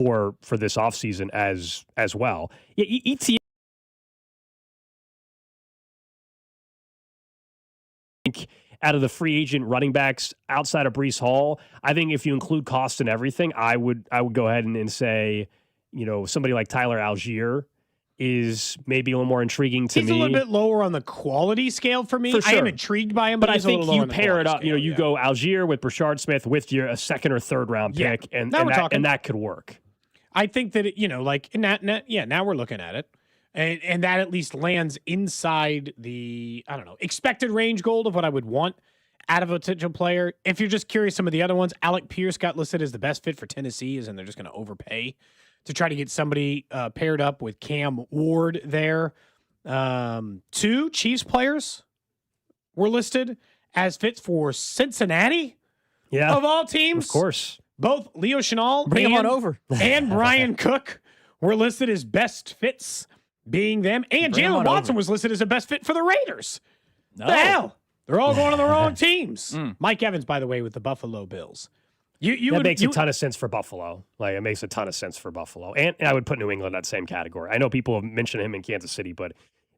for this offseason as well. ETA out of the free agent running backs outside of Breece Hall, I think if you include cost and everything, I would go ahead and say, somebody like Tyler Algier is maybe a little more intriguing to me. He's a little bit lower on the quality scale for me. For sure. I am intrigued by him, but I he's think a little you lower on the pair it up. quality scale, You go Algier with Brashard Smith with a second or third round pick, and that could work. I think that now we're looking at it, and that at least lands inside the expected range goal of what I would want out of a potential player. If you're just curious, some of the other ones, Alec Pierce got listed as the best fit for Tennessee, and they're just going to overpay to try to get somebody paired up with Cam Ward there. 2 Chiefs players were listed as fits for Cincinnati, of all teams. Of course. Both Leo Chenal Bring him on over. and Brian Cook were listed as best fits, being them. And Jalen Watson was listed as a best fit for the Raiders. No. The hell? They're all going to the wrong teams. Mike Evans, by the way, with the Buffalo Bills. That makes a ton of sense for Buffalo. Like, it makes a ton of sense for Buffalo. And I would put New England in that same category. I know people have mentioned him in Kansas City, but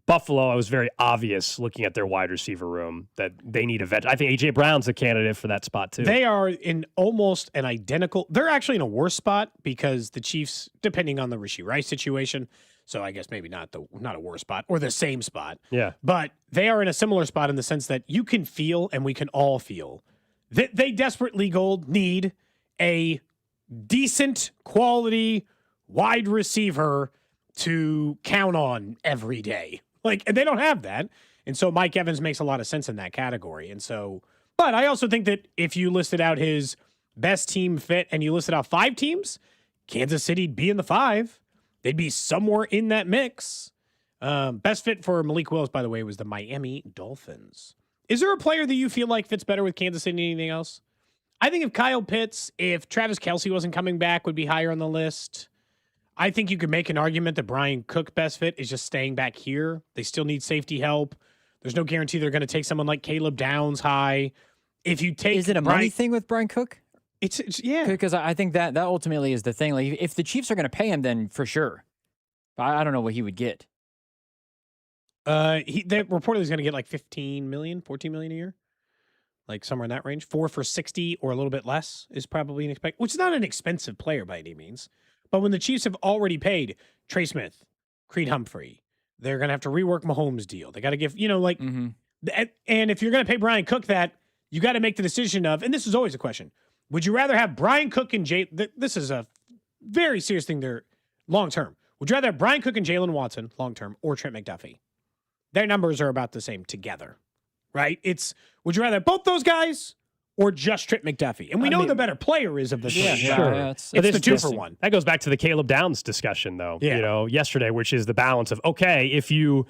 Buffalo, it was very obvious looking at their wide receiver room that they need a vet. I think A.J. Brown's a candidate for that spot, too. They are in almost an identical – they're actually in a worse spot because the Chiefs, depending on the Rashee Rice situation, so I guess maybe not a worse spot or the same spot. Yeah. But they are in a similar spot in the sense that you can feel, and we can all feel, that they desperately need a decent quality wide receiver to count on every day. And they don't have that. And so Mike Evans makes a lot of sense in that category. And so, but I also think that if you listed out his best team fit and you listed out 5 teams, Kansas City'd be in the 5. They'd be somewhere in that mix. Best fit for Malik Willis, by the way, was the Miami Dolphins. Is there a player that you feel like fits better with Kansas City than anything else? I think if Kyle Pitts, if Travis Kelce wasn't coming back, would be higher on the list. I think you could make an argument that Brian Cook best fit is just staying back here. They still need safety help. There's no guarantee they're going to take someone like Caleb Downs high. If you take, is it a money thing with Brian Cook? It's yeah, because I think that ultimately is the thing. Like, if the Chiefs are going to pay him, then for sure. I don't know what he would get. They reportedly he's going to get like 14 million a year, like somewhere in that range. 4 for 60 or a little bit less is probably an expect, which is not an expensive player by any means. But when the Chiefs have already paid Trey Smith, Creed Humphrey, they're going to have to rework Mahomes' deal. They got to give, and if you're going to pay Brian Cook that, you got to make the decision of, and this is always a question, would you rather have Brian Cook and this is a very serious thing there long term. Would you rather have Brian Cook and Jalen Watson long term or Trent McDuffie? Their numbers are about the same together, right? Would you rather have both those guys or just Trent McDuffie? And we know the better player is of the two. Yeah, sure. Yeah, it's the 2-for-1. That goes back to the Caleb Downs discussion, though, yesterday, which is the balance of, okay, if you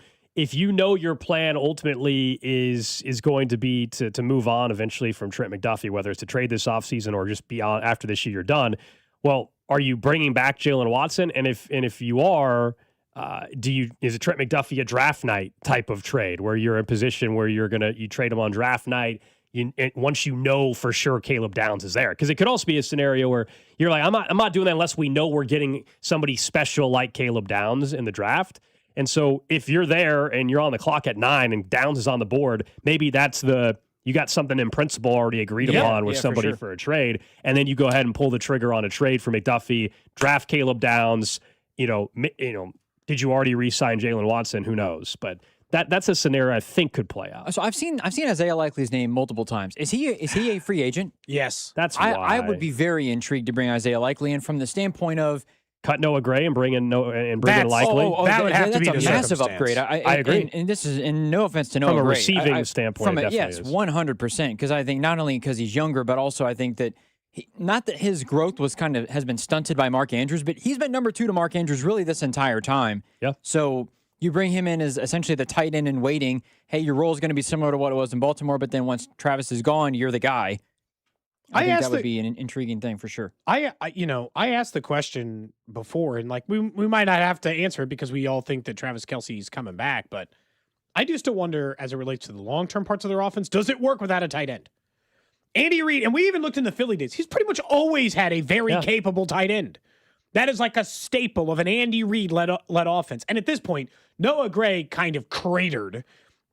know your plan ultimately is going to be to move on eventually from Trent McDuffie, whether it's to trade this offseason or just be on after this year you're done, well, are you bringing back Jalen Watson? And if you are, is it Trent McDuffie a draft night type of trade where you're in a position where you trade him on draft night? Once you know for sure Caleb Downs is there, because it could also be a scenario where you're like, I'm not doing that unless we know we're getting somebody special like Caleb Downs in the draft. And so if you're there and you're on the clock at 9 and Downs is on the board, maybe you got something in principle already agreed upon with somebody for a trade, and then you go ahead and pull the trigger on a trade for McDuffie, draft Caleb Downs. Did you already re-sign Jalen Watson? Who knows? But that's a scenario I think could play out. So I've seen Isaiah Likely's name multiple times. Is he a free agent? Yes, that's why I would be very intrigued to bring Isaiah Likely in from the standpoint of cut Noah Gray and bring in Likely. That would have to be a massive upgrade. I agree. And this is, and no offense to Noah Gray, from a receiving standpoint, yes, 100%. Because I think not only because he's younger, but also I think that not that his growth has been stunted by Mark Andrews, but he's been number 2 to Mark Andrews really this entire time. Yeah. So you bring him in as essentially the tight end in waiting. Hey, your role is going to be similar to what it was in Baltimore, but then once Travis is gone, you're the guy. I think that would be an intriguing thing for sure. I asked the question before, and like we might not have to answer it because we all think that Travis Kelce is coming back, but I do still wonder as it relates to the long-term parts of their offense, does it work without a tight end? Andy Reid, and we even looked in the Philly days, he's pretty much always had a very capable tight end. That is like a staple of an Andy Reid led offense. And at this point, Noah Gray kind of cratered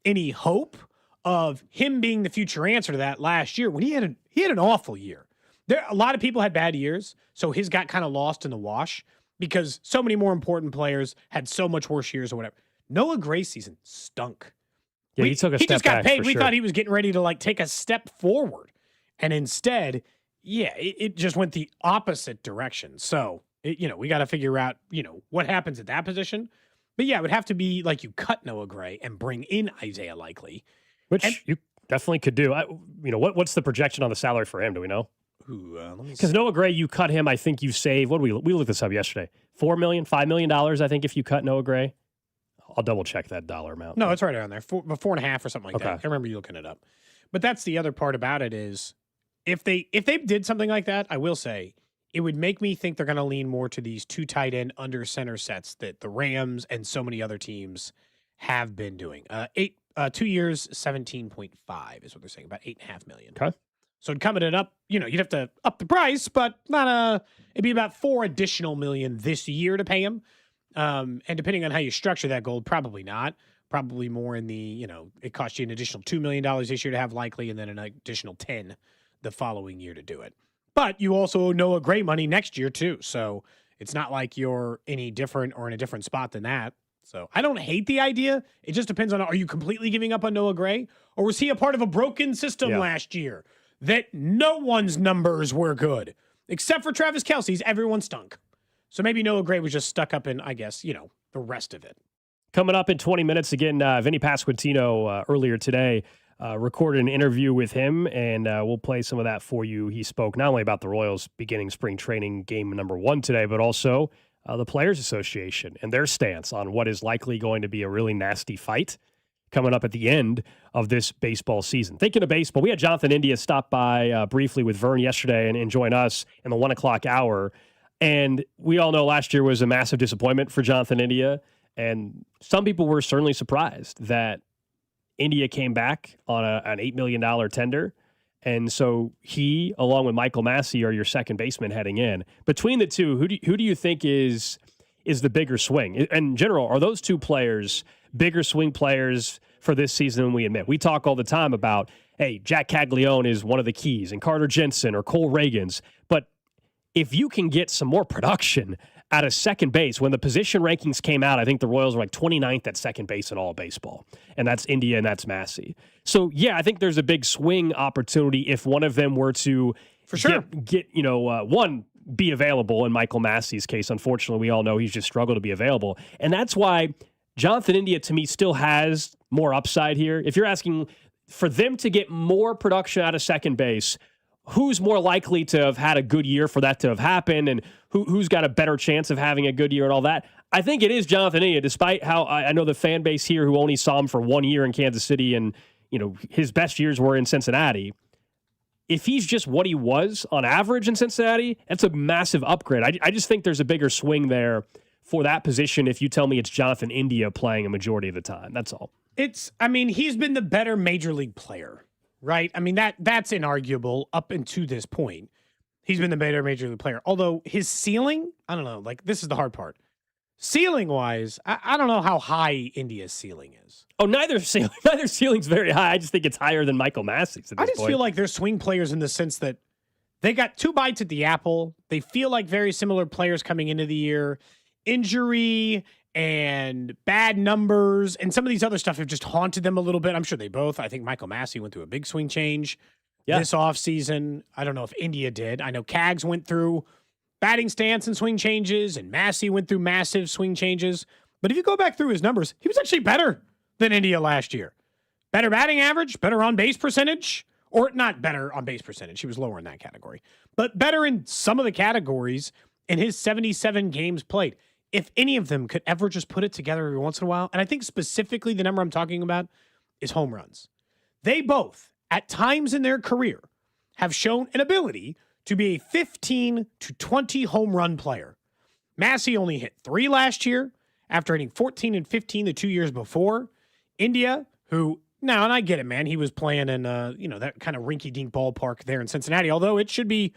any hope of him being the future answer to that last year when he had an awful year. A lot of people had bad years, so his got kind of lost in the wash because so many more important players had so much worse years or whatever. Noah Gray's season stunk. Yeah, he took a step back. He just got paid. We sure. thought he was getting ready to like take a step forward. And instead, it just went the opposite direction. So, we got to figure out, what happens at that position. But yeah, it would have to be like you cut Noah Gray and bring in Isaiah Likely. Which you definitely could do. What's the projection on the salary for him? Do we know? Because Noah Gray, you cut him, I think you save, we looked this up yesterday, $4 million, $5 million, I think, if you cut Noah Gray. I'll double check that dollar amount. No, it's right around there, 4.5 or something like that. I remember you looking it up. But that's the other part about it is if they did something like that, I will say it would make me think they're going to lean more to these two tight end under center sets that the Rams and so many other teams have been doing. 2 years, 17.5 is what they're saying, about $8.5 million. Okay. So it'd come at it up, you'd have to up the price, but it'd be about $4 additional million this year to pay him. And depending on how you structure that, Gold, probably not. Probably more in the, it costs you an additional $2 million this year to have Likely and then an additional 10 the following year to do it. But you also owe Noah Gray money next year too. So it's not like you're any different or in a different spot than that. So I don't hate the idea. It just depends on, are you completely giving up on Noah Gray? Or was he a part of a broken system last year that no one's numbers were good? Except for Travis Kelce's, everyone stunk. So maybe Noah Gray was just stuck up in, I guess, the rest of it. Coming up in 20 minutes, again, Vinnie Pasquantino earlier today recorded an interview with him, and we'll play some of that for you. He spoke not only about the Royals beginning spring training game number 1 today, but also the Players Association and their stance on what is likely going to be a really nasty fight coming up at the end of this baseball season. Thinking of baseball, we had Jonathan India stop by briefly with Vern yesterday and join us in the 1 o'clock hour. And we all know last year was a massive disappointment for Jonathan India. And some people were certainly surprised that India came back on an $8 million tender. And so he, along with Michael Massey, are your second baseman heading in. Between the two, who do you think is the bigger swing? In general, are those two players bigger swing players for this season than we admit? We talk all the time about, hey, Jack Caglione is one of the keys, and Carter Jensen or Cole Reagans. But if you can get some more production at a second base, when the position rankings came out, I think the Royals were like 29th at second base in all of baseball. And that's India and that's Massey. So, yeah, I think there's a big swing opportunity if one of them were to for sure get one, be available. In Michael Massey's case, unfortunately, we all know he's just struggled to be available. And that's why Jonathan India, to me, still has more upside here. If you're asking for them to get more production out of second base, who's more likely to have had a good year for that to have happened, and who's got a better chance of having a good year and all that? I think it is Jonathan India, despite how I know the fan base here who only saw him for 1 year in Kansas City and, his best years were in Cincinnati. If he's just what he was on average in Cincinnati, that's a massive upgrade. I just think there's a bigger swing there for that position if you tell me it's Jonathan India playing a majority of the time. That's all. He's been the better major league player, right? That's inarguable up until this point. He's been the better major league player. Although his ceiling, I don't know, this is the hard part. Ceiling-wise, I don't know how high India's ceiling is. Oh, neither ceiling's very high. I just think it's higher than Michael Massey's at this point. Feel like they're swing players in the sense that they got 2 bites at the apple. They feel like very similar players coming into the year. Injury and bad numbers and some of these other stuff have just haunted them a little bit. I'm sure they both. I think Michael Massey went through a big swing change this offseason. I don't know if India did. I know Cags went through batting stance and swing changes, and Massey went through massive swing changes. But if you go back through his numbers, he was actually better than India last year. Better batting average, better on base percentage, or not better on base percentage. He was lower in that category, but better in some of the categories in his 77 games played. If any of them could ever just put it together every once in a while, and I think specifically the number I'm talking about is home runs. They both, at times in their career, have shown an ability to be a 15 to 20 home run player. Massey only hit 3 last year after hitting 14 and 15 the 2 years before. India, who, now, and I get it, man, he was playing in, that kind of rinky-dink ballpark there in Cincinnati, although it should be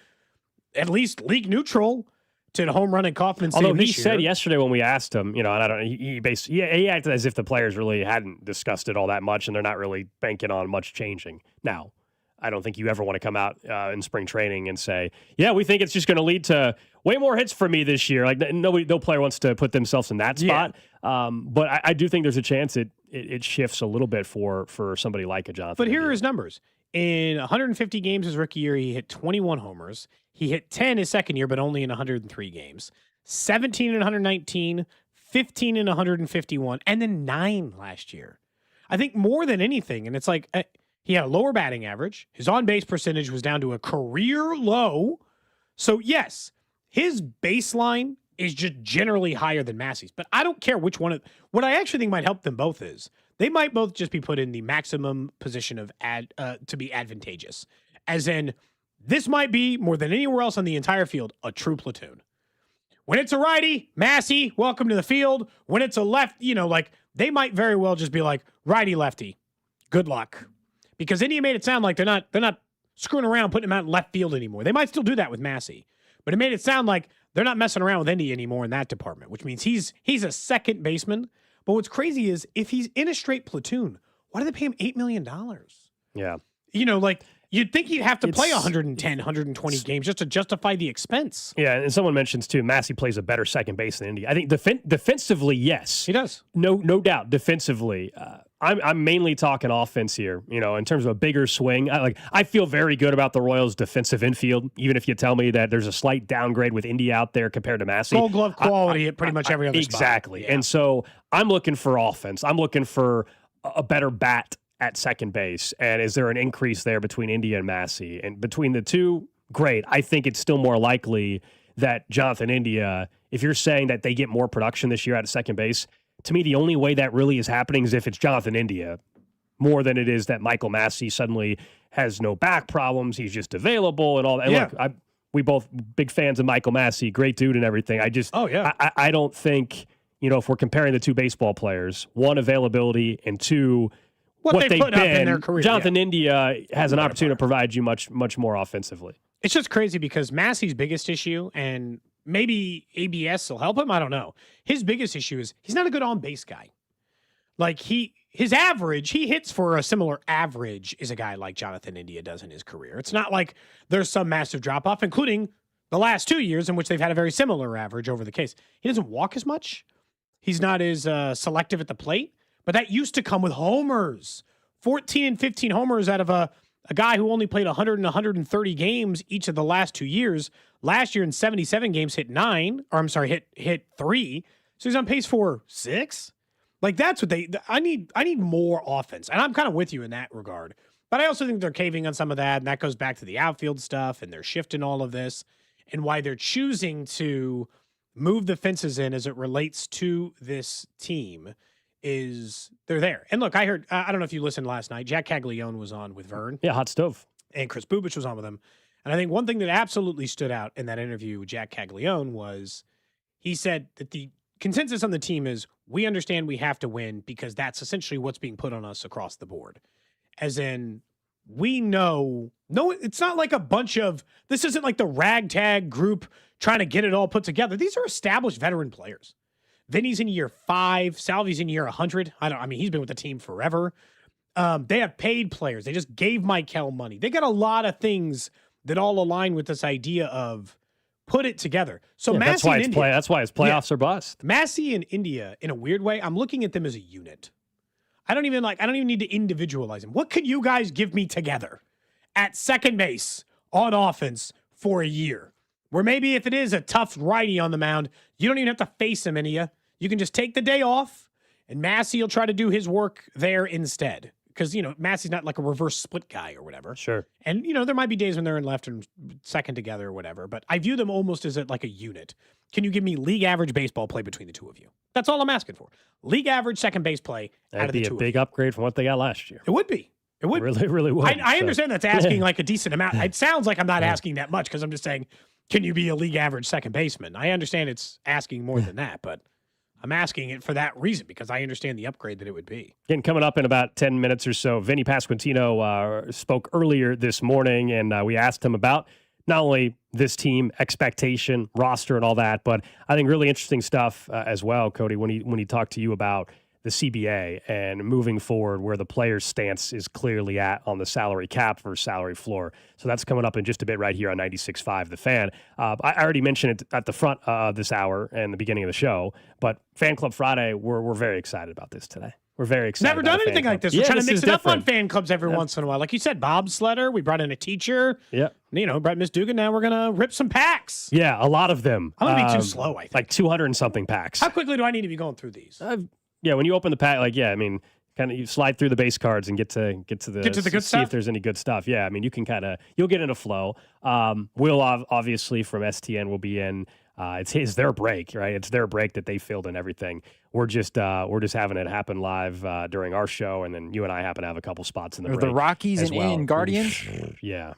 at least league neutral. to the home run in Kauffman Although Stadium he this year. said yesterday when we asked him, and I don't know, he basically he acted as if the players really hadn't discussed it all that much, and they're not really banking on much changing. Now, I don't think you ever want to come out in spring training and say, "Yeah, we think it's just going to lead to way more hits for me this year." Like no player wants to put themselves in that spot. Yeah. But I do think there's a chance it shifts a little bit for somebody like a Jonathan. But here are his numbers. In 150 games his rookie year, he hit 21 homers. He hit 10 his second year, but only in 103 games. 17 in 119, 15 in 151, and then 9 last year. I think more than anything, and it's like he had a lower batting average. His on-base percentage was down to a career low. So, yes, his baseline is just generally higher than Massey's. But I don't care which one. What I actually think might help them both is they might both just be put in the maximum position of to be advantageous. As in, this might be, more than anywhere else on the entire field, a true platoon. When it's a righty, Massey, welcome to the field. When it's a left, they might very well just be like, righty, lefty, good luck. Because India made it sound like they're not screwing around putting him out in left field anymore. They might still do that with Massey. But it made it sound like they're not messing around with India anymore in that department, which means he's a second baseman. But what's crazy is if he's in a straight platoon, why do they pay him $8 million? Yeah. You'd think he'd have to play 110, 120 games just to justify the expense. Yeah, and someone mentions, too, Massey plays a better second base than India. I think defensively, yes. He does. No doubt, defensively. I'm mainly talking offense here, in terms of a bigger swing. I feel very good about the Royals' defensive infield, even if you tell me that there's a slight downgrade with India out there compared to Massey. Gold glove quality at pretty much every other spot. Exactly. Yeah. And so I'm looking for offense. I'm looking for a better bat at second base. And is there an increase there between India and Massey? And between the two, great. I think it's still more likely that Jonathan India, if you're saying that they get more production this year at second base, to me, the only way that really is happening is if it's Jonathan India, more than it is that Michael Massey suddenly has no back problems. He's just available and all that. And look, we both big fans of Michael Massey, great dude and everything. I don't think, if we're comparing the two baseball players, one, availability, and two, what they've put been, up in their career. Jonathan India has an opportunity to provide you much, much more offensively. It's just crazy because Massey's biggest issue, and maybe ABS will help him, I don't know. His biggest issue is he's not a good on-base guy. Like, his average, he hits for a similar average as a guy like Jonathan India does in his career. It's not like there's some massive drop-off, including the last 2 years in which they've had a very similar average over the case. He doesn't walk as much. He's not as selective at the plate. But that used to come with homers. 14 and 15 homers out of a guy who only played 100 and 130 games each of the last 2 years. Last year in 77 games hit 3. So he's on pace for 6. Like, that's what I need more offense. And I'm kind of with you in that regard. But I also think they're caving on some of that, and that goes back to the outfield stuff, and they're shifting all of this, and why they're choosing to move the fences in as it relates to this team is they're there. And look, I heard, I don't know if you listened last night, Jack Caglione was on with Vern. Yeah, hot stove. And Chris Bubich was on with him. And I think one thing that absolutely stood out in that interview with Jack Caglione was he said that the consensus on the team is we understand we have to win because that's essentially what's being put on us across the board. As in, we know, no, it's not like a bunch of, this isn't like the ragtag group trying to get it all put together. These are established veteran players. Vinny's in year 5. Salvi's in year 100. He's been with the team forever. They have paid players. They just gave Michael money. They got a lot of things that all align with this idea of put it together. So Massey and India, that's why it's playoffs or bust. Massey and India, in a weird way, I'm looking at them as a unit. I don't even need to individualize them. What could you guys give me together at second base on offense for a year? Where maybe if it is a tough righty on the mound, you don't even have to face him, India. You can just take the day off, and Massey will try to do his work there instead. Because, Massey's not like a reverse split guy or whatever. Sure. And, there might be days when they're in left and second together or whatever, but I view them almost as like a unit. Can you give me league average baseball play between the two of you? That's all I'm asking for. League average second base play out of the two of you. That'd be a big upgrade from what they got last year. It would be. It would really, really would. I understand that's asking like a decent amount. It sounds like I'm not asking that much because I'm just saying, can you be a league average second baseman? I understand it's asking more than that, but I'm asking it for that reason because I understand the upgrade that it would be. Again, coming up in about 10 minutes or so, Vinnie Pasquantino spoke earlier this morning, and we asked him about not only this team, expectation, roster, and all that, but I think really interesting stuff as well, Cody, when he talked to you about the CBA and moving forward where the player's stance is clearly at on the salary cap versus salary floor. So that's coming up in just a bit right here on 96.5 The Fan. I already mentioned it at the front of this hour and the beginning of the show, but Fan Club Friday, we're very excited about this today. We're very excited. Never done anything like this. We're trying to mix it up on fan clubs every once in a while. Like you said, Bob Sletter, we brought in a teacher. Yeah. Brought Miss Dugan. Now we're going to rip some packs. Yeah, a lot of them. I'm going to be too slow, I think. Like 200 and something packs. How quickly do I need to be going through these? Yeah, when you open the pack, kind of you slide through the base cards and get to the good see stuff? if there's any good stuff. Yeah, I mean, you can you'll get into flow. Will obviously from STN will be in. It's their break, right? It's their break that they filled and everything. We're just having it happen live during our show, and then you and I happen to have a couple spots in the break. The Rockies and Guardians. Yeah.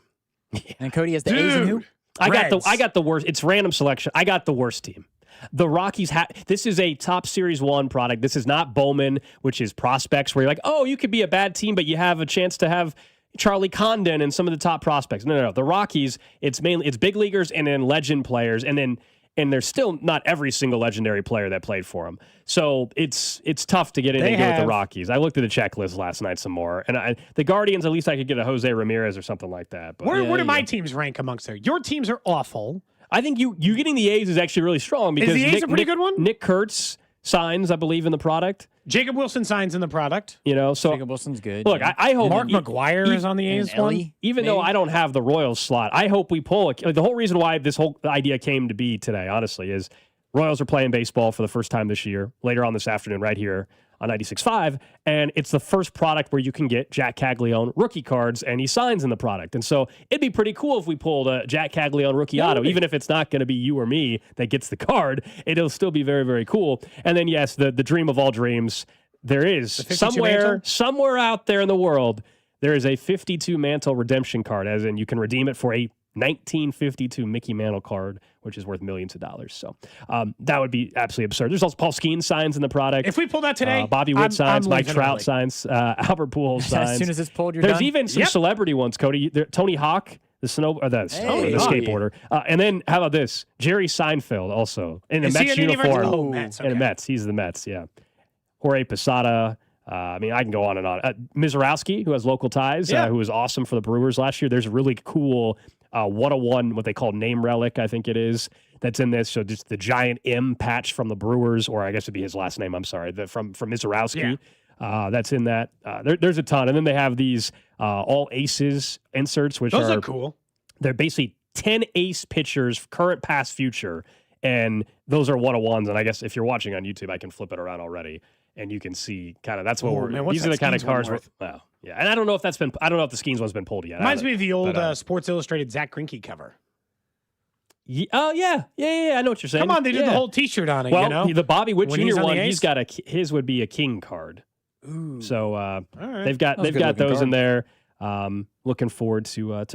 And Cody has the A's and who? I got the worst. It's random selection. I got the worst team. The Rockies this is a top Series 1 product. This is not Bowman, which is prospects where you're like, oh, you could be a bad team, but you have a chance to have Charlie Condon and some of the top prospects. No. The Rockies, it's big leaguers and then legend players, and there's still not every single legendary player that played for them. So it's tough to get anything good with the Rockies. I looked at the checklist last night some more. And the Guardians, at least I could get a Jose Ramirez or something like that. But where do my teams rank amongst there? Your teams are awful. I think you getting the A's is actually really strong because is the A's a pretty good one? Nick Kurtz signs, I believe, in the product. Jacob Wilson signs in the product. So Jacob Wilson's good. Look, I hope Mark McGuire is on the A's one. Even though I don't have the Royals slot, I hope we pull the whole reason why this whole idea came to be today, honestly, is Royals are playing baseball for the first time this year, later on this afternoon, right here on 96.5, and it's the first product where you can get Jack Caglione rookie cards, and he signs in the product. And so it'd be pretty cool if we pulled a Jack Caglione rookie auto, even if it's not going to be you or me that gets the card. It'll still be very, very cool. And then, yes, the dream of all dreams, there is somewhere out there in the world, there is a 52 Mantle redemption card, as in you can redeem it for a 1952 Mickey Mantle card, which is worth millions of dollars. So that would be absolutely absurd. There's also Paul Skeen signs in the product. If we pull that today, Bobby Witt signs, Mike Trout signs, Albert Pujols signs. As soon as it's pulled, There's even some celebrity ones, Cody. Tony Hawk, the skateboarder. And then how about this? Jerry Seinfeld also in the Mets uniform. Mets, okay. And the Mets. He's the Mets, yeah. Jorge Posada. I can go on and on. Mizorowski, who has local ties, who was awesome for the Brewers last year. There's a really cool 101, what they call name relic, I think it is, that's in this. So just the giant M patch from the Brewers, or I guess it'd be his last name, I'm sorry, from Mizorowski. Yeah. That's in that. There's a ton. And then they have these all aces inserts, which those are cool. They're basically 10 ace pitchers, current, past, future. And those are 101s. And I guess if you're watching on YouTube, I can flip it around already. And you can see kind of that's what these are the kind of cards. Wow, yeah, and I don't know if the Skeens one's been pulled yet. Reminds me of the old Sports Illustrated Zach Greinke cover. Yeah, I know what you're saying. Come on, they did the whole T-shirt on it. Well, the Bobby Witt Jr. one, his would be a king card. Ooh. So they've got those in there. Looking forward to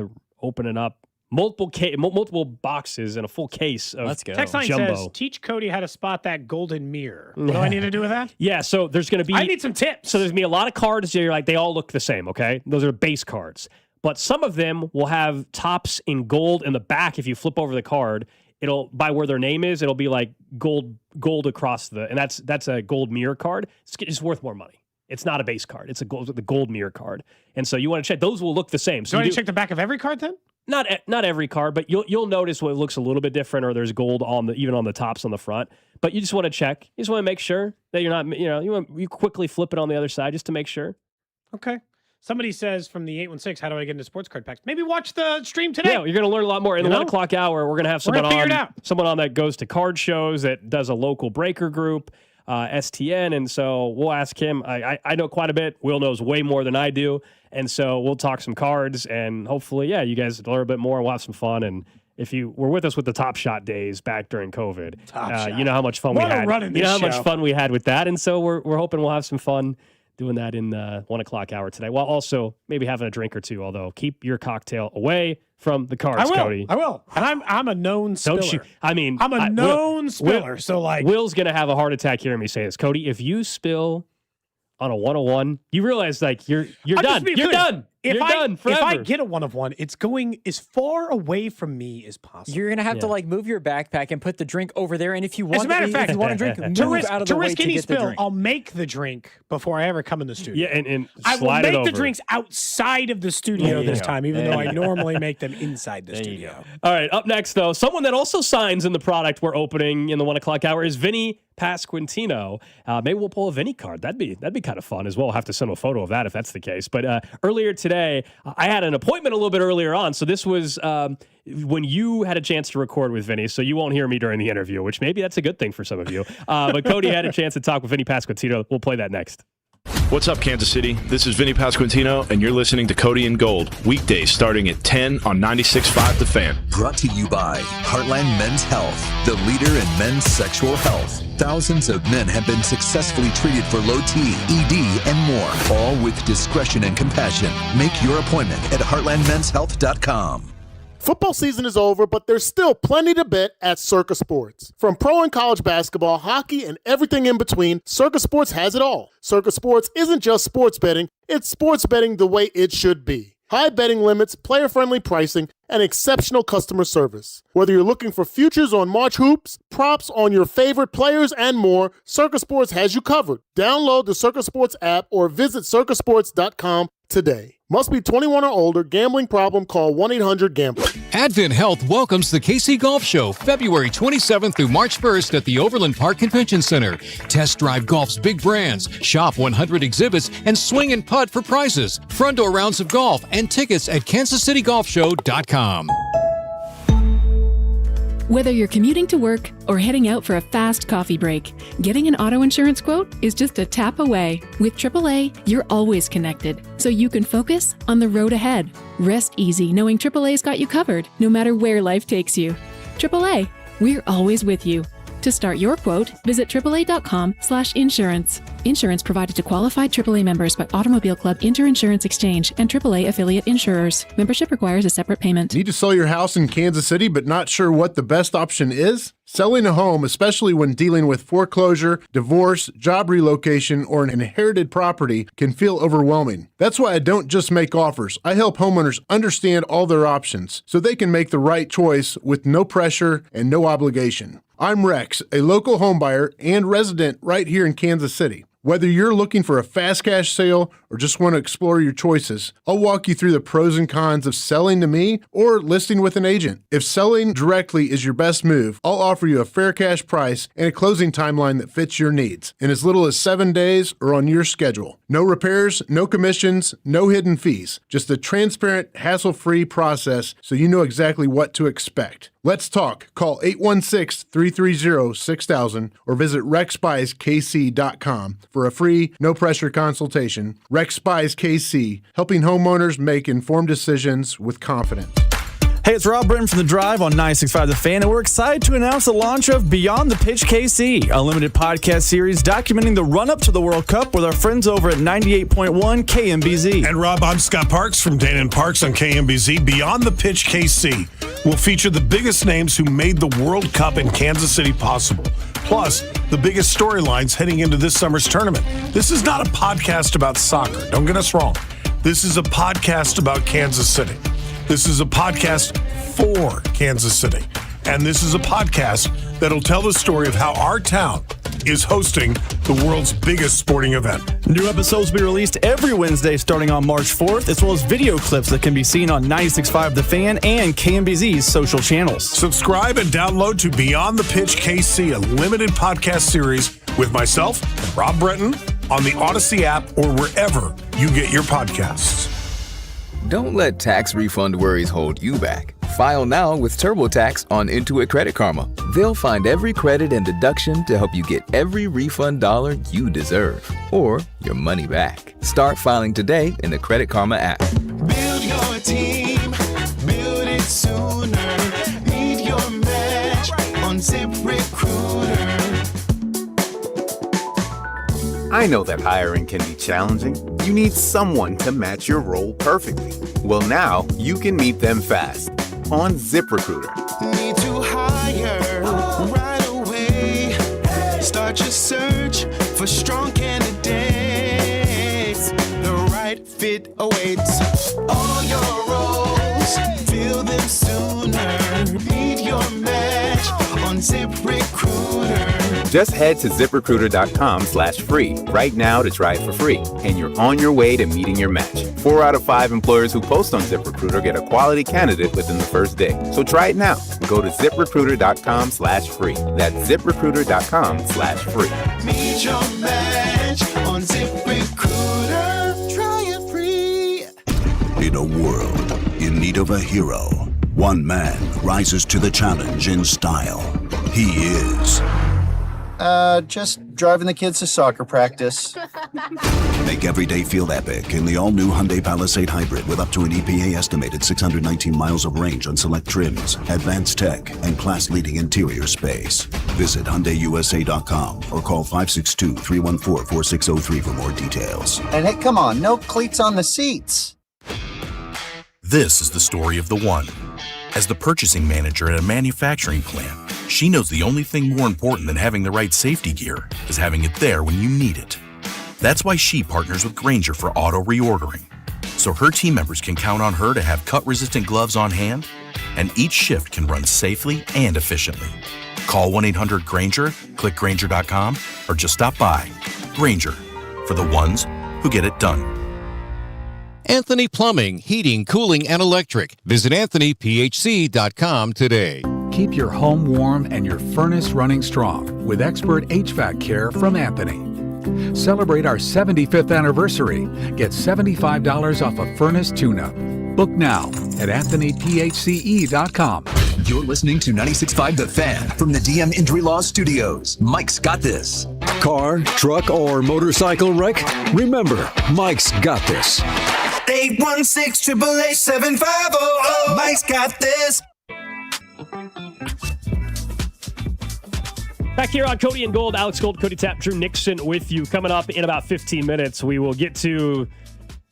opening up multiple boxes and a full case of Text line jumbo. says, teach Cody how to spot that golden mirror. What do I need to do with that? Yeah, so there's going to be... I need some tips. So there's going to be a lot of cards that you're like, they all look the same, okay? Those are base cards. But some of them will have tops in gold in the back. If you flip over the card, it'll, by where their name is, it'll be like gold across and that's a gold mirror card. It's worth more money. It's not a base card. It's the gold mirror card. And so you want to check. Those will look the same. So do I need to check the back of every card then? Not every card, but you'll notice what looks a little bit different, or there's gold even on the tops on the front. But you just want to check. You just want to make sure that you're not, you quickly flip it on the other side just to make sure. Okay. Somebody says from the 816, how do I get into sports card packs? Maybe watch the stream today. Yeah, you're going to learn a lot more. In the 1 o'clock hour, we're going to have someone on that goes to card shows, that does a local breaker group, STN, and so we'll ask him. I know quite a bit. Will knows way more than I do, and so we'll talk some cards, and hopefully, you guys learn a bit more. We'll have some fun, and if you were with us with the Top Shot days back during COVID, you know how much fun we had. Much fun we had with that, and so we're hoping we'll have some fun doing that in the 1 o'clock hour today, while also maybe having a drink or two. Although keep your cocktail away from the cards, Cody. I will. And I'm a known spiller. Don't you? I mean, I'm a known spiller. So like, Will's gonna have a heart attack hearing me say this, Cody. If you spill on a 101, you realize like you're done. You're done. You're done forever. If I get a 1-of-1, it's going as far away from me as possible. You're gonna have to like move your backpack and put the drink over there. And if you want, as a matter of fact, if you want to drink, move out of the way to any get spill, the drink. I'll make the drink before I ever come in the studio. Yeah, and I will slide it make over. the drinks outside of the studio this time, even though I normally make them inside the studio. All right, up next though, someone that also signs in the product we're opening in the 1 o'clock hour is Vinnie Pasquantino. Maybe we'll pull a Vinnie card. That'd be kind of fun as well. We'll have to send a photo of that if that's the case. But earlier today, I had an appointment a little bit earlier on. So this was when you had a chance to record with Vinnie. So you won't hear me during the interview, which maybe that's a good thing for some of you. But Cody had a chance to talk with Vinnie Pasquantino. We'll play that next. What's up, Kansas City? This is Vinnie Pasquantino, and you're listening to Cody and Gold, weekdays starting at 10 on 96.5 The Fan. Brought to you by Heartland Men's Health, the leader in men's sexual health. Thousands of men have been successfully treated for low T, ED, and more, all with discretion and compassion. Make your appointment at heartlandmenshealth.com. Football season is over, but there's still plenty to bet at Circa Sports. From pro and college basketball, hockey, and everything in between, Circa Sports has it all. Circa Sports isn't just sports betting, it's sports betting the way it should be. High betting limits, player-friendly pricing, and exceptional customer service. Whether you're looking for futures on March hoops, props on your favorite players, and more, Circa Sports has you covered. Download the Circa Sports app or visit circasports.com today. Must be 21 or older. Gambling problem? Call 1-800-GAMBLER. Advent Health welcomes the KC Golf Show February 27th through March 1st at the Overland Park Convention Center. Test drive golf's big brands, shop 100 exhibits, and swing and putt for prizes. Front door rounds of golf and tickets at kansascitygolfshow.com. Whether you're commuting to work or heading out for a fast coffee break, getting an auto insurance quote is just a tap away. With AAA, you're always connected, so you can focus on the road ahead. Rest easy knowing AAA's got you covered, no matter where life takes you. AAA, we're always with you. To start your quote, visit AAA.com/insurance. Insurance provided to qualified AAA members by Automobile Club Inter-Insurance Exchange and AAA affiliate insurers. Membership requires a separate payment. Need to sell your house in Kansas City but not sure what the best option is? Selling a home, especially when dealing with foreclosure, divorce, job relocation, or an inherited property, can feel overwhelming. That's why I don't just make offers. I help homeowners understand all their options so they can make the right choice with no pressure and no obligation. I'm Rex, a local homebuyer and resident right here in Kansas City. Whether you're looking for a fast cash sale or just want to explore your choices, I'll walk you through the pros and cons of selling to me or listing with an agent. If selling directly is your best move, I'll offer you a fair cash price and a closing timeline that fits your needs in as little as 7 days or on your schedule. No repairs, no commissions, no hidden fees. Just a transparent, hassle-free process so you know exactly what to expect. Let's talk. Call 816-330-6000 or visit rexbuyskc.com for a free, no-pressure consultation. Rex Buys KC, helping homeowners make informed decisions with confidence. Hey, it's Rob Britton from The Drive on 96.5 The Fan, and we're excited to announce the launch of Beyond the Pitch KC, a limited podcast series documenting the run-up to the World Cup with our friends over at 98.1 KMBZ. And Rob, I'm Scott Parks from Dana and Parks on KMBZ. Beyond the Pitch KC will feature the biggest names who made the World Cup in Kansas City possible, plus the biggest storylines heading into this summer's tournament. This is not a podcast about soccer. Don't get us wrong. This is a podcast about Kansas City. This is a podcast for Kansas City. And this is a podcast that'll tell the story of how our town is hosting the world's biggest sporting event. New episodes will be released every Wednesday starting on March 4th, as well as video clips that can be seen on 96.5 The Fan and KMBZ's social channels. Subscribe and download to Beyond the Pitch KC, a limited podcast series with myself and Rob Bretton on the Odyssey app or wherever you get your podcasts. Don't let tax refund worries hold you back. File now with TurboTax on Intuit Credit Karma. They'll find every credit and deduction to help you get every refund dollar you deserve, or your money back. Start filing today in the Credit Karma app. Build your team, build it sooner. Meet your match on ZipRecruiter. I know that hiring can be challenging. You need someone to match your role perfectly. Well, now you can meet them fast on ZipRecruiter. Need to hire right away. Start your search for strong candidates. The right fit awaits. Just head to ZipRecruiter.com/free right now to try it for free, and you're on your way to meeting your match. 4 out of 5 employers who post on ZipRecruiter get a quality candidate within the first day. So try it now. Go to ZipRecruiter.com/free. That's ZipRecruiter.com/free. Meet your match on ZipRecruiter. Try it free. In a world in need of a hero, one man rises to the challenge in style. He is... just driving the kids to soccer practice. Make every day feel epic in the all-new Hyundai Palisade Hybrid with up to an EPA-estimated 619 miles of range on select trims, advanced tech, and class-leading interior space. Visit HyundaiUSA.com or call 562-314-4603 for more details. And hey, come on, no cleats on the seats. This is the story of the one. As the purchasing manager at a manufacturing plant, she knows the only thing more important than having the right safety gear is having it there when you need it. That's why she partners with Grainger for auto reordering, so her team members can count on her to have cut-resistant gloves on hand, and each shift can run safely and efficiently. Call 1-800-GRAINGER, click Grainger.com, or just stop by. Grainger, for the ones who get it done. Anthony Plumbing, Heating, Cooling, and Electric. Visit AnthonyPHC.com today. Keep your home warm and your furnace running strong with expert HVAC care from Anthony. Celebrate our 75th anniversary. Get $75 off a furnace tune-up. Book now at AnthonyPHCE.com. You're listening to 96.5 The Fan from the DM Injury Law Studios. Mike's got this. Car, truck, or motorcycle wreck? Remember, Mike's got this. 816-888-7500. Mike's got this. Back here on Cody and Gold, Alex Gold, Cody Tapp, Drew Nixon with you. Coming up in about 15 minutes, we will get to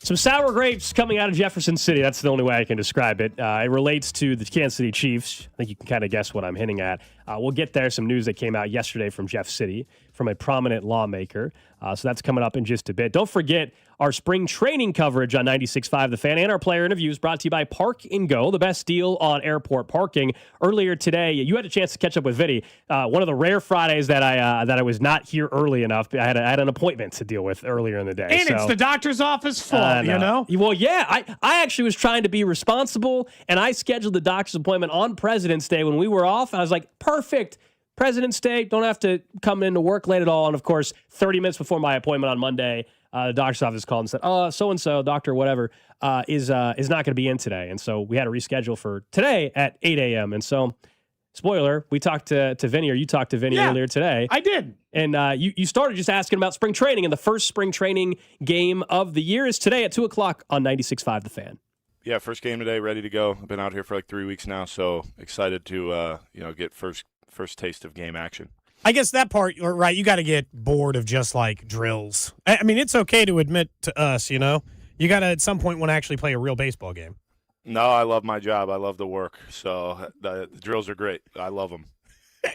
some sour grapes coming out of Jefferson City. That's the only way I can describe it. It relates to the Kansas City Chiefs. I think you can kind of guess what I'm hinting at. We'll get there. Some news that came out yesterday from Jeff City from a prominent lawmaker. So that's coming up in just a bit. Don't forget our spring training coverage on 96.5 The Fan and our player interviews brought to you by Park and Go, the best deal on airport parking. Earlier today, you had a chance to catch up with Vinnie. One of the rare Fridays that I was not here early enough. I had an appointment to deal with earlier in the day. And it's the doctor's office fault, you know? Well, yeah, I actually was trying to be responsible, and I scheduled the doctor's appointment on President's Day when we were off. I was like, perfect. President's Day, don't have to come into work late at all. And, of course, 30 minutes before my appointment on Monday, the doctor's office called and said, so-and-so, doctor, whatever, is not going to be in today. And so we had to reschedule for today at 8 a.m. And so, spoiler, we talked to Vinnie, or you talked to Vinnie earlier today. I did. And you started just asking about spring training, and the first spring training game of the year is today at 2 o'clock on 96.5 The Fan. Yeah, first game today, ready to go. I've been out here for like 3 weeks now, so excited to get first taste of game action. I guess that part, right, you got to get bored of just like drills. I mean, it's okay to admit to us, you know, you got to at some point want to actually play a real baseball game. No, I love my job. I love the work. So the drills are great. I love them.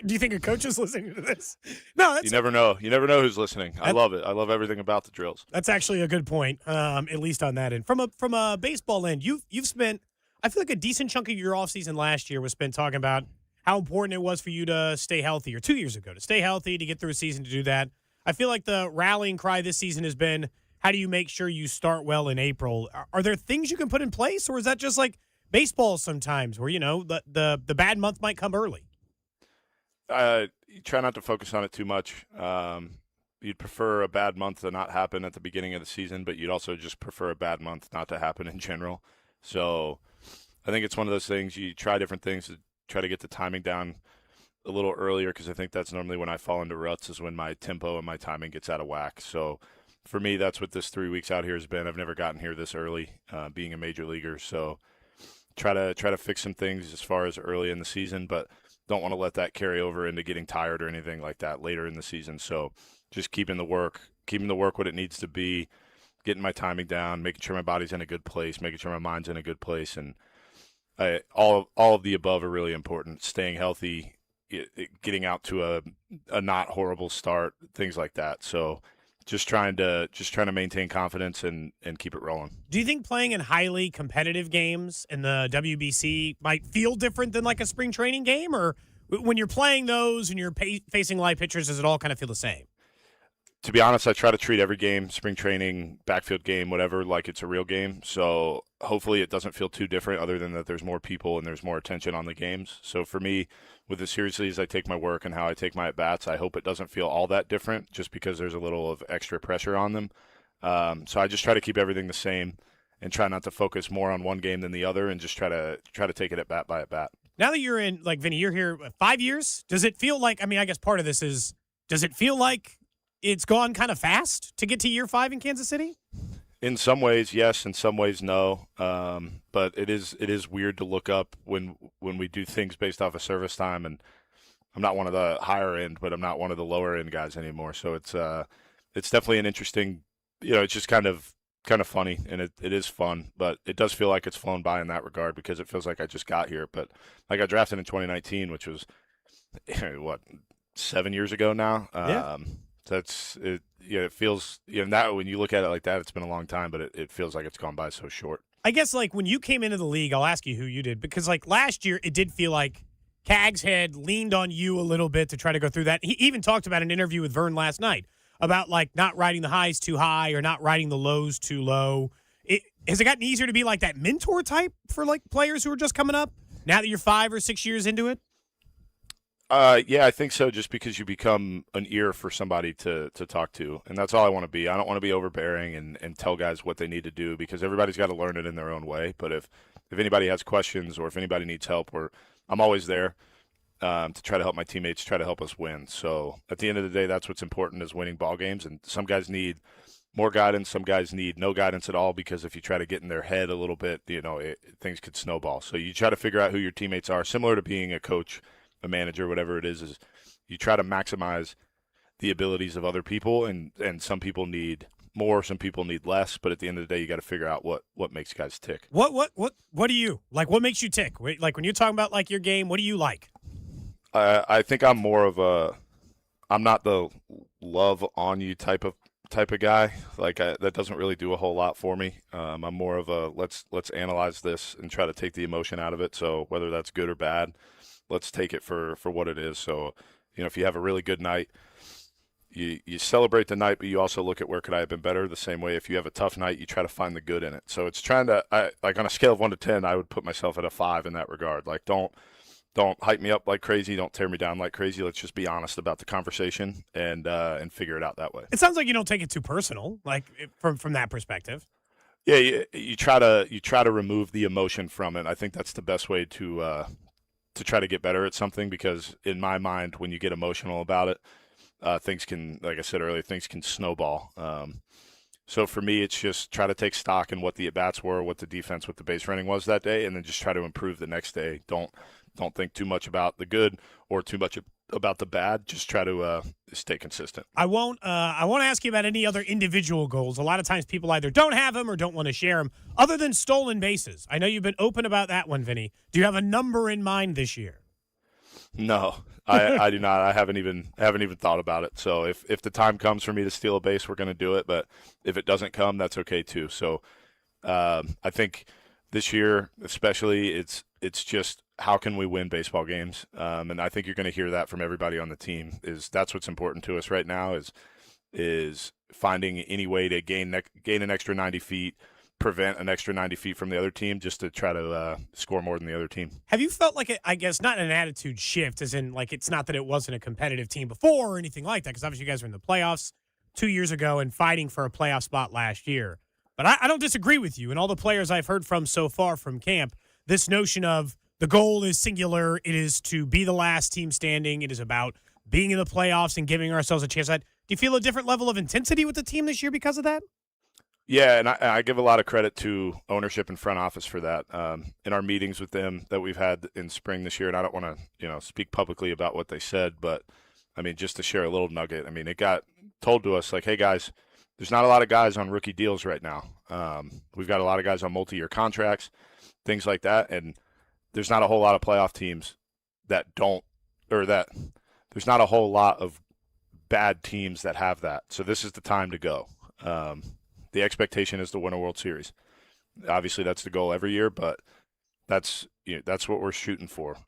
Do you think a coach is listening to this? No, you never know. You never know who's listening. I love it. I love everything about the drills. That's actually a good point, at least on that end. From a baseball end, you've spent, I feel like a decent chunk of your offseason last year was spent talking about how important it was for you to stay healthy, or 2 years ago, to stay healthy, to get through a season, to do that. I feel like the rallying cry this season has been, how do you make sure you start well in April? Are there things you can put in place, or is that just like baseball sometimes where, you know, the bad month might come early? You try not to focus on it too much. You'd prefer a bad month to not happen at the beginning of the season, but you'd also just prefer a bad month not to happen in general. So I think it's one of those things, you try different things to try to get the timing down a little earlier, because I think that's normally when I fall into ruts, is when my tempo and my timing gets out of whack. So for me, that's what this 3 weeks out here has been. I've never gotten here this early, being a major leaguer. So try to fix some things as far as early in the season, but don't want to let that carry over into getting tired or anything like that later in the season. So just keeping the work what it needs to be, getting my timing down, making sure my body's in a good place, making sure my mind's in a good place, and all of the above are really important. Staying healthy, getting out to a not horrible start, things like that. So just trying to maintain confidence and keep it rolling. Do you think playing in highly competitive games in the WBC might feel different than like a spring training game, or When you're playing those and you're facing live pitchers, does it all kind of feel the same? To be honest, I try to treat every game, spring training, backfield game, whatever, like it's a real game. So hopefully it doesn't feel too different other than that there's more people and there's more attention on the games. So for me, with as seriously as I take my work and how I take my at-bats, I hope it doesn't feel all that different just because there's a little of extra pressure on them. So I just try to keep everything the same and try not to focus more on one game than the other and just try to take it at bat by at bat. Now that you're in, like, Vinny, you're here 5 years. Does it feel like, I guess part of this is, does it feel like it's gone kind of fast to get to year 5 in Kansas City? In some ways, yes. In some ways, no. But it is weird to look up when we do things based off of service time. And I'm not one of the higher end, but I'm not one of the lower end guys anymore. So it's definitely an interesting. It's just kind of funny, and it is fun. But it does feel like it's flown by in that regard because it feels like I just got here. But I got drafted in 2019, which was 7 years ago now. Yeah. That's it. It feels that when you look at it like that, it's been a long time, but it feels like it's gone by so short. I guess like when you came into the league, I'll ask you who you did because like last year it did feel like Cags had leaned on you a little bit to try to go through that. He even talked about an interview with Vern last night about like not riding the highs too high or not riding the lows too low. Has it gotten easier to be like that mentor type for like players who are just coming up now that you're 5 or 6 years into it? Yeah, I think so, just because you become an ear for somebody to talk to, and that's all I want to be. I don't want to be overbearing and tell guys what they need to do because everybody's got to learn it in their own way. But if anybody has questions or if anybody needs help, I'm always there to try to help my teammates, try to help us win. So at the end of the day, that's what's important is winning ball games, and some guys need more guidance, some guys need no guidance at all because if you try to get in their head a little bit, things could snowball. So you try to figure out who your teammates are, similar to being a coach, a manager, whatever it is you try to maximize the abilities of other people, and some people need more, some people need less, but at the end of the day, you got to figure out what makes guys tick. What do you like? What makes you tick? Like when you're talking about like your game, what do you like? I think I'm more of I'm not the love on you type of guy. Like that doesn't really do a whole lot for me. I'm more of a let's analyze this and try to take the emotion out of it. So whether that's good or bad, let's take it for what it is. So, if you have a really good night, you celebrate the night, but you also look at where could I have been better. The same way, if you have a tough night, you try to find the good in it. So it's trying to, like on a scale of 1 to 10, I would put myself at a 5 in that regard. Like don't hype me up like crazy. Don't tear me down like crazy. Let's just be honest about the conversation and figure it out that way. It sounds like you don't take it too personal, like from that perspective. Yeah, you try to remove the emotion from it. I think that's the best way to try to get better at something, because in my mind, when you get emotional about it, things can, like I said earlier, things can snowball. So for me, it's just try to take stock in what the at-bats were, what the defense, what the base running was that day, and then just try to improve the next day. Don't think too much about the good or too much about the bad. Just try to stay consistent. I won't ask you about any other individual goals. A lot of times people either don't have them or don't want to share them. Other than stolen bases, I know you've been open about that one, Vinny. Do you have a number in mind this year? No, I do not. I haven't even thought about it. So if the time comes for me to steal a base, we're going to do it. But if it doesn't come, that's okay too. So I think this year, especially, it's just how can we win baseball games? And I think you're going to hear that from everybody on the team. That's what's important to us right now is finding any way to gain an extra 90 feet, prevent an extra 90 feet from the other team, just to try to score more than the other team. Have you felt like, I guess, not an attitude shift, as in like it's not that it wasn't a competitive team before or anything like that, because obviously you guys were in the playoffs 2 years ago and fighting for a playoff spot last year. But I don't disagree with you. And all the players I've heard from so far from camp, this notion of the goal is singular. It is to be the last team standing. It is about being in the playoffs and giving ourselves a chance. Do you feel a different level of intensity with the team this year because of that? Yeah, and I give a lot of credit to ownership and front office for that. In our meetings with them that we've had in spring this year, and I don't want to speak publicly about what they said, but I mean, just to share a little nugget. I mean, it got told to us like, hey guys, there's not a lot of guys on rookie deals right now. We've got a lot of guys on multi-year contracts, things like that, and there's not a whole lot of playoff teams that there's not a whole lot of bad teams that have that. So this is the time to go. The expectation is to win a World Series. Obviously, that's the goal every year, but that's what we're shooting for.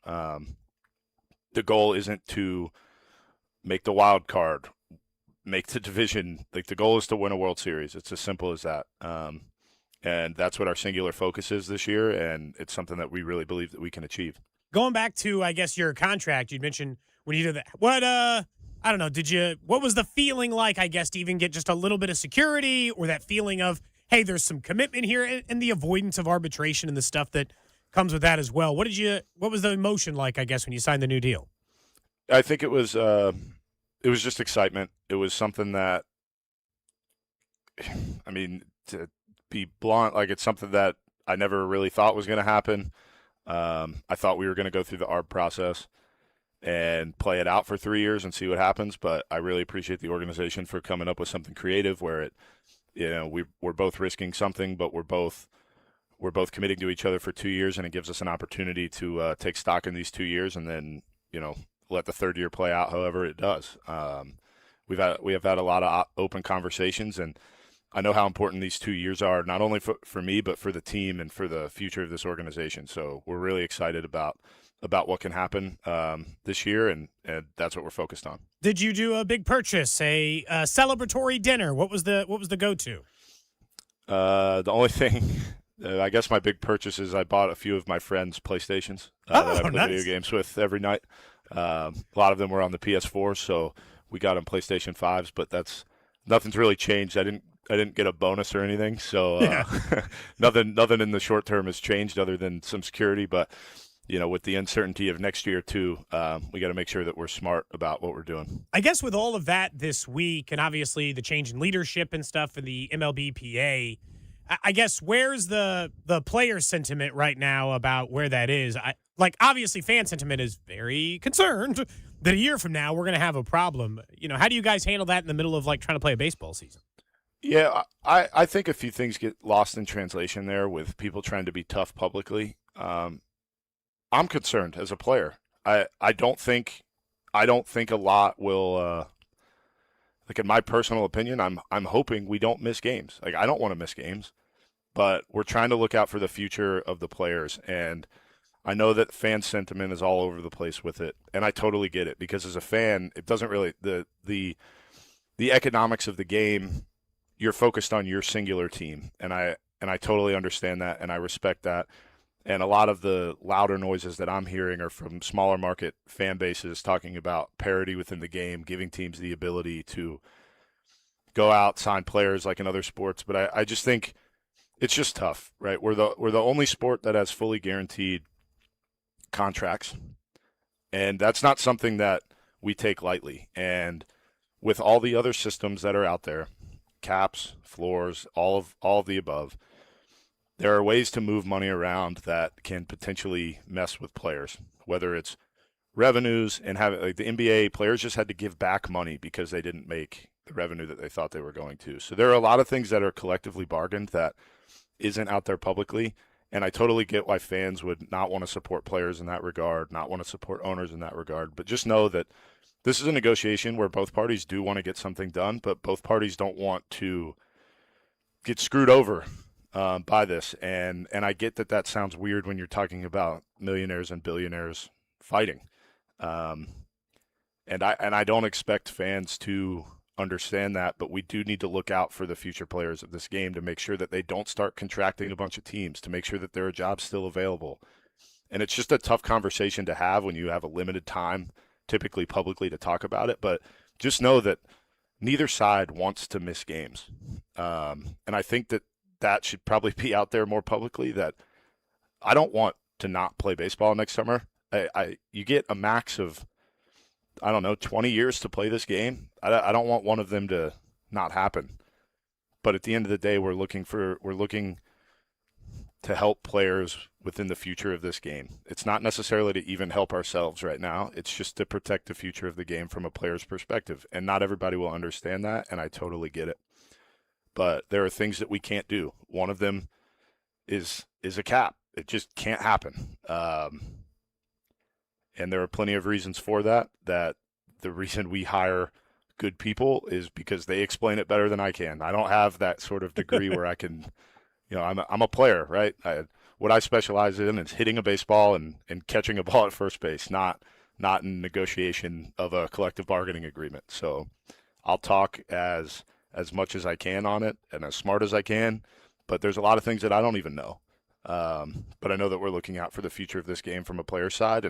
the goal isn't to make the wild card, make the division. Like, the goal is to win a World Series. It's as simple as that. And that's what our singular focus is this year, and it's something that we really believe that we can achieve. Going back to, I guess, your contract, you mentioned when you did that. I don't know, what was the feeling like, I guess, to even get just a little bit of security, or that feeling of, hey, there's some commitment here, and the avoidance of arbitration and the stuff that comes with that as well? What was the emotion like, I guess, when you signed the new deal? I think it was just excitement. It was something that, I mean, to be blunt, like, it's something that I never really thought was going to happen. I thought we were going to go through the ARB process and play it out for 3 years and see what happens. But I really appreciate the organization for coming up with something creative where we're both risking something, but we're both committing to each other for 2 years, and it gives us an opportunity to take stock in these 2 years and then, let the third year play out however it does. We have had a lot of open conversations, and I know how important these 2 years are, not only for me, but for the team and for the future of this organization. So we're really excited about what can happen this year, and that's what we're focused on. Did you do a big purchase, a celebratory dinner? What was the go-to? The only thing, I guess my big purchase is I bought a few of my friends' PlayStations that I play video games with every night. A lot of them were on the PS4, so we got them PlayStation 5s, but nothing's really changed. I didn't get a bonus or anything, so nothing in the short term has changed other than some security. But with the uncertainty of next year too, we got to make sure that we're smart about what we're doing. I guess with all of that this week, and obviously the change in leadership and stuff in the MLBPA, I guess where's the player sentiment right now about where that is? Obviously fan sentiment is very concerned that a year from now we're going to have a problem. How do you guys handle that in the middle of trying to play a baseball season? Yeah, I think a few things get lost in translation there with people trying to be tough publicly. I'm concerned as a player. I don't think a lot will. In my personal opinion, I'm hoping we don't miss games. I don't want to miss games, but we're trying to look out for the future of the players. And I know that fan sentiment is all over the place with it, and I totally get it, because as a fan, it doesn't really the economics of the game. You're focused on your singular team, and I totally understand that, and I respect that. And a lot of the louder noises that I'm hearing are from smaller market fan bases talking about parity within the game, giving teams the ability to go out, sign players like in other sports. But I just think it's just tough, right? We're the only sport that has fully guaranteed contracts, and that's not something that we take lightly. And with all the other systems that are out there, caps, floors, all of the above, there are ways to move money around that can potentially mess with players, whether it's revenues and have the NBA players just had to give back money because they didn't make the revenue that they thought they were going to. So there are a lot of things that are collectively bargained that isn't out there publicly. And I totally get why fans would not want to support players in that regard, not want to support owners in that regard. But just know that this is a negotiation where both parties do want to get something done, but both parties don't want to get screwed over by this. And I get that sounds weird when you're talking about millionaires and billionaires fighting. And I don't expect fans to understand that, but we do need to look out for the future players of this game to make sure that they don't start contracting a bunch of teams, to make sure that there are jobs still available. And it's just a tough conversation to have when you have a limited time, typically publicly, to talk about it. But just know that neither side wants to miss games. And I think that should probably be out there more publicly, that I don't want to not play baseball next summer. You get a max of, 20 years to play this game. I don't want one of them to not happen. But at the end of the day, we're looking to help players within the future of this game. It's not necessarily to even help ourselves right now. It's just to protect the future of the game from a player's perspective. And not everybody will understand that, and I totally get it. But there are things that we can't do. One of them is a cap. It just can't happen. And there are plenty of reasons for that. That the reason we hire good people is because they explain it better than I can. I don't have that sort of degree where I can, I'm a player, right? What I specialize in is hitting a baseball and catching a ball at first base, not not in negotiation of a collective bargaining agreement. So I'll talk as much as I can on it and as smart as I can, but there's a lot of things that I don't even know. But I know that we're looking out for the future of this game from a player side,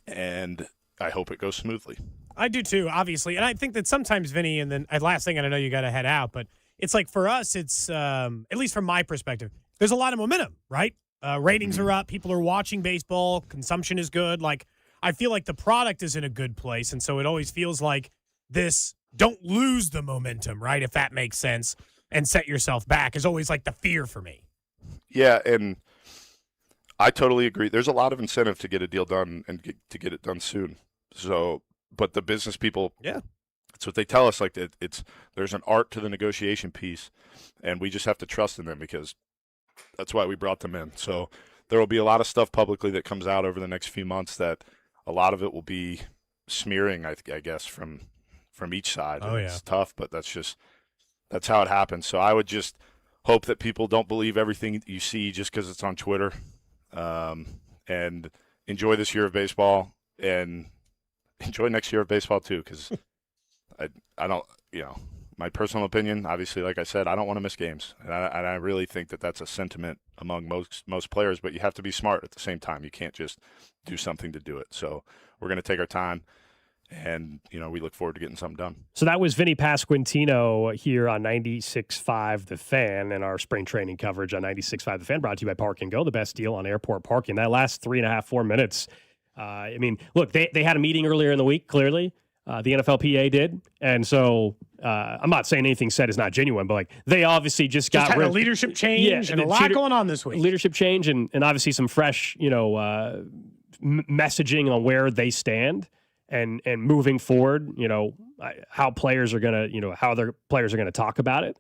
and I hope it goes smoothly. I do too, obviously. And I think that sometimes, Vinny, and then last thing, and I know you got to head out, but it's like for us, it's, at least from my perspective, there's a lot of momentum, right? Ratings are up. People are watching baseball. Consumption is good. Like, I feel like the product is in a good place. And so it always feels like this, don't lose the momentum, right? If that makes sense, and set yourself back is always like the fear for me. Yeah, and I totally agree. There's a lot of incentive to get a deal done and to get it done soon. So, but the business people, that's what they tell us. Like there's an art to the negotiation piece, and we just have to trust in them because that's why we brought them in. So there will be a lot of stuff publicly that comes out over the next few months that a lot of it will be smearing, I guess, from each side. Oh, yeah. It's tough, but that's how it happens. So I would just hope that people don't believe everything you see just because it's on Twitter, and enjoy this year of baseball and enjoy next year of baseball too. Because I don't, my personal opinion, obviously, like I said, I don't want to miss games, and I really think that that's a sentiment among most players. But you have to be smart at the same time. You can't just do something to do it. So we're going to take our time. And, we look forward to getting something done. So that was Vinnie Pasquantino here on 96.5 The Fan and our spring training coverage on 96.5 The Fan, brought to you by Park and Go, the best deal on airport parking. That last 3.5, 4 minutes, look, they had a meeting earlier in the week, clearly. The NFLPA did. And so I'm not saying anything said is not genuine, but they obviously just got had a leadership change and a lot going on this week. Leadership change and obviously some fresh, messaging on where they stand. And moving forward, how players are going to, how their players are going to talk about it.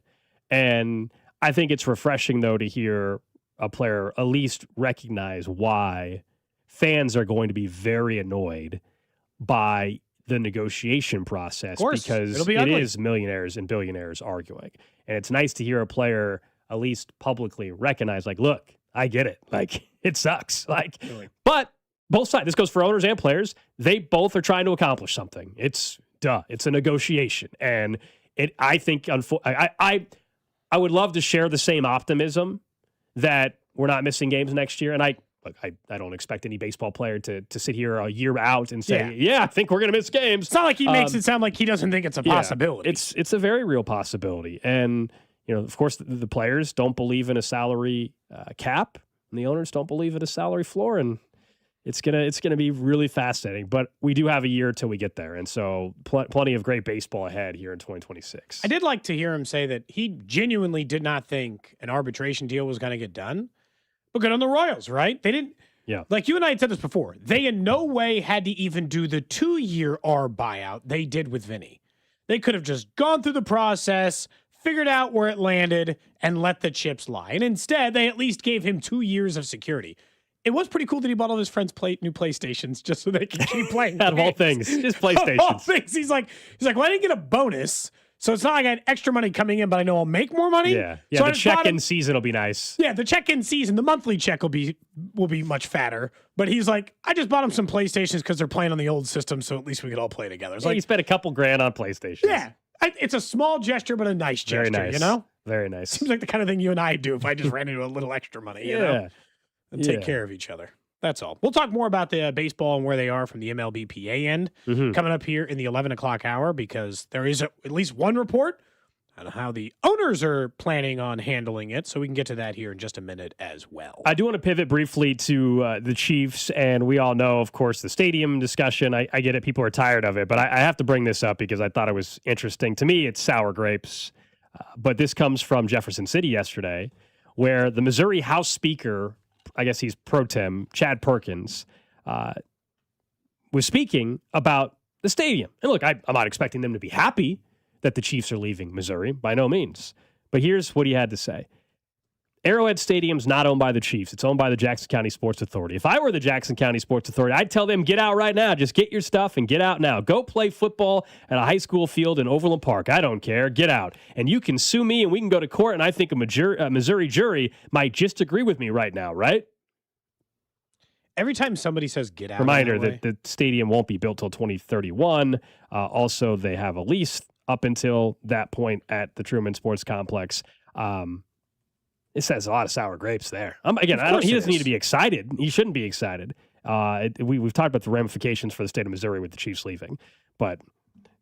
And I think it's refreshing, though, to hear a player at least recognize why fans are going to be very annoyed by the negotiation process, because it is millionaires and billionaires arguing. And it's nice to hear a player at least publicly recognize, look, I get it. It sucks. But both sides, this goes for owners and players, they both are trying to accomplish something. It's a negotiation. And I think, I would love to share the same optimism that we're not missing games next year. And I don't expect any baseball player to sit here a year out and say, I think we're going to miss games. It's not like he makes it sound like he doesn't think it's a possibility. It's a very real possibility. And, of course, the players don't believe in a salary cap, and the owners don't believe in a salary floor. And it's gonna be really fascinating, but we do have a year till we get there, and so plenty of great baseball ahead here in 2026. I did like to hear him say that he genuinely did not think an arbitration deal was going to get done. But good on the Royals, right? They didn't. Yeah. Like you and I had said this before, they in no way had to even do the 2-year arb buyout they did with Vinny. They could have just gone through the process, figured out where it landed, and let the chips lie. And instead, they at least gave him 2 years of security. It was pretty cool that he bought all his friends new PlayStations just so they could keep playing. Out of all things, just PlayStations. All things. He's like, well, I didn't get a bonus, so it's not like I had extra money coming in, but I know I'll make more money. Yeah. So the check-in season will be nice. Yeah, the check-in season, the monthly check will be much fatter. But he's like, I just bought him some PlayStations because they're playing on the old system, so at least we could all play together. It's you spent a couple grand on PlayStations. Yeah, it's a small gesture, but a nice gesture. Very nice. Very nice. Seems like the kind of thing you and I do if I just ran into a little extra money. You know, and take care of each other. That's all. We'll talk more about the baseball and where they are from the MLBPA end coming up here in the 11 o'clock hour, because there is at least one report on how the owners are planning on handling it. So we can get to that here in just a minute as well. I do want to pivot briefly to the Chiefs, and we all know, of course, the stadium discussion. I get it. People are tired of it, but I have to bring this up because I thought it was interesting. To me, it's sour grapes, but this comes from Jefferson City yesterday, where the Missouri House Speaker, I guess he's pro tem, Chad Perkins, was speaking about the stadium. And look, I'm not expecting them to be happy that the Chiefs are leaving Missouri, by no means. But here's what he had to say. Arrowhead Stadium's not owned by the Chiefs. It's owned by the Jackson County Sports Authority. If I were the Jackson County Sports Authority, I'd tell them, get out right now. Just get your stuff and get out now. Go play football at a high school field in Overland Park. I don't care. Get out. And you can sue me and we can go to court, and I think a Missouri jury might just agree with me right now, right? Every time somebody says get out, reminder that the stadium won't be built till 2031. Also, they have a lease up until that point at the Truman Sports Complex. It says a lot of sour grapes there. He doesn't need to be excited. He shouldn't be excited. We've talked about the ramifications for the state of Missouri with the Chiefs leaving, but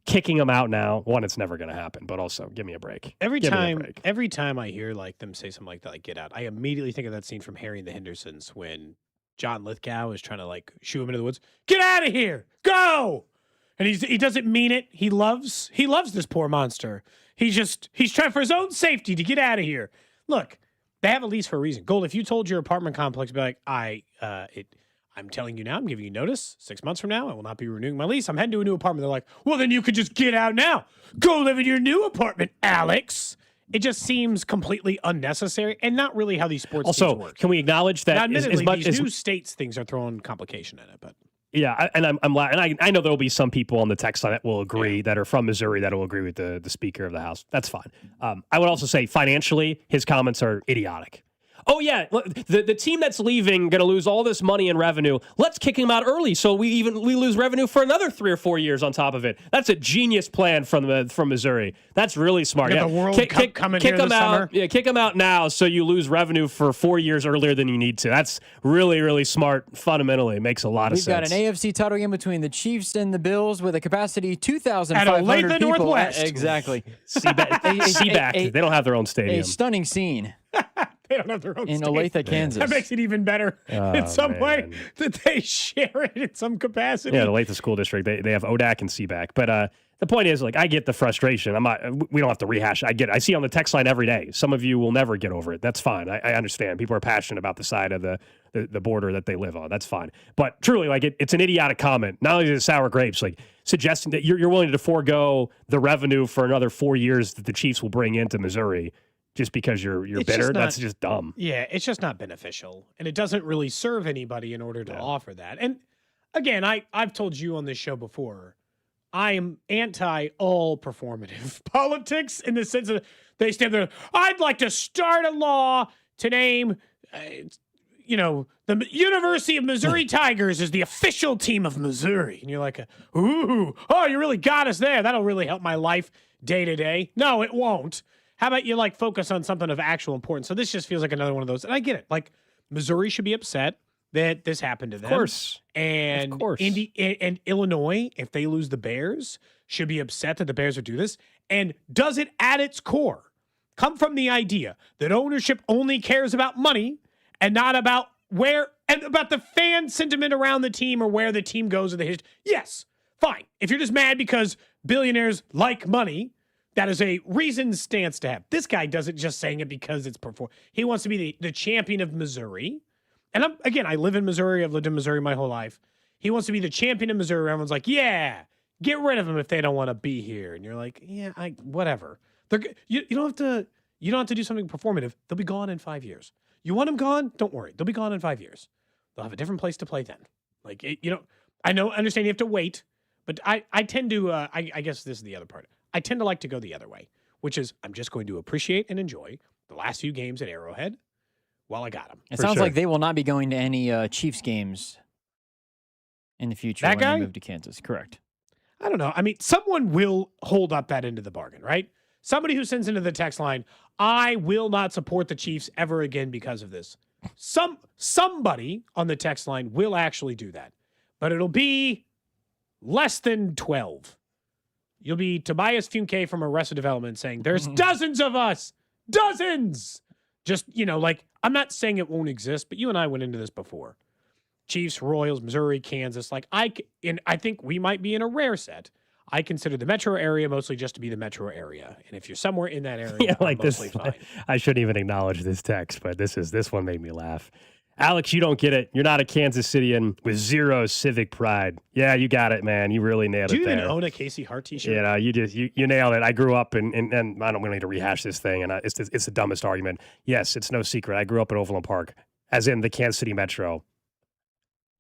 kicking them out now, one, it's never going to happen. But also, give me a break. Every time I hear like them say something like that, like get out, I immediately think of that scene from Harry and the Hendersons when John Lithgow is trying to like shoo him into the woods. Get out of here, go! And he doesn't mean it. He loves this poor monster. He's trying for his own safety to get out of here. Look. They have a lease for a reason. Gold, if you told your apartment complex, be like, I'm telling you now, I'm giving you notice. 6 months from now, I will not be renewing my lease. I'm heading to a new apartment. They're like, well, then you could just get out now. Go live in your new apartment, Alex. It just seems completely unnecessary and not really how these sports teams work. Can we acknowledge that these new states things are throwing complication in it, but. Yeah, and I know there will be some people on the text line that will agree that are from Missouri that will agree with the Speaker of the House. That's fine. I would also say financially, his comments are idiotic. Oh, yeah, the team that's leaving going to lose all this money in revenue. Let's kick him out early so we lose revenue for another 3 or 4 years on top of it. That's a genius plan from Missouri. That's really smart. The World Cup coming here this summer. Yeah, kick him out now so you lose revenue for 4 years earlier than you need to. That's really, really smart. Fundamentally, it makes a lot of sense. We've got an AFC title game between the Chiefs and the Bills with a capacity 2,500 people. Northwest. Exactly. CBAC. They don't have their own stadium. A stunning scene. They don't have their own in stadium. Olathe, Kansas. That makes it even better in some way that they share it in some capacity. Yeah, the Olathe School District, they have ODAC and CBAC. But the point is, like, I get the frustration. We don't have to rehash it. I get it. I see it on the text line every day. Some of you will never get over it. That's fine. I understand. People are passionate about the side of the border that they live on. That's fine. But truly, like, it's an idiotic comment. Not only is it sour grapes, like suggesting that you're willing to forego the revenue for another 4 years that the Chiefs will bring into Missouri just because you're bitter. That's just dumb. Yeah, it's just not beneficial. And it doesn't really serve anybody in order to offer that. And again, I've told you on this show before, I am anti all performative politics in the sense of they stand there. I'd like to start a law to name, the University of Missouri Tigers is the official team of Missouri. And you're like, you really got us there. That'll really help my life day to day. No, it won't. How about you focus on something of actual importance? So this just feels like another one of those. And I get it. Like Missouri should be upset that this happened to them. Of course. And and Illinois, if they lose the Bears, should be upset that the Bears would do this. And does it at its core come from the idea that ownership only cares about money and not about about the fan sentiment around the team or where the team goes in the history? Yes, fine. If you're just mad because billionaires like money, that is a reasoned stance to have. This guy doesn't just saying it because it's he wants to be the champion of Missouri. And I live in Missouri. I've lived in Missouri my whole life. He wants to be the champion of Missouri. Everyone's like, yeah, get rid of them if they don't want to be here. And you're like, yeah, whatever. You don't have to do something performative. They'll be gone in 5 years. You want them gone? Don't worry. They'll be gone in 5 years. They'll have a different place to play then. I understand you have to wait, but I tend to, I guess this is the other part. I tend to like to go the other way, which is I'm just going to appreciate and enjoy the last few games at Arrowhead while I got them. It sounds like they will not be going to any Chiefs games in the future when they move to Kansas. Correct. I don't know. I mean, someone will hold up that end of the bargain, right? Somebody who sends into the text line, I will not support the Chiefs ever again because of this. Somebody on the text line will actually do that, but it'll be less than 12. You'll be Tobias Funke from Arrested Development saying, there's dozens of us. Dozens. Just, I'm not saying it won't exist, but you and I went into this before. Chiefs, Royals, Missouri, Kansas. I think we might be in a rare set. I consider the metro area mostly just to be the metro area. And if you're somewhere in that area, I'm mostly fine. I shouldn't even acknowledge this text, but this one made me laugh. Alex, you don't get it. You're not a Kansas Cityan with zero civic pride. Yeah, you got it, man. You really nailed it there. Do you even own a Casey Hart t-shirt? You nailed it. I grew up and I don't really need to rehash this thing, and it's the dumbest argument. Yes, it's no secret. I grew up in Overland Park, as in the Kansas City Metro.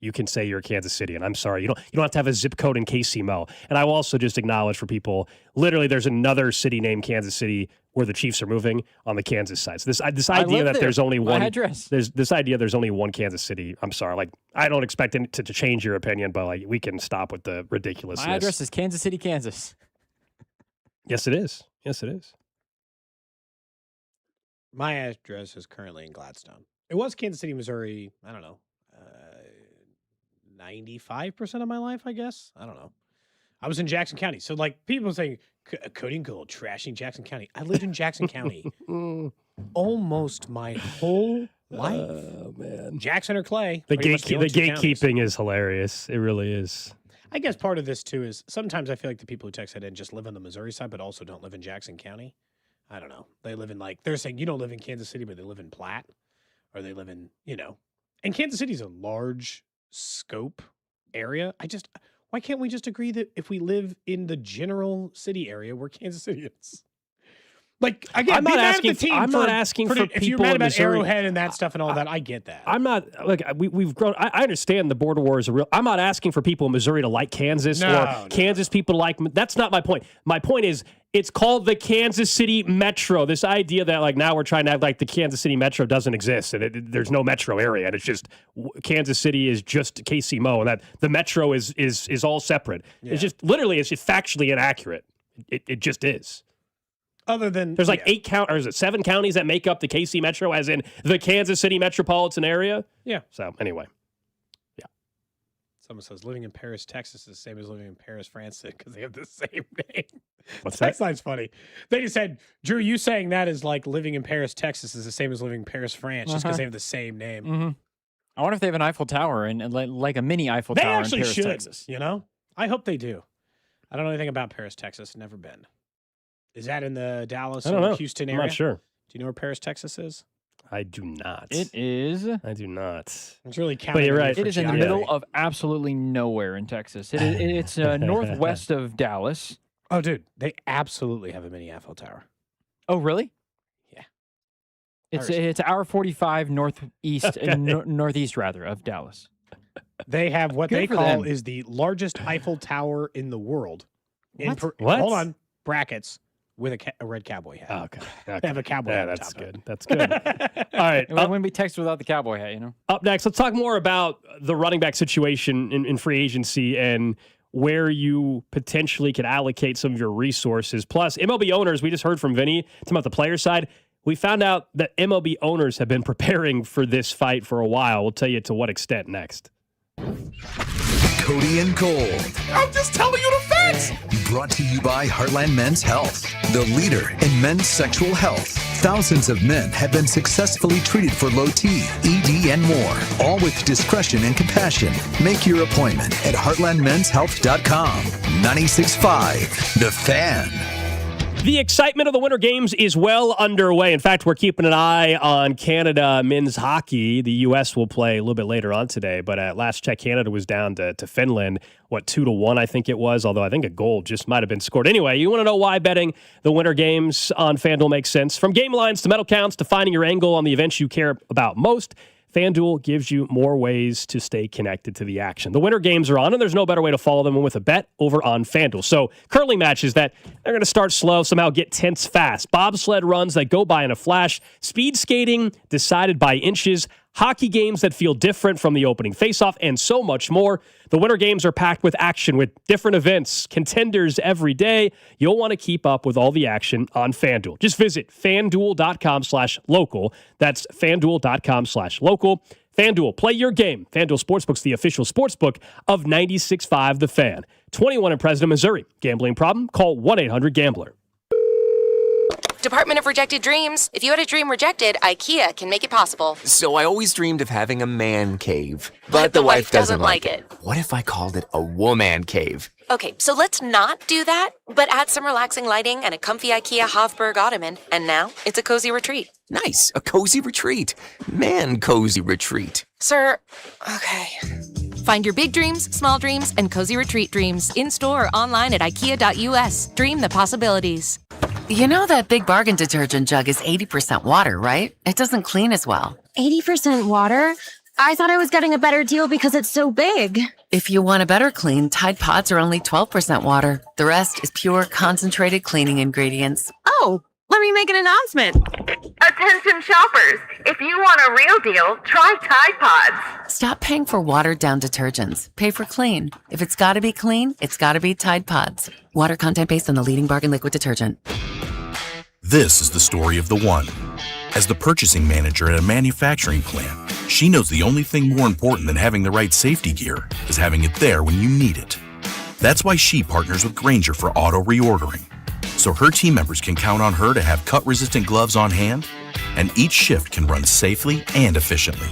you can say you're a Kansas City. And I'm sorry, you don't have to have a zip code in KCMO. And I will also just acknowledge for people, literally there's another city named Kansas City where the Chiefs are moving on the Kansas side. So this idea that there's only one address. There's this idea there's only one Kansas City. I'm sorry. Like, I don't expect it to change your opinion, but like, we can stop with the ridiculousness. My address is Kansas City, Kansas. Yes, it is. Yes, it is. My address is currently in Gladstone. It was Kansas City, Missouri, I don't know, 95% of my life, I guess. I don't know. I was in Jackson County. So, like, people saying, Cody Gold trashing Jackson County. I lived in Jackson County almost my whole life. Oh, man. Jackson or Clay. The gatekeeping is hilarious. It really is. I guess part of this, too, is sometimes I feel like the people who text that in just live on the Missouri side, but also don't live in Jackson County. I don't know. They live in, like, they're saying you don't live in Kansas City, but they live in Platte. Or they live in, and Kansas City is a large scope area. Why can't we just agree that if we live in the general city area where Kansas City is? Like, again, I'm not asking for people if you're mad about Missouri, Arrowhead and that stuff and all that, I get that. I'm not, like, we've grown, I understand the border war is a real, I'm not asking for people in Missouri to like Kansas Kansas people to like, that's not my point. My point is, it's called the Kansas City Metro. This idea that, like, now we're trying to act like the Kansas City Metro doesn't exist and there's no metro area, and it's just Kansas City is just KCMO, and that the metro is all separate. Yeah. It's just factually inaccurate. It just is. Other than there's like 7 counties that make up the KC Metro, as in the Kansas City metropolitan area. Yeah. So anyway, yeah. Someone says living in Paris, Texas is the same as living in Paris, France, because they have the same name. What's that? That line's funny. They just said, Drew, you saying that is like living in Paris, Texas is the same as living in Paris, France, just because they have the same name. Mm-hmm. I wonder if they have an Eiffel Tower and like a mini Eiffel Tower in Paris, Texas. I hope they do. I don't know anything about Paris, Texas. Never been. Is that in the Dallas or Houston area? I'm not sure. Do you know where Paris, Texas is? I do not. It is. I do not. It's really counting. But you're right. It is in the middle of absolutely nowhere in Texas. It's northwest of Dallas. Oh, dude, they absolutely have a mini Eiffel Tower. Oh, really? Yeah. It's hour 45 northeast, northeast rather, of Dallas. They have what they call is the largest Eiffel Tower in the world. What? Hold on, brackets. With a red cowboy hat. Oh, okay. They have a cowboy hat. That's good. That's good. All right. It wouldn't be text without the cowboy hat, Up next, let's talk more about the running back situation in free agency and where you potentially could allocate some of your resources. Plus, MLB owners, we just heard from Vinny, talking about the player side. We found out that MLB owners have been preparing for this fight for a while. We'll tell you to what extent next. Cody and Gold. I'm just telling you the facts. Brought to you by Heartland Men's Health, the leader in men's sexual health. Thousands of men have been successfully treated for low T, ED, and more, all with discretion and compassion. Make your appointment at heartlandmenshealth.com. 96.5, The Fan. The excitement of the Winter Games is well underway. In fact, we're keeping an eye on Canada men's hockey. The U.S. will play a little bit later on today, but at last check, Canada was down to Finland. 2-1, I think it was, although I think a goal just might have been scored. Anyway, you want to know why betting the Winter Games on FanDuel makes sense? From game lines to medal counts to finding your angle on the events you care about most, FanDuel gives you more ways to stay connected to the action. The Winter Games are on, and there's no better way to follow them than with a bet over on FanDuel. So curling matches that they're going to start slow, somehow get tense fast. Bobsled runs that go by in a flash. Speed skating decided by inches. Hockey games that feel different from the opening faceoff, and so much more. The Winter Games are packed with action with different events, contenders every day. You'll want to keep up with all the action on FanDuel. Just visit FanDuel.com/local. That's FanDuel.com/local. FanDuel, play your game. FanDuel Sportsbook's the official sportsbook of 96.5 The Fan. 21 in President, Missouri. Gambling problem? Call 1-800-GAMBLER. Department of Rejected Dreams. If you had a dream rejected, IKEA can make it possible. So I always dreamed of having a man cave. But the wife doesn't like it. What if I called it a woman cave? Okay, so let's not do that, but add some relaxing lighting and a comfy IKEA Hofburg ottoman, and now it's a cozy retreat. Nice, a cozy retreat. Man cozy retreat. Sir, okay. Find your big dreams, small dreams, and cozy retreat dreams in-store or online at IKEA.us. Dream the possibilities. You know that Big Bargain detergent jug is 80% water, right? It doesn't clean as well. 80% water? I thought I was getting a better deal because it's so big. If you want a better clean, Tide Pods are only 12% water. The rest is pure, concentrated cleaning ingredients. Oh, let me make an announcement. Attention shoppers, if you want a real deal, try Tide Pods. Stop paying for watered-down detergents. Pay for clean. If it's gotta be clean, it's gotta be Tide Pods. Water content based on the leading bargain liquid detergent. This is the story of the one. As the purchasing manager at a manufacturing plant, she knows the only thing more important than having the right safety gear is having it there when you need it. That's why she partners with Grainger for auto reordering, so her team members can count on her to have cut-resistant gloves on hand, and each shift can run safely and efficiently.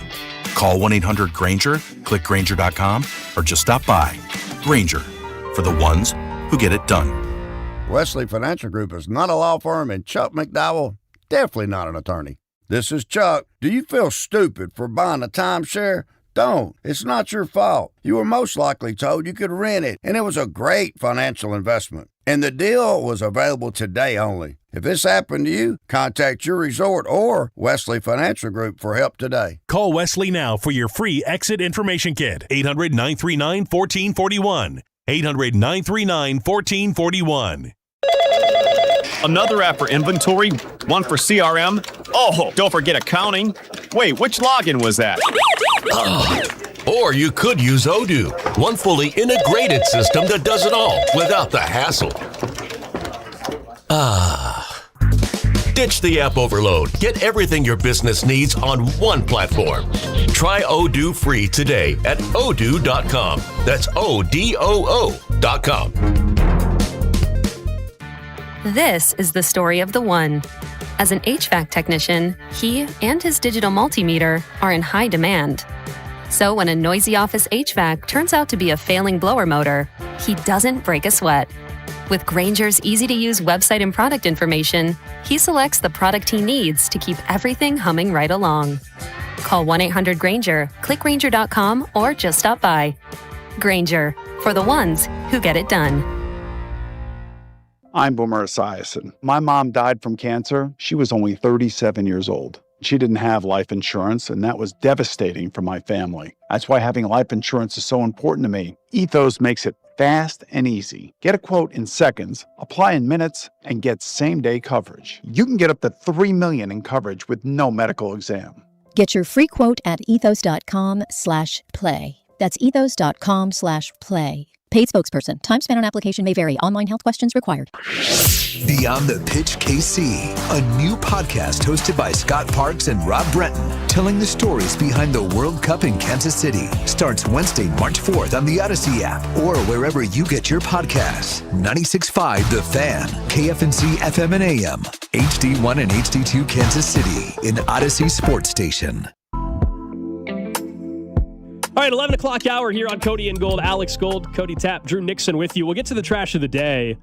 Call 1-800-GRAINGER, click Grainger.com, or just stop by. Grainger, for the ones who get it done. Wesley Financial Group is not a law firm, and Chuck McDowell, definitely not an attorney. This is Chuck. Do you feel stupid for buying a timeshare? Don't. It's not your fault. You were most likely told you could rent it, and it was a great financial investment. And the deal was available today only. If this happened to you, contact your resort or Wesley Financial Group for help today. Call Wesley now for your free exit information kit. 800-939-1441. 800-939-1441. Another app for inventory, one for CRM. Oh, don't forget accounting. Wait, which login was that? Or you could use Odoo, one fully integrated system that does it all without the hassle. Ditch the app overload. Get everything your business needs on one platform. Try Odoo free today at odoo.com. That's ODOO.com. This is the story of the one. As an HVAC technician, he and his digital multimeter are in high demand. So when a noisy office HVAC turns out to be a failing blower motor, he doesn't break a sweat. With Grainger's easy-to-use website and product information, he selects the product he needs to keep everything humming right along. Call 1-800-GRAINGER, click Grainger.com, or just stop by. Grainger, for the ones who get it done. I'm Boomer Esiason. My mom died from cancer. She was only 37 years old. She didn't have life insurance, and that was devastating for my family. That's why having life insurance is so important to me. Ethos makes it fast and easy. Get a quote in seconds, apply in minutes, and get same-day coverage. You can get up to $3 million in coverage with no medical exam. Get your free quote at ethos.com/play. That's ethos.com/play. Paid spokesperson. Time spent on application may vary. Online health questions required. Beyond the Pitch KC, a new podcast hosted by Scott Parks and Rob Brenton, telling the stories behind the World Cup in Kansas City. Starts Wednesday, March 4th on the Odyssey app or wherever you get your podcasts. 96.5 The Fan, KFNC FM and AM, HD1 and HD2 Kansas City, in Odyssey Sports Station. All right, 11 o'clock hour here on Cody and Gold. Alex Gold, Cody Tapp, Drew Nixon with you. We'll get to the trash of the day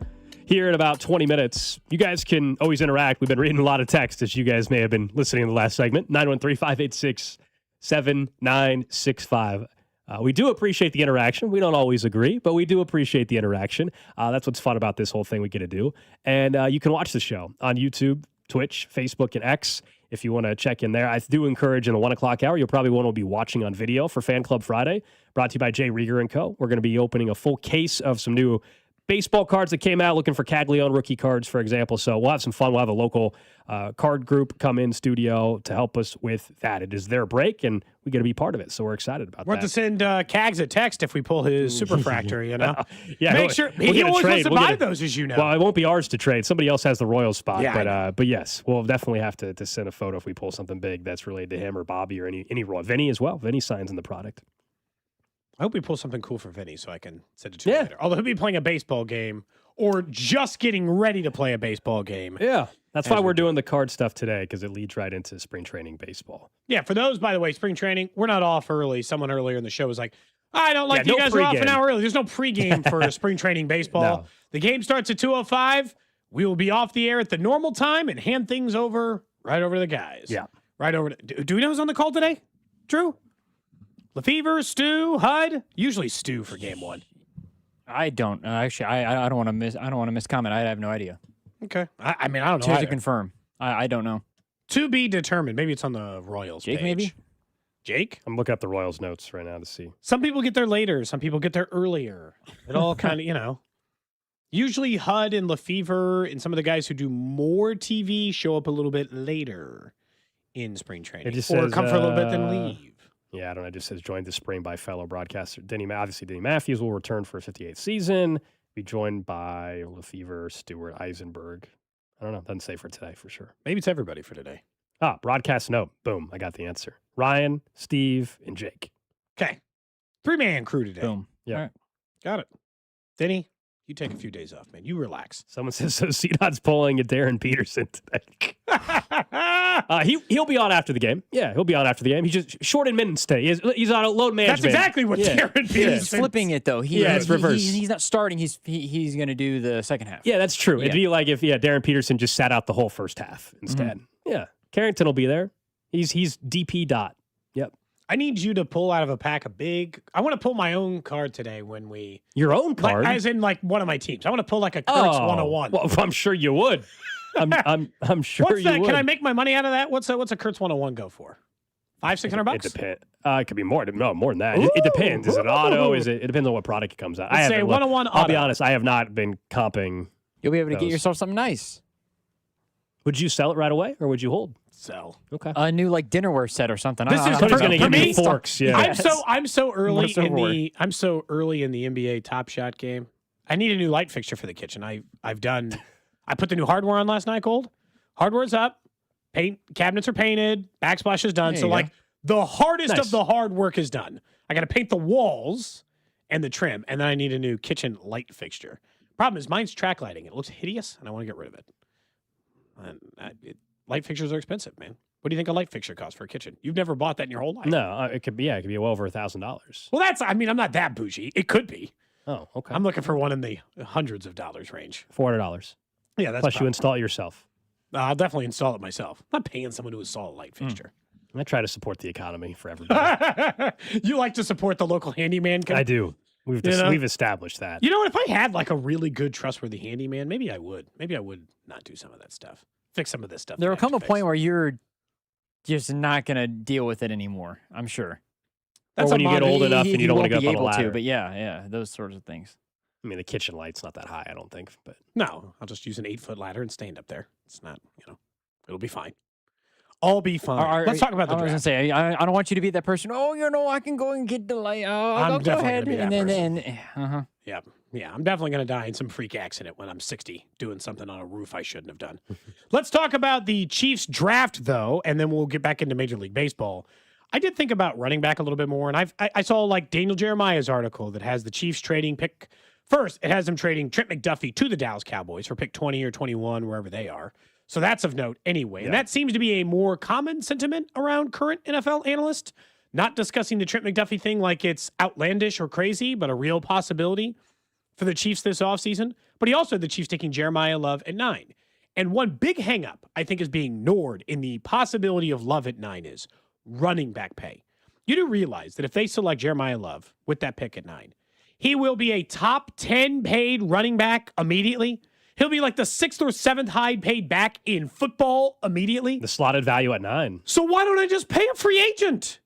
here in about 20 minutes. You guys can always interact. We've been reading a lot of text, as you guys may have been listening in the last segment. 913-586-7965. We do appreciate the interaction. We don't always agree, but we do appreciate the interaction. That's what's fun about this whole thing we get to do. And you can watch the show on YouTube, Twitch, Facebook, and X. If you want to check in there, I do encourage in the 1 o'clock hour, you'll probably want to be watching on video for Fan Club Friday, brought to you by Jay Rieger & Co. We're going to be opening a full case of some new baseball cards that came out, looking for Caglione rookie cards, for example. So we'll have some fun. We'll have a local card group come in studio to help us with that. It is their break, and we get to be part of it. So we're excited about that. We'll have to send Cags a text if we pull his superfractor, you know? Yeah, Make sure he always wants to buy those, as you know. Well, it won't be ours to trade. Somebody else has the Royals spot. Yeah, but yes, we'll definitely have to send a photo if we pull something big that's related to him or Bobby or any Roy. Vinny as well. Vinny signs in the product. I hope we pull something cool for Vinny so I can send it to him later. Although he'll be playing a baseball game or just getting ready to play a baseball game. Yeah. That's why we're doing the card stuff today, because it leads right into spring training baseball. Yeah, for those, by the way, spring training, we're not off early. Someone earlier in the show was like, I don't like you guys are off an hour early. There's no pregame for spring training baseball. No. The game starts at 2:05. We will be off the air at the normal time and hand things right over to the guys. Yeah. Right over to, do we know who's on the call today? Drew? Lefevre, Stu, Hud? Usually Stu for game one. I don't. Actually, I don't want to miss. I don't want to miss comment. I have no idea. Okay. I mean, I don't know. To confirm. I don't know. To be determined. Maybe it's on the Royals Jake, page. maybe? Jake? I'm looking up the Royals notes right now to see. Some people get there later. Some people get there earlier. It all kind of, Usually HUD and Lefevre and some of the guys who do more TV show up a little bit later in spring training. Or come for a little bit then leave. Yeah, I don't know. It just says joined this spring by fellow broadcaster Denny Matthews will return for a 58th season. Be joined by Lefevre, Stewart, Eisenberg. I don't know. Doesn't say for today for sure. Maybe it's everybody for today. Broadcast note. Boom. I got the answer. Ryan, Steve, and Jake. Okay. 3-man crew today. Boom. Yeah. All right. Got it. Denny, you take a few days off, man. You relax. Says so CDOT's pulling a Darren Peterson today. He'll be on after the game. Yeah, he'll be on after the game. He's just short in minutes today. He's on a load management. That's exactly what Darren Peterson. He's flipping it though. It's reverse. He's not starting. He's going to do the second half. Yeah, that's true. Yeah. It'd be like if Darren Peterson just sat out the whole first half instead. Mm-hmm. Yeah, Carrington will be there. He's DP dot. Yep. I need you to pull out of a pack I want to pull my own card today when we. Your own card? As in one of my teams. I want to pull a Kurtz 101. Well, I'm sure you would. I'm sure What's that? you would. Can I make my money out of that? What's a Kurtz 101 go for? $500-$600? It depends. It could be more. No, more than that. It depends. Is it auto? It depends on what product it comes out. Let's say 101 auto. I'll be honest. I have not been comping. You'll be able to get yourself something nice. Would you sell it right away, or would you hold? Sell. Okay. A new dinnerware set or something. This is going to give me forks. Yeah. I'm so early in the NBA Top Shot game. I need a new light fixture for the kitchen. I put the new hardware on last night, Gold. Hardware's up. Paint cabinets are painted. Backsplash is done. So the hardest of the hard work is done. I got to paint the walls and the trim, and then I need a new kitchen light fixture. Problem is, mine's track lighting. It looks hideous, and I want to get rid of it. And light fixtures are expensive, man. What do you think a light fixture costs for a kitchen? You've never bought that in your whole life. No, it could be well over $1,000. Well, I'm not that bougie. It could be. Oh, okay. I'm looking for one in the hundreds of dollars range. $400. Yeah, that's plus you install it yourself. I'll definitely install it myself. I'm not paying someone to install a light fixture. I try to support the economy for everybody. You like to support the local handyman? I do. We've established that. You know what? If I had a really good, trustworthy handyman, maybe I would. Maybe I would not do some of that stuff. Fix some of this stuff. There will come a point where you're just not going to deal with it anymore, I'm sure. That's or when you get old enough and you don't want to go up on a ladder. But yeah, those sorts of things. I mean, the kitchen light's not that high, I don't think. But no, I'll just use an 8-foot ladder and stand up there. It's not, it'll be fine. I'll be fine. Let's talk about the draft. I was going to say, I don't want you to be that person. Oh, I can go and get the light. Oh, go ahead. Yeah, I'm definitely going to die in some freak accident when I'm 60 doing something on a roof I shouldn't have done. Let's talk about the Chiefs draft, though, and then we'll get back into Major League Baseball. I did think about running back a little bit more, and I saw Daniel Jeremiah's article that has the Chiefs trading pick. First, it has them trading Trent McDuffie to the Dallas Cowboys for pick 20 or 21, wherever they are. So that's of note anyway. Yeah. And that seems to be a more common sentiment around current NFL analysts, not discussing the Trent McDuffie thing like it's outlandish or crazy, but a real possibility for the Chiefs this offseason. But he also had the Chiefs taking Jeremiah Love at 9. And one big hang-up I think is being ignored in the possibility of Love at 9 is running back pay. You do realize that if they select Jeremiah Love with that pick at 9, he will be a top 10 paid running back immediately. He'll be like the 6th or 7th high paid back in football immediately. The slotted value at 9. So why don't I just pay a free agent?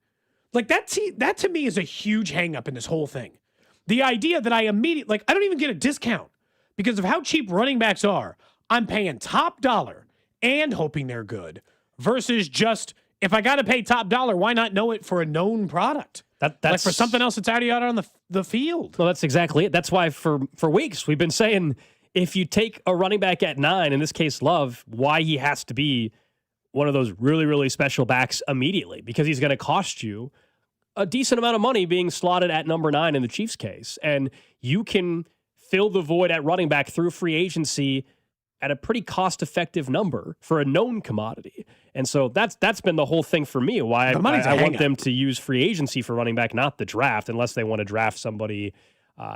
That to me is a huge hang up in this whole thing. The idea that I immediately, I don't even get a discount because of how cheap running backs are. I'm paying top dollar and hoping they're good versus just, if I got to pay top dollar, why not know it for a known product? That's for something else that's already out on the field. Well, that's exactly it. That's why for weeks we've been saying, if you take a running back at 9, in this case Love, why he has to be one of those really, really special backs immediately, because he's going to cost you a decent amount of money being slotted at number 9 in the Chiefs case. And you can fill the void at running back through free agency at a pretty cost-effective number for a known commodity. And so that's been the whole thing for me, why I want them to use free agency for running back, not the draft, unless they want to draft somebody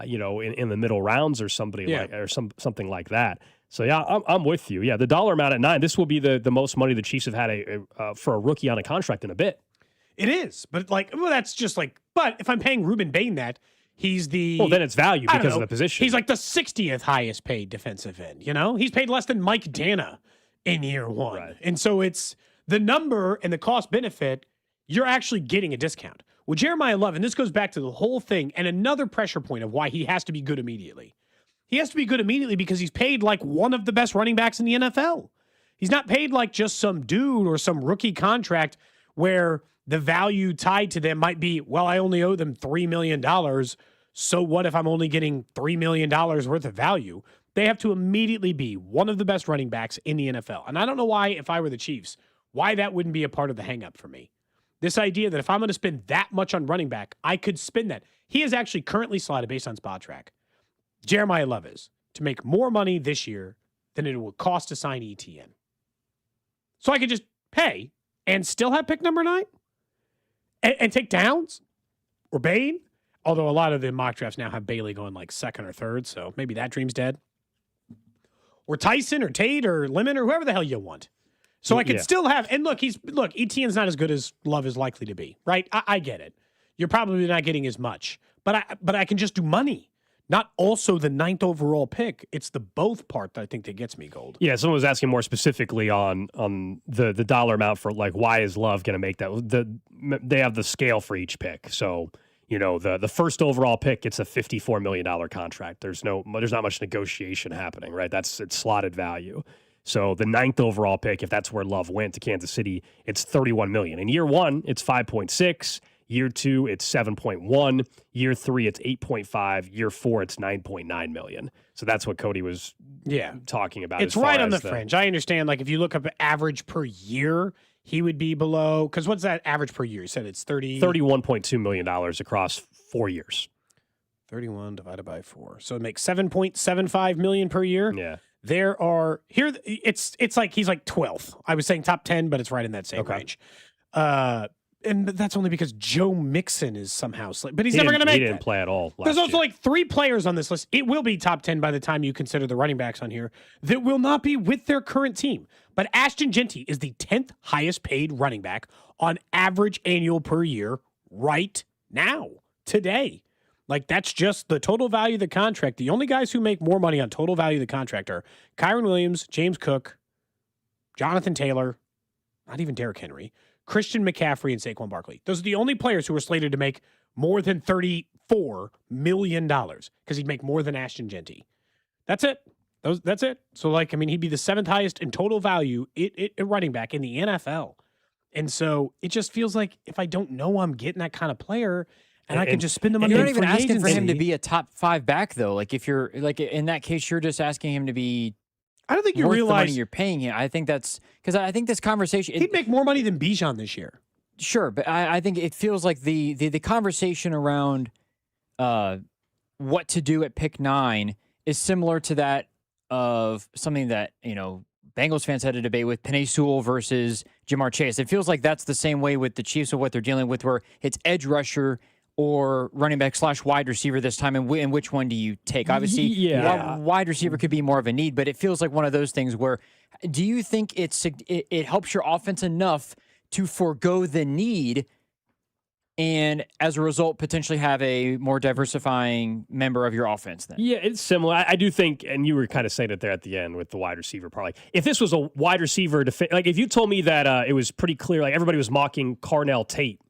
in the middle rounds or something like that. So yeah, I'm with you. Yeah, the dollar amount at 9, this will be the most money the Chiefs have had for a rookie on a contract in a bit. It is, but that's just but if I'm paying Ruben Bain that, he's the... Well, then it's value because of the position. He's like the 60th highest paid defensive end, He's paid less than Mike Dana in year 1. Right. And so it's the number and the cost benefit you're actually getting a discount. With Jeremiah Love, and this goes back to the whole thing, and another pressure point of why he has to be good immediately. He has to be good immediately because he's paid like one of the best running backs in the NFL. He's not paid like just some dude or some rookie contract where the value tied to them might be, well, I only owe them $3 million. So what if I'm only getting $3 million worth of value? They have to immediately be one of the best running backs in the NFL. And I don't know why, if I were the Chiefs, why that wouldn't be a part of the hang-up for me. This idea that if I'm going to spend that much on running back, I could spend that. He is actually currently slotted based on Spot Track. Jeremiah Love is to make more money this year than it would cost to sign ETN. So I could just pay and still have pick number 9 and take Downs or Bain. Although a lot of the mock drafts now have Bailey going like second or third, so maybe that dream's dead. Or Tyson or Tate or Lemon or whoever the hell you want. So I could still have, and look, ETN's not as good as Love is likely to be, right? I get it. You're probably not getting as much, but I can just do money, not also the 9th overall pick. It's the both part that I think that gets me Gold. Yeah, someone was asking more specifically on the dollar amount for like why is Love going to make that? They have the scale for each pick, so. You know, the first overall pick, it's a $54 million contract. There's not much negotiation happening, right? It's slotted value. So the 9th overall pick, if that's where Love went to Kansas City, it's $31 million. In year 1, it's 5.6. Year 2, it's 7.1. Year 3, it's 8.5. Year 4, it's 9.9 million. So that's what Cody was talking about. It's right on the fringe. I understand. Like if you look up average per year, he would be below, because what's that average per year? You said it's $31.2 million across 4 years. 31 divided by 4. So it makes $7.75 million per year. Yeah. There are here it's like he's like 12th. I was saying top 10, but it's right in that same range. And that's only because Joe Mixon is somehow but he's never going to make it. He didn't play at all. There's also like 3 players on this list. It will be top 10 by the time you consider the running backs on here that will not be with their current team. But Ashton Genty is the 10th highest paid running back on average annual per year right now, today. Like that's just the total value of the contract. The only guys who make more money on total value of the contract are Kyron Williams, James Cook, Jonathan Taylor, not even Derrick Henry, Christian McCaffrey, and Saquon Barkley. Those are the only players who are slated to make more than $34 million because he'd make more than Ashton Genty. That's it. That's it. So, like, I mean, he'd be the 7th highest in total value running back in the NFL. And so it just feels like if I don't know I'm getting that kind of player and I can just spend the money. You're not even asking for him to be a top 5 back, though. Like, if you're, like, in that case, you're just asking him to be. I don't think you realize the money you're paying him. I think that's because I think this conversation. He'd make more money than Bijan this year. Sure, but I think it feels like the conversation around what to do at pick 9 is similar to that of something that, you know, Bengals fans had a debate with Penei Sewell versus Jamar Chase. It feels like that's the same way with the Chiefs of what they're dealing with, where it's edge rusher or running back / wide receiver this time, and which one do you take? Obviously, wide receiver could be more of a need, but it feels like one of those things where, do you think it helps your offense enough to forego the need and as a result potentially have a more diversifying member of your offense then? Yeah, it's similar. I do think, and you were kind of saying it there at the end with the wide receiver part. Like, if this was a wide receiver, like if you told me that it was pretty clear, like everybody was mocking Carnell Tate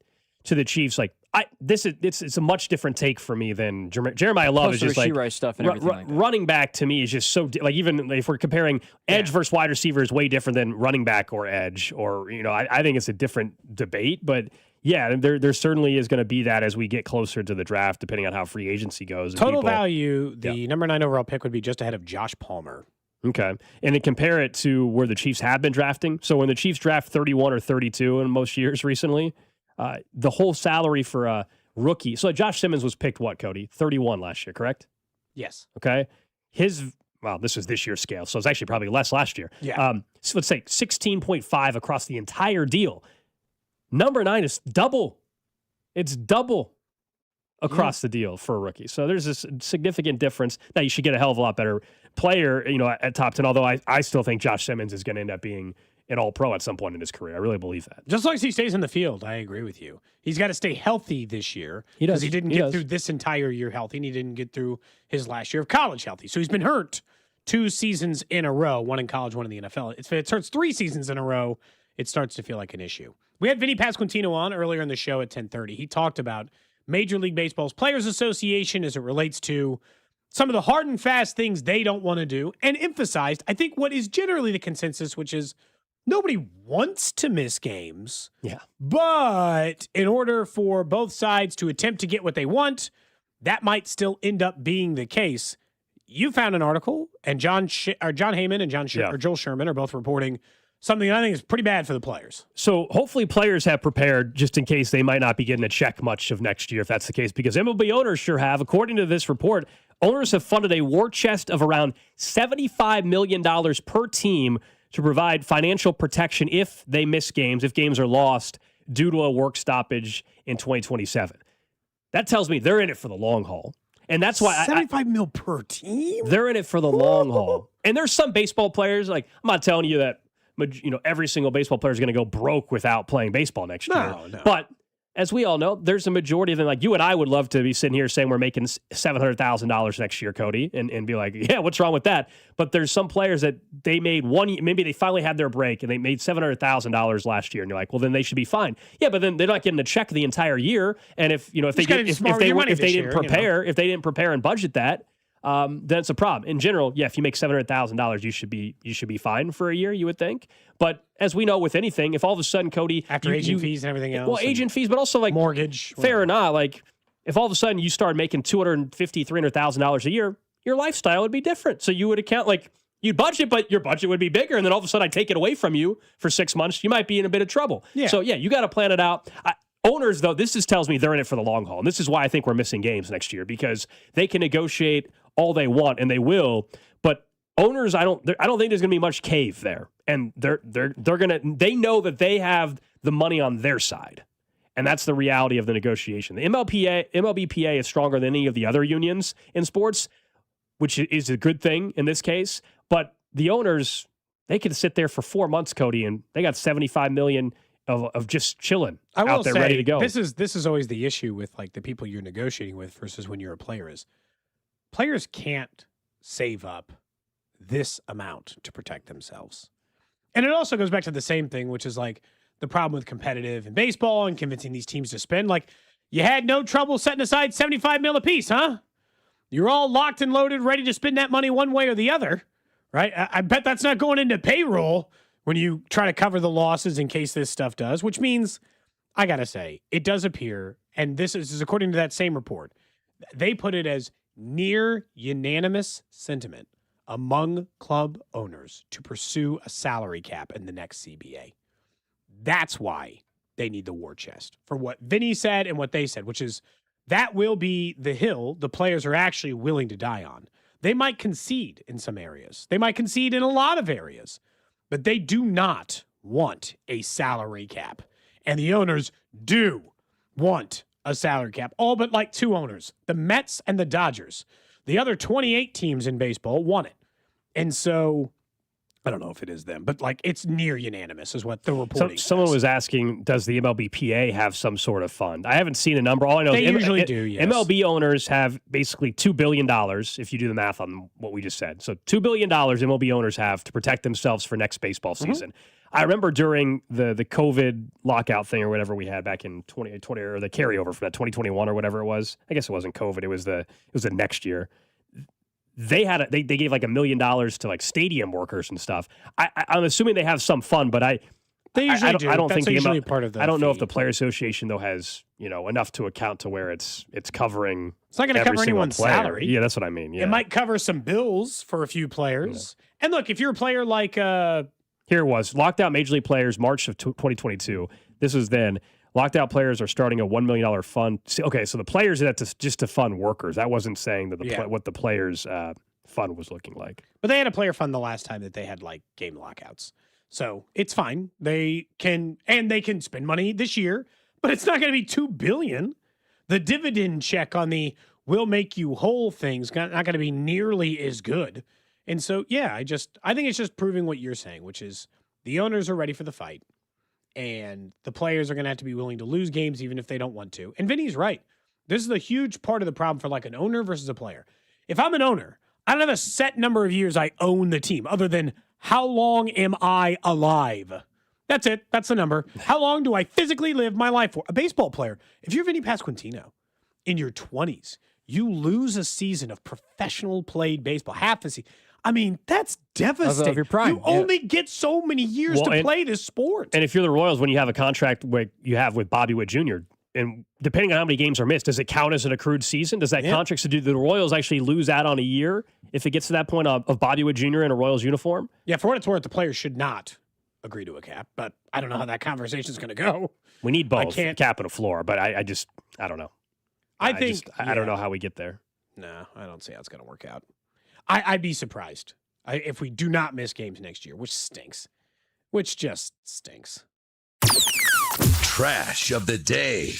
to the Chiefs, like it's a much different take for me than Jeremiah Love. Plus is just like stuff and everything like that. Running back to me is just so like, even if we're comparing edge versus wide receiver is way different than running back or edge, or you know, I think it's a different debate, but. Yeah, there certainly is going to be that as we get closer to the draft, depending on how free agency goes. Total value, the number 9 overall pick would be just ahead of Josh Palmer. Okay. And to compare it to where the Chiefs have been drafting. So when the Chiefs draft 31 or 32 in most years recently, the whole salary for a rookie. So Josh Simmons was picked what, Cody? 31 last year, correct? Yes. Okay. This is this year's scale, so it's actually probably less last year. Yeah. So let's say 16.5 across the entire deal. Number 9 is double. It's double across the deal for a rookie. So there's this significant difference. Now you should get a hell of a lot better player, you know, at top 10. Although I still think Josh Simmons is going to end up being an All-Pro at some point in his career. I really believe that. Just as long as he stays in the field, I agree with you. He's got to stay healthy this year because he didn't get through this entire year healthy, and he didn't get through his last year of college healthy. So he's been hurt 2 seasons in a row, one in college, one in the NFL. If it hurts 3 seasons in a row, it starts to feel like an issue. We had Vinnie Pasquantino on earlier in the show at 10:30. He talked about Major League Baseball's Players Association as it relates to some of the hard and fast things they don't want to do, and emphasized, I think, what is generally the consensus, which is nobody wants to miss games. Yeah. But in order for both sides to attempt to get what they want, that might still end up being the case. You found an article, and John Heyman and or Joel Sherman are both reporting something I think is pretty bad for the players. So hopefully players have prepared just in case they might not be getting a check much of next year, if that's the case, because MLB owners sure have. According to this report, owners have funded a war chest of around $75 million per team to provide financial protection if they miss games, if games are lost due to a work stoppage in 2027. That tells me they're in it for the long haul. And that's why $75 million per team? They're in it for the long haul. And there's some baseball players, like, I'm not telling you that every single baseball player is going to go broke without playing baseball next year. No. But as we all know, there's a majority of them, like you and I would love to be sitting here saying we're making $700,000 next year, Cody, and be like, yeah, what's wrong with that? But there's some players that they made maybe they finally had their break and they made $700,000 last year, and you're like, well, then they should be fine. Yeah, but then they're not getting a check the entire year, and if they didn't prepare and budget that, then it's a problem. In general, yeah, if you make $700,000, you should be fine for a year, you would think. But as we know with anything, if all of a sudden, Cody, after agent fees and everything else, well, agent fees, but also like mortgage, fair or not, like if all of a sudden you start making $250,000, $300,000 a year, your lifestyle would be different. So you would account like you'd budget, but your budget would be bigger, and then all of a sudden I take it away from you for 6 months, you might be in a bit of trouble. Yeah. So yeah, you got to plan it out. Owners, though, tells me they're in it for the long haul, and this is why I think we're missing games next year, because they can negotiate all they want, and they will. But owners, I don't think there's going to be much cave there, and they know that they have the money on their side, and that's the reality of the negotiation. The MLBPA is stronger than any of the other unions in sports, which is a good thing in this case. But the owners, they could sit there for 4 months, Cody, and they got $75 million of just chilling out there ready to go. This is always the issue with like the people you're negotiating with versus when you're a player is players can't save up this amount to protect themselves. And it also goes back to the same thing, which is like the problem with competitive in baseball and convincing these teams to spend. Like, you had no trouble setting aside $75 million apiece, huh? You're all locked and loaded, ready to spend that money one way or the other, right? I bet that's not going into payroll when you try to cover the losses in case this stuff does, which means, I got to say, it does appear, and this is according to that same report, they put it as near unanimous sentiment among club owners to pursue a salary cap in the next CBA. That's why they need the war chest, for what Vinny said and what they said, which is that will be the hill the players are actually willing to die on. They might concede in some areas. They might concede in a lot of areas, but they do not want a salary cap. And the owners do want a salary cap, all but like two owners, the Mets and the Dodgers. The other 28 teams in baseball want it. And so, I don't know if it is them, but like it's near unanimous is what the reporting says. Someone was asking, does the MLBPA have some sort of fund? I haven't seen a number. All I know they is usually do, yes. MLB owners have basically $2 billion, if you do the math on what we just said. So $2 billion MLB owners have to protect themselves for next baseball season. I remember during the COVID lockout thing or whatever we had back in 2020, or the carryover from that 2021 or whatever it was. I guess it wasn't COVID. It was the next year. They gave like $1 million to like stadium workers and stuff. I'm assuming they have some fund, but they usually do. I don't That's think usually part of the I don't know if fee. the Player Association though has enough to account to where it's covering. It's not going to every cover single anyone's player. salary. Yeah, that's what I mean. Yeah. It might cover some bills for a few players. Yeah. And look, if you're a player like here it was locked out Major League players March of 2022. This was then. Locked out players are starting a $1 million fund. Okay, so the players that's just to fund workers. That wasn't saying that what the players fund was looking like. But they had a player fund the last time that they had like game lockouts. So it's fine. They can spend money this year, but it's not going to be $2 billion. The dividend check on the will make you whole thing's not going to be nearly as good. And so, yeah, I think it's just proving what you're saying, which is the owners are ready for the fight. And the players are going to have to be willing to lose games even if they don't want to. And Vinny's right. This is a huge part of the problem for like an owner versus a player. If I'm an owner, I don't have a set number of years I own the team other than how long am I alive? That's it. That's the number. How long do I physically live my life for? A baseball player, if you're Vinnie Pasquantino in your 20s, you lose a season of professional played baseball, half a season. I mean, that's devastating. Of your prime. You only get so many years to play this sport. And if you're the Royals, when you have a contract like you have with Bobby Witt Jr., and depending on how many games are missed, does it count as an accrued season? Does that contract, so do the Royals actually lose out on a year if it gets to that point of Bobby Witt Jr. in a Royals uniform? Yeah, for what it's worth, the players should not agree to a cap, but I don't know how that conversation is going to go. We need both, cap and a floor, but I don't know. I don't know how we get there. No, I don't see how it's going to work out. I'd be surprised if we do not miss games next year, which stinks. Which just stinks. Trash of the day.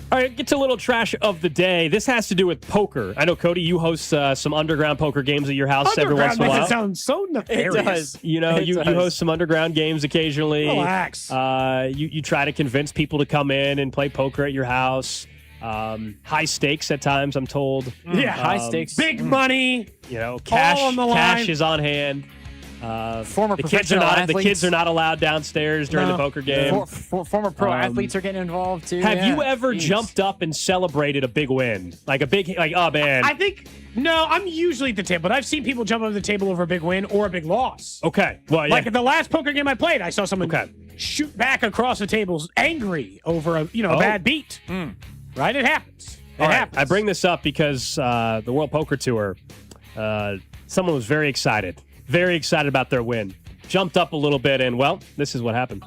All right, get to a little trash of the day. This has to do with poker. I know, Cody, you host some underground poker games at your house every once in a while. Makes it sound so nefarious. It does. You know, you host some underground games occasionally. Relax. You try to convince people to come in and play poker at your house. High stakes at times, I'm told. Yeah, high stakes. Big money. You know, cash all on the line. Cash is on hand. Former professional athletes. The kids are not allowed downstairs during the poker game. Former pro athletes are getting involved too. Have you ever jumped up and celebrated a big win? Oh man. I think, no, I'm usually at the table, but I've seen people jump over the table over a big win or a big loss. Okay. Well, yeah. Like at the last poker game I played, I saw someone shoot back across the tables angry over a bad beat. Right? It happens. It happens. I bring this up because the World Poker Tour, someone was very excited about their win. Jumped up a little bit, and, well, this is what happened.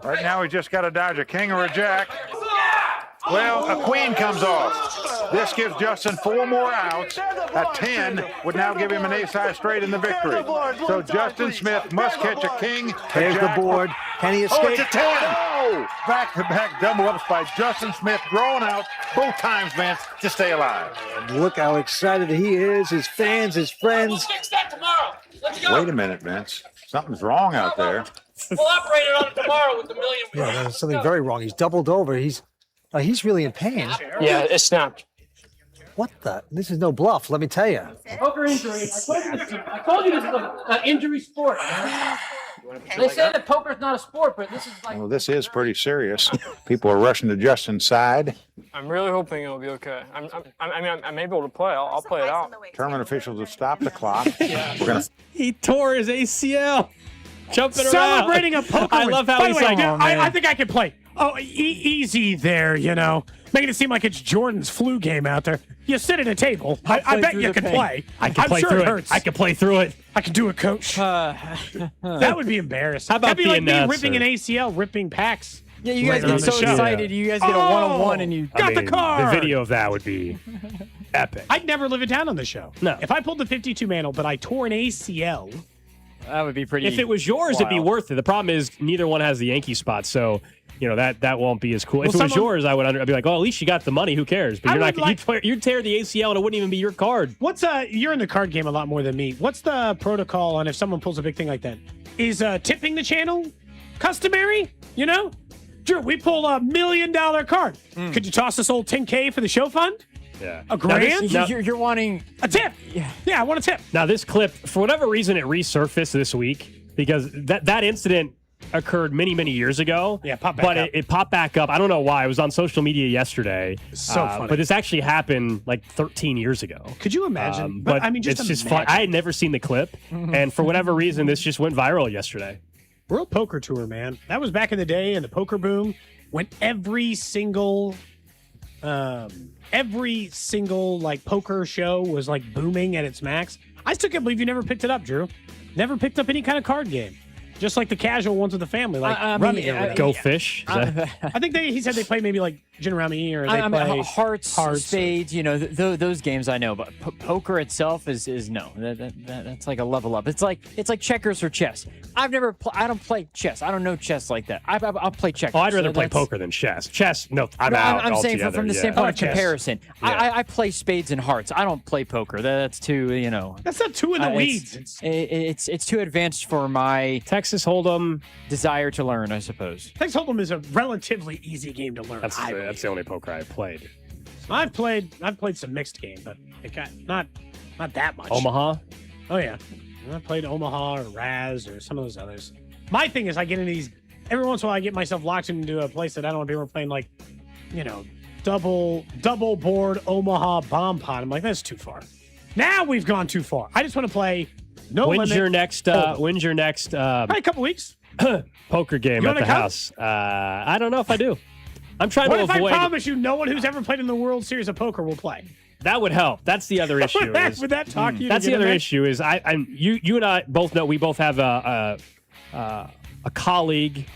Right now, we just got to dodge a king or a jack. Well, a queen comes off. This gives Justin 4 more outs. A 10 would now give him an ace-high straight in the victory. So Justin Smith must catch a king. There's the board. Can he escape? Oh, it's a 10. Oh! Back-to-back double-ups by Justin Smith, drawn out both times, Vince, to stay alive. And look how excited he is, his fans, his friends. We'll fix that tomorrow. Let's go. Wait a minute, Vince. Something's wrong out there. We'll operate it on it tomorrow with the million. Yeah, there's something very wrong. He's doubled over. He's really in pain. Yeah, it snapped. What the? This is no bluff, let me tell you. Poker injury. I told you this is an injury sport. They say that poker's not a sport, but this is like... Well, this is pretty serious. People are rushing to Justin's side. I'm really hoping it'll be okay. I'm able to play. I'll play it out. Tournament officials have stopped the clock. He tore his ACL. Jumping around. Celebrating a poker win. I love how By he's the way, like, I think I can play. Oh, easy there, Making it seem like it's Jordan's flu game out there. You sit at a table. I bet you can play. I can play through it. I can play through it. I can do it, coach. That would be embarrassing. How about That'd be like me announcer? ripping an ACL, ripping packs. Yeah, you guys get so excited. You guys get a one-on-one and you got the car. The video of that would be epic. I'd never live it down on the show. No. If I pulled the 52 mantle, but I tore an ACL. That would be pretty. If it was yours, it'd be worth it. The problem is neither one has the Yankee spot, so that won't be as cool. If it was yours, I'd be like, oh, at least you got the money. Who cares? But you'd tear the ACL and it wouldn't even be your card. You're in the card game a lot more than me. What's the protocol on if someone pulls a big thing like that? Is tipping the channel customary? Drew, we pull $1 million card. Could you toss this old $10K for the show fund? Yeah. A grand? You're wanting a tip. Yeah, I want a tip. Now, this clip, for whatever reason, it resurfaced this week because that incident occurred many, many years ago. Yeah, it popped back up. I don't know why. It was on social media yesterday. So funny. But this actually happened like 13 years ago. Could you imagine? But it's just fun. I had never seen the clip, and for whatever reason, this just went viral yesterday. World Poker Tour, man. That was back in the day in the poker boom when every single like poker show was like booming at its max. I still can't believe you never picked it up, Drew. Never picked up any kind of card game. Just like the casual ones with the family, like Rummy. Go Fish. I think he said they play maybe like Gin Rummy or they play hearts, spades. Those games I know, but poker itself is no. That's like a level up. It's like checkers or chess. I don't play chess. I don't know chess like that. I'll play checkers. Oh, I'd rather play poker than chess. Chess, no, I'm out. I'm saying altogether. from the standpoint of comparison. Yeah. I play spades and hearts. I don't play poker. That's too, That's not too in the weeds. It's too advanced for my Texas Hold'em desire to learn, I suppose. Texas Hold'em is a relatively easy game to learn. That's the only poker I've played. I've played some mixed game, but it got not that much. Omaha? Oh yeah. I played Omaha or Raz or some of those others. My thing is I get into these, every once in a while I get myself locked into a place that I don't want people playing like, double board Omaha bomb pot. I'm like, that's too far. Now we've gone too far. I just want to play no limit. When's your next Probably a couple weeks. Poker game at the house? I don't know if I do. I'm trying to avoid. What if I promise you no one who's ever played in the World Series of Poker will play? That would help. That's the other issue. Would that talk you? That's the other issue. Is you and I both know we both have a colleague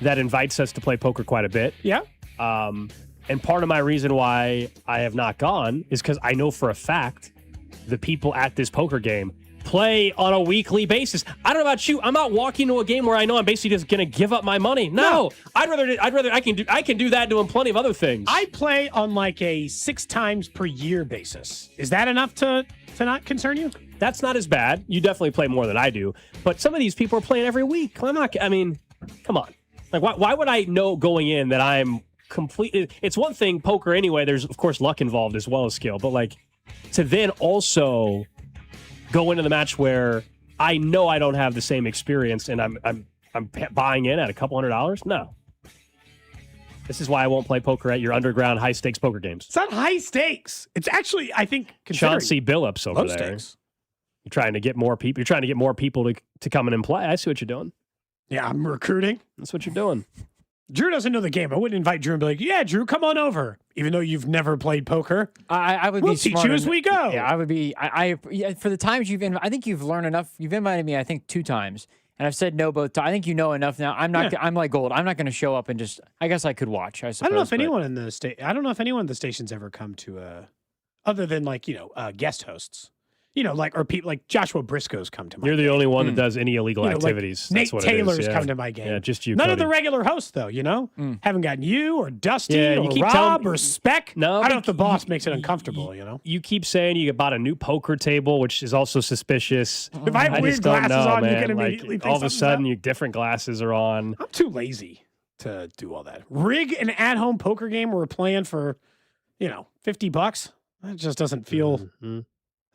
that invites us to play poker quite a bit. Yeah. And part of my reason why I have not gone is because I know for a fact the people at this poker game play on a weekly basis. I don't know about you. I'm not walking to a game where I know I'm basically just going to give up my money. No. I'd rather I can do that doing plenty of other things. I play on like a 6 times per year basis. Is that enough to not concern you? That's not as bad. You definitely play more than I do. But some of these people are playing every week. Come on. Like why would I know going in that I'm completely, it's one thing poker anyway, there's of course luck involved as well as skill, but like to then also go into the match where I know I don't have the same experience and I'm buying in at a couple $100. No. This is why I won't play poker at your underground high stakes poker games. It's not high stakes. It's actually, I think, Chauncey Billups over there. Stakes. You're trying to get more people. You're trying to get more people to come in and play. I see what you're doing. Yeah, I'm recruiting. That's what you're doing. Drew doesn't know the game. I wouldn't invite Drew and be like, yeah, Drew, come on over. Even though you've never played poker. I would we'll be teach you as we go. Yeah, I would be. For the times I think you've learned enough. You've invited me, I think, 2 times. And I've said no both times. I think you know enough now. I'm like Gold. I'm not going to show up and just, I guess I could watch, I suppose. I don't know if anyone in the station's ever come to other than like, guest hosts. Or people like Joshua Briscoe's come to my You're the only one that does any illegal activities. Like That's Nate what Taylor's it is. Yeah. come to my game. Yeah, just you, None Cody. of the regular hosts, though, Haven't gotten you or Dusty you or keep Rob or Speck. No, I don't know if the boss makes it uncomfortable, You keep saying you bought a new poker table, which is also suspicious. If I have weird glasses on, you can immediately think all of a sudden, up. different glasses are on. I'm too lazy to do all that. Rig an at-home poker game we're playing for, $50. That just doesn't feel... Mm-hmm.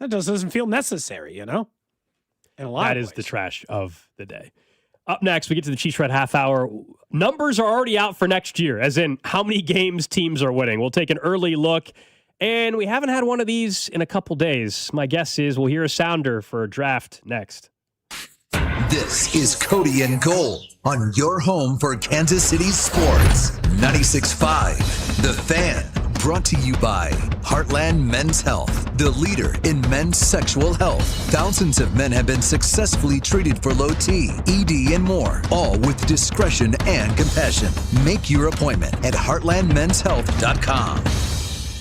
That just doesn't feel necessary, That is the trash of the day. Up next, we get to the Chiefs Red Half Hour. Numbers are already out for next year, as in how many games teams are winning. We'll take an early look, and we haven't had one of these in a couple days. My guess is we'll hear a sounder for a draft next. This is Cody and Gold on your home for Kansas City sports. 96.5, The Fan. Brought to you by Heartland Men's Health, the leader in men's sexual health. Thousands of men have been successfully treated for low T, ED, and more, all with discretion and compassion. Make your appointment at heartlandmenshealth.com.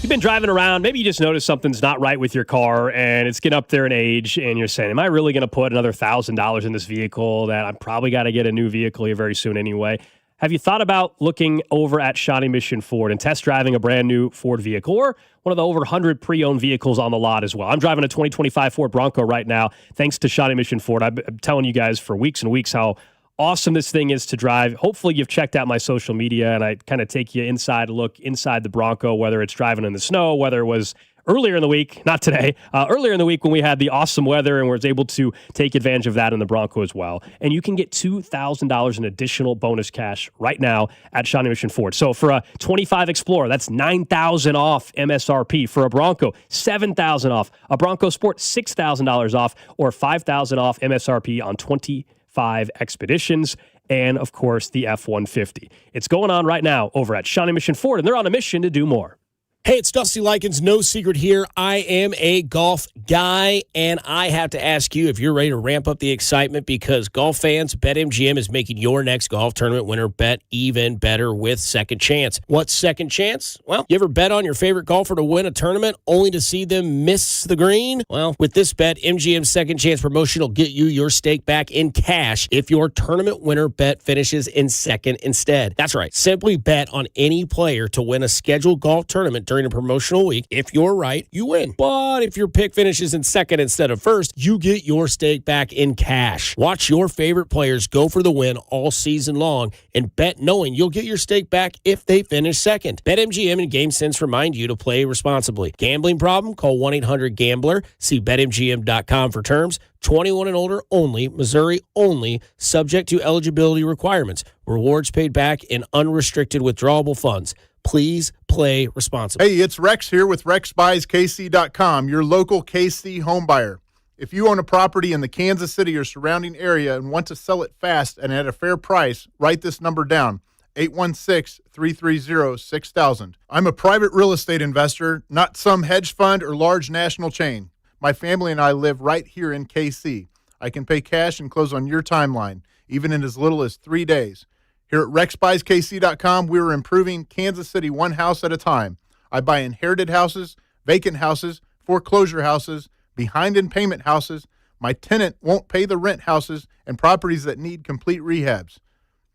You've been driving around. Maybe you just noticed something's not right with your car, and it's getting up there in age, and you're saying, am I really going to put another $1,000 in this vehicle that I'm probably got to get a new vehicle here very soon anyway? Have you thought about looking over at Shawnee Mission Ford and test driving a brand new Ford vehicle or one of the over 100 pre-owned vehicles on the lot as well? I'm driving a 2025 Ford Bronco right now, thanks to Shawnee Mission Ford. I'm telling you guys for weeks and weeks how awesome this thing is to drive. Hopefully you've checked out my social media and I kind of take you inside the Bronco, whether it's driving in the snow, whether it was earlier in the week, not today, earlier in the week when we had the awesome weather and was able to take advantage of that in the Bronco as well. And you can get $2,000 in additional bonus cash right now at Shawnee Mission Ford. So for a 25 Explorer, that's $9,000 off MSRP. For a Bronco, $7,000 off. A Bronco Sport, $6,000 off, or $5,000 off MSRP on 25 Expeditions. And, of course, the F-150. It's going on right now over at Shawnee Mission Ford, and they're on a mission to do more. Hey, it's Dusty Likens. No secret here. I am a golf guy, and I have to ask you if you're ready to ramp up the excitement because golf fans, BetMGM is making your next golf tournament winner bet even better with Second Chance. What's Second Chance? Well, you ever bet on your favorite golfer to win a tournament only to see them miss the green? Well, with this bet, MGM's Second Chance promotion will get you your stake back in cash if your tournament winner bet finishes in second instead. That's right. Simply bet on any player to win a scheduled golf tournament during a promotional week. If you're right, you win. But if your pick finishes in second instead of first, you get your stake back in cash. Watch your favorite players go for the win all season long and bet knowing you'll get your stake back if they finish second. BetMGM and GameSense remind you to play responsibly. Gambling problem? Call 1-800-GAMBLER. See BetMGM.com for terms. 21 and older only. Missouri only. Subject to eligibility requirements. Rewards paid back in unrestricted withdrawable funds. Please play responsibly. Hey, it's Rex here with RexBuysKC.com, your local KC home buyer. If you own a property in the Kansas City or surrounding area and want to sell it fast and at a fair price, write this number down, 816-330-6000. I'm a private real estate investor, not some hedge fund or large national chain. My family and I live right here in KC. I can pay cash and close on your timeline, even in as little as 3 days. Here at RexBuysKC.com, we are improving Kansas City one house at a time. I buy inherited houses, vacant houses, foreclosure houses, behind in payment houses, my tenant won't pay the rent houses, and properties that need complete rehabs.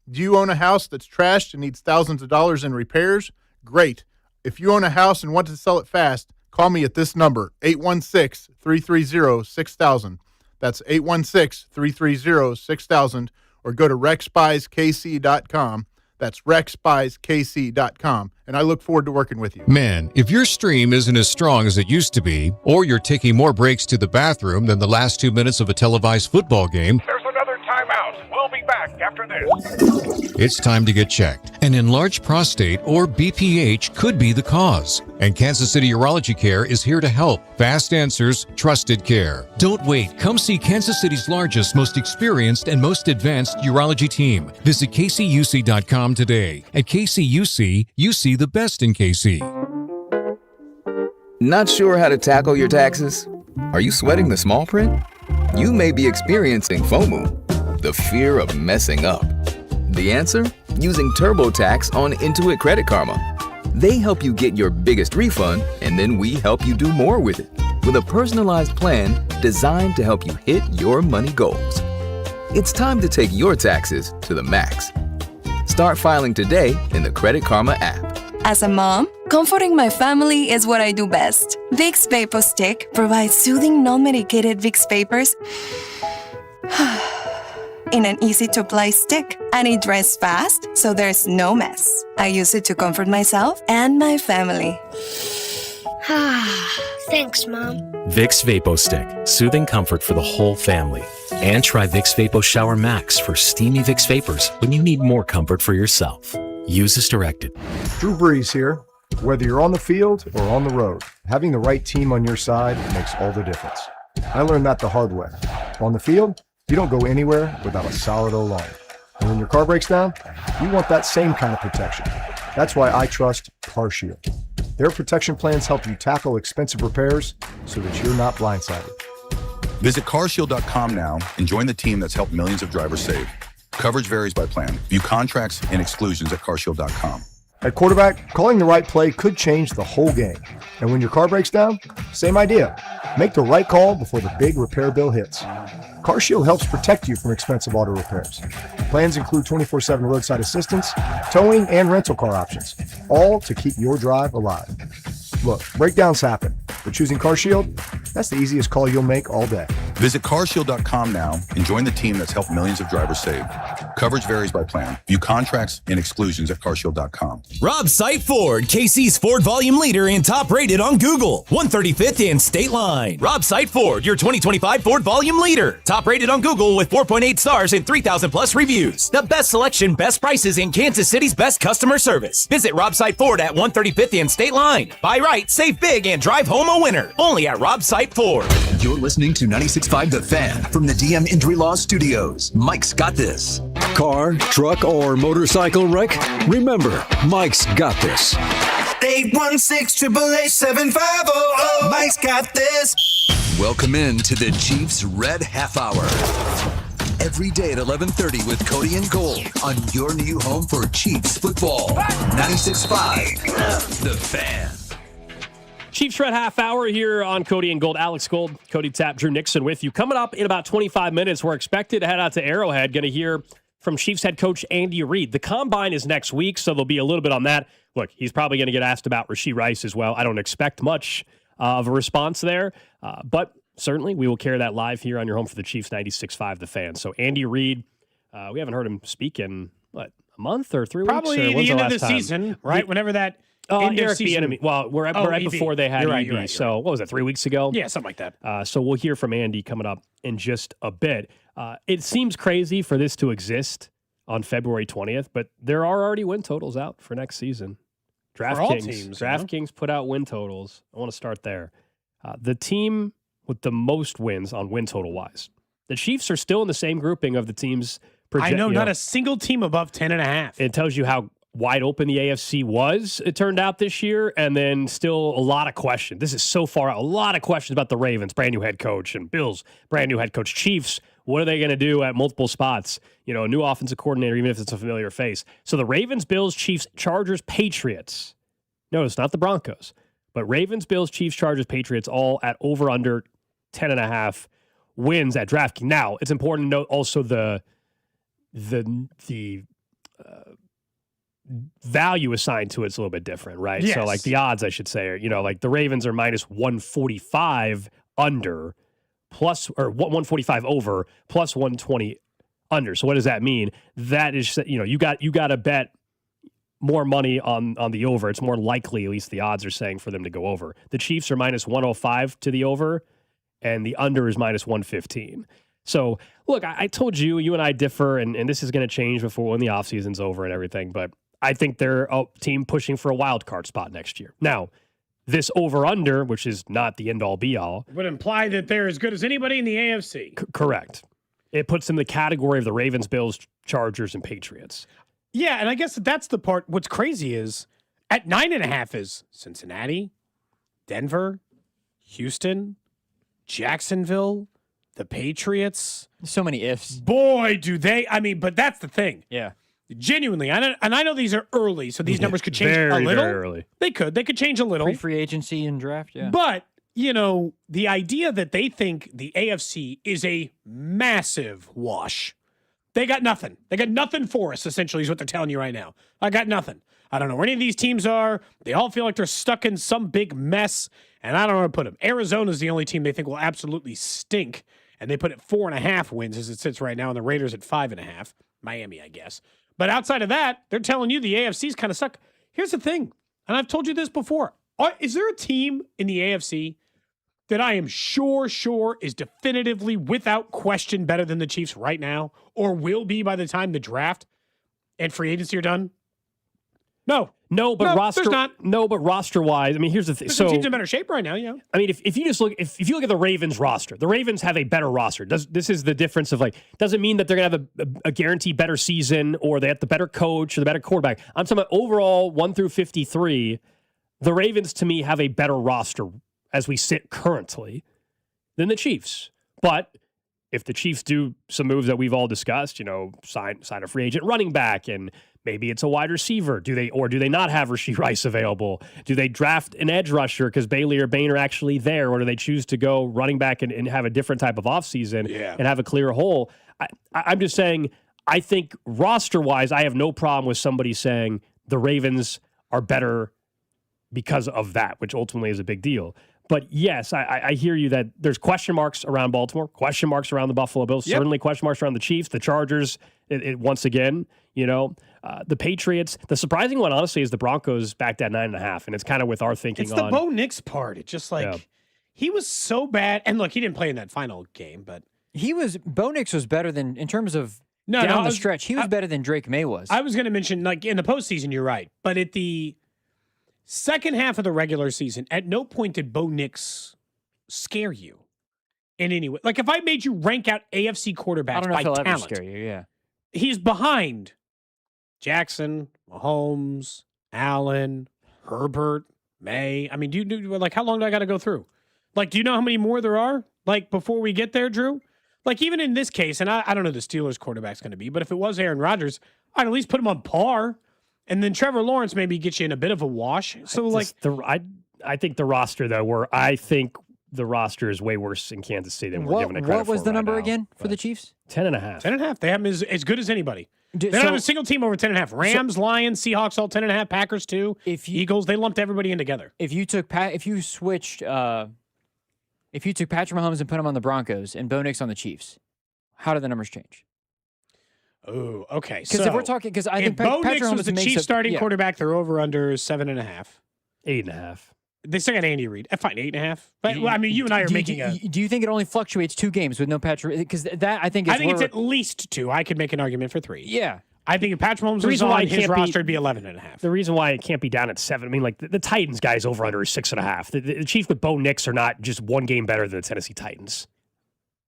Do you own a house that's trashed and needs thousands of dollars in repairs? Great. If you own a house and want to sell it fast, call me at this number, 816-330-6000. That's 816-330-6000, or go to RexBuysKC.com. That's RexBuysKC.com, and I look forward to working with you. Man, if your stream isn't as strong as it used to be, or you're taking more breaks to the bathroom than the last 2 minutes of a televised football game, there's another timeout. We'll be back after this. it's time to get checked. An enlarged prostate, or BPH, could be the cause. And Kansas City Urology Care is here to help. Fast answers, trusted care. Don't wait. Come see Kansas City's largest, most experienced, and most advanced urology team. Visit kcuc.com today. At KCUC, you see the best in KC. Not sure how to tackle your taxes? Are you sweating the small print? You may be experiencing FOMO, the fear of messing up. The answer? Using TurboTax on Intuit Credit Karma. They help you get your biggest refund, and then we help you do more with it with a personalized plan designed to help you hit your money goals. It's time to take your taxes to the max. Start filing today in the Credit Karma app. As a mom, comforting my family is what I do best. Vicks Vapor Stick provides soothing, non-medicated Vicks Vapors in an easy-to-apply stick, and it dries fast, so there's no mess. I use it to comfort myself and my family. Thanks, Mom. Vicks Vapo Stick, soothing comfort for the whole family. And try Vicks Vapo Shower Max for steamy Vicks Vapors when you need more comfort for yourself. Use as directed. Drew Brees here. Whether you're on the field or on the road, having the right team on your side makes all the difference. I learned that the hard way. On the field, you don't go anywhere without a solid O-line. And when your car breaks down, you want that same kind of protection. That's why I trust CarShield. Their protection plans help you tackle expensive repairs so that you're not blindsided. Visit carshield.com now and join the team that's helped millions of drivers save. Coverage varies by plan. View contracts and exclusions at carshield.com. At quarterback, calling the right play could change the whole game. And when your car breaks down, same idea. Make the right call before the big repair bill hits. CarShield helps protect you from expensive auto repairs. Plans include 24/7 roadside assistance, towing, and rental car options, all to keep your drive alive. Look, breakdowns happen, but choosing CarShield, that's the easiest call you'll make all day. Visit carshield.com now and join the team that's helped millions of drivers save. Coverage varies by plan. View contracts and exclusions at carshield.com. Rob Sight Ford, KC's Ford volume leader and top rated on Google. 135th and State Line. Rob Sight Ford, your 2025 Ford volume leader. Top rated on Google with 4.8 stars and 3,000 plus reviews. The best selection, best prices, and Kansas City's best customer service. Visit Rob Sight Ford at 135th and State Line. Buy right, save big, and drive home a winner. Only at Rob Sight Ford. You're listening to 96.5 The Fan from the DM Injury Law Studios. Mike's got this. Car, truck, or motorcycle wreck? Remember, Mike's got this. 816-888-7500. Mike's got this. Welcome in to the Chiefs Red Half Hour. Every day at 11:30 with Cody and Gold on your new home for Chiefs football. 96.5 The Fan. Chiefs Red Half Hour here on Cody and Gold. Alex Gold, Cody Tapp, Drew Nixon with you. Coming up in about 25 minutes, we're expected to head out to Arrowhead. Going to hear from Chiefs head coach Andy Reid. The Combine is next week, so there'll be a little bit on that. look, he's probably going to get asked about Rashee Rice as well. I don't expect much of a response there, but certainly we will carry that live here on your home for the Chiefs 96.5 The Fan. So Andy Reid, we haven't heard him speak in, a month or 3 weeks? Probably the end of the season, right? Whenever that end of Eric season. Bieniemy. Well, we're right before they had You're EB. right. So what was it, 3 weeks ago? Yeah, something like that. So we'll hear from Andy coming up in just a bit. It seems crazy for this to exist on February 20th, but there are already win totals out for next season. DraftKings put out win totals. I want to start there. The team with the most wins on win total wise. The Chiefs are still in the same grouping of the teams. Not a single team above 10.5. It tells you how wide open the AFC was, it turned out this year, and then still a lot of questions. This is so far out. A lot of questions about the Ravens, brand new head coach, and Bills, brand new head coach. Chiefs, what are they going to do at multiple spots? You know, a new offensive coordinator, even if it's a familiar face. So the Ravens, Bills, Chiefs, Chargers, Patriots. Notice, not the Broncos, but Ravens, Bills, Chiefs, Chargers, Patriots, all at over under 10.5 wins at DraftKings. Now, it's important to note also the value assigned to it's a little bit different, right? Yes. So like the odds, I should say, are, like the Ravens are minus 145 under plus, or 145 over plus 120 under. So what does that mean? That is, you got to bet more money on the over. It's more likely, at least the odds are saying, for them to go over. The Chiefs are minus 105 to the over, and the under is minus 115. So, look, I told you and I differ, and this is going to change when the offseason's over and everything, but I think they're a team pushing for a wild card spot next year. Now, this over-under, which is not the end-all, be-all, would imply that they're as good as anybody in the AFC. Correct. It puts them in the category of the Ravens, Bills, Chargers, and Patriots. Yeah, and I guess that's the part. What's crazy is at 9.5 is Cincinnati, Denver, Houston, Jacksonville, the Patriots. So many ifs. Boy, do they. I mean, but that's the thing. Yeah. Genuinely. I know these are early, so these numbers could change a little. Very early. They could change a little. Free agency and draft, yeah. But, the idea that they think the AFC is a massive wash. They got nothing. They got nothing for us, essentially, is what they're telling you right now. I got nothing. I don't know where any of these teams are. They all feel like they're stuck in some big mess, and I don't know where to put them. Arizona's the only team they think will absolutely stink, and they put it 4.5 wins as it sits right now, and the Raiders at 5.5. Miami, I guess. But outside of that, they're telling you the AFC's kind of stuck. Here's the thing, and I've told you this before. Is there a team in the AFC that I am sure is definitively, without question, better than the Chiefs right now, or will be by the time the draft and free agency are done? No, but roster, there's not. No, but roster-wise, I mean, here's the thing. So teams in better shape right now, yeah. I mean, if you look at the Ravens roster, the Ravens have a better roster. This is the difference of doesn't mean that they're gonna have a guaranteed better season or they have the better coach or the better quarterback. I'm talking about overall 1 through 53. The Ravens, to me, have a better roster as we sit currently than the Chiefs. But if the Chiefs do some moves that we've all discussed, sign a free agent running back, and maybe it's a wide receiver. Do they not have Rashee Rice available? Do they draft an edge rusher because Bailey or Bain are actually there? Or do they choose to go running back and have a different type of offseason and have a clear hole? I'm just saying, I think roster-wise, I have no problem with somebody saying the Ravens are better because of that, which ultimately is a big deal. But yes, I hear you that there's question marks around Baltimore, question marks around the Buffalo Bills, certainly question marks around the Chiefs, the Chargers, once again, the Patriots. The surprising one, honestly, is the Broncos backed at 9.5, and it's kind of with our thinking It's the Bo Nix part. It's just he was so bad. And look, he didn't play in that final game, but Bo Nix was better than, in terms of down the stretch, he was better than Drake May was. I was going to mention, in the postseason, you're right. But at the second half of the regular season, at no point did Bo Nix scare you in any way. Like, if I made you rank out AFC quarterbacks I don't know by if he'll talent, ever scare you, yeah. He's behind Jackson, Mahomes, Allen, Herbert, May. I mean, how long do I got to go through? Do you know how many more there are? Before we get there, Drew? Even in this case, and I don't know who the Steelers quarterback's going to be, but if it was Aaron Rodgers, I'd at least put him on par. And then Trevor Lawrence maybe gets you in a bit of a wash. So, I think the roster, though, where I think the roster is way worse in Kansas City than we're giving it credit for. What was the right number now, again for the Chiefs? 10.5. 10.5. They have them as good as anybody. They don't have a single team over 10.5. Rams, Lions, Seahawks all 10.5. Packers 2. Eagles, they lumped everybody in together. If you took if you switched if you took Patrick Mahomes and put him on the Broncos and Bo Nix on the Chiefs, how do the numbers change? Oh, okay. Because if we're talking, because I think Bo Patrick Nix Mahomes was the makes Chiefs starting quarterback, they're over under 7.5. 8.5. They still got Andy Reid. Fine, 8.5. But well, I mean, you and I are making Do you think it only fluctuates 2 games with no Patrick? Because that I think it's at least 2. I could make an argument for 3. Yeah. I think if Patrick Mahomes was on his roster, it'd be 11.5. The reason why it can't be down at 7, I mean, like the Titans guys over under is 6.5. The Chiefs with Bo Nix are not just one game better than the Tennessee Titans.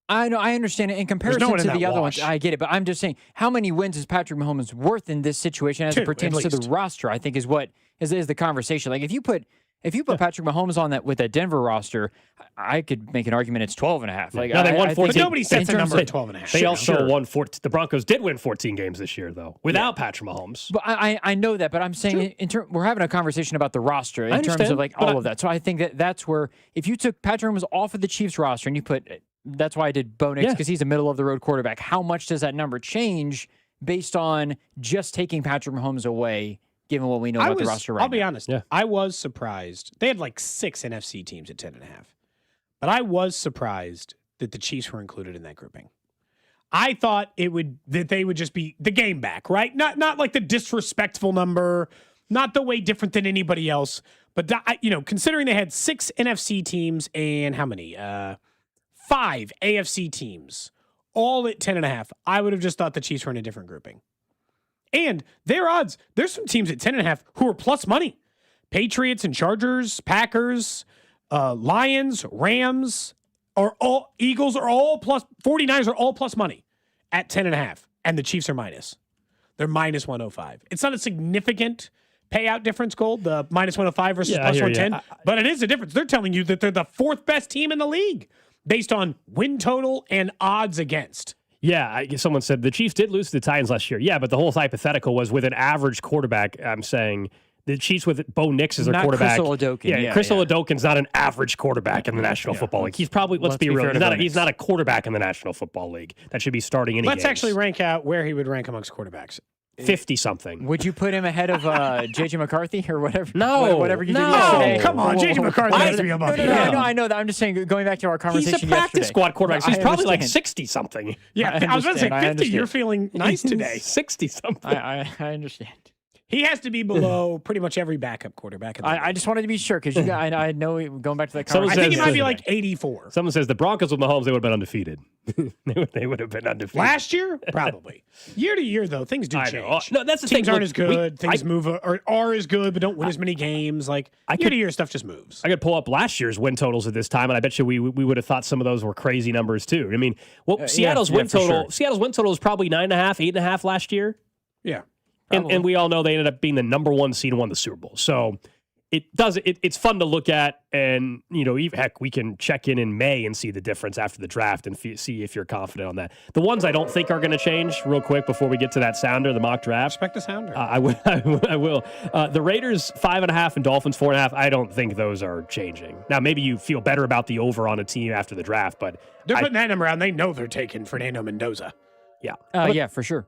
I know, I understand it. In comparison to the other ones, I get it. But I'm just saying, how many wins is Patrick Mahomes worth in this situation as it pertains to the roster? I think is what is the conversation. Like if you put Patrick Mahomes on that with that Denver roster, I could make an argument it's 12.5. Like no, they won 14. But nobody sets a number at 12.5. They also won 14. The Broncos did win 14 games this year, though, without Patrick Mahomes. But I know that, but I'm saying we're having a conversation about the roster in terms of like all of that. So I think that's where if you took Patrick Mahomes off of the Chiefs roster and you put, that's why I did Bo Nix because he's a middle of the road quarterback. How much does that number change based on just taking Patrick Mahomes away? Given what we know about the roster right now. I'll be honest. Yeah. I was surprised. They had like 6 NFC teams at 10.5. But I was surprised that the Chiefs were included in that grouping. I thought that they would just be the game back, right? Not like the disrespectful number, not the way different than anybody else. But, considering they had 6 NFC teams and how many? 5 AFC teams, all at 10.5, I would have just thought the Chiefs were in a different grouping. And their odds, there's some teams at 10.5 who are plus money. Patriots and Chargers, Packers, Lions, Rams, Eagles are all plus, 49ers are all plus money at 10.5. And the Chiefs are minus. They're minus 105. It's not a significant payout difference, Gold, the minus 105 versus plus 110. But it is a difference. They're telling you that they're the 4th best team in the league based on win total and odds against. Yeah, someone said the Chiefs did lose to the Titans last year. Yeah, but the whole hypothetical was with an average quarterback. I'm saying the Chiefs with Bo Nix as their quarterback. Chris Oladokun. Chris Oladokun not an average quarterback in the National Football League. He's probably, let's be real, he's not a quarterback in the National Football League that should be starting any Let's games. actually rank out where he would rank amongst quarterbacks. 50-something. Would you put him ahead of J.J. McCarthy or whatever? No. Whatever you did yesterday. Come on, J.J. McCarthy has to be above you. No, I know that. I'm just saying, going back to our conversation yesterday. He's a practice squad quarterback. So he's probably like 60-something. Yeah, I was going to say 50. You're feeling nice today. 60-something. I understand. He has to be below pretty much every backup quarterback. I just wanted to be sure because I know going back to that conversation. I think he might be like 84. Someone says the Broncos with Mahomes, they would have been undefeated. they would have been undefeated. Last year? Probably. Year to year, though, things do change. No, that's the Teams thing. aren't as good. Things move or are as good, but don't win as many games. Like year to year stuff just moves. I could pull up last year's win totals at this time, and I bet you we would have thought some of those were crazy numbers too. I mean, Seattle's win total. Sure. Seattle's win total is probably 9.5, 8.5 last year. Yeah. And we all know they ended up being the number 1 seed and won the Super Bowl. So it's fun to look at, and heck, we can check in May and see the difference after the draft and see if you're confident on that. The ones I don't think are going to change, real quick before we get to that sounder, the mock draft. Respect the sounder. I will. The Raiders 5.5 and Dolphins 4.5. I don't think those are changing. Now maybe you feel better about the over on a team after the draft, but they're putting that number out. And they know they're taking Fernando Mendoza. Yeah. Yeah, for sure.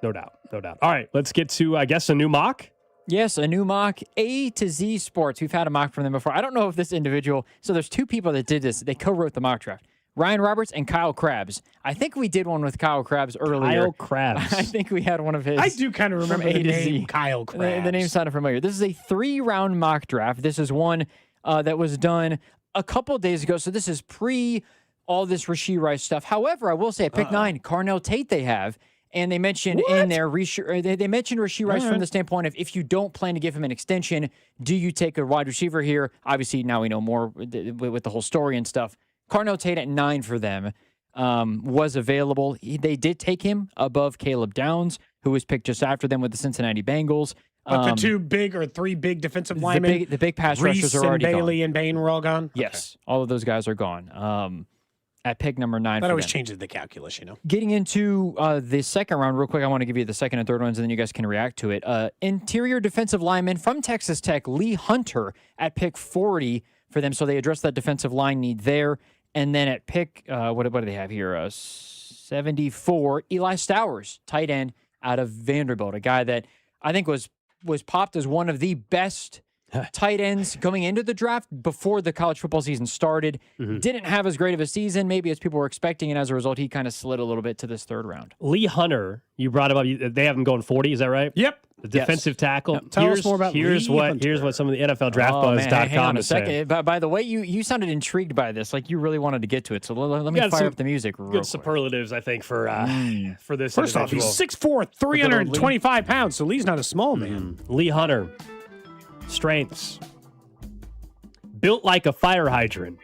No doubt. All right, let's get to, I guess, a new mock. Yes, a new mock, A to Z Sports. We've had a mock from them before. I don't know if this individual, so there's 2 people that did this. They co-wrote the mock draft. Ryan Roberts and Kyle Krabs. I think we did one with Kyle Krabs earlier. Kyle Krabs. I think we had one of his. I do kind of remember the name Kyle Krabs. The name sounded familiar. This is a 3-round mock draft. This is one that was done a couple days ago, so this is pre all this Rashee Rice stuff. However, I will say at pick 9, Carnell Tate they have. And they mentioned in there, they mentioned Rashee Rice from the standpoint of if you don't plan to give him an extension, do you take a wide receiver here? Obviously, now we know more with the whole story and stuff. Carnell Tate at 9 for them was available. They did take him above Caleb Downs, who was picked just after them with the Cincinnati Bengals. But the 2 big or 3 big defensive linemen, the big pass Reese rushers are already and Bailey gone. and Bain were all gone? Yes, all of those guys are gone. At pick number 9. That always changes the calculus, Getting into the second round real quick, I want to give you the second and third ones, and then you guys can react to it. Interior defensive lineman from Texas Tech, Lee Hunter, at pick 40 for them. So they address that defensive line need there. And then at pick, what do they have here? 74, Eli Stowers, tight end out of Vanderbilt, a guy that I think was popped as one of the best tight ends going into the draft before the college football season started. Didn't have as great of a season, maybe as people were expecting, and as a result, he kind of slid a little bit to this third round. Lee Hunter, you brought him up. They have him going 40, is that right? Yep. The defensive tackle. Tell us more about here's Lee what Hunter. Here's what some of the NFLDraftBuzz.com hang on a is saying. second. By the way, you sounded intrigued by this, like you really wanted to get to it. So let me fire up the music real Good quick. superlatives, I think, for this. First off, he's individual. 6'4", 325 pounds, so Lee's not a small man. Lee Hunter, strengths. Built like a fire hydrant.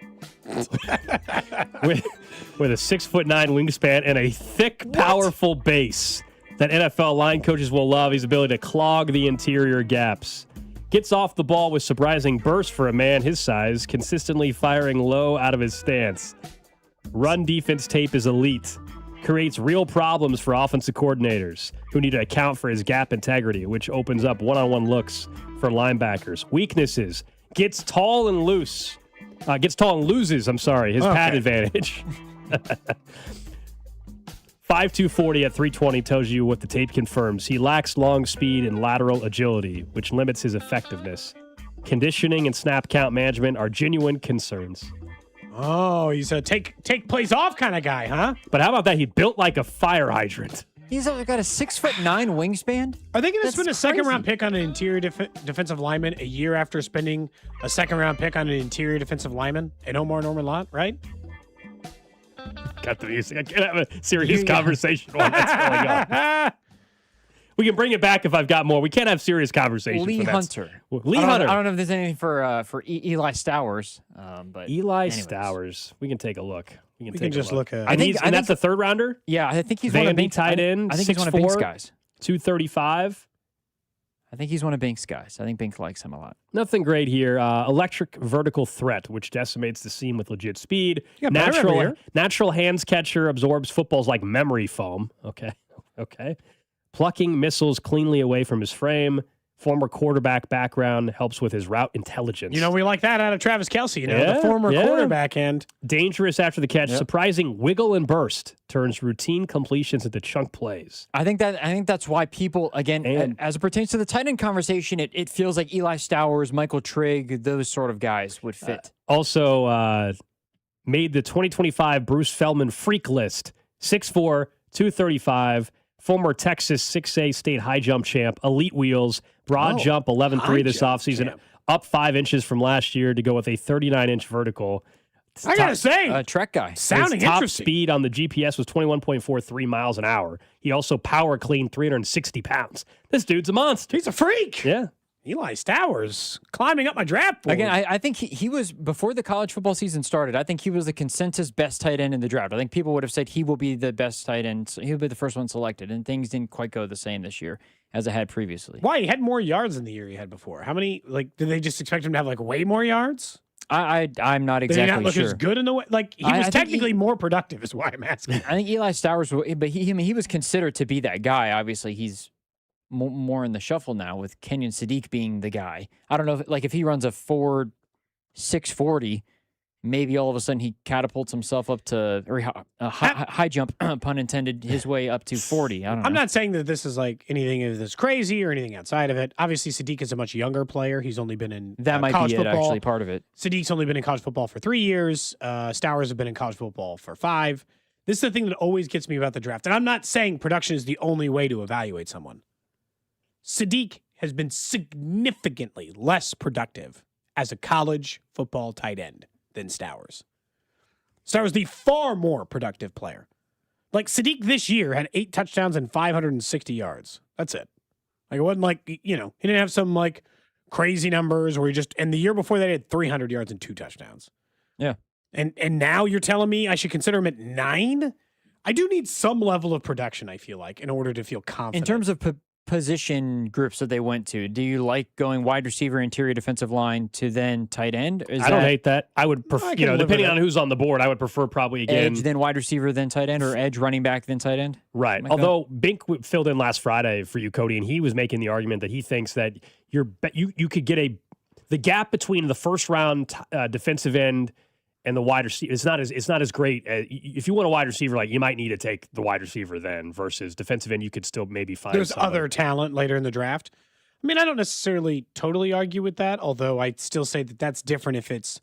with a 6'9" wingspan and a thick, powerful base that NFL line coaches will love. His ability to clog the interior gaps. Gets off the ball with surprising burst for a man his size, consistently firing low out of his stance. Run defense tape is elite. Creates real problems for offensive coordinators who need to account for his gap integrity, which opens up one-on-one looks for linebackers. Weaknesses. Gets tall and loses, his pad advantage. 5'2", 40 at 320 tells you what the tape confirms. He lacks long speed and lateral agility, which limits his effectiveness. Conditioning and snap count management are genuine concerns. Oh, he's a take plays off kind of guy, huh? But how about that? He built like a fire hydrant. He's got a 6'9" wingspan. Are they going to That's spend a second-round pick on an interior defensive lineman a year after spending a second-round pick on an interior defensive lineman and Omar Norman Lott, right? Got the music. I can't have a serious conversation while that's going on. We can bring it back if I've got more. We can't have serious conversations. Lee Hunter. Lee Hunter. I don't know if there's anything for Eli Stowers, but Eli Stowers. We can take a look. We can just look at. I think that's a third rounder. Yeah, I think he's Vandy one of Bink's tight end. I think he's one of Bink's guys. 235. I think he's one of Bink's guys. I think Bink likes him a lot. Nothing great here. Electric vertical threat, which decimates the seam with legit speed. Natural hands catcher, absorbs footballs like memory foam. Okay. Plucking missiles cleanly away from his frame. Former quarterback background helps with his route intelligence. We like that out of Travis Kelce. The former quarterback end. Dangerous after the catch. Surprising wiggle and burst. Turns routine completions into chunk plays. I think that's why people, again, as it pertains to the tight end conversation, it feels like Eli Stowers, Michael Trigg, those sort of guys would fit. Also made the 2025 Bruce Feldman freak list. 6'4", 235. Former Texas 6A state high jump champ, elite wheels, broad jump 11.3 this offseason, up 5 inches from last year to go with a 39-inch vertical. I gotta say, Trek guy. Sounding his top interesting. speed on the GPS was 21.43 miles an hour. He also power cleaned 360 pounds. This dude's a monster. He's a freak. Yeah. Eli Stowers climbing up my draft board. Again, I think he was, before the college football season started, I think he was the consensus best tight end in the draft. I think people would have said he will be the best tight end. So he'll be the first one selected, and things didn't quite go the same this year as it had previously. Why? He had more yards than the year he had before. How many, did they just expect him to have, way more yards? I'm not exactly sure. Did he not look as good in the way? He was technically more productive is why I'm asking. I think Eli Stowers, but he was considered to be that guy. Obviously, he's more in the shuffle now with Kenyon Sadiq being the guy. I don't know if he runs a 4.640, maybe all of a sudden he catapults himself up to high jump, pun intended, his way up to 40. I don't know. I'm not saying that this is anything that's crazy or anything outside of it. Obviously, Sadiq is a much younger player. He's only been in that might college be football. Actually part of it. Sadiq's only been in college football for 3 years. Stowers have been in college football for 5. This is the thing that always gets me about the draft. And I'm not saying production is the only way to evaluate someone. Sadiq has been significantly less productive as a college football tight end than Stowers. Stowers the far more productive player. Sadiq this year had 8 touchdowns and 560 yards. That's it. It wasn't he didn't have some crazy numbers where and the year before that he had 300 yards and 2 touchdowns. Yeah. And now you're telling me I should consider him at 9? I do need some level of production, I feel like, in order to feel confident. In terms of position groups that they went to, do you like going wide receiver, interior defensive line to then tight end? I don't hate that. I would prefer, depending on who's on the board, I would prefer probably again edge, then wide receiver, then tight end, or edge, running back, then tight end. Right. Although Bink filled in last Friday for you, Cody, and he was making the argument that he thinks that you could get the gap between the first round defensive end and the wide receiver, it's not as great. If you want a wide receiver, like you might need to take the wide receiver then versus defensive end. You could still maybe find there's other talent later in the draft. I mean, I don't necessarily totally argue with that, although I still say that that's different if it's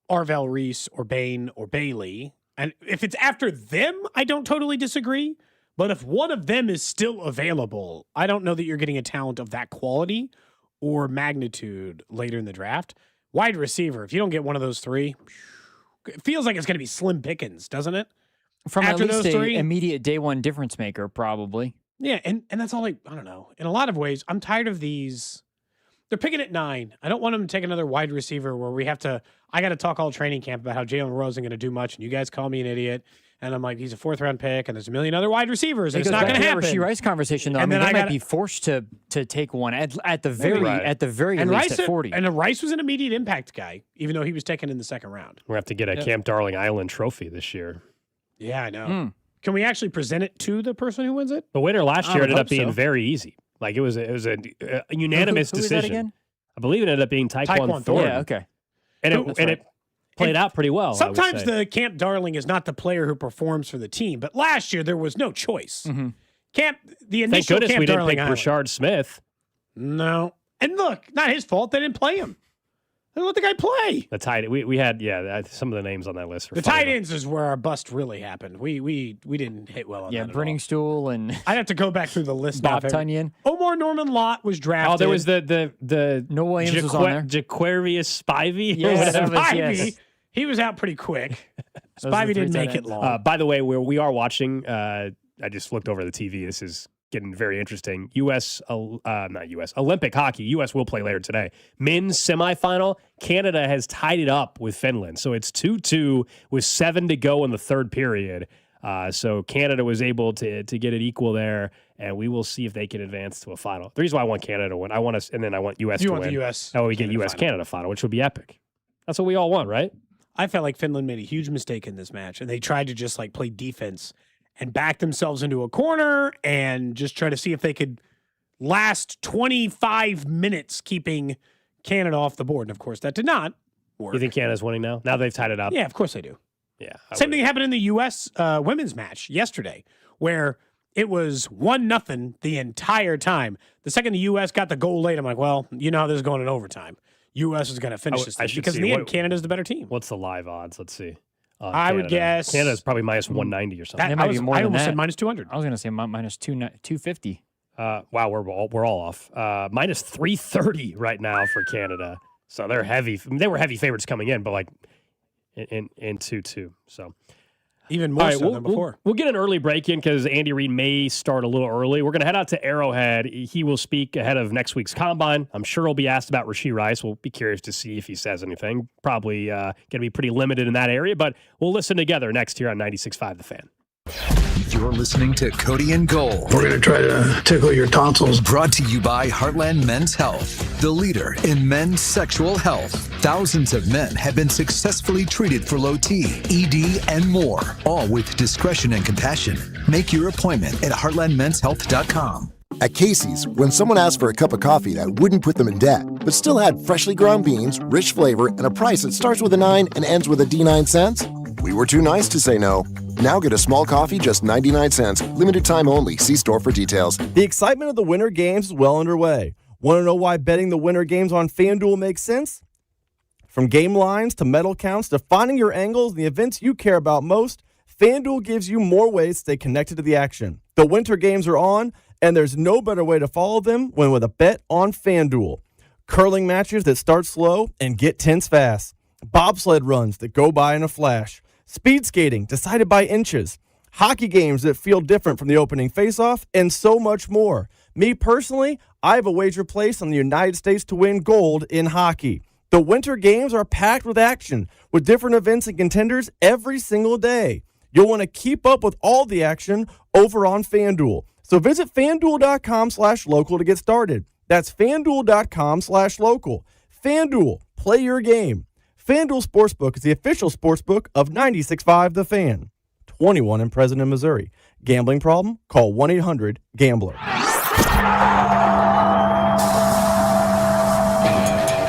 Arvell Reese or Bain or Bailey. And if it's after them, I don't totally disagree. But if one of them is still available, I don't know that you're getting a talent of that quality or magnitude later in the draft. Wide receiver, if you don't get one of those three, it feels like it's going to be slim pickings, doesn't it? From after at least those three, immediate day one difference maker, probably. Yeah, and that's all I don't know. In a lot of ways, I'm tired of these. They're picking at 9. I don't want them to take another wide receiver where I got to talk all training camp about how Jalen Rose isn't going to do much, and you guys call me an idiot. And I'm like, he's a 4th-round pick, and there's a million other wide receivers, and it's not going to happen. Rasheed Rice conversation, though. And I mean, then they might be forced to take one at the very and least Rice, at 40. And Rice was an immediate impact guy, even though he was taken in the 2nd round. We're going to have to get a Camp Darling Island trophy this year. Yeah, I know. Can we actually present it to the person who wins it? The winner last year ended up being very easy. Like it was a unanimous who decision. Is that again? I believe it ended up being Tyquan Thornton. Yeah, okay. And it played out pretty well. Sometimes the Camp Darling is not the player who performs for the team, but last year there was no choice. Mm-hmm. The initial Thank goodness Camp we didn't Darling pick Island. Rashard Smith. No. And look, not his fault. They didn't play him. They let the guy play. The tight we had some of the names on that list. The tight ends is where our bust really happened. We didn't hit well on that. Yeah, Brenningstool and I'd have to go back through the list. Bob Tunyon. Omar Norman Lott was drafted. Oh, there was the No Williams was on there. Jaquarius Spivey. Yes, Spivey. He was out pretty quick. Spivey didn't make it long. By the way, where we are watching, I just looked over the TV. This is getting very interesting. Olympic hockey. U.S. will play later today. Men's semifinal. Canada has tied it up with Finland. So it's 2-2 with 7 to go in the 3rd period. So Canada was able to get it equal there, and we will see if they can advance to a final. The reason why I want Canada to win, I want U.S. to win. You want the U.S. That way we get U.S.-Canada final, which would be epic. That's what we all want, right? I felt like Finland made a huge mistake in this match, and they tried to just play defense and back themselves into a corner and just try to see if they could last 25 minutes keeping Canada off the board. And, of course, that did not work. You think Canada's winning now? Now they've tied it up? Yeah, of course they do. Yeah. Same thing happened in the U.S. Women's match yesterday where it was 1-0 the entire time. The second the U.S. got the goal late, I'm like, well, you know how this is going in overtime. U.S. is going to finish this thing because in the end, Canada's the better team. What's the live odds? Let's see. I would guess Canada's probably minus 190 or something. I almost said minus 200. I was going to say minus 250. Wow, we're all off. Minus 330 right now for Canada. So they're heavy. They were heavy favorites coming in, but in 2-2. So even more so than before. We'll get an early break in because Andy Reid may start a little early. We're going to head out to Arrowhead. He will speak ahead of next week's Combine. I'm sure he'll be asked about Rasheed Rice. We'll be curious to see if he says anything. Probably going to be pretty limited in that area, but we'll listen together next here on 96.5 The Fan. You're listening to Cody and Gold. We're going to try to tickle your tonsils. Brought to you by Heartland Men's Health, the leader in men's sexual health. Thousands of men have been successfully treated for low T, ED, and more, all with discretion and compassion. Make your appointment at heartlandmenshealth.com. At Casey's, when someone asked for a cup of coffee that wouldn't put them in debt, but still had freshly ground beans, rich flavor, and a price that starts with a 9 and ends with a D9 cents, we were too nice to say no. Now get a small coffee, just 99 cents. Limited time only. See store for details. The excitement of the Winter Games is well underway. Want to know why betting the Winter Games on FanDuel makes sense? From game lines to medal counts to finding your angles and the events you care about most, FanDuel gives you more ways to stay connected to the action. The Winter Games are on, and there's no better way to follow them than with a bet on FanDuel. Curling matches that start slow and get tense fast. Bobsled runs that go by in a flash. Speed skating decided by inches. Hockey games that feel different from the opening faceoff, and so much more. Me personally, I have a wager placed on the United States to win gold in hockey. The Winter Games are packed with action, with different events and contenders every single day. You'll want to keep up with all the action over on FanDuel. So visit FanDuel.com/local to get started. That's FanDuel.com/local. FanDuel, play your game. FanDuel Sportsbook is the official sportsbook of 96.5 The Fan. 21 and present in Missouri. Gambling problem? Call 1-800-GAMBLER.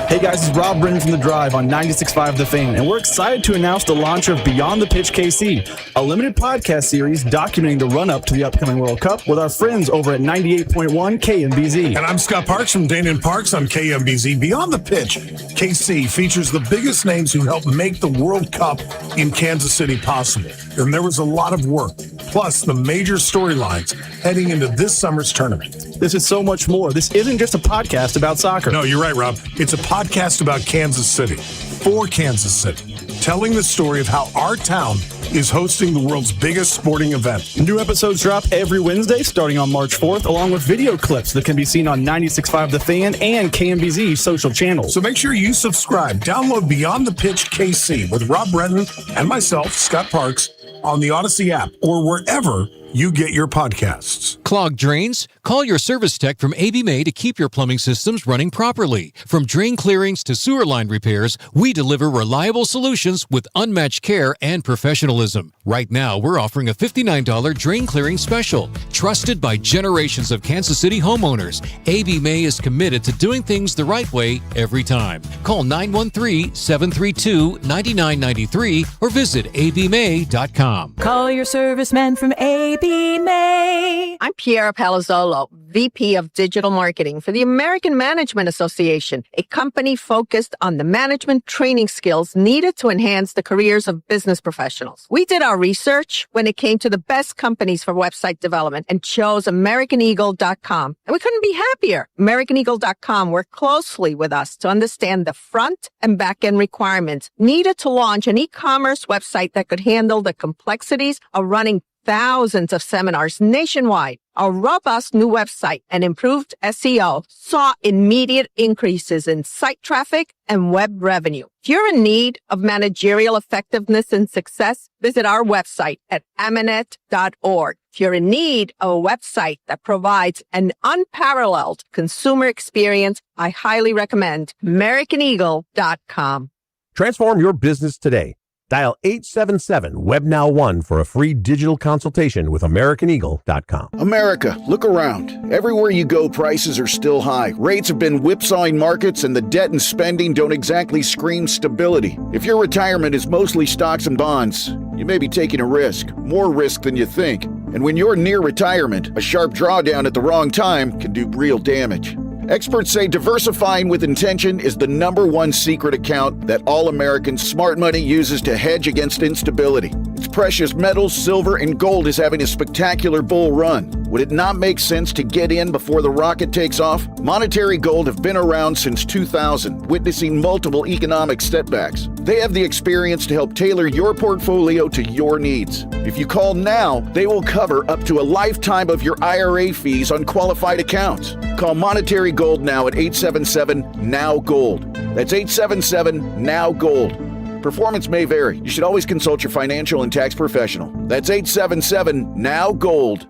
Hey guys, it's Rob Brennan from The Drive on 96.5 The Fan, and we're excited to announce the launch of Beyond the Pitch KC, a limited podcast series documenting the run-up to the upcoming World Cup with our friends over at 98.1 KMBZ. And I'm Scott Parks from Dane and Parks on KMBZ. Beyond the Pitch, KC features the biggest names who helped make the World Cup in Kansas City possible. And there was a lot of work, plus the major storylines heading into this summer's tournament. This is so much more. This isn't just a podcast about soccer. No, you're right, Rob. It's a podcast about Kansas City, for Kansas City, telling the story of how our town is hosting the world's biggest sporting event. New episodes drop every Wednesday starting on March 4th, along with video clips that can be seen on 96.5 The Fan and KMBZ social channels. So make sure you subscribe. Download Beyond the Pitch KC with Rob Brennan and myself, Scott Parks, on the Odyssey app or wherever you get your podcasts. Clogged drains? Call your service tech from AB May to keep your plumbing systems running properly. From drain clearings to sewer line repairs, we deliver reliable solutions with unmatched care and professionalism. Right now, we're offering a $59 drain clearing special. Trusted by generations of Kansas City homeowners, AB May is committed to doing things the right way every time. Call 913-732-9993 or visit abmay.com. Call your serviceman from AB May. I'm Piera Palazzolo, VP of Digital Marketing for the American Management Association, a company focused on the management training skills needed to enhance the careers of business professionals. We did our research when it came to the best companies for website development and chose AmericanEagle.com. And we couldn't be happier. AmericanEagle.com worked closely with us to understand the front and back end requirements needed to launch an e-commerce website that could handle the complexities of running thousands of seminars nationwide. Our robust new website and improved SEO saw immediate increases in site traffic and web revenue. If you're in need of managerial effectiveness and success, visit our website at amanet.org. If you're in need of a website that provides an unparalleled consumer experience, I highly recommend AmericanEagle.com. Transform your business today. Dial 877-WebNow1 for a free digital consultation with AmericanEagle.com. America, look around. Everywhere you go, prices are still high. Rates have been whipsawing markets, and the debt and spending don't exactly scream stability. If your retirement is mostly stocks and bonds, you may be taking a risk, more risk than you think. And when you're near retirement, a sharp drawdown at the wrong time can do real damage. Experts say diversifying with intention is the #1 secret account that all Americans' smart money uses to hedge against instability. Its precious metals, silver, and gold is having a spectacular bull run. Would it not make sense to get in before the rocket takes off? Monetary Gold have been around since 2000, witnessing multiple economic setbacks. They have the experience to help tailor your portfolio to your needs. If you call now, they will cover up to a lifetime of your IRA fees on qualified accounts. Call Monetary Gold now at 877-NOW-GOLD. That's 877-NOW-GOLD. Performance may vary. You should always consult your financial and tax professional. That's 877-NOW-GOLD.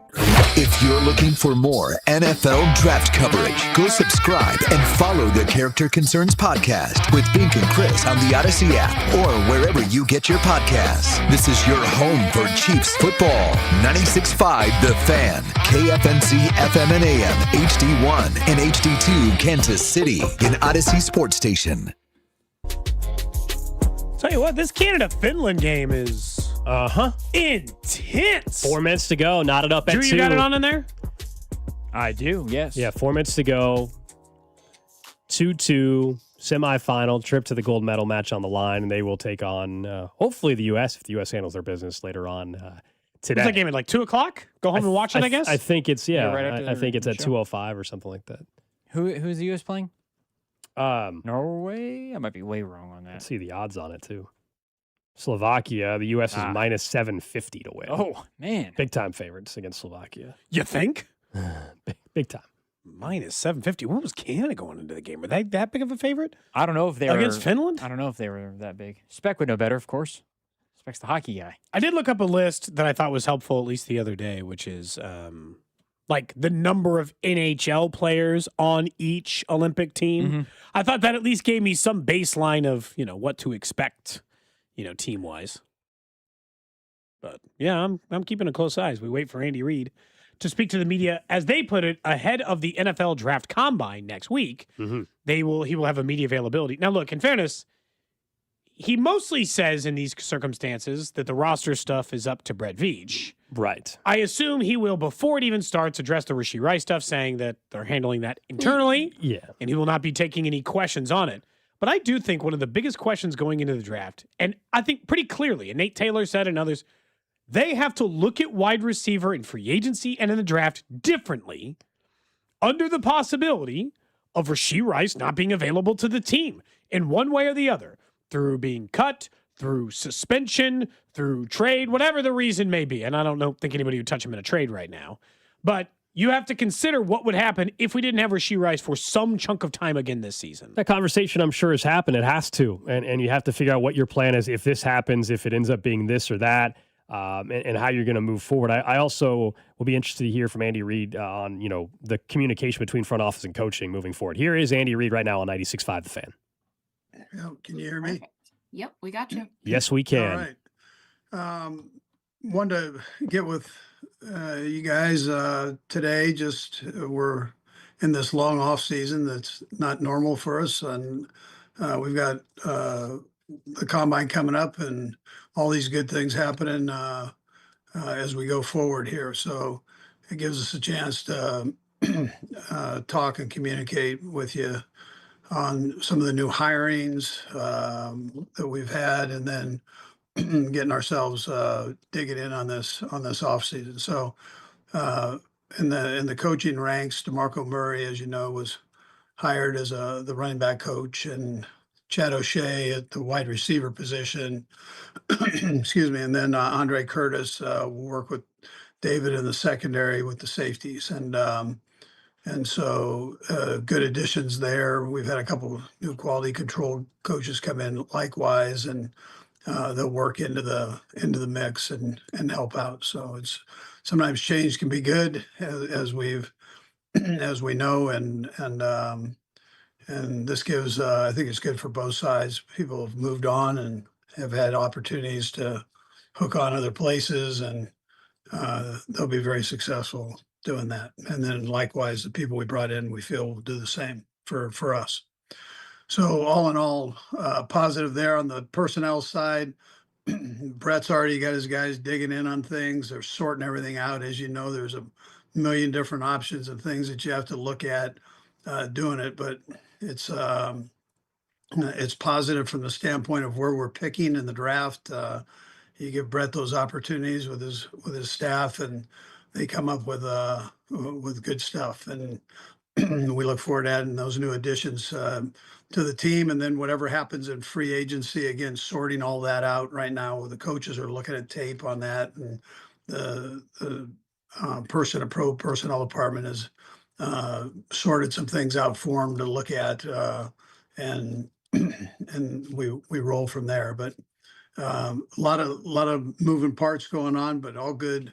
If you're looking for more NFL draft coverage, go subscribe and follow the Character Concerns podcast with Bink and Chris on the Odyssey app or wherever you get your podcasts. This is your home for Chiefs football. 96.5 The Fan, KFNC FM and AM, HD1 and HD2 Kansas City, an Odyssey sports station. Tell you what, this Canada-Finland game is intense. 4 minutes to go. Knotted up at Drew, 2. you got it on in there? I do, yes. Yeah, 4 minutes to go. 2-2 semifinal trip to the gold medal match on the line, and they will take on hopefully the U.S. if the U.S. handles their business later on today. Is that game at like 2 o'clock? Go home and watch it, I guess? I think it's right after I think it's at the 2:05 or something like that. Who's the U.S. playing? Norway? I might be way wrong on that. Let's see the odds on it too. Slovakia, the U.S. is minus 750 to win. Oh, man. Big time favorites against Slovakia. You think? Big time. Minus 750. What was Canada going into the game? Were they that big of a favorite? I don't know if they were. Against Finland? I don't know if they were that big. Spec would know better, of course. Spec's the hockey guy. I did look up a list that I thought was helpful, at least the other day, which is like the number of NHL players on each Olympic team. Mm-hmm. I thought that at least gave me some baseline of, what to expect, team-wise. But yeah, I'm keeping a close eye as we wait for Andy Reid to speak to the media, as they put it, ahead of the NFL Draft Combine next week. Mm-hmm. He will have a media availability. Now, look, in fairness, he mostly says in these circumstances that the roster stuff is up to Brett Veach. Right. I assume he will, before it even starts, address the Rashee Rice stuff, saying that they're handling that internally. Yeah. And he will not be taking any questions on it. But I do think one of the biggest questions going into the draft, and I think pretty clearly, and Nate Taylor said and others, they have to look at wide receiver in free agency and in the draft differently under the possibility of Rashee Rice not being available to the team in one way or the other, through being cut, through suspension, through trade, whatever the reason may be. And I don't think anybody would touch him in a trade right now. But you have to consider what would happen if we didn't have Rashee Rice for some chunk of time again this season. That conversation, I'm sure, has happened. It has to. And you have to figure out what your plan is if this happens, if it ends up being this or that, and how you're going to move forward. I also will be interested to hear from Andy Reid on, the communication between front office and coaching moving forward. Here is Andy Reid right now on 96.5 The Fan. Can you hear me? Perfect. Yep, we got you. Yes, we can. All right. Wanted to get with you guys today. Just we're in this long off season that's not normal for us, and we've got the combine coming up and all these good things happening as we go forward here. So it gives us a chance to talk and communicate with you on some of the new hirings that we've had, and then getting ourselves digging in on this off season. So in the coaching ranks, DeMarco Murray, as you know, was hired as the running back coach, and Chad O'Shea at the wide receiver position. Excuse me, and then Andre Curtis will work with David in the secondary with the safeties, and so good additions there. We've had a couple of new quality control coaches come in likewise, and they'll work into the mix and help out. So it's sometimes change can be good, as we know, and this gives I think it's good for both sides. People have moved on and have had opportunities to hook on other places, and they'll be very successful doing that. And then likewise, the people we brought in, we feel will do the same for us. So all in all, positive there. On the personnel side, Brett's already got his guys digging in on things. They're sorting everything out. As you know, there's a million different options and things that you have to look at doing it, but it's positive from the standpoint of where we're picking in the draft. You give Brett those opportunities with his staff, and they come up with good stuff, and we look forward to adding those new additions to the team. And then whatever happens in free agency, again, sorting all that out right now. The coaches are looking at tape on that, and the personnel department has sorted some things out for them to look at, and we roll from there. But a lot of moving parts going on, but all good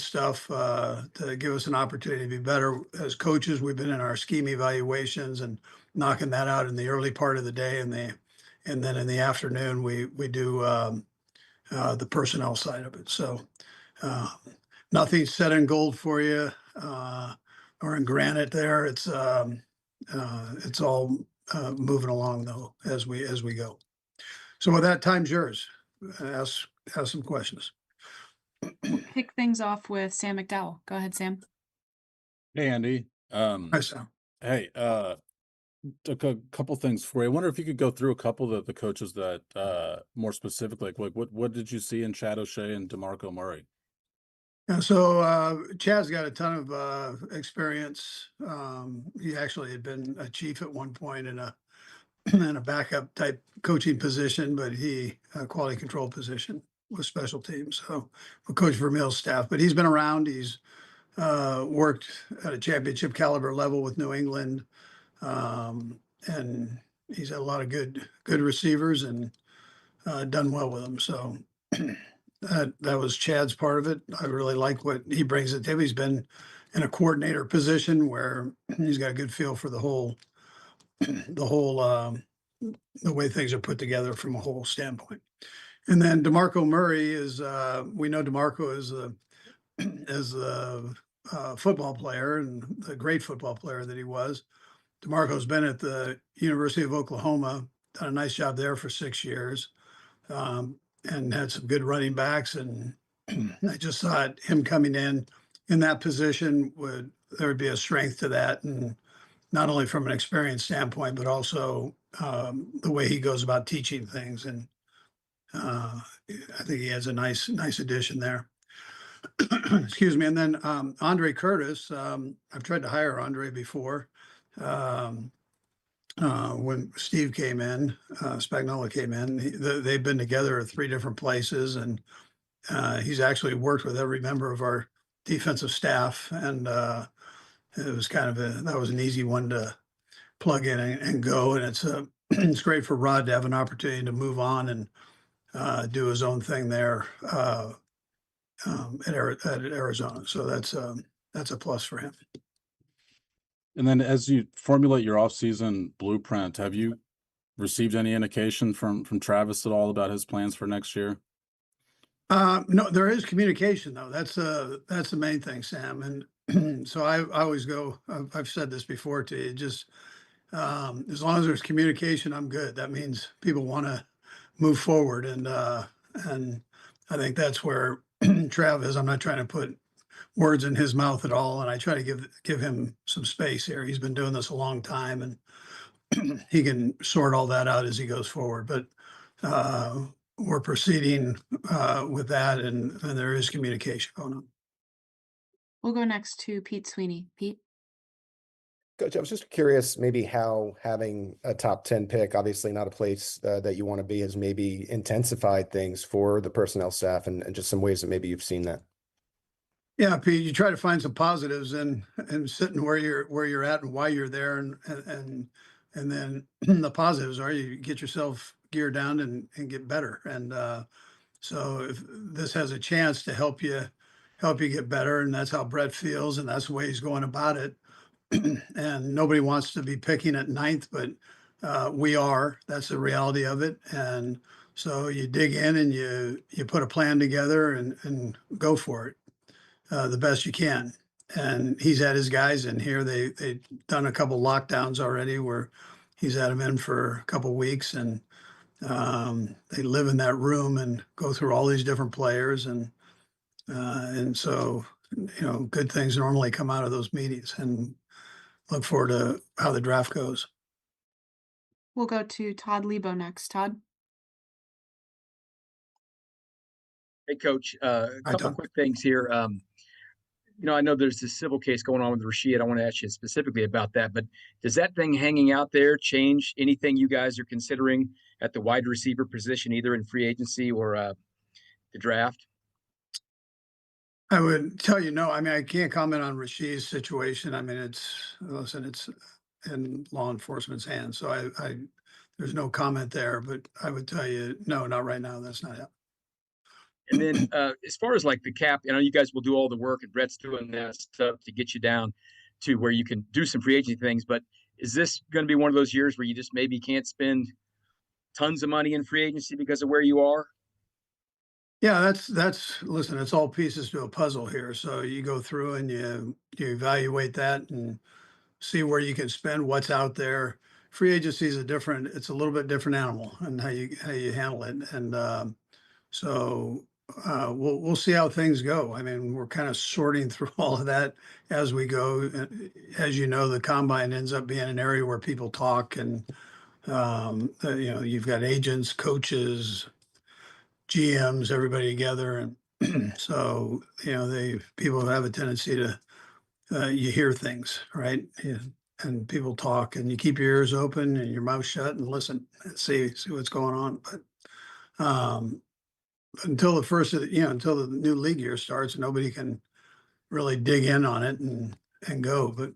stuff to give us an opportunity to be better as coaches. We've been in our scheme evaluations and knocking that out in the early part of the day, and then in the afternoon we do the personnel side of it. So nothing set in gold for you or in granite there. It's all moving along though as we go. So with that, time's yours. Ask some questions. Kick things off with Sam McDowell. Go ahead, Sam. Hey, Andy. Hi, Sam. Hey, a couple things for you. I wonder if you could go through a couple of the coaches that more specifically, like what did you see in Chad O'Shea and DeMarco Murray? Yeah, so Chad's got a ton of experience. He actually had been a chief at one point in a backup type coaching position, but a quality control position with special teams. So Coach Vermeil's staff, but he's been around. He's worked at a championship caliber level with New England, and he's had a lot of good receivers and done well with them. So that was Chad's part of it. I really like what he brings to the table. He's been in a coordinator position where he's got a good feel for the way things are put together from a whole standpoint. And then DeMarco Murray is, we know DeMarco is the football player and the great football player that he was. DeMarco's been at the University of Oklahoma, done a nice job there for 6 years, and had some good running backs. And I just thought him coming in that position there would be a strength to that, and not only from an experience standpoint, but also the way he goes about teaching things. And I think he has a nice addition there. Excuse me. And then Andre Curtis, I've tried to hire Andre before. When Steve came in, Spagnuolo came in, they've been together at 3 different places, and he's actually worked with every member of our defensive staff. And it was that was an easy one to plug in and go. And it's it's great for Rod to have an opportunity to move on and do his own thing there at Arizona. So that's a plus for him. And then as you formulate your offseason blueprint, have you received any indication from Travis at all about his plans for next year? No, there is communication though. That's the main thing, Sam. And so I always go, I've said this before to you, just as long as there's communication, I'm good. That means people want to move forward. And I think that's where Trav is. I'm not trying to put words in his mouth at all. And I try to give him some space here. He's been doing this a long time, and he can sort all that out as he goes forward. But we're proceeding with that, and there is communication going on. We'll go next to Pete Sweeney. Pete? Coach, I was just curious maybe how having a top 10 pick, obviously not a place that you want to be, has maybe intensified things for the personnel staff, and just some ways that maybe you've seen that. Yeah, Pete, you try to find some positives and sitting where you're at and why you're there, and then the positives are you get yourself geared down and get better. And so if this has a chance to help you get better, and that's how Brett feels, and that's the way he's going about it. And nobody wants to be picking at 9th, but we are. That's the reality of it. And so you dig in and you put a plan together and go for it the best you can. And he's had his guys in here. They've done a couple lockdowns already where he's had them in for a couple weeks, and they live in that room and go through all these different players. And so, good things normally come out of those meetings, and look forward to how the draft goes. We'll go to Todd Lebo next. Todd? Hey, Coach. A couple quick things here. I know there's this civil case going on with Rashid. I want to ask you specifically about that, but does that thing hanging out there change anything you guys are considering at the wide receiver position, either in free agency or the draft? I would tell you no. I mean, I can't comment on Rashid's situation. I mean, it's in law enforcement's hands, so I there's no comment there. But I would tell you no, not right now. That's not happening. And then as far as like the cap, you guys will do all the work, and Brett's doing that stuff to get you down to where you can do some free agency things. But is this going to be one of those years where you just maybe can't spend tons of money in free agency because of where you are? Yeah, listen, it's all pieces to a puzzle here. So you go through and you evaluate that and see where you can spend, what's out there. Free agency is it's a little bit different animal, and how you handle it. And so we'll see how things go. I mean, we're kind of sorting through all of that as we go. As you know, the combine ends up being an area where people talk, and you've got agents, coaches, GMs, everybody together, and so people have a tendency to you hear things, right? And people talk, and you keep your ears open and your mouth shut and listen and see what's going on. But until until the new league year starts, nobody can really dig in on it and go. But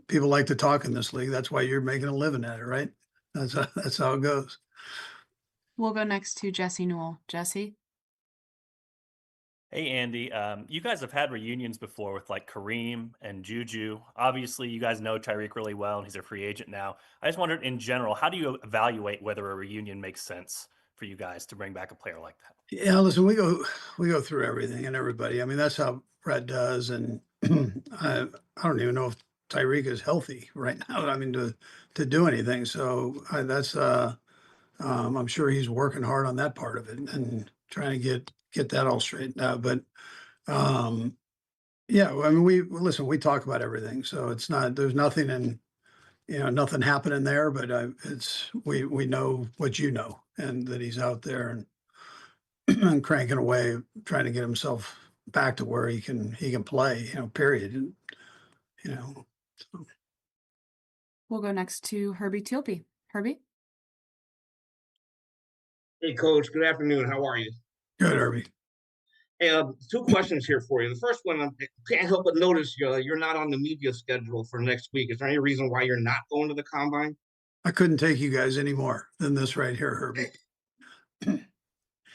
people like to talk in this league. That's why you're making a living at it, right? That's how it goes. We'll go next to Jesse Newell. Jesse? Hey, Andy. You guys have had reunions before with like Kareem and Juju. Obviously, you guys know Tyreek really well, and he's a free agent now. I just wondered, in general, how do you evaluate whether a reunion makes sense for you guys to bring back a player like that? Yeah, listen, we go through everything and everybody. I mean, that's how Brett does, and I don't even know if Tyreek is healthy right now. I mean, to do anything. So that's I'm sure he's working hard on that part of it and trying to get that all straightened out. But yeah, I mean, we talk about everything, so it's not there's nothing in nothing happening there, but it's we know what you know, and that he's out there and cranking away, trying to get himself back to where he can play, period. And, so. We'll go next to Herbie Tilby. Herbie? Hey, Coach. Good afternoon. How are you? Good, Herbie. Hey, two questions here for you. The first one, I can't help but notice you're not on the media schedule for next week. Is there any reason why you're not going to the combine? I couldn't take you guys any more than this right here, Herbie.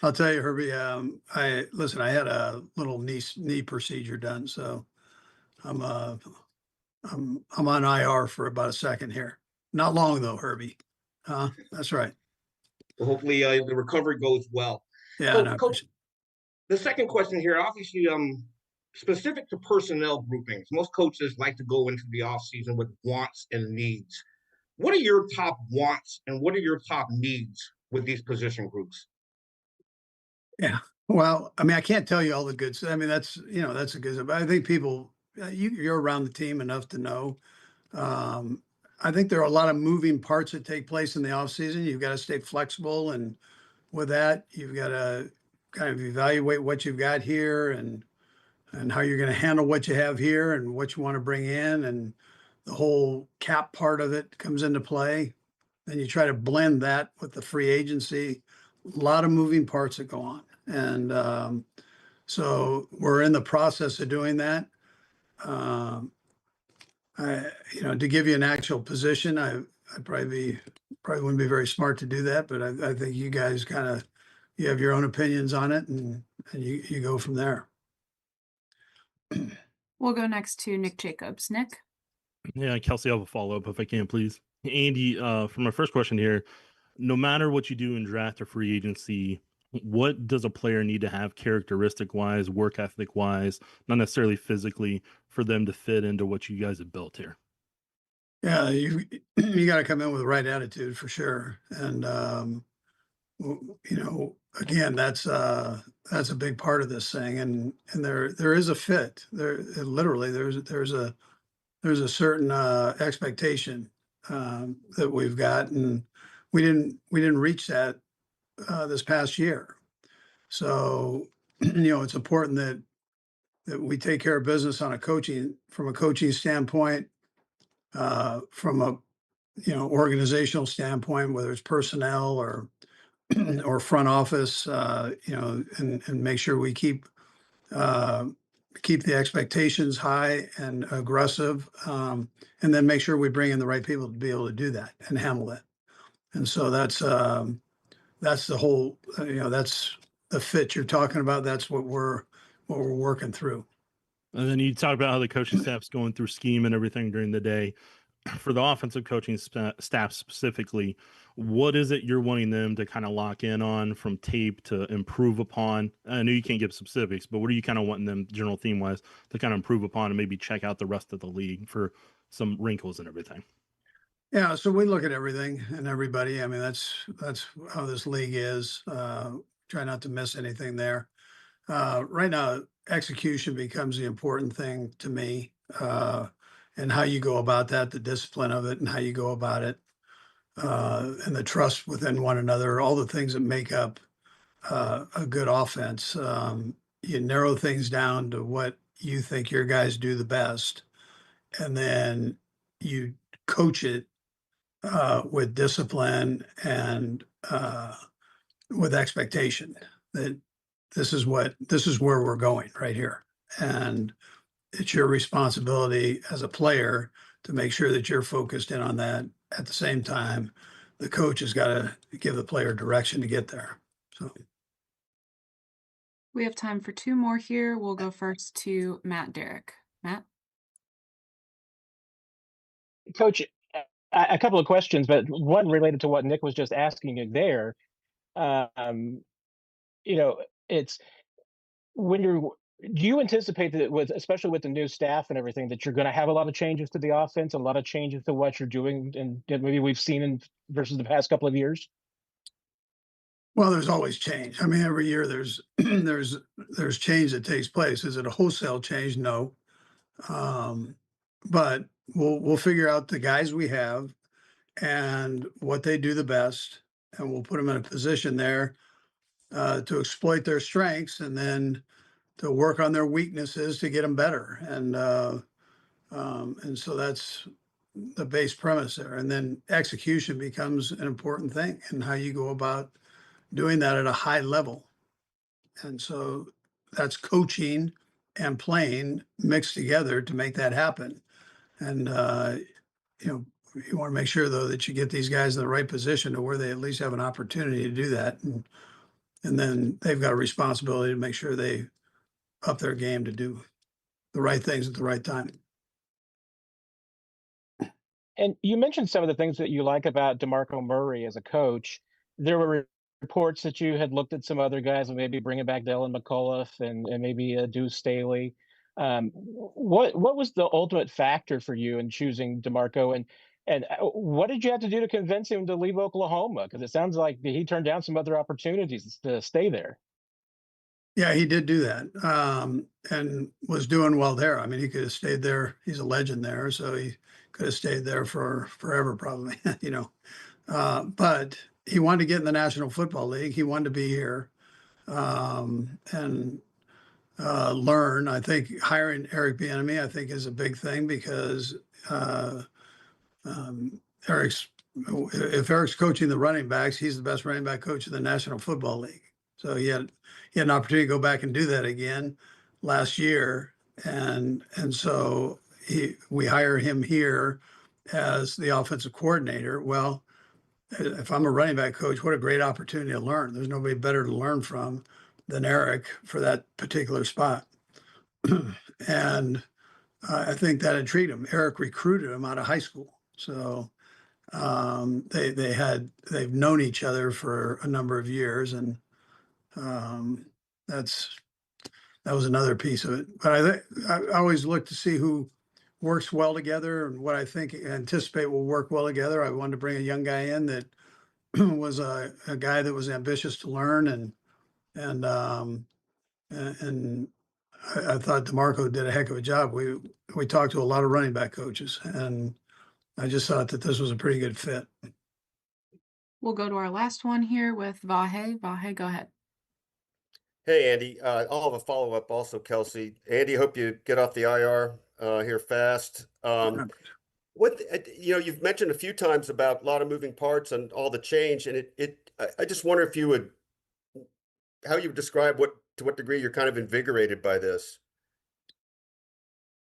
I'll tell you, Herbie. I had a little knee procedure done, so I'm on IR for about a second here. Not long though, Herbie. That's right. Well, hopefully the recovery goes well. Yeah, So, no, Coach, the second question here, obviously, specific to personnel groupings, most coaches like to go into the offseason with wants and needs. What are your top wants and what are your top needs with these position groups? Yeah. Well, I mean, I can't tell you all the good stuff. I mean, that's a good stuff. I think people, you're around the team enough to know. I think there are a lot of moving parts that take place in the off season. You've got to stay flexible, and with that, you've got to kind of evaluate what you've got here and how you're going to handle what you have here and what you want to bring in, and the whole cap part of it comes into play. Then you try to blend that with the free agency. A lot of moving parts that go on, and so we're in the process of doing that. To give you an actual position, I'd probably wouldn't be very smart to do that, but I think you guys you have your own opinions on it, and you go from there. We'll go next to Nick Jacobs. Nick? Yeah, Kelsey, I have a follow-up if I can, please. Andy, for my first question here, no matter what you do in draft or free agency, what does a player need to have characteristic-wise, work ethic-wise, not necessarily physically, for them to fit into what you guys have built here? Yeah, you got to come in with the right attitude for sure, and again, that's a big part of this thing, and there is a fit. Literally there's a certain expectation that we've got, and we didn't reach that this past year. So it's important that we take care of business from a coaching standpoint, from a organizational standpoint, whether it's personnel or front office, and make sure we keep the expectations high and aggressive, and then make sure we bring in the right people to be able to do that and handle that. And so that's the whole, that's the fit you're talking about. That's what we're working through. And then you talk about how the coaching staff's going through scheme and everything during the day. For the offensive coaching staff specifically, what is it you're wanting them to kind of lock in on from tape to improve upon? I know you can't give specifics, but what are you kind of wanting them, general theme wise, to kind of improve upon and maybe check out the rest of the league for some wrinkles and everything? Yeah, so we look at everything and everybody. I mean, that's how this league is. Try not to miss anything there. Right now, execution becomes the important thing to me, and how you go about that, the discipline of it, and how you go about it, and the trust within one another, all the things that make up a good offense. You narrow things down to what you think your guys do the best, and then you coach it with discipline and with expectation that this is where we're going right here. And it's your responsibility as a player to make sure that you're focused in on that. At the same time, the coach has got to give the player direction to get there. So we have time for two more here. We'll go first to Matt Derrick. Matt? Coach, a couple of questions, but one related to what Nick was just asking there. Um, it's when you're. Do you anticipate that especially with the new staff and everything, that you're going to have a lot of changes to the offense, a lot of changes to what you're doing, and that maybe we've seen in versus the past couple of years? Well, there's always change. I mean, every year there's there's change that takes place. Is it a wholesale change? No. Um, but we'll figure out the guys we have and what they do the best, and we'll put them in a position there to exploit their strengths, and then to work on their weaknesses to get them better. And so that's the base premise there. And then execution becomes an important thing, and how you go about doing that at a high level. And so that's coaching and playing mixed together to make that happen. And you know, you want to make sure though that you get these guys in the right position to where they at least have an opportunity to do that. And then they've got a responsibility to make sure they up their game to do the right things at the right time. And you mentioned some of the things that you like about DeMarco Murray as a coach. There were reports that you had looked at some other guys and maybe bringing back Dylan McCullough and maybe Deuce Staley. What was the ultimate factor for you in choosing DeMarco, and what did you have to do to convince him to leave Oklahoma? Because it sounds like he turned down some other opportunities to stay there. Yeah, he did do that, and was doing well there. I mean, he could have stayed there. He's a legend there, so he could have stayed there for forever, probably. But he wanted to get in the National Football League. He wanted to be here and learn. I think hiring Eric Bieniemy, I think, is a big thing because Eric's. If Eric's coaching the running backs, he's the best running back coach in the National Football League. So he had an opportunity to go back and do that again last year, and so we hire him here as the offensive coordinator. Well, if I'm a running back coach, what a great opportunity to learn. There's nobody better to learn from than Eric for that particular spot. And I think that intrigued him. Eric recruited him out of high school, so they've known each other for a number of years, and that was another piece of it. But I always look to see who works well together and what I think anticipate will work well together. I wanted to bring a young guy in that was a guy that was ambitious to learn, and I thought DeMarco did a heck of a job. We talked to a lot of running back coaches, and I just thought that this was a pretty good fit. We'll go to our last one here with Vahe. Vahe, go ahead. Hey, Andy. I'll have a follow-up also, Kelsey. Andy, hope you get off the IR here fast. You've mentioned a few times about a lot of moving parts and all the change, and I just wonder if how you would describe to what degree you're kind of invigorated by this.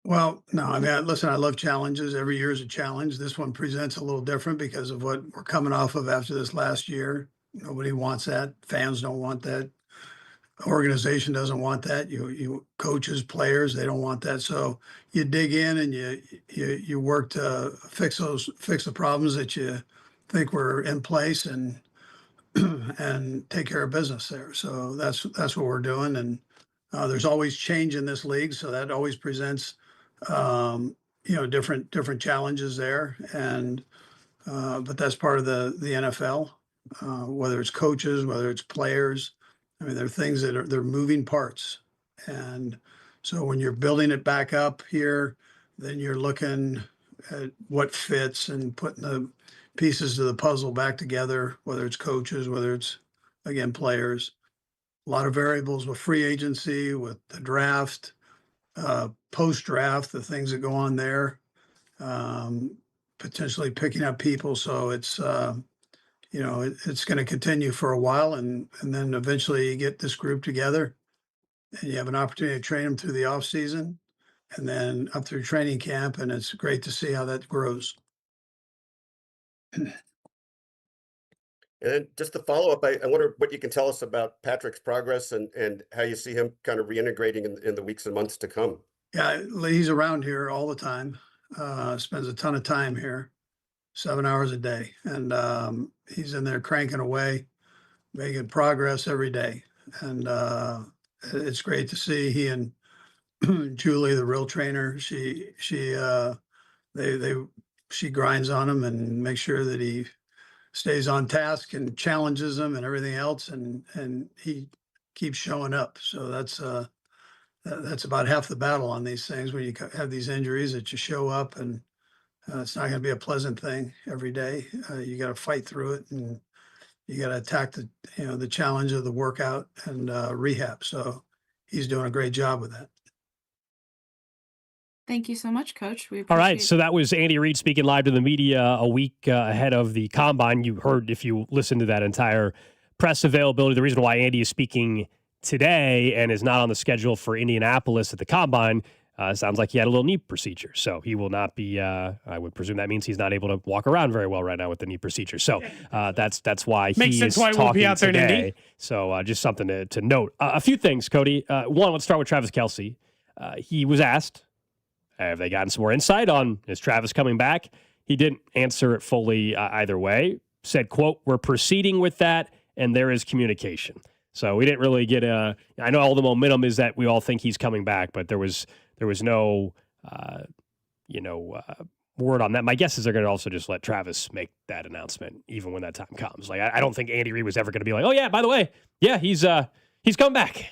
Well, no, I mean, listen, I love challenges. Every year is a challenge. This one presents a little different because of what we're coming off of after this last year. Nobody wants that. Fans don't want that. Organization doesn't want that. You coaches, players, they don't want that. So you dig in and you work to fix the problems that you think were in place and take care of business there. So that's what we're doing. And there's always change in this league, so that always presents different challenges there. And but that's part of the NFL. Whether it's coaches, whether it's players. I mean, there are things they're moving parts. And so when you're building it back up here, then you're looking at what fits and putting the pieces of the puzzle back together, whether it's coaches, whether it's, again, players. A lot of variables with free agency, with the draft, post-draft, the things that go on there, potentially picking up people. So it's going to continue for a while, and then eventually you get this group together and you have an opportunity to train them through the off season and then up through training camp. And it's great to see how that grows. And then just to follow up, I wonder what you can tell us about Patrick's progress and how you see him kind of reintegrating in the weeks and months to come. Yeah, he's around here all the time, spends a ton of time here. 7 hours a day, and he's in there cranking away. making progress every day. And it's great to see he and Julie, the real trainer, she grinds on him and makes sure that he stays on task and challenges him and everything else. And he keeps showing up. So that's about half the battle on these things when you have these injuries, that you show up, and it's not going to be a pleasant thing every day. You got to fight through it, and you got to attack the challenge of the workout and rehab. So he's doing a great job with that. Thank you so much, Coach. We All right, appreciate so that was Andy Reid speaking live to the media a week ahead of the Combine. You heard, if you listened to that entire press availability, the reason why Andy is speaking today and is not on the schedule for Indianapolis at the Combine, sounds like he had a little knee procedure. So he will not be, I would presume that means he's not able to walk around very well right now with the knee procedure. So that's why Makes he sense is why he won't be talking out there in today. Indy. So just something to note. A few things, Cody. One, let's start with Travis Kelce. He was asked, have they gotten some more insight on, is Travis coming back? He didn't answer it fully either way. Said, quote, we're proceeding with that, and there is communication. So we didn't really get I know all the momentum is that we all think he's coming back, but there was no, word on that. My guess is they're going to also just let Travis make that announcement, even when that time comes. Like, I don't think Andy Reid was ever going to be like, oh yeah, by the way, yeah, he's coming back.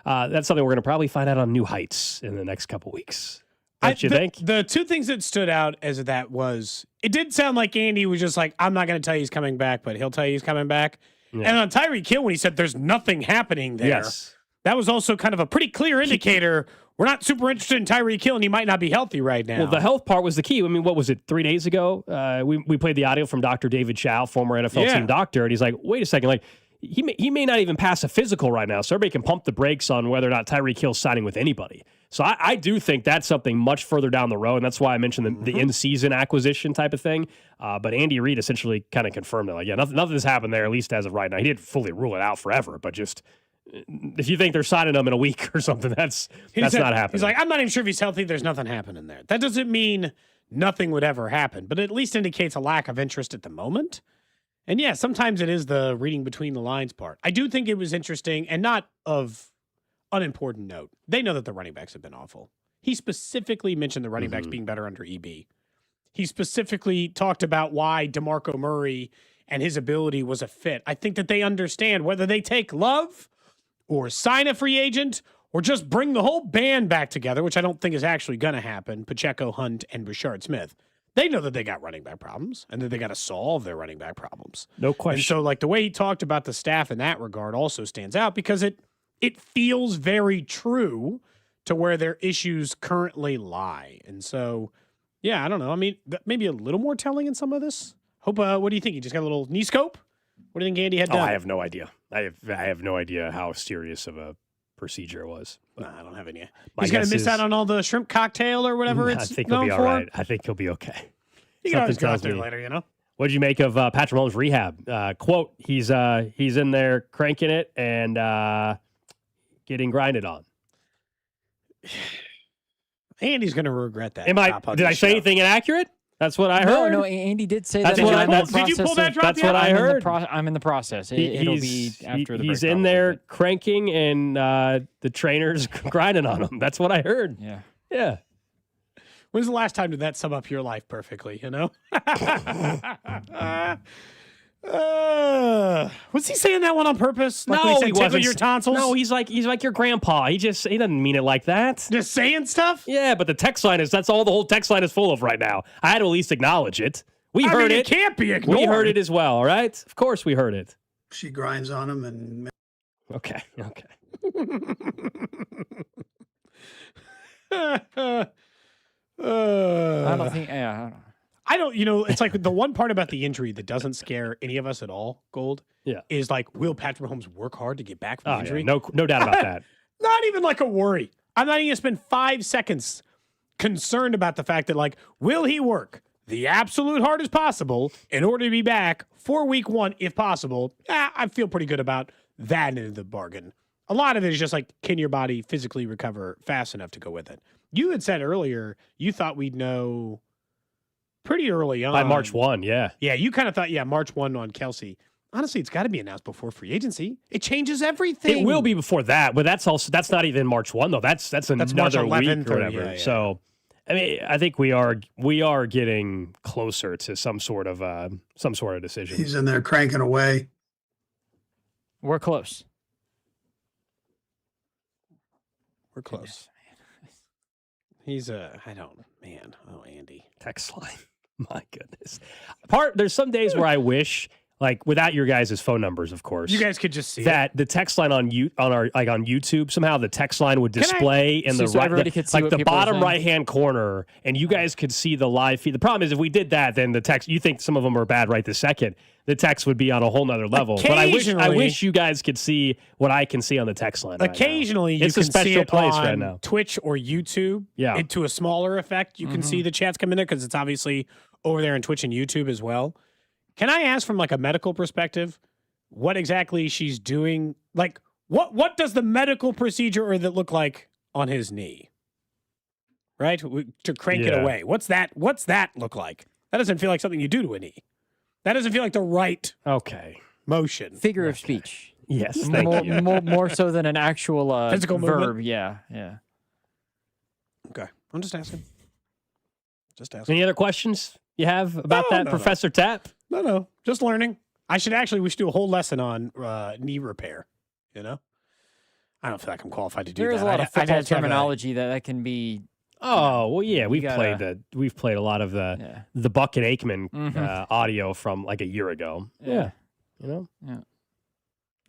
That's something we're going to probably find out on New Heights in the next couple weeks. Don't you think? The two things that stood out as that was, it did sound like Andy was just like, I'm not going to tell you he's coming back, but he'll tell you he's coming back. Yeah. And on Tyreek Hill, when he said there's nothing happening there, yes, that was also kind of a pretty clear indicator. We're not super interested in Tyreek Hill, and he might not be healthy right now. Well, the health part was the key. I mean, what was it, 3 days ago? We played the audio from Dr. David Chow, former NFL team doctor, and he's like, wait a second, like, he may not even pass a physical right now, so everybody can pump the brakes on whether or not Tyreek Hill's signing with anybody. So I do think that's something much further down the road, and that's why I mentioned the in-season acquisition type of thing. But Andy Reid essentially kind of confirmed it. Like, yeah, nothing has happened there, at least as of right now. He didn't fully rule it out forever, but just if you think they're signing him in a week or something, that's not happening. He's like, I'm not even sure if he's healthy. There's nothing happening there. That doesn't mean nothing would ever happen, but it at least indicates a lack of interest at the moment. And yeah, sometimes it is the reading between the lines part. I do think it was interesting, and not of unimportant note. They know that the running backs have been awful. He specifically mentioned the running backs being better under EB. He specifically talked about why DeMarco Murray and his ability was a fit. I think that they understand whether they take Love or sign a free agent or just bring the whole band back together, which I don't think is actually going to happen, Pacheco, Hunt, and Rashard Smith. They know that they got running back problems and that they got to solve their running back problems. No question. And so, like, the way he talked about the staff in that regard also stands out because it feels very true to where their issues currently lie. And so, yeah, I don't know. I mean, maybe a little more telling in some of this. Hope. What do you think? You just got a little knee scope? What do you think Andy had done? I have no idea. I have no idea how serious of a procedure it was. No, I don't have any. He's going to miss out on all the shrimp cocktail or whatever it's I think he'll be all right. I think he'll be okay. You can always go out there later, you know? What did you make of Patrick Mahomes' rehab? Quote, he's in there cranking it and getting grinded on. Andy's going to regret that. Did I say anything inaccurate? That's what I heard. No, Andy did say that's that. Did you pull that drop? That's what I heard. I'm in the process. It'll be after the break. He's in there cranking, and the trainer's grinding on him. That's what I heard. Yeah. When's the last time did that sum up your life perfectly? You know. Was he saying that one on purpose? Like No, he wasn't. Your tonsils? No, he's like your grandpa. He doesn't mean it like that. Just saying stuff? Yeah, but the text line that's all the whole text line is full of right now. I had to at least acknowledge it. We heard it. It can't be ignored. We heard it as well, all right? Of course we heard it. She grinds on him and Okay. I don't think. I don't. You know, it's like the one part about the injury that doesn't scare any of us at all. Gold. Yeah. Is like, will Patrick Mahomes work hard to get back from the injury? Yeah. No doubt about that. Not even like a worry. I'm not even gonna spend 5 seconds concerned about the fact that, like, will he work the absolute hardest possible in order to be back for week 1 if possible? I feel pretty good about that end of the bargain. A lot of it is just like, can your body physically recover fast enough to go with it? You had said earlier you thought we'd know pretty early on. By March 1, yeah. Yeah, you kind of thought, March 1 on Kelce. honestly, it's got to be announced before free agency. It changes everything. It will be before that, but that's not even March 1 though. That's another March 11th week or whatever. yeah. So, I mean, I think we are getting closer to some sort of decision. He's in there cranking away. We're close. We're close. He's Andy. Text line. My goodness. There's some days where I wish, like, without your guys' phone numbers, of course, You guys could just see that the text line on YouTube, somehow the text line would display in the So right, everybody could see like what the people are bottom saying? right hand corner, and you guys could see the live feed. The problem is if we did that, then the text, you think some of them are bad right this second. The text would be on a whole nother level. But I wish you guys could see what I can see on the text line. Occasionally, you It's can a special see it place on right now. Twitch or YouTube. Yeah. To a smaller effect, you can see the chats come in there because it's obviously over there on Twitch and YouTube as well. Can I ask from like a medical perspective, what exactly she's doing? Like, what does the medical procedure or that look like on his knee? Right, to crank it away. What's that look like? That doesn't feel like something you do to a knee. That doesn't feel like the right motion. Figure of speech. Yes, thank you. More so than an actual Physical verb. movement? Yeah. Okay, I'm just asking. Any other questions you have about that, Professor Tapp? No, just learning. We should do a whole lesson on knee repair. You know, I don't feel like I'm qualified to do that. There is a lot of I'd football have to have terminology that can be. Oh well, yeah, we've gotta- played a lot of the Buck and Aikman audio from like a year ago. Yeah. You know. Yeah.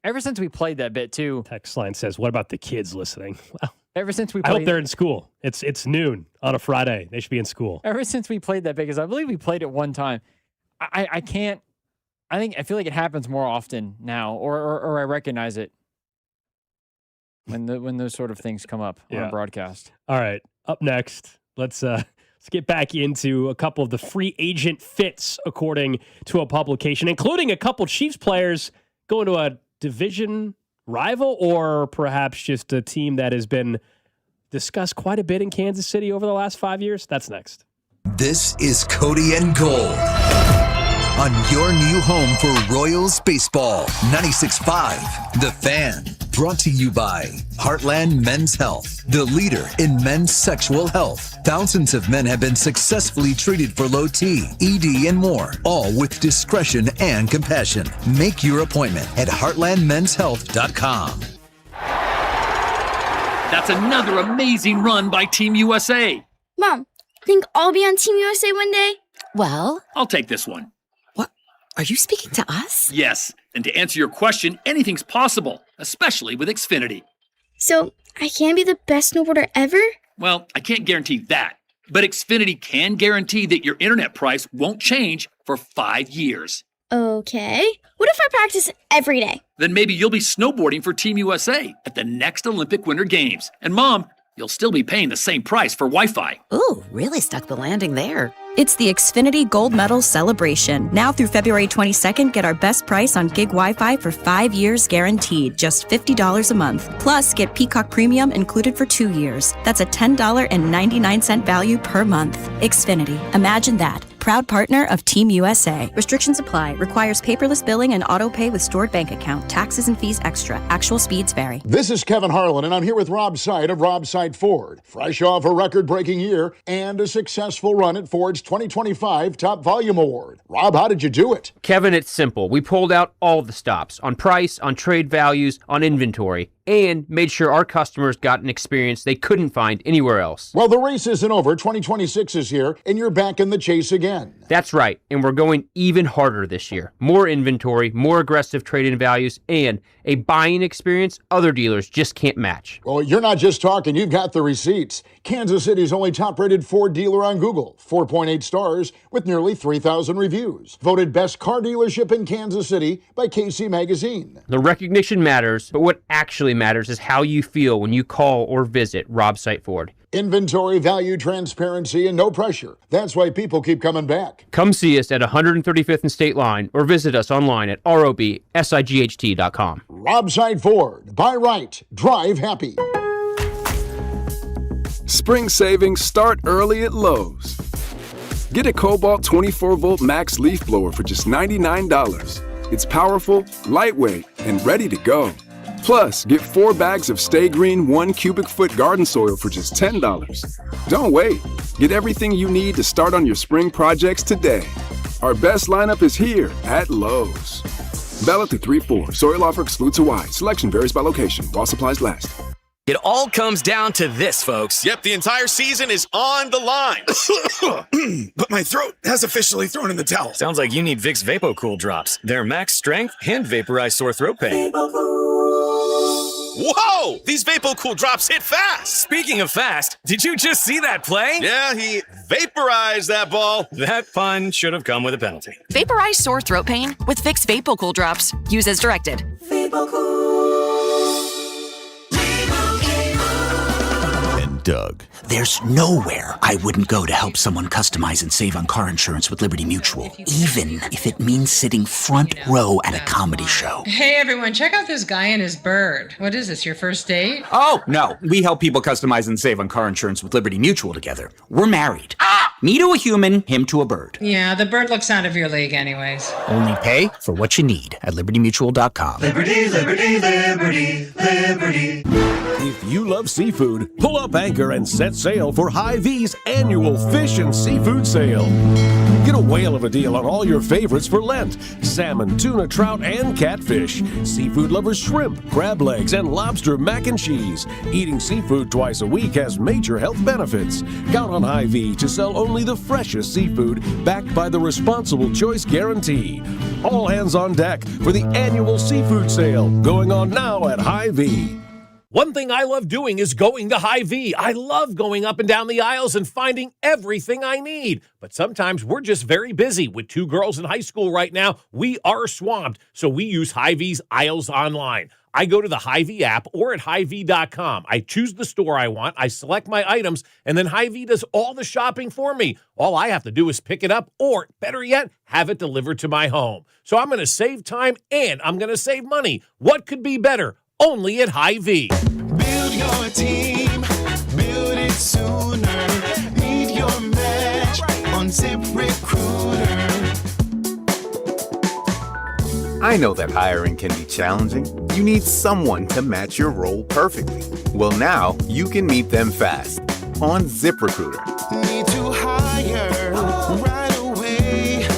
Ever since we played that bit too. Text line says, "What about the kids listening?" Well, ever since we I played, hope they're in school. It's noon on a Friday. They should be in school. ever since we played that bit, because I believe we played it one time. I can't. I feel like it happens more often now, or I recognize it when those sort of things come up on a broadcast. All right. Up next, let's get back into a couple of the free agent fits according to a publication, including a couple Chiefs players going to a division rival or perhaps just a team that has been discussed quite a bit in Kansas City over the last 5 years. That's next. This is Cody and Gold on your new home for Royals baseball. 96.5 The Fan. Brought to you by Heartland Men's Health, the leader in men's sexual health. Thousands of men have been successfully treated for low T, ED, and more, all with discretion and compassion. Make your appointment at heartlandmenshealth.com. That's another amazing run by Team USA. Mom, think I'll be on Team USA one day? Well, I'll take this one. What? Are you speaking to us? Yes, and to answer your question, anything's possible, especially with Xfinity. So, I can be the best snowboarder ever? Well, I can't guarantee that, but Xfinity can guarantee that your internet price won't change for 5 years. Okay. What if I practice every day? Then maybe you'll be snowboarding for Team USA at the next Olympic Winter Games. And Mom, you'll still be paying the same price for Wi-Fi. Ooh, really stuck the landing there. It's the Xfinity Gold Medal Celebration. Now through February 22nd, get our best price on gig Wi-Fi for 5 years guaranteed, just $50 a month. Plus, get Peacock Premium included for 2 years. That's a $10.99 value per month. Xfinity. Imagine that. Proud partner of Team USA. Restrictions apply. Requires paperless billing and auto pay with stored bank account. Taxes and fees extra. Actual speeds vary. This is Kevin Harlan, and I'm here with Rob Seid of Rob Seid Ford. Fresh off a record-breaking year and a successful run at Ford's 2025 Top Volume Award. Rob, how did you do it? Kevin, it's simple. We pulled out all the stops on price, on trade values, on inventory, and made sure our customers got an experience they couldn't find anywhere else. Well, the race isn't over. 2026 is here, and you're back in the chase again. That's right, and we're going even harder this year. More inventory, more aggressive trade-in values, and a buying experience other dealers just can't match. Well, you're not just talking, you've got the receipts. Kansas City's only top-rated Ford dealer on Google, 4.8 stars with nearly 3,000 reviews. Voted best car dealership in Kansas City by KC Magazine. The recognition matters, but what actually matters is how you feel when you call or visit Rob Seid Ford. Inventory, value, transparency, and no pressure. That's why people keep coming back. Come see us at 135th and State Line or visit us online at robsight.com. Rob Seid Ford. Buy right. Drive happy. Spring savings start early at Lowe's. Get a Cobalt 24-volt max leaf blower for just $99. It's powerful, lightweight, and ready to go. Plus, get 4 bags of Stay Green 1 cubic foot garden soil for just $10. Don't wait. Get everything you need to start on your spring projects today. Our best lineup is here at Lowe's. Valid through 3/4. Soil offer excludes Hawaii. Selection varies by location while supplies last. It all comes down to this, folks. Yep, the entire season is on the line. But my throat has officially thrown in the towel. Sounds like you need Vicks VapoCool drops. They're max strength and vaporize sore throat pain. Whoa! These VapoCool drops hit fast. Speaking of fast, did you just see that play? Yeah, he vaporized that ball. That pun should have come with a penalty. Vaporize sore throat pain with Vicks VapoCool drops. Use as directed. Doug. There's nowhere I wouldn't go to help someone customize and save on car insurance with Liberty Mutual, even if it means sitting front row at a comedy show. Hey everyone, check out this guy and his bird. What is this, your first date? Oh, no. We help people customize and save on car insurance with Liberty Mutual together. We're married. Me to a human, him to a bird. Yeah, the bird looks out of your league anyways. Only pay for what you need at libertymutual.com. Liberty, liberty, liberty, liberty. If you love seafood, pull up anchor and set sail for Hy-Vee's annual fish and seafood sale. Get a whale of a deal on all your favorites for Lent. Salmon, tuna, trout, and catfish. Seafood lovers shrimp, crab legs, and lobster mac and cheese. Eating seafood twice a week has major health benefits. Count on Hy-Vee to sell only the freshest seafood backed by the Responsible Choice Guarantee. All hands on deck for the annual seafood sale going on now at Hy-Vee. One thing I love doing is going to Hy-Vee. I love going up and down the aisles and finding everything I need. But sometimes we're just very busy. With 2 girls in high school right now, we are swamped. So we use Hy-Vee's aisles online. I go to the Hy-Vee app or at Hy-Vee.com. I choose the store I want, I select my items, and then Hy-Vee does all the shopping for me. All I have to do is pick it up or, better yet, have it delivered to my home. So I'm going to save time and I'm going to save money. What could be better? Only at Hy-Vee. Build your team, build it sooner. Meet your match on ZipRecruiter. I know that hiring can be challenging. You need someone to match your role perfectly. Well, now you can meet them fast on ZipRecruiter. Need to hire right away.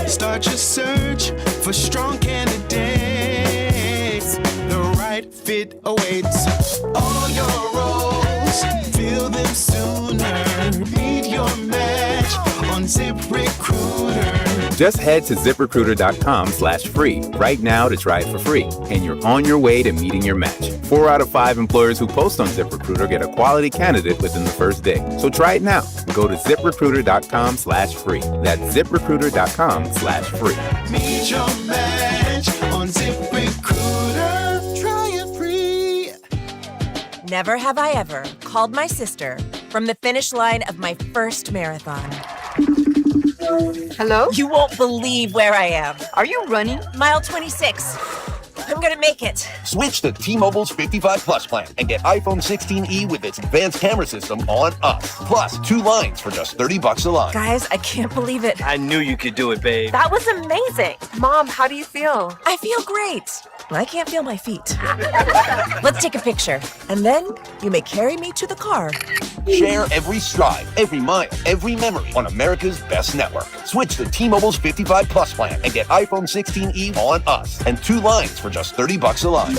Start your search for strong candidates. The right fit awaits. All your roles, fill them sooner. Meet your match on ZipRecruiter. Just head to ZipRecruiter.com/free right now to try it for free, and you're on your way to meeting your match. 4 out of 5 employers who post on ZipRecruiter get a quality candidate within the first day. So try it now. Go to ZipRecruiter.com/free. That's ZipRecruiter.com/free. Meet your match on ZipRecruiter. Try it free. Never have I ever called my sister from the finish line of my first marathon. Hello? You won't believe where I am. Are you running? Mile 26. I'm gonna make it. Switch to T-Mobile's 55 Plus plan and get iPhone 16e with its advanced camera system on us. Plus 2 lines for just $30 a line. Guys, I can't believe it. I knew you could do it, babe. That was amazing. Mom, how do you feel? I feel great. I can't feel my feet. Let's take a picture, and then you may carry me to the car. Share every stride, every mile, every memory on America's best network. Switch to T-Mobile's 55 Plus plan and get iPhone 16e on us and 2 lines for just $30 a line.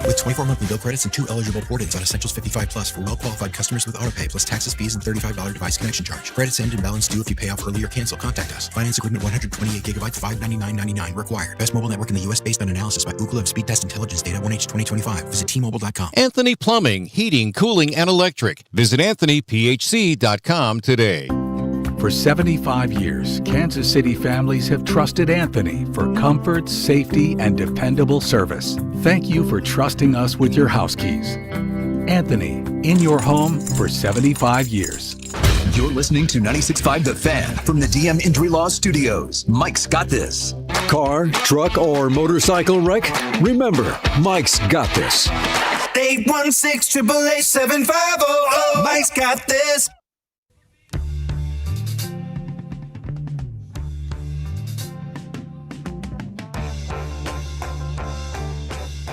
With 24 monthly bill credits and 2 eligible port-ins on Essentials 55 Plus for well-qualified customers with autopay plus taxes, fees, and $35 device connection charge. Credits end and balance due if you pay off early or cancel. Contact us. Finance agreement 128 gigabytes, $599.99 required. Best mobile network in the U.S. based on analysis by Ookla of Speed Test Intelligence data 1H 2025. Visit T-Mobile.com. Anthony Plumbing, Heating, Cooling, and Electric. Visit AnthonyPHC.com today. For 75 years, Kansas City families have trusted Anthony for comfort, safety, and dependable service. Thank you for trusting us with your house keys. Anthony, in your home for 75 years. You're listening to 96.5 The Fan from the DM Injury Law Studios. Mike's got this. Car, truck, or motorcycle wreck? Remember, Mike's got this. 816-888-7500. Mike's got this.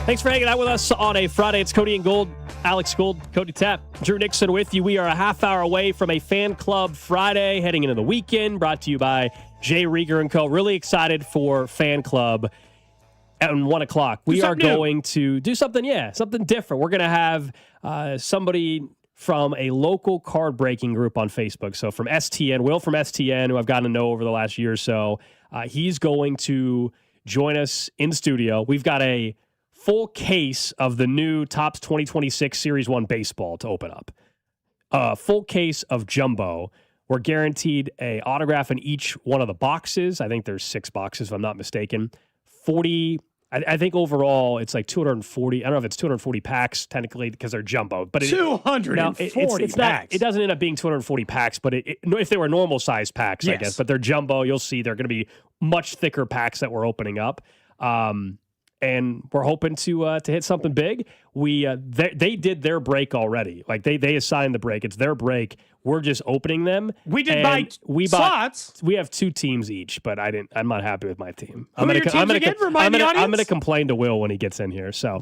Thanks for hanging out with us on a Friday. It's Cody and Gold, Alex Gold, Cody Tapp, Drew Nixon with you. We are a half hour away from a Fan Club Friday heading into the weekend, brought to you by Jay Rieger & Co. Really excited for Fan Club at 1 o'clock. We are going to do something, something different. We're going to have somebody from a local card breaking group on Facebook. So from STN, Will from STN, who I've gotten to know over the last year or so, he's going to join us in the studio. We've got a full case of the new Topps 2026 Series 1 baseball to open up. A full case of Jumbo. We're guaranteed a autograph in each one of the boxes. I think there's 6 boxes, if I'm not mistaken. 40, I think overall it's like 240. I don't know if it's 240 packs technically because they're Jumbo. But 240 it's packs. Not, it doesn't end up being 240 packs, but if they were normal size packs, yes. I guess. But they're Jumbo. You'll see they're going to be much thicker packs that we're opening up. And we're hoping to hit something big. They did their break already. Like they assigned the break. It's their break. We're just opening them. We did buy slots. We have 2 teams each, but I'm not happy with my team. I'm going to complain to Will when he gets in here. So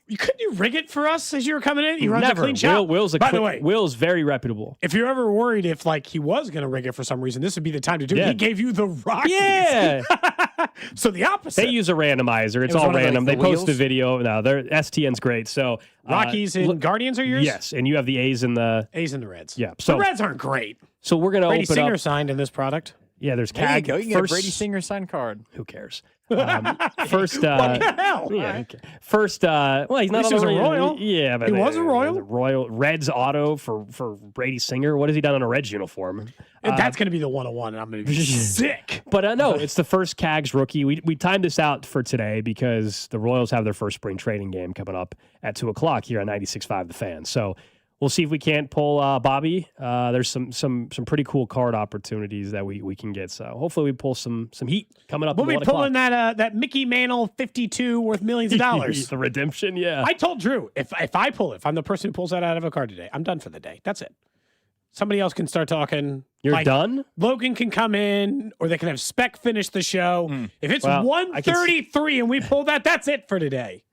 couldn't you rig it for us as you were coming in? He runs a clean shop. By the way, Will's very reputable. If you're ever worried if he was going to rig it for some reason, this would be the time to do it. He gave you the Rockies. Yeah. So the opposite. They use a randomizer. It's all random. They post the video. No, their STN's great. So Rockies and Guardians are yours? Yes, and you have the A's and the Reds. Yeah. So the Reds aren't great. So we're gonna Brady open Singer up. signed in this product. Yeah, there's There CAG. you go. You can get a Brady Singer signed card. Who cares? First, what the hell? Yeah. First, well, he's not At least on he the was a Royal. Yeah, but He was a Royal. Royal Reds auto for Brady Singer. What has he done in a Reds uniform? That's going to be the 101, and I'm going to be sick. But no, it's the first CAGs rookie. We timed this out for today because the Royals have their first spring training game coming up at 2 o'clock here on 96.5 The Fan. So we'll see if we can't pull Bobby. There's some pretty cool card opportunities that we can get. So hopefully we pull some heat coming up. We'll be pulling that Mickey Mantle 52 worth millions of dollars. The redemption, yeah. I told Drew, if I pull it, if I'm the person who pulls that out of a card today, I'm done for the day. That's it. Somebody else can start talking. You're done? Logan can come in, or they can have Spec finish the show. If it's 133 and we pull that, that's it for today.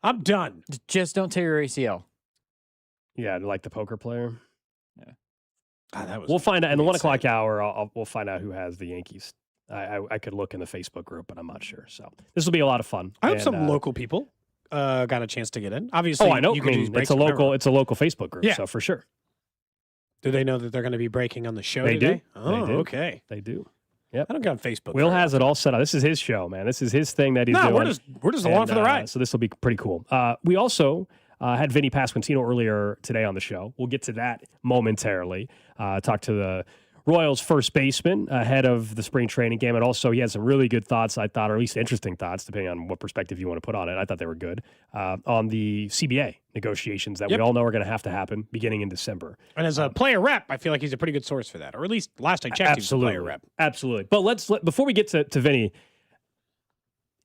I'm done. Just don't tear your ACL. Yeah, like the poker player. Yeah. We'll find out in the 1 o'clock hour. We'll find out who has the Yankees. I could look in the Facebook group, but I'm not sure. So this will be a lot of fun. I hope some local people got a chance to get in. Obviously, I know. It's a local Facebook group. Yeah. So for sure. Do they know that they're going to be breaking on the show They today? do. Oh, They do. okay. They do. Yep. I don't get on Facebook. Will has it all set up. This is his show, man. This is his thing that he's doing. We're just along for the ride. So this will be pretty cool. We also had Vinnie Pasquantino earlier today on the show. We'll get to that momentarily. Talk to the Royals first baseman ahead of the spring training game. And also he had some really good thoughts, I thought, or at least interesting thoughts, depending on what perspective you want to put on it. I thought they were good on the CBA negotiations that we all know are going to have to happen beginning in December. And as a player lep, I feel like he's a pretty good source for that. Or at least last I checked, he was a player rep. Absolutely. But before we get to Vinny,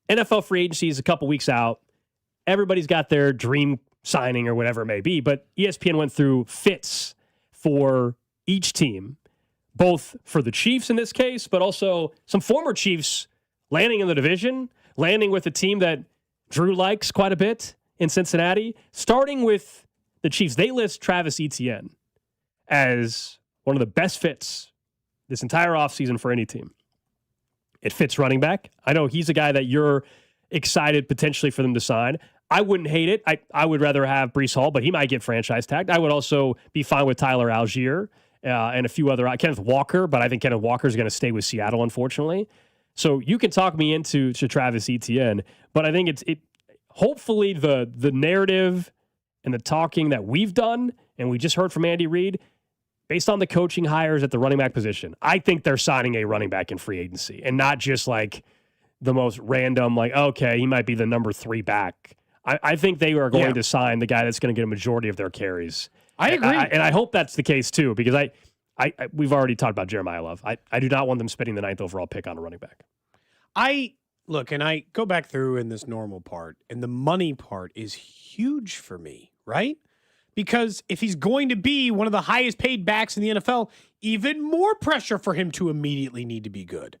NFL free agency is a couple weeks out. Everybody's got their dream signing or whatever it may be, but ESPN went through fits for each team, both for the Chiefs in this case, but also some former Chiefs landing in the division, landing with a team that Drew likes quite a bit in Cincinnati. Starting with the Chiefs, they list Travis Etienne as one of the best fits this entire offseason for any team. It fits running back. I know he's a guy that you're excited potentially for them to sign. I wouldn't hate it. I would rather have Breece Hall, but he might get franchise tagged. I would also be fine with Tyler Algier and a few other. Kenneth Walker, but I think Kenneth Walker is going to stay with Seattle, unfortunately. So you can talk me into Travis Etienne, but I think it. Hopefully the narrative and the talking that we've done, and we just heard from Andy Reid, based on the coaching hires at the running back position, I think they're signing a running back in free agency and not just like the most random, like, okay, he might be the number 3 back. I think they are going to sign the guy that's going to get a majority of their carries. I agree. And I hope that's the case too, because we've already talked about Jeremiah Love. I do not want them spending the 9th overall pick on a running back. Look, and I go back through in this normal part, and the money part is huge for me, right? Because if he's going to be one of the highest paid backs in the NFL, even more pressure for him to immediately need to be good,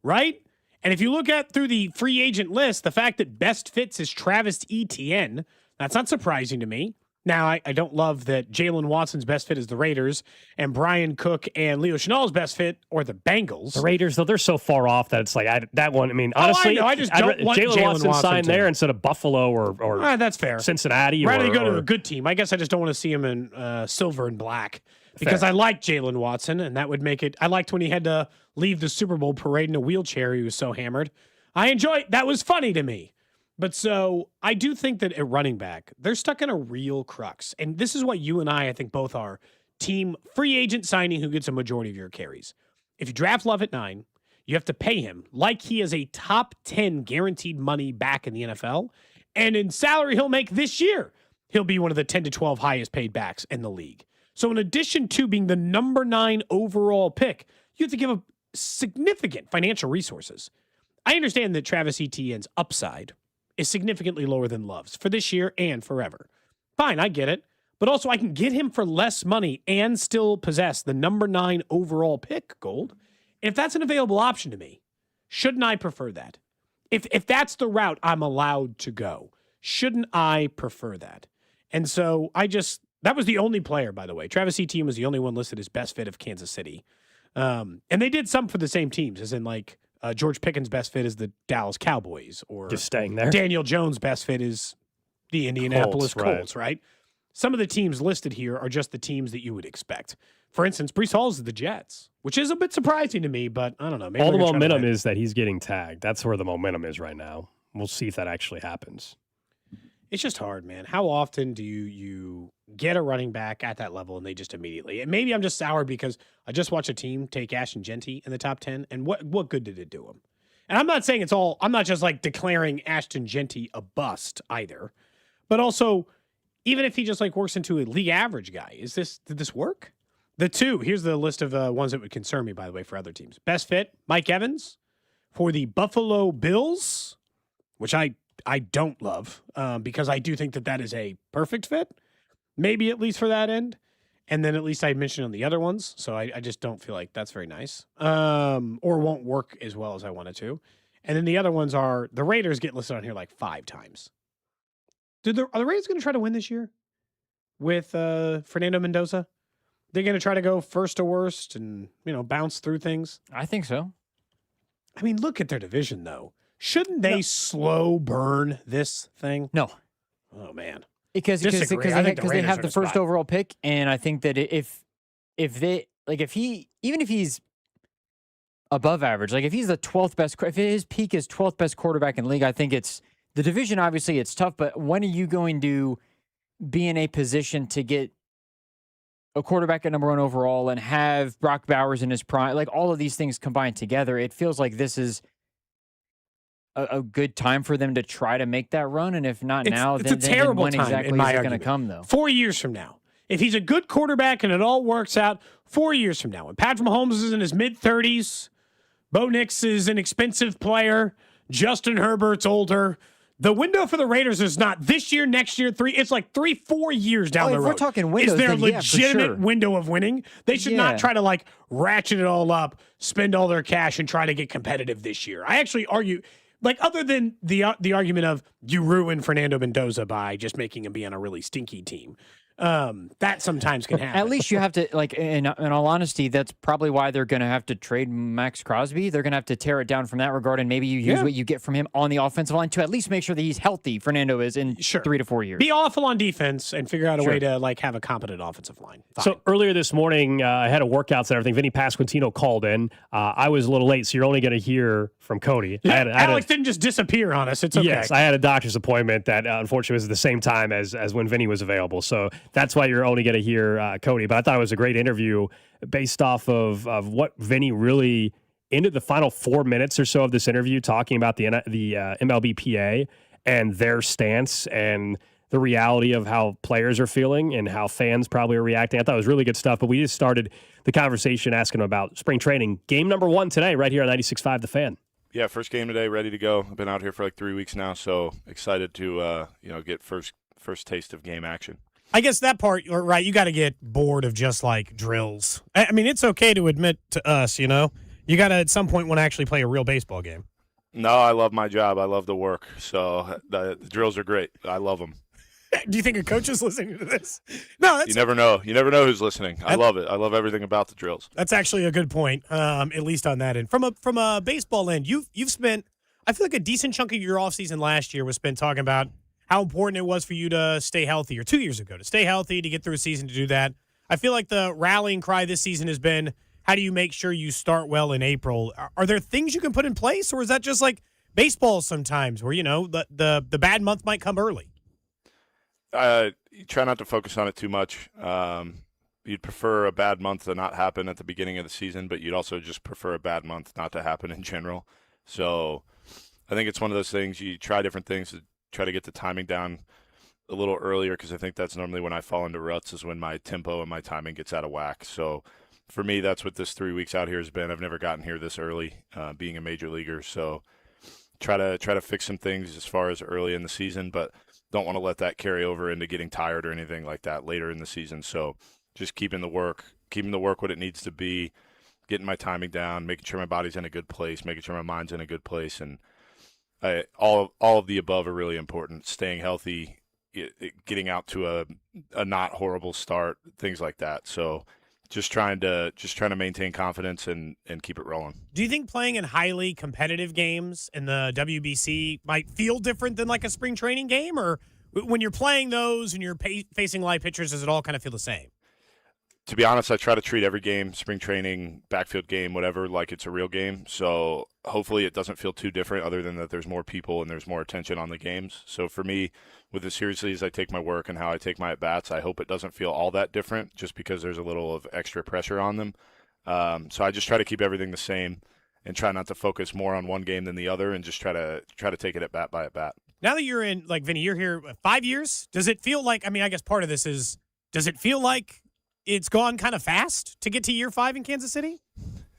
right? And if you look at through the free agent list, the fact that best fits is Travis Etienne, that's not surprising to me. Now, I don't love that Jalen Watson's best fit is the Raiders, and Brian Cook and Leo Chenal's best fit are the Bengals. The Raiders, though, they're so far off that it's like that one. I mean, honestly, I just don't want Jalen Watson signed there to. instead of Buffalo or that's fair. Cincinnati. Rather go to a good team. I guess I just don't want to see him in silver and black because Fair. I like Jalen Watson, and that would make it. I liked when he had to leave the Super Bowl parade in a wheelchair. He was so hammered. I enjoy. That was funny to me. But so I do think that at running back, they're stuck in a real crux. And this is what you and I think both are. Team free agent signing who gets a majority of your carries. If you draft Love at 9, you have to pay him like he is a top 10 guaranteed money back in the NFL. And in salary he'll make this year, he'll be one of the 10 to 12 highest paid backs in the league. So in addition to being the number 9 overall pick, you have to give him significant financial resources. I understand that Travis Etienne's upside is significantly lower than Love's for this year and forever. Fine, I get it. But also I can get him for less money and still possess the number 9 overall pick, Gold. If that's an available option to me, shouldn't I prefer that? If that's the route I'm allowed to go, shouldn't I prefer that? And so that was the only player, by the way. Travis Etienne was the only one listed as best fit of Kansas City. And they did some for the same teams, as in like George Pickens' best fit is the Dallas Cowboys, or just staying there. Daniel Jones' best fit is the Indianapolis Colts, right? Some of the teams listed here are just the teams that you would expect. For instance, Breece Hall's the Jets, which is a bit surprising to me, but I don't know. Maybe all the momentum is that he's getting tagged. That's where the momentum is right now. We'll see if that actually happens. It's just hard, man. How often do you get a running back at that level and they just immediately? And maybe I'm just sour because I just watched a team take Ashton Genty in the top 10, and what good did it do him? And I'm not saying I'm not just like declaring Ashton Genty a bust either, but also even if he just like works into a league average guy, did this work? Here's the list of ones that would concern me, by the way, for other teams. Best fit, Mike Evans for the Buffalo Bills, which I don't love because I do think that is a perfect fit, maybe at least for that end. And then at least I mentioned on the other ones. So I just don't feel like that's very nice or won't work as well as I wanted to. And then the other ones are the Raiders get listed on here like 5 times. Are the Raiders going to try to win this year with Fernando Mendoza? They're going to try to go first to worst and, bounce through things? I think so. I mean, look at their division, though. Shouldn't they slow burn this thing? No. Oh, man. Because they have the first overall pick, and I think that if he's above average, like if he's the 12th best, if his peak is 12th best quarterback in the league, I think it's the division. Obviously, it's tough, but when are you going to be in a position to get a quarterback at number 1 overall and have Brock Bowers in his prime? Like all of these things combined together, it feels like this is a good time for them to try to make that run, and if not now, it's a terrible when time exactly in my is it going to argument. come though? 4 years from now, if he's a good quarterback and it all works out, 4 years from now, when Patrick Mahomes is in his mid-30s, Bo Nix is an expensive player, Justin Herbert's older. The window for the Raiders is not this year, next year, 3. It's like 3-4 years down the road. If we're talking windows, is there a then legitimate window of winning? They should not try to like ratchet it all up, spend all their cash, and try to get competitive this year. I actually argue. Like, other than the argument of you ruin Fernando Mendoza by just making him be on a really stinky team, that sometimes can happen. At least you have to, like, in all honesty, that's probably why they're going to have to trade Max Crosby. They're going to have to tear it down from that regard, and maybe you use what you get from him on the offensive line to at least make sure that he's healthy. Fernando is in 3 to 4 years. Be awful on defense and figure out a way to like have a competent offensive line. Fine. So earlier this morning, I had a workouts and everything. Vinnie Pasquantino called in. I was a little late, so you're only going to hear from Cody. Yeah, Alex didn't just disappear on us. It's okay. Yes, I had a doctor's appointment that unfortunately was at the same time as when Vinnie was available. So that's why you're only going to hear Cody. But I thought it was a great interview based off of what Vinnie really ended the final 4 minutes or so of this interview talking about the MLBPA and their stance and the reality of how players are feeling and how fans probably are reacting. I thought it was really good stuff, but we just started the conversation asking him about spring training. Game number 1 today right here on 96.5 The Fan. Yeah, first game today, ready to go. I've been out here for like 3 weeks now, so excited to get first taste of game action. I guess that part, right, you got to get bored of just like drills. I mean, it's okay to admit to us, you got to at some point want to actually play a real baseball game. No, I love my job. I love the work. So the drills are great. I love them. Do you think a coach is listening to this? No, that's You never know. You never know who's listening. I love it. I love everything about the drills. That's actually a good point, at least on that end. From a baseball end, you've spent, I feel like a decent chunk of your offseason last year was spent talking about how important it was for you to stay healthy, or 2 years ago, to stay healthy, to get through a season to do that. I feel like the rallying cry this season has been, how do you make sure you start well in April? Are there things you can put in place, or is that just like baseball sometimes where, the bad month might come early? You try not to focus on it too much. You'd prefer a bad month to not happen at the beginning of the season, but you'd also just prefer a bad month not to happen in general. So I think it's one of those things, you try different things to try to get the timing down a little earlier, because I think that's normally when I fall into ruts, is when my tempo and my timing gets out of whack. So for me, that's what this 3 weeks out here has been. I've never gotten here this early, being a major leaguer. So try to fix some things as far as early in the season, but don't want to let that carry over into getting tired or anything like that later in the season. So just keeping the work what it needs to be, getting my timing down, making sure my body's in a good place, making sure my mind's in a good place. And all of the above are really important. Staying healthy, getting out to a not horrible start, things like that. So just trying to maintain confidence and keep it rolling. Do you think playing in highly competitive games in the WBC might feel different than like a spring training game? Or when you're playing those and you're facing live pitchers, does it all kind of feel the same? To be honest, I try to treat every game, spring training, backfield game, whatever, like it's a real game. So hopefully it doesn't feel too different, other than that there's more people and there's more attention on the games. So for me, with as seriously as I take my work and how I take my at-bats, I hope it doesn't feel all that different, just because there's a little of extra pressure on them. So I just try to keep everything the same and try not to focus more on one game than the other, and just try to take it at-bat by at-bat. Now that you're in, like, Vinny, you're here 5 years, does it feel like, I guess part of this is, does it feel like it's gone kind of fast to get to year 5 in Kansas City?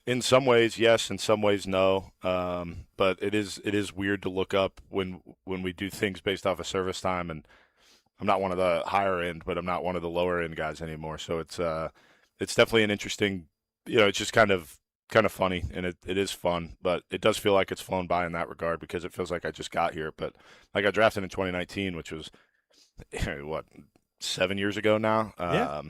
In some ways, yes. In some ways, no. But it is weird to look up when we do things based off of service time. And I'm not one of the higher end, but I'm not one of the lower end guys anymore. So it's definitely an interesting. It's just kind of funny, and it is fun. But it does feel like it's flown by in that regard, because it feels like I just got here. But I got drafted in 2019, which was 7 years ago now. Yeah.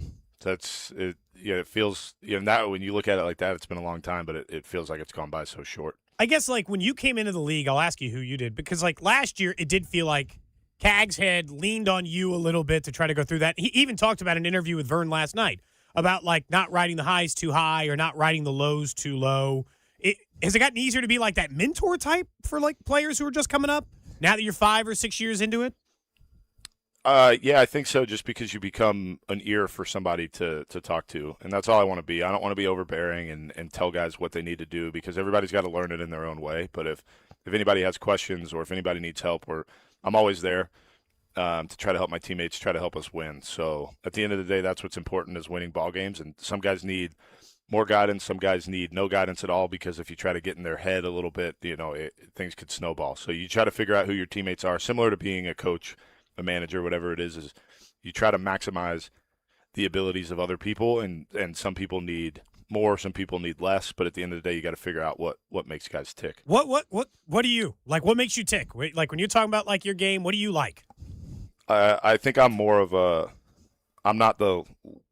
That's it. It feels, that when you look at it like that, it's been a long time, but it feels like it's gone by so short. I guess, like, when you came into the league, I'll ask you who you did, because, like, last year it did feel like Cags had leaned on you a little bit to try to go through that. He even talked about an interview with Vern last night about, like, not riding the highs too high or not riding the lows too low. Has it gotten easier to be like that mentor type for, like, players who are just coming up now that you're 5 or 6 years into it? Yeah, I think so, just because you become an ear for somebody to talk to, and that's all I want to be. I don't want to be overbearing and tell guys what they need to do, because everybody's got to learn it in their own way. But if anybody has questions, or if anybody needs help, I'm always there to try to help my teammates, try to help us win. So at the end of the day, that's what's important, is winning ball games. And some guys need more guidance, some guys need no guidance at all, because if you try to get in their head a little bit, things could snowball. So you try to figure out who your teammates are, similar to being a coach, a manager, whatever it is you try to maximize the abilities of other people, and some people need more, some people need less, but at the end of the day, you got to figure out what makes guys tick. What do you like? What makes you tick? Like, when you're talking about, like, your game, what do you like? I think I'm more of I'm not the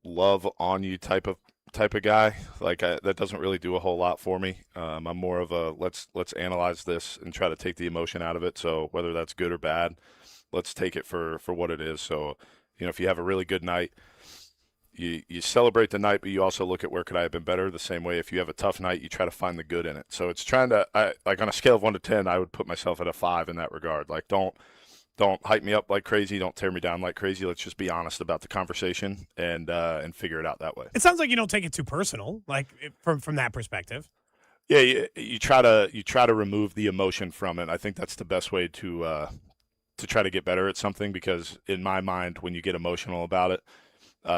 love on you type of guy. Like, that doesn't really do a whole lot for me. I'm more of a let's analyze this and try to take the emotion out of it. So whether that's good or bad, let's take it for what it is. So, if you have a really good night, you celebrate the night, but you also look at where could I have been better. The same way, if you have a tough night, you try to find the good in it. So it's trying to, like, on a scale of 1 to 10, I would put myself at a 5 in that regard. Like, don't hype me up like crazy. Don't tear me down like crazy. Let's just be honest about the conversation and figure it out that way. It sounds like you don't take it too personal, like, from that perspective. Yeah, you try to remove the emotion from it. I think that's the best way to try to get better at something, because in my mind, when you get emotional about it,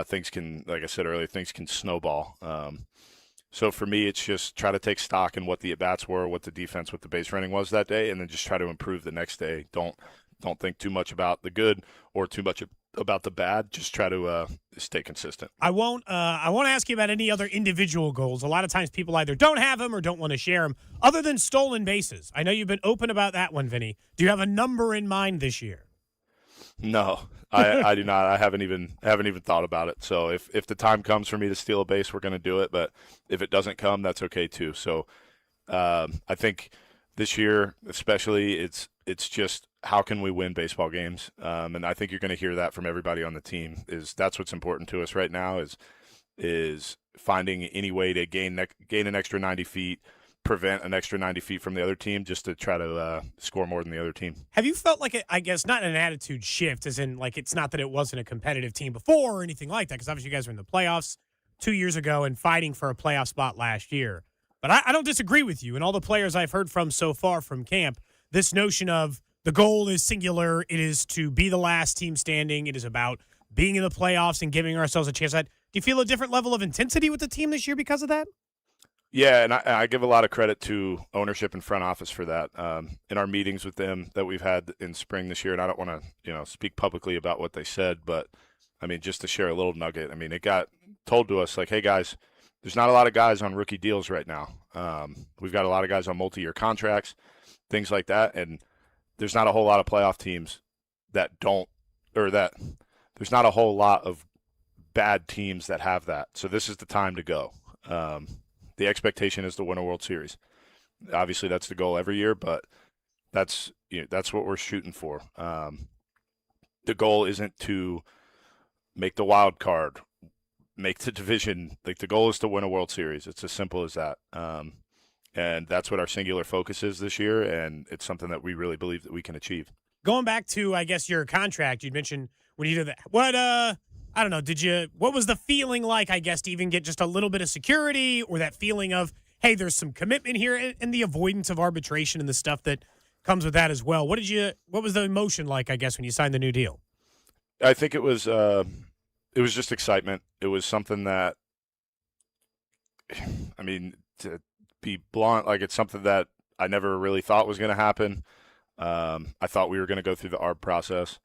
things can, like I said earlier, things can snowball. So for me, it's just try to take stock in what the at-bats were, what the defense, what the base running was that day, and then just try to improve the next day. Don't think too much about the good or too much the bad. Just try to stay consistent. I won't ask you about any other individual goals. A lot of times people either don't have them or don't want to share them. Other than stolen bases, I know you've been open about that one, Vinny. Do you have a number in mind this year? No, I do not. I haven't even thought about it. So if the time comes for me to steal a base, we're going to do it. But if it doesn't come, that's okay too. So I think this year, especially, it's just how can we win baseball games? And I think you're going to hear that from everybody on the team. That's what's important to us right now is finding any way to gain an extra 90 feet, prevent an extra 90 feet from the other team, just to try to score more than the other team. Have you felt like, I guess, not an attitude shift, as in, like, it's not that it wasn't a competitive team before or anything like that, because obviously you guys were in the playoffs 2 years ago and fighting for a playoff spot last year. But I don't disagree with you. And all the players I've heard from so far from camp, this notion of the goal is singular. It is to be the last team standing. It is about being in the playoffs and giving ourselves a chance. Do you feel a different level of intensity with the team this year because of that? Yeah, and I give a lot of credit to ownership and front office for that. In our meetings with them that we've had in spring this year, and I don't want to speak publicly about what they said, but I mean, just to share a little nugget. I mean, it got told to us like, hey guys, there's not a lot of guys on rookie deals right now. We've got a lot of guys on multi-year contracts, things like that, and there's not a whole lot of playoff teams that don't, or that there's not a whole lot of bad teams that have that. So this is the time to go. The expectation is to win a World Series. Obviously, that's the goal every year, but that's what we're shooting for. The goal isn't to make the wild card, make the division. Like, the goal is to win a World Series. It's as simple as that. And that's what our singular focus is this year, and it's something that we really believe that we can achieve. Going back to, I guess, your contract, you'd mentioned when you did that. I don't know, what was the feeling like, I guess, to even get just a little bit of security, or that feeling of, hey, there's some commitment here, and the avoidance of arbitration and the stuff that comes with that as well? What was the emotion like, I guess, when you signed the new deal? I think it was just excitement. It was something that, I mean, to be blunt, like, it's something that I never really thought was going to happen. I thought we were going to go through the ARB process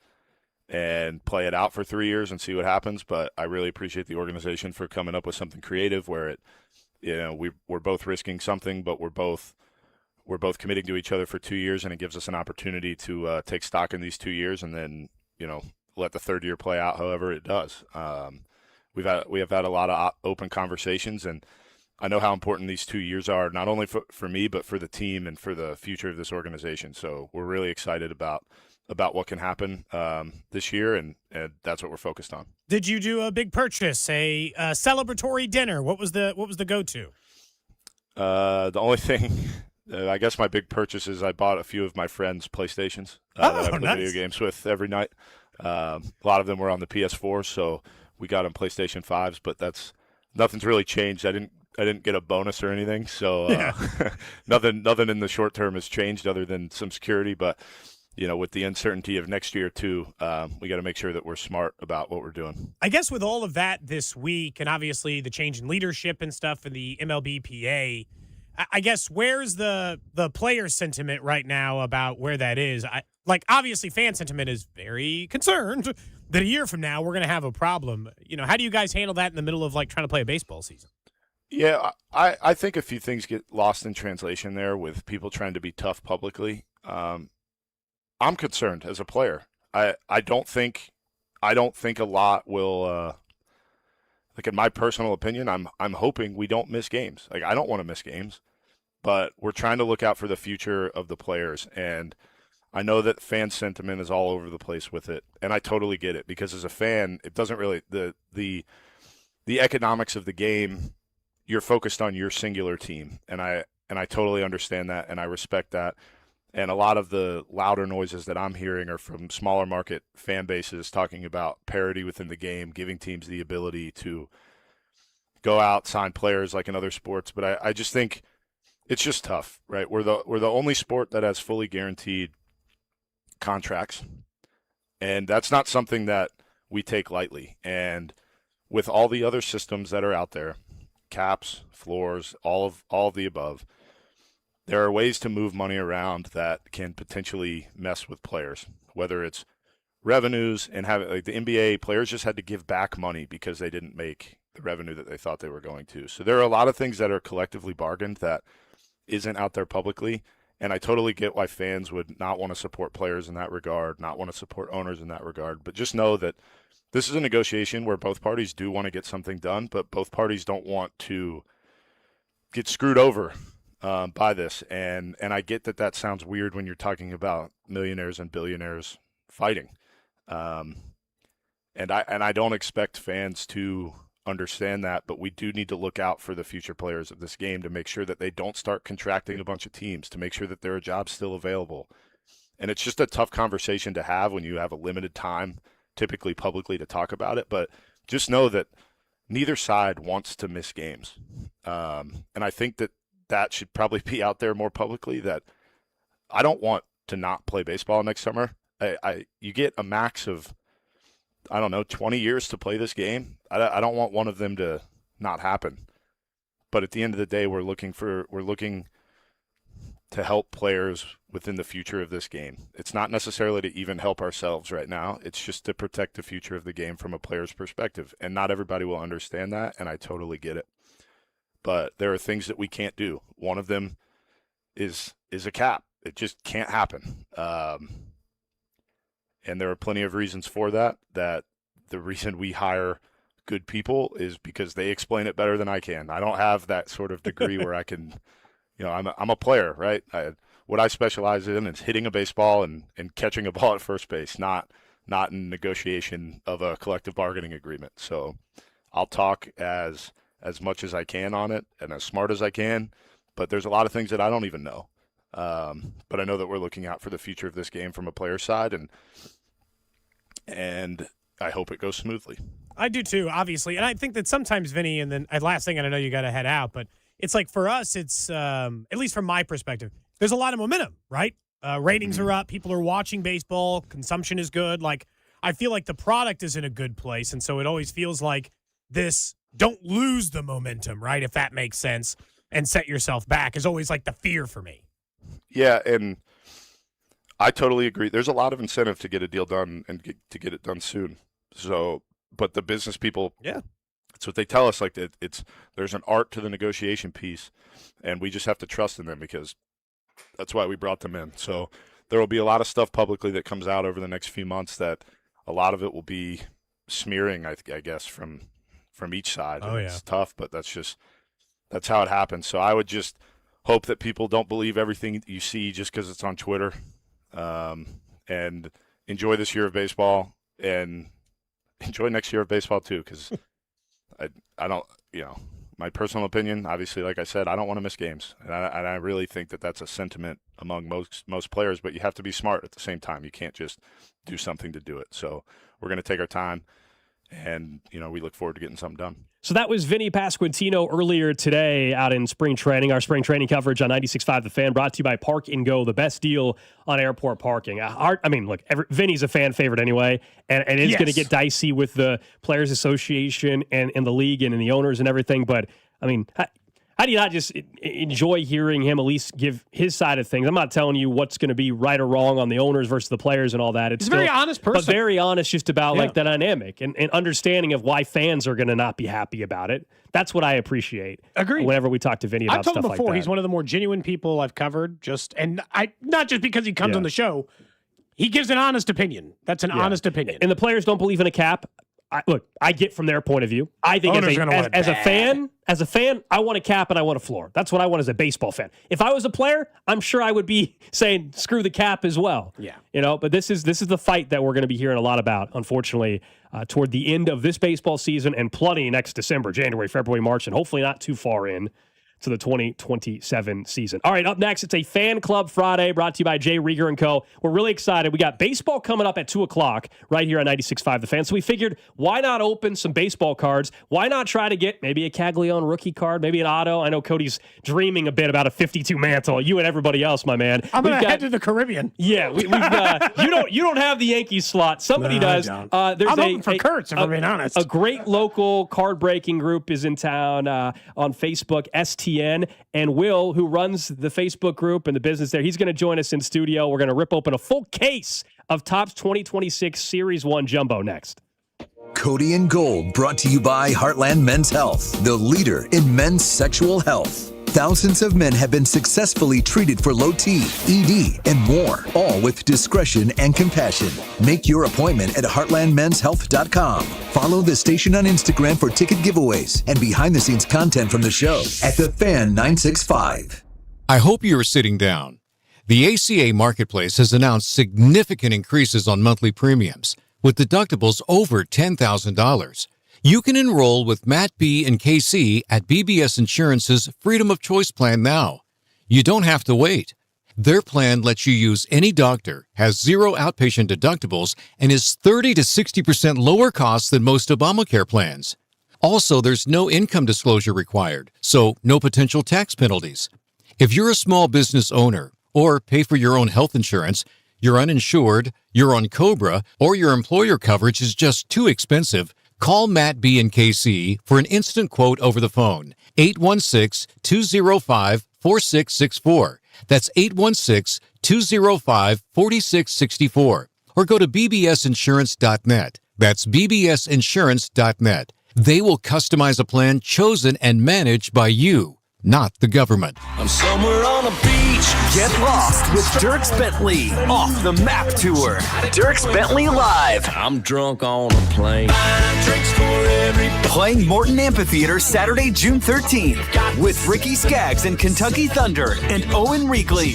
and play it out for 3 years and see what happens. But I really appreciate the organization for coming up with something creative where we're both risking something, but we're both committing to each other for 2 years, and it gives us an opportunity to take stock in these 2 years and then, let the third year play out however it does. We have had a lot of open conversations, and I know how important these 2 years are, not only for me, but for the team and for the future of this organization. So we're really excited about what can happen this year, and that's what we're focused on. Did you do a big purchase, a celebratory dinner? What was the go-to? The only thing, I guess my big purchase is I bought a few of my friends' PlayStations that I play video games with every night. A lot of them were on the PS4, so we got them PlayStation 5s, but nothing's really changed. I didn't get a bonus or anything, so nothing in the short term has changed other than some security. But with the uncertainty of next year too, we got to make sure that we're smart about what we're doing. I guess with all of that this week, and obviously the change in leadership and stuff in the MLBPA, I guess where's the player sentiment right now about where that is? Obviously fan sentiment is very concerned that a year from now we're going to have a problem. How do you guys handle that in the middle of trying to play a baseball season? Yeah, I think a few things get lost in translation there with people trying to be tough publicly. I'm concerned as a player. I don't think a lot will. In my personal opinion, I'm hoping we don't miss games. I don't want to miss games, but we're trying to look out for the future of the players. And I know that fan sentiment is all over the place with it, and I totally get it, because as a fan, it doesn't really the economics of the game. You're focused on your singular team, and I totally understand that, and I respect that. And a lot of the louder noises that I'm hearing are from smaller market fan bases talking about parity within the game, giving teams the ability to go out, sign players like in other sports. But I just think it's just tough, right? We're the only sport that has fully guaranteed contracts, and that's not something that we take lightly. And with all the other systems that are out there, caps, floors, all of the above, there are ways to move money around that can potentially mess with players, whether it's revenues and have like the NBA players just had to give back money because they didn't make the revenue that they thought they were going to. So there are a lot of things that are collectively bargained that isn't out there publicly. And I totally get why fans would not want to support players in that regard, not want to support owners in that regard. But just know that this is a negotiation where both parties do want to get something done, but both parties don't want to get screwed over by this. And I get that sounds weird when you're talking about millionaires and billionaires fighting. And I don't expect fans to understand that, but we do need to look out for the future players of this game to make sure that they don't start contracting a bunch of teams, to make sure that there are jobs still available. And it's just a tough conversation to have when you have a limited time, typically publicly, to talk about it. But just know that neither side wants to miss games. And I think that should probably be out there more publicly, that I don't want to not play baseball next summer. You get a max of, 20 years to play this game. I don't want one of them to not happen. But at the end of the day, we're looking to help players within the future of this game. It's not necessarily to even help ourselves right now. It's just to protect the future of the game from a player's perspective. And not everybody will understand that, and I totally get it. But there are things that we can't do. One of them is a cap. It just can't happen. And there are plenty of reasons for that the reason we hire good people is because they explain it better than I can. I don't have that sort of degree where I can, I'm a player, right? What I specialize in is hitting a baseball and catching a ball at first base, not in negotiation of a collective bargaining agreement. So I'll talk as much as I can on it and as smart as I can, but there's a lot of things that I don't even know. But I know that we're looking out for the future of this game from a player's side, and I hope it goes smoothly. I do too, obviously. And I think that sometimes, Vinny, and then last thing, and I know you got to head out, but it's like for us, it's, at least from my perspective, there's a lot of momentum, right? Ratings are up. People are watching baseball. Consumption is good. Like, I feel like the product is in a good place. And so it always feels like this, don't lose the momentum, right? If that makes sense, and set yourself back is always like the fear for me. Yeah, and I totally agree. There's a lot of incentive to get a deal done and to get it done soon. So, but the business people, that's what they tell us. Like there's an art to the negotiation piece, and we just have to trust in them because that's why we brought them in. So there will be a lot of stuff publicly that comes out over the next few months that a lot of it will be smearing, I guess, from each side. Oh, It's tough, but that's how it happens. So I would just hope that people don't believe everything you see just because it's on Twitter, and enjoy this year of baseball and enjoy next year of baseball too. Because I don't, my personal opinion, obviously, like I said, I don't want to miss games, and I really think that that's a sentiment among most players. But you have to be smart at the same time. You can't just do something to do it. So we're going to take our time, and we look forward to getting something done. So that was Vinnie Pasquantino earlier today out in spring training. Our spring training coverage on 96.5 The Fan, brought to you by Park and Go, the best deal on airport parking. Look, Vinny's a fan favorite anyway, and it's going to get dicey with the Players Association and the league and the owners and everything. But, how do you not just enjoy hearing him at least give his side of things? I'm not telling you what's going to be right or wrong on the owners versus the players and all that. He's a very honest person. But very honest just about like the dynamic and understanding of why fans are going to not be happy about it. That's what I appreciate. Agreed. Whenever we talk to Vinny about stuff like that. I've told him before, he's one of the more genuine people I've covered. Not just because he comes on the show. He gives an honest opinion. That's an honest opinion. And the players don't believe in a cap. I get from their point of view. I think as a fan, I want a cap and I want a floor. That's what I want as a baseball fan. If I was a player, I'm sure I would be saying screw the cap as well. Yeah. But this is the fight that we're going to be hearing a lot about, unfortunately, toward the end of this baseball season and plenty next December, January, February, March, and hopefully not too far in to the 2027 season. All right, up next, it's a Fan Club Friday brought to you by Jay Rieger & Co. We're really excited. We got baseball coming up at 2 o'clock right here on 96.5 The Fan. So we figured, why not open some baseball cards? Why not try to get maybe a Caglione rookie card, maybe an auto? I know Cody's dreaming a bit about a 52 mantle. You and everybody else, my man. I'm going to head to the Caribbean. Yeah, we've got, you don't have the Yankees slot. Somebody does. I'm hoping for Kurtz, if I'm being honest. A great local card-breaking group is in town on Facebook, STN, and Will, who runs the Facebook group and the business there, he's going to join us in studio. We're going to rip open a full case of Topps 2026 Series 1 Jumbo next. Cody and Gold, brought to you by Heartland Men's Health, the leader in men's sexual health. Thousands of men have been successfully treated for low T, ED, and more, all with discretion and compassion. Make your appointment at heartlandmenshealth.com. Follow the station on Instagram for ticket giveaways and behind-the-scenes content from the show at The Fan 965. I hope you are sitting down. The ACA Marketplace has announced significant increases on monthly premiums, with deductibles over $10,000. You can enroll with Matt B. and KC at BBS Insurance's Freedom of Choice plan now. You don't have to wait. Their plan lets you use any doctor, has zero outpatient deductibles, and is 30 to 60% lower cost than most Obamacare plans. Also, there's no income disclosure required, so no potential tax penalties. If you're a small business owner or pay for your own health insurance, you're uninsured, you're on COBRA, or your employer coverage is just too expensive, call Matt B. and KC for an instant quote over the phone. 816-205-4664. That's 816-205-4664. Or go to bbsinsurance.net. That's bbsinsurance.net. They will customize a plan chosen and managed by you, not the government. I'm somewhere on a beach. Get lost with Dierks Bentley off the map tour. Dierks Bentley live. I'm drunk on a plane. Drinks for everybody. Playing Morton Amphitheater Saturday, June 13th with Ricky Skaggs and Kentucky Thunder and Owen Reekley.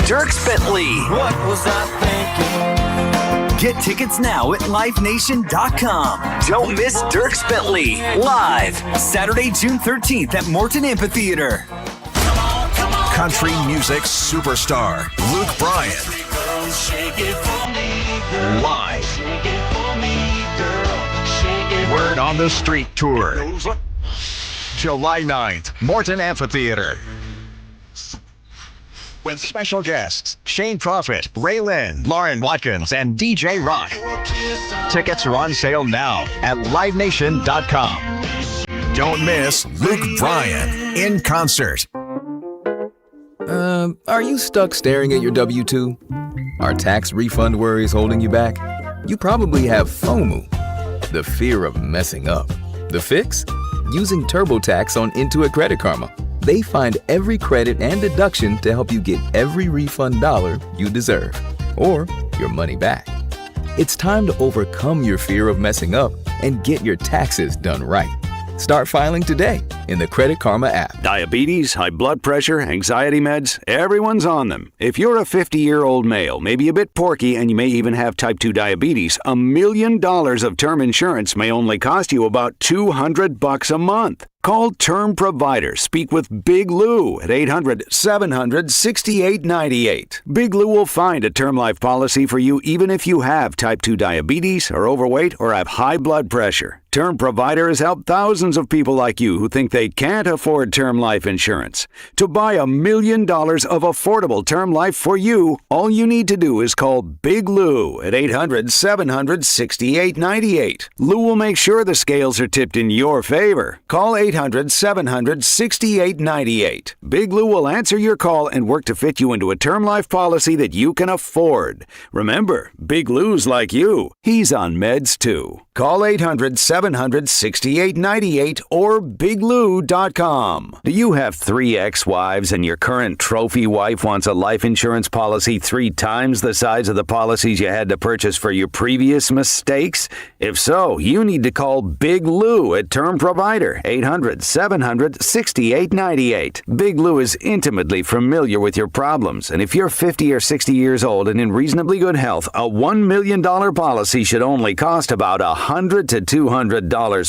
Dierks Bentley. What was I thinking? Get tickets now at livenation.com. Don't miss Dierks Bentley live Saturday, June 13th at Morton Amphitheater. Country music superstar Luke Bryan. Live. Word on the Street Tour. July 9th, Morton Amphitheater. With special guests, Shane Prophet, Ray Lynn, Lauren Watkins, and DJ Rock. Tickets are on sale now at livenation.com. Don't miss Luke Bryan in concert. Are you stuck staring at your W-2? Are tax refund worries holding you back? You probably have FOMO, the fear of messing up. The fix? Using TurboTax on Intuit Credit Karma. They find every credit and deduction to help you get every refund dollar you deserve, or your money back. It's time to overcome your fear of messing up and get your taxes done right. Start filing today in the Credit Karma app. Diabetes, high blood pressure, anxiety meds, everyone's on them. If you're a 50-year-old male, maybe a bit porky, and you may even have type 2 diabetes, $1 million of term insurance may only cost you about $200 a month. Call Term Provider. Speak with Big Lou at 800-700-6898. Big Lou will find a term life policy for you even if you have type 2 diabetes, are overweight, or have high blood pressure. Term Provider has helped thousands of people like you who think they can't afford term life insurance. To buy $1 million of affordable term life for you, all you need to do is call Big Lou at 800-700-6898. Lou will make sure the scales are tipped in your favor. Call 800-700-6898. Big Lou will answer your call and work to fit you into a term life policy that you can afford. Remember, Big Lou's like you. He's on meds too. Call 800-700-6898 or biglou.com. Do you have 3 ex-wives and your current trophy wife wants a life insurance policy 3 times the size of the policies you had to purchase for your previous mistakes? If so, you need to call Big Lou at Term Provider, 800-700-6898. Big Lou is intimately familiar with your problems, and if you're 50 or 60 years old and in reasonably good health, a $1 million policy should only cost about $100 to $200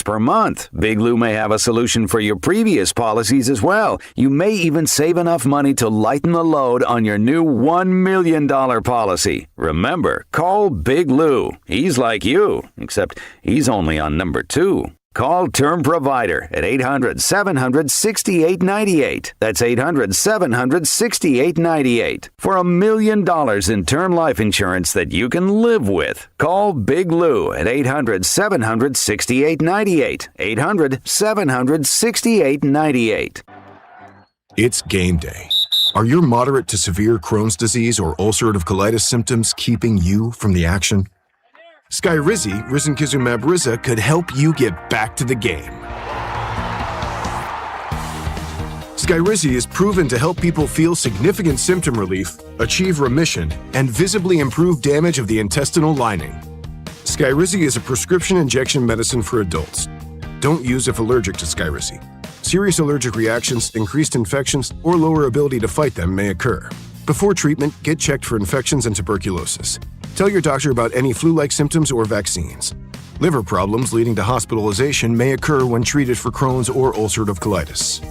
per month. Big Lou may have a solution for your previous policies as well. You may even save enough money to lighten the load on your new $1 million policy. Remember, call Big Lou. He's like you, except he's only on number 2. Call Term Provider at 800-700-6898. That's 800-700-6898. For $1 million in term life insurance that you can live with. Call Big Lou at 800-700-6898. 800-700-6898. It's game day. Are your moderate to severe Crohn's disease or ulcerative colitis symptoms keeping you from the action? Skyrizi, risankizumab Riza, could help you get back to the game. Skyrizi is proven to help people feel significant symptom relief, achieve remission, and visibly improve damage of the intestinal lining. Skyrizi is a prescription injection medicine for adults. Don't use if allergic to Skyrizi. Serious allergic reactions, increased infections, or lower ability to fight them may occur. Before treatment, get checked for infections and tuberculosis. Tell your doctor about any flu-like symptoms or vaccines. Liver problems leading to hospitalization may occur when treated for Crohn's or ulcerative colitis.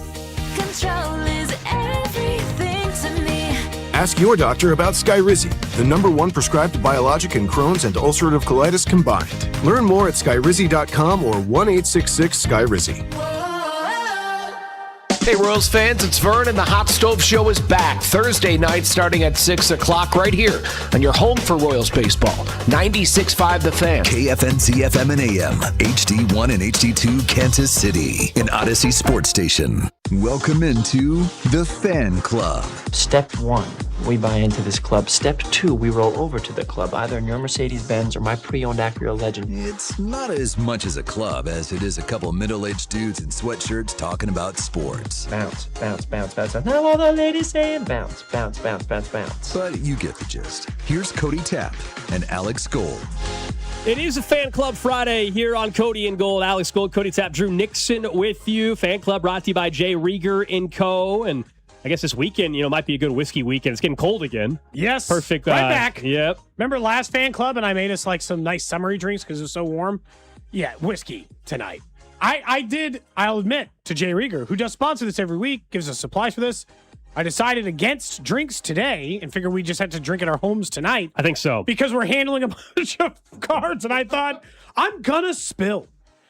Control is everything to me. Ask your doctor about Skyrizi, the #1 prescribed biologic in Crohn's and ulcerative colitis combined. Learn more at skyrizi.com or 1-866-SKYRIZI. Hey, Royals fans, it's Vern, and the Hot Stove Show is back Thursday night starting at 6 o'clock right here on your home for Royals baseball. 96.5 The Fan. KFNC FM and AM, HD1 and HD2 Kansas City, an Odyssey sports station. Welcome into the Fan Club. Step 1, we buy into this club. Step 2, we roll over to the club, either in your Mercedes-Benz or my pre-owned Acura Legend. It's not as much as a club as it is a couple middle-aged dudes in sweatshirts talking about sports. Bounce, bounce, bounce, bounce. Now all the ladies saying bounce, bounce, bounce, bounce, bounce. But you get the gist. Here's Cody Tapp and Alex Gold. It is a Fan Club Friday here on Cody and Gold. Alex Gold, Cody Tapp, Drew Nixon with you. Fan Club brought to you by Jay Rieger & Co. And I guess this weekend, might be a good whiskey weekend. It's getting cold again. Yes. Perfect. Right back. Yep. Remember last Fan Club and I made us like some nice summery drinks because it was so warm? Yeah, whiskey tonight. I'll admit to Jay Rieger, who does sponsor this every week, gives us supplies for this. I decided against drinks today and figured we just had to drink at our homes tonight. I think so. Because we're handling a bunch of cards, and I thought, I'm gonna spill.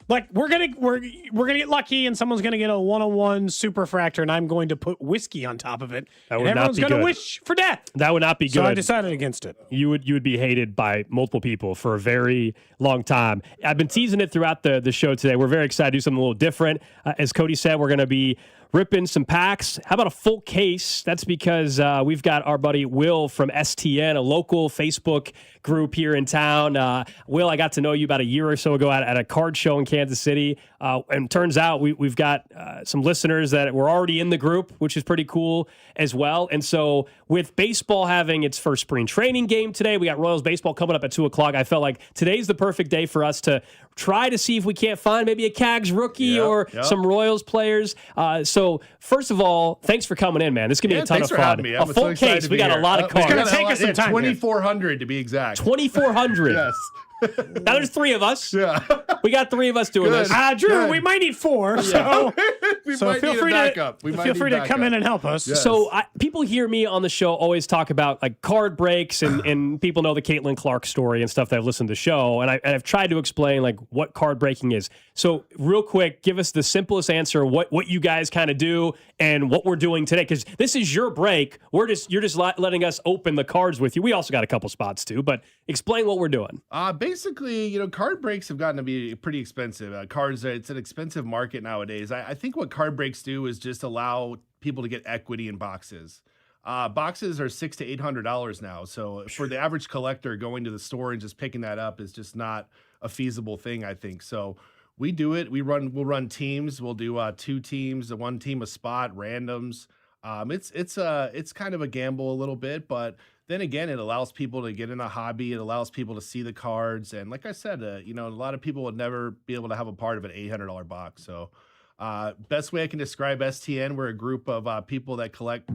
Like, we're gonna get lucky, and someone's gonna get a 101 superfractor, and I'm going to put whiskey on top of it. That would and everyone's not be gonna good. wish for death. That would not be good. So I decided against it. You would be hated by multiple people for a very long time. I've been teasing it throughout the show today. We're very excited to do something a little different. As Cody said, we're going to be ripping some packs. How about a full case? That's because we've got our buddy Will from STN, a local Facebook group here in town. Will, I got to know you about a year or so ago at a card show in Kansas City. And turns out we've got some listeners that were already in the group, which is pretty cool as well. And so with baseball having its first spring training game today, we got Royals baseball coming up at 2 o'clock. I felt like today's the perfect day for us to try to see if we can't find maybe a Cags rookie or some Royals players. So first of all, thanks for coming in, man. This is going to be a ton of fun. A full case. We got a lot of cards. It's going to take us some time. 2,400 to be exact. 2,400. Yes. Now there's 3 of us. Yeah. We got 3 of us doing this. Drew, we might need 4. So, feel free to come in and help us. Yes. So people hear me on the show always talk about like card breaks and people know the Caitlin Clark story and stuff that I've listened to the show. And I've tried to explain like what card breaking is. So real quick, give us the simplest answer, what you guys kind of do and what we're doing today. Because this is your break. You're just letting us open the cards with you. We also got a couple spots too, but explain what we're doing. Basically, card breaks have gotten to be pretty expensive. Cards, it's an expensive market nowadays. I think what card breaks do is just allow people to get equity in boxes. Boxes are $600 to $800 now. So for the average collector, going to the store and just picking that up is just not a feasible thing, I think. So we do it. We'll run teams. We'll do 2 teams, 1 team a spot, randoms. It's kind of a gamble a little bit, but then again, it allows people to get in a hobby. It allows people to see the cards. And like I said, a lot of people would never be able to have a part of an $800 box. So best way I can describe STN, we're a group of people that collect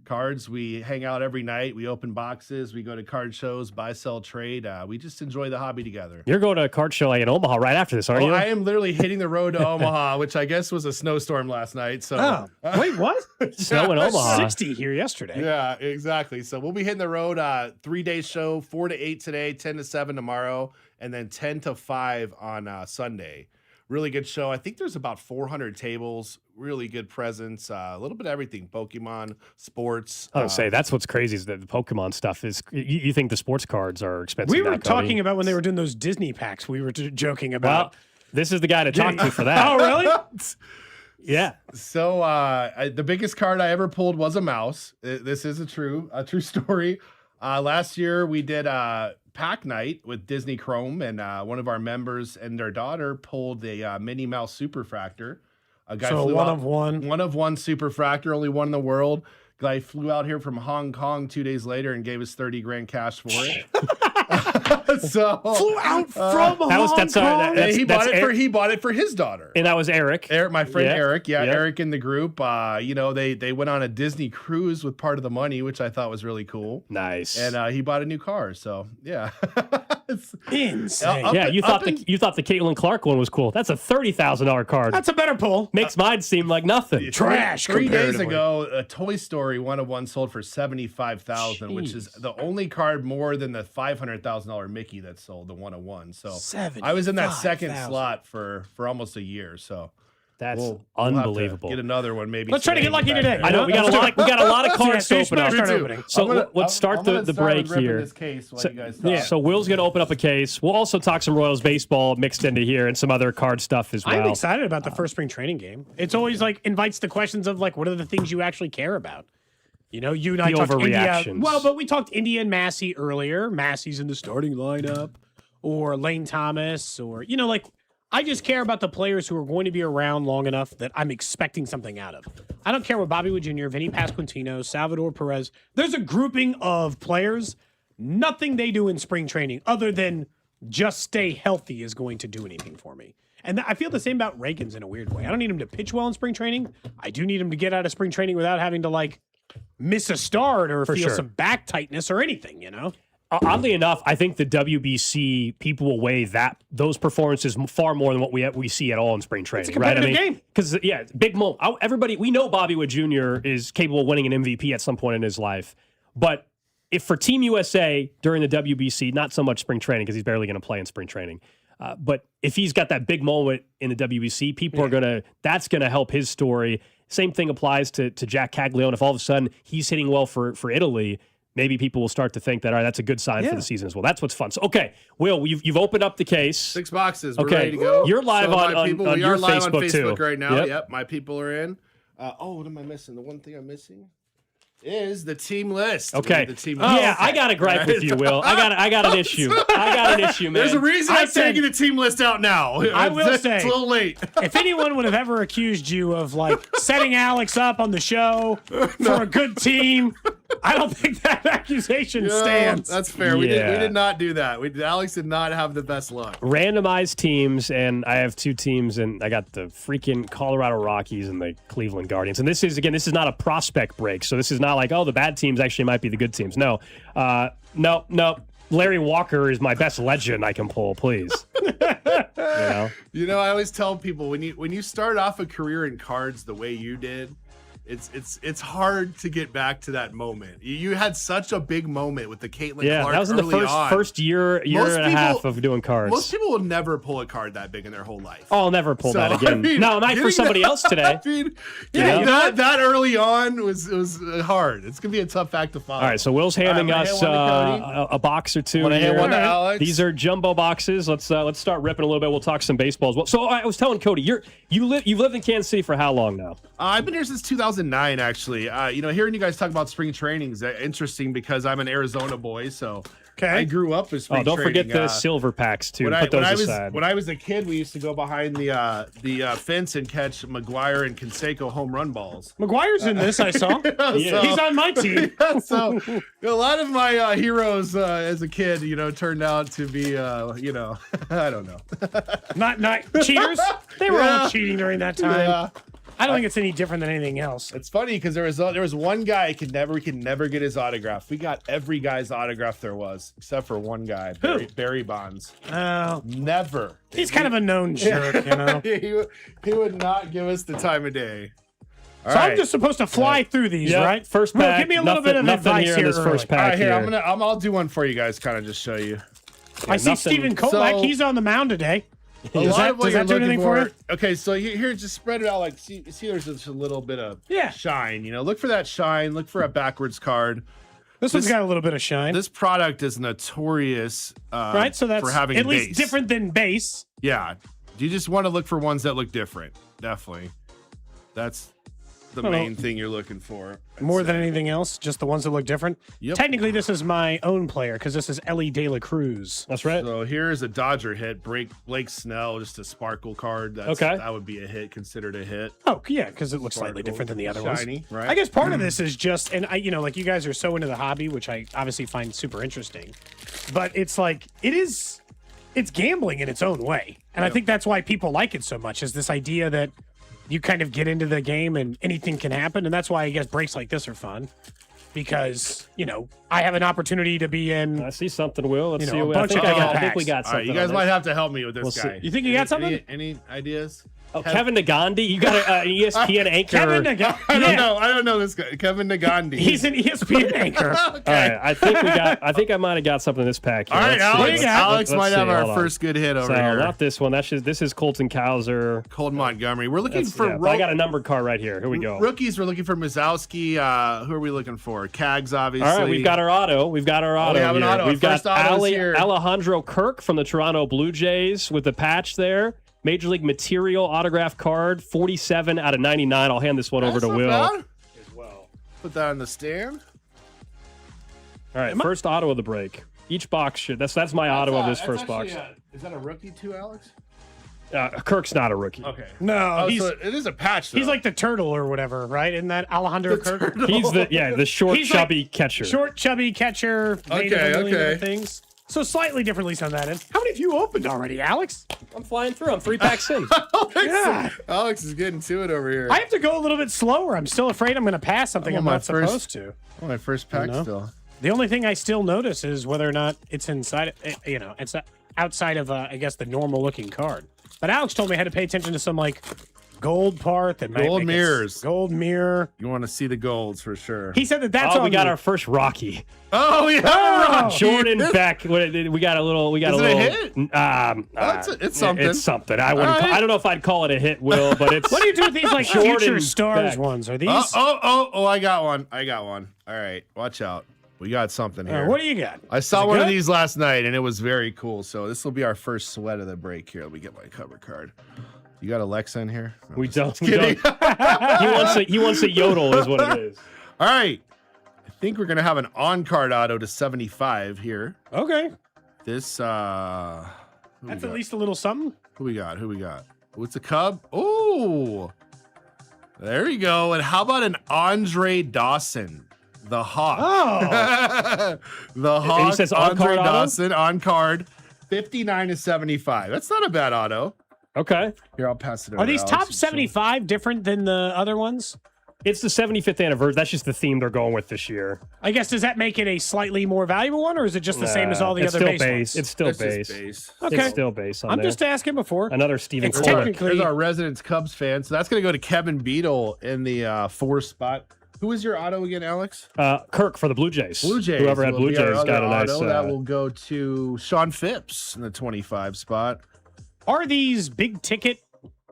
cards. We hang out every night. We open boxes. We go to card shows, buy, sell, trade. We just enjoy the hobby together. You're going to a card show like in Omaha right after this, aren't you? I am literally hitting the road to Omaha, which I guess was a snowstorm last night. So wait, what? Snow in Omaha. 60 here yesterday. Yeah, exactly. So we'll be hitting the road. 3-day show, 4 to 8 today, 10 to 7 tomorrow, and then 10 to 5 on Sunday. Really good show. I think there's about 400 tables, really good presence, a little bit of everything, Pokemon, sports. I would say that's what's crazy is that the Pokemon stuff is, you think the sports cards are expensive. We were talking about when they were doing those Disney packs. We were joking about. Well, this is the guy to talk to for that. Oh, really? Yeah. So the biggest card I ever pulled was a mouse. This is a true story. Last year we did pack night with Disney Chrome, and one of our members and their daughter pulled a Minnie Mouse Superfractor. A guy So flew one out, of one. One of one Superfractor, only one in the world. Guy flew out here from Hong Kong 2 days later and gave us 30 grand cash for it. So Flew out from Hong Kong. He bought it for his daughter. And that was Eric. My friend Yeah. Eric. Yeah, Yep. Eric in the group. They went on a Disney cruise with part of the money, which I thought was really cool. Nice. And he bought a new car. So yeah. It's insane. You thought the Caitlin Clark one was cool. That's a $30,000 card. That's a better pull. Makes mine seem like nothing. Trash. 3 days ago, a Toy Story 1-of-1 sold for $75,000, which is the only card more than the $500,000 Mickey that sold, the 1-of-1. So I was in that second slot for almost a year. So that's we'll have to unbelievable. get another one, maybe. Let's try to get lucky today. I know we got a lot of cards to open up. Opening. So let's start the break here. This case while you guys talk. So Will's going to open up a case. We'll also talk some Royals baseball mixed into here and some other card stuff as well. I'm excited about the first spring training game. It's always like invites the questions of like, what are the things you actually care about? You know, you and I talked India. Well, but we talked India and Massey earlier. Massey's in the starting lineup, or Lane Thomas, or like. I just care about the players who are going to be around long enough that I'm expecting something out of. I don't care what Bobby Wood Jr., Vinnie Pasquantino, Salvador Perez. There's a grouping of players. Nothing they do in spring training other than just stay healthy is going to do anything for me. And I feel the same about Reagan's in a weird way. I don't need him to pitch well in spring training. I do need him to get out of spring training without having to miss a start or feel some back tightness or anything, Oddly enough, I think the WBC people will weigh those performances far more than what we see at all in spring training. It's a competitive game. Because big moment. Everybody, we know Bobby Wood Jr. is capable of winning an MVP at some point in his life, but if for Team USA during the WBC, not so much spring training because he's barely going to play in spring training, but if he's got that big moment in the WBC, people are that's going to help his story. Same thing applies to Jack Caglione. If all of a sudden he's hitting well for Italy, maybe people will start to think that, all right, that's a good sign for the season as well. That's what's fun. So, okay, Will, you've opened up the case. 6 boxes. We're ready to go. You're live on your live Facebook, on Facebook too. right now. Yep, my people are in. What am I missing? The one thing I'm missing is the team list. Okay. The team I got a gripe with you, Will. I got an issue. I got an issue, man. There's a reason I'm taking the team list out now. I will say, it's a little late. If anyone would have ever accused you of setting Alex up on the show for a good team, I don't think that accusation stands. That's fair. We did not do that. Alex did not have the best luck. Randomized teams, and I have 2 teams, and I got the freaking Colorado Rockies and the Cleveland Guardians. And this is not a prospect break, so this is not like, the bad teams actually might be the good teams. No. No. Larry Walker is my best legend I can pull, please. I always tell people when you start off a career in cards the way you did, it's hard to get back to that moment. You had such a big moment with the Caitlin Clark. That was in the first year and a half of doing cards. Most people will never pull a card that big in their whole life. Oh, I'll never pull that again. I might for somebody else today. That early on was hard. It's gonna be a tough act to follow. All right, so Will's handing us a box or 2. Want to hand one to Alex? These are jumbo boxes. Let's start ripping a little bit. We'll talk some baseball as well. So I was telling Cody, you've lived in Kansas City for how long now? I've been here since 2009, actually. Hearing you guys talk about spring training is interesting because I'm an Arizona boy, so I grew up with spring training. Don't forget the silver packs, too. Put those aside. When I was a kid, we used to go behind the fence and catch McGuire and Canseco home run balls. McGuire's in this, I saw. He's on my team. So a lot of my heroes as a kid, turned out to be, I don't know. Not cheaters? They were all cheating during that time. Yeah. I don't think it's any different than anything else. It's funny because there was one guy we could never get his autograph. We got every guy's autograph there was, except for one guy, Barry Bonds. Oh, never. He's kind of a known jerk, he would not give us the time of day. All right. I'm just supposed to fly through these, right? First pack. Give me a little bit of advice here. This first pack. All right, here I'll do one for you guys, kind of just show you. I see Stephen Kolak. He's on the mound today. Does that do anything for you? Okay, so here, just spread it out. See, there's just a little bit of shine. Look for that shine. Look for a backwards card. This one's got a little bit of shine. This product is notorious, right? So that's for having at base. least different than base. Yeah, you just want to look for ones that look different. Definitely. That's the main thing you're looking for. More than anything else, just the ones that look different. Yep. Technically, this is my own player because this is Ellie De La Cruz. That's right. So here's a Dodger hit. Blake Snell, just a sparkle card. That would be a hit, considered a hit. Oh, yeah, because it looks slightly different than the other ones. Shiny, right? I guess part of this is just, and like you guys are so into the hobby, which I obviously find super interesting, but it's like, it's gambling in its own way. And I think that's why people like it so much, is this idea that you kind of get into the game and anything can happen. And that's why I guess breaks like this are fun, because, I have an opportunity to be in. I see something, Will. Let's see. I think we got something. All right, you guys might have to help me with this guy. You think you got something? Any ideas? Oh, Kevin Nagandi, you got an ESPN anchor. Kevin Nagandi. I don't know this guy. Kevin Nagandi. He's an ESPN anchor. Okay. All right, I think I might have got something in this pack here. All right, Alex Let's might have see. our Hold on. first good hit over So, here. not this one. This is Colton Cowser. Colton Montgomery. We're looking for. I got a numbered card right here. Here we go. Rookies. We're looking for Mazowski. Who are we looking for? Cags, obviously. All right, we've got our auto. We have an auto. We've got got Alejandro Kirk from the Toronto Blue Jays with the patch there. Major League Material autograph card, 47 out of 99. I'll hand this one over to Will. As well. Put that on the stand. All right, first auto of the break. Each box should. That's my auto of this first box. Is that a rookie too, Alex? Kirk's not a rookie. Okay. No, so it is a patch, though. He's like the turtle or whatever, right? Isn't that Alejandro Kirk? He's the short, chubby catcher. Short, chubby catcher. Made of a million other things. So slightly different, at least on that end. How many have you opened already, Alex? I'm flying through. I'm 3 packs in. Alex is getting to it over here. I have to go a little bit slower. I'm still afraid I'm going to pass something I'm not supposed to. My first pack still. The only thing I still notice is whether or not it's inside, it's outside of, I guess, the normal looking card. But Alex told me I had to pay attention to some, like, gold part that might Gold make mirrors. Gold mirror. You want to see the golds for sure. He said that's we got our first Rocky. Oh, yeah. Jordan Beck. We got a little. Is it a hit? It's something. It's something. I don't know if I'd call it a hit, Will, but it's. What do you do with these, like, Jordan future stars Beck. ones? Are these? Oh, I got one. All right. Watch out. We got something here. What do you got? I saw one of these last night, and it was very cool. So this will be our first sweat of the break here. Let me get my cover card. You got Alexa in here? No, We don't. kidding. He wants a yodel, is what it is. All right. I think we're gonna have an on-card auto to 75 here. Okay. This That's at least a little something. Who we got? What's a Cub? Oh, there you go. And how about an Andre Dawson? The Hawk. Oh. The Hawk. And he says Andre on-card auto? Dawson on card. 59 to 75. That's not a bad auto. Okay. Here, I'll pass it over. Are these to top Alex. 75 different than the other ones? It's the 75th anniversary. That's just the theme they're going with this year. I guess, does that make it a slightly more valuable one, or is it just the same as all the it's other still base ones? It's still It's just base. base. Okay. It's still base on I'm there. just asking before. Another Steven It's Clark. technically- Here's our resident Cubs fan. So that's going to go to Kevin Beadle in the 4 spot. Who is your auto again, Alex? Kirk for the Blue Jays. Blue Jays. Whoever had will Blue be our Jays got other a nice. auto. That will go to Sean Phipps in the 25 spot. Are these big ticket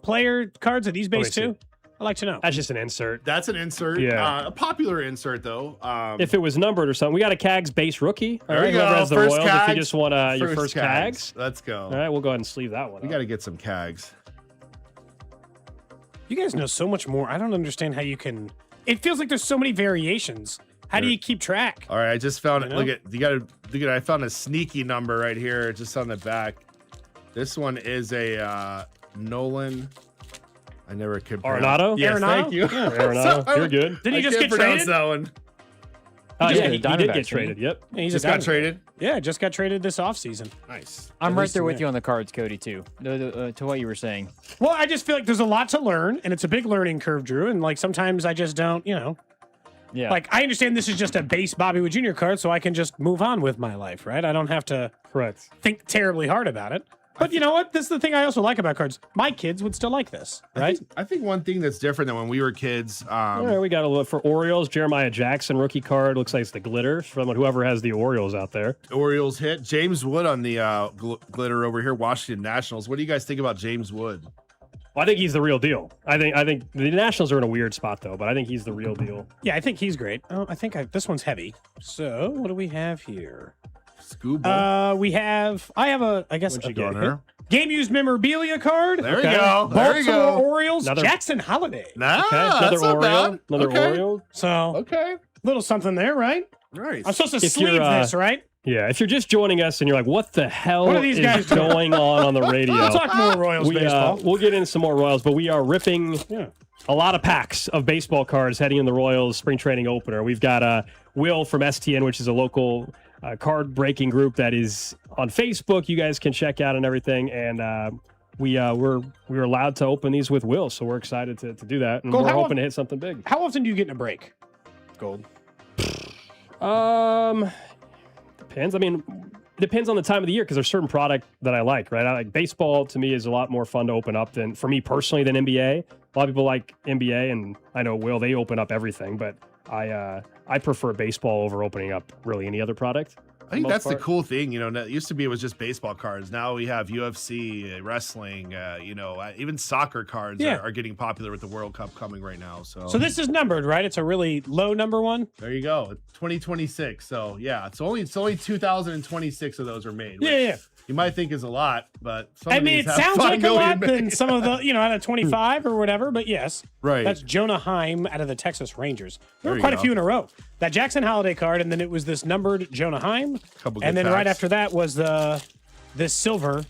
player cards? Are these base Let me too? I'd like to know. That's just an insert. That's an insert. Yeah. A popular insert, though. If it was numbered or something, we got a Cags base rookie. All There right, we go. whoever has the First Royals, if Cags. you just want your first Cags. Let's go. All right, we'll go ahead and sleeve that one. We got to get some Cags. You guys know so much more. I don't understand how you can. It feels like there's so many variations. How do you keep track? All right, I just found it. You know? Look at. I found a sneaky number right here, just on the back. This one is a Nolan. I never could. Arenado? Yes, Arenado? thank you. Yeah, Arenado. You're good. Did he I just can't get pronounce traded? that one. Yeah, he did Diamondbacks, get traded. Yep. Yeah, he's Just a got Diamondback. traded. Yeah, just got traded this offseason. Nice. I'm At right least there in with there. you on the cards, Cody, too. To what you were saying. Well, I just feel like there's a lot to learn, and it's a big learning curve, Drew. And like sometimes I just don't, Yeah. Like I understand this is just a base Bobby Wood Jr. card, so I can just move on with my life, right? I don't have to Correct. think terribly hard about it. But you know what? This is the thing I also like about cards. My kids would still like this, right? I think one thing that's different than when we were kids. All right, we got a look for Orioles. Jeremiah Jackson rookie card. Looks like it's the glitter from whoever has the Orioles out there. Orioles hit. James Wood on the glitter over here. Washington Nationals. What do you guys think about James Wood? Well, I think he's the real deal. I think the Nationals are in a weird spot though, but I think he's the real deal. Yeah, I think he's great. Oh, I think this one's heavy. So what do we have here? Scuba. I have a, I guess, What'd you a get? hit. Game used memorabilia card. There we go. There we Baltimore go. Orioles. Jackson Holiday. Nah, Another that's not Oriole. bad. Another Okay. Oriole. So Okay. little something there, right? Right. I'm supposed to If sleeve you're, this, right? Yeah, if you're just joining us and you're like, what the hell What are these is guys doing? going on the radio? We'll talk more Royals baseball. We'll get into some more Royals, but we are ripping a lot of packs of baseball cards heading in the Royals spring training opener. We've got Will from STN, which is a local card breaking group that is on Facebook. You guys can check out and everything. And we're allowed to open these with Will, so we're excited to do that. And Gold, we're how hoping to hit something big. How often do you get in a break, Gold? Depends. I mean, it depends on the time of the year because there's certain product that I like, right? I like baseball. To me, is a lot more fun to open up than for me personally than NBA. A lot of people like NBA, and I know Will, they open up everything, but I prefer baseball over opening up really any other product. I think that's the cool thing. You know, it used to be it was just baseball cards. Now we have UFC, wrestling, even soccer cards are getting popular with the World Cup coming right now. So this is numbered, right? It's a really low number one. There you go. 2026. So yeah, it's only 2026 of those are made. Yeah. You might think is a lot, but some I of mean, these it have sounds 5 like a million lot than made. some of the, out of 25 or whatever, but yes. Right. That's Jonah Heim out of the Texas Rangers. There There were you quite a go. few in a row. That Jackson Holiday card, and then it was this numbered Jonah Heim. Couple And good then right packs. after that was this silver,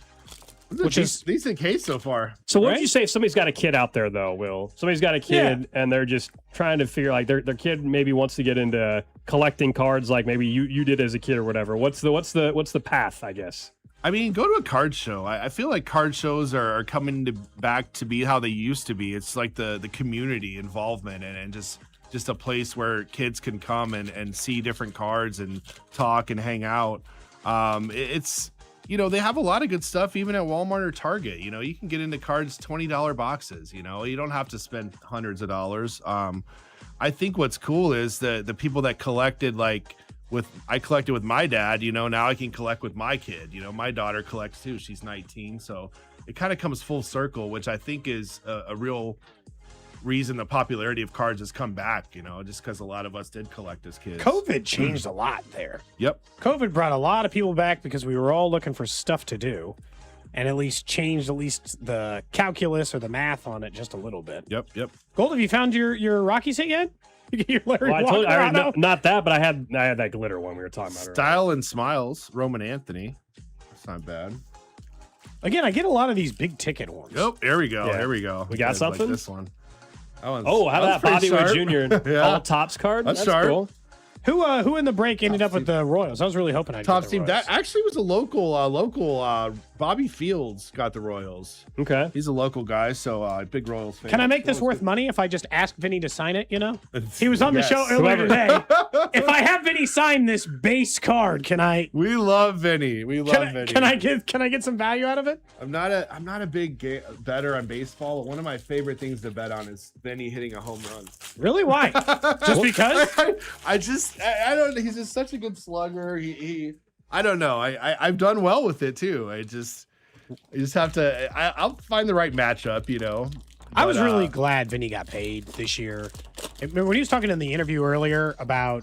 which is decent case so far. So what Right? would you say if somebody's got a kid out there though, Will? Somebody's got a kid and they're just trying to figure like their kid maybe wants to get into collecting cards like maybe you did as a kid or whatever. What's the path, I guess? I mean, go to a card show. I feel like card shows are coming back to be how they used to be. It's like the community involvement and just a place where kids can come and see different cards and talk and hang out. It's they have a lot of good stuff even at Walmart or Target. You can get into cards $20 boxes. You don't have to spend hundreds of dollars. I think what's cool is the people that collected I collected with my dad, now I can collect with my kid. My daughter collects too. She's 19. So it kind of comes full circle, which I think is a real reason the popularity of cards has come back, just because a lot of us did collect as kids. COVID changed a lot there. Yep. COVID brought a lot of people back because we were all looking for stuff to do and at least changed the calculus or the math on it just a little bit. Yep. Gold, have you found your Rockies hit yet? Your Larry Well, I told you, Walker, not that, but I had that glitter one we were talking about earlier. Style and Smiles, Roman Anthony. That's not bad. Again, I get a lot of these big ticket ones. Yep. There we go. Yeah. There we go. We got Guys like something? this one. That Oh, how about pretty Bobby sharp. Wood Jr. Yeah. all tops card? That's sharp. cool. Who in the break ended up with the Royals? I was really hoping I'd Top get the team. Royals. That actually was a local. Bobby Fields got the Royals. Okay. He's a local guy, so big Royals fan. Can I make this worth money if I just ask Vinny to sign it? He was on the Yes. show earlier Whoever. today. If I have Vinny sign this base card, can I? We love Vinny. We love Vinny. Can I get some value out of it? I'm not a big better on baseball, but one of my favorite things to bet on is Vinny hitting a home run. Really? Why? Just because? I don't. He's just such a good slugger. He I don't know. I've done well with it too. I just have to. I'll find the right matchup. I was But, really glad Vinny got paid this year. When he was talking in the interview earlier about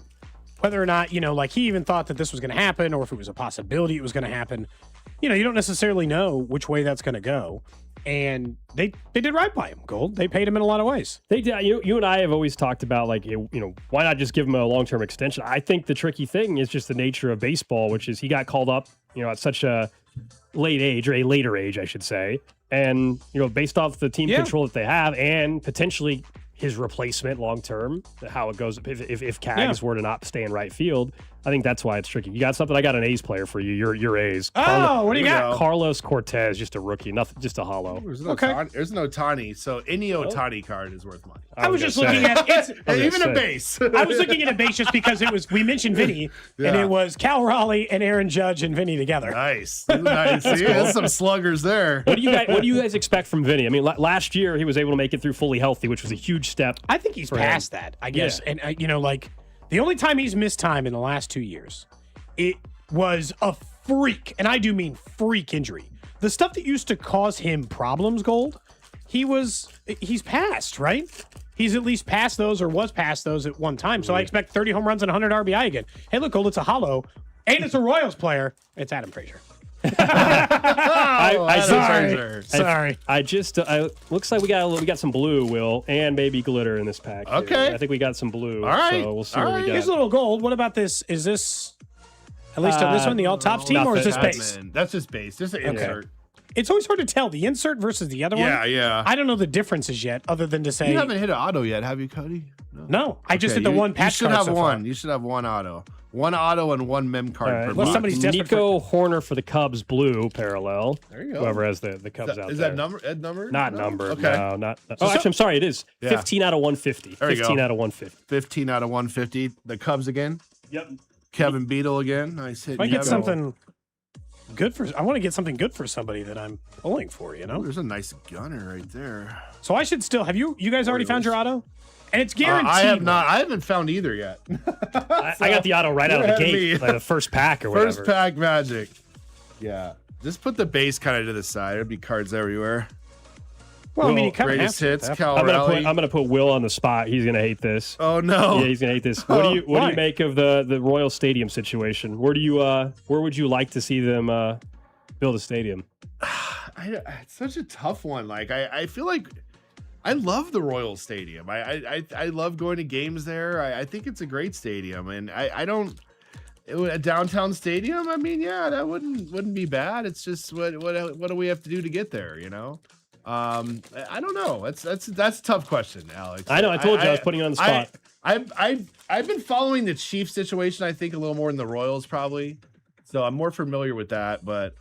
whether or not, he even thought that this was going to happen or if it was a possibility it was going to happen. You don't necessarily know which way that's going to go. And they did right by him, Gold. They paid him in a lot of ways. They did. You and I have always talked about why not just give him a long-term extension? I think the tricky thing is just the nature of baseball, which is he got called up, at such a late age, or a later age, I should say. And, based off the team control that they have and potentially his replacement long-term, how it goes, if Cags were to not stay in right field, I think that's why it's tricky. You got something? I got an A's player for you. Your A's. What do you got? Carlos Cortez, just a rookie, nothing, just a hollow. There's no Otani, so any Otani card is worth money. I was just looking at it. Even a base. I was looking at a base just because we mentioned Vinny, and it was Cal Raleigh and Aaron Judge and Vinny together. Nice. See, there's some sluggers there. What do you guys expect from Vinny? I mean, last year he was able to make it through fully healthy, which was a huge step. I think he's past that, I guess. Yeah. And the only time he's missed time in the last 2 years, it was a freak, and I do mean freak injury. The stuff that used to cause him problems, Gold, he's past, right? He's at least past those or was past those at one time. So I expect 30 home runs and 100 RBI again. Hey, look, Gold, it's a hollow, and it's a Royals player. It's Adam Frazier. Sorry. Looks like we got some blue, Will, and maybe glitter in this pack. Okay. I think we got some blue. All right. So we'll see what we got. Here's a little gold. What about this? Is this at least on this one the all tops team, or is this base? That's just base. Just an insert. It's always hard to tell the insert versus the other one. Yeah. I don't know the differences yet, other than to say You haven't hit an auto yet, have you, Cody? No, I just hit the one patch You should card have so one. far. You should have one auto. One auto and one mem card per Unless box. somebody's desperate Nico Horner for the Cubs blue parallel. There you go. Whoever has the Cubs out Is there. that number? Not No? numbered. Okay. No, not. Oh, actually, I'm sorry. It is 15 out of 150. There you 15 go. out of 150. 15 out of 150. The Cubs again. Yep. Kevin Beadle again. Nice hit. If I get something good I want to get something good for somebody that I'm pulling for. You know, there's a nice gunner right there. so I should still have you guys already found your auto, and it's guaranteed. I have not. I haven't found either yet. I got the auto right out of the gate, like the first pack or whatever. First pack magic. Yeah. Just put the base kind of to the side. There'd be cards everywhere. Well, I mean, you kind of have Greatest to. hits, I'm Cal gonna Raleigh. put Will on the spot. He's gonna hate this. Oh no! Yeah, he's gonna hate this. What do you Why? make of the Royal Stadium situation? Where would you like to see them build a stadium? It's such a tough one. Like I feel like I love the Royal Stadium. I love going to games there. I think it's a great stadium, and I don't. A downtown stadium. I mean, yeah, that wouldn't be bad. It's just what do we have to do to get there? You know. I don't know. That's a tough question, Alex. I know. I told you I was putting you on the spot. I've been following the Chiefs situation. I think a little more than the Royals probably. So I'm more familiar with that. But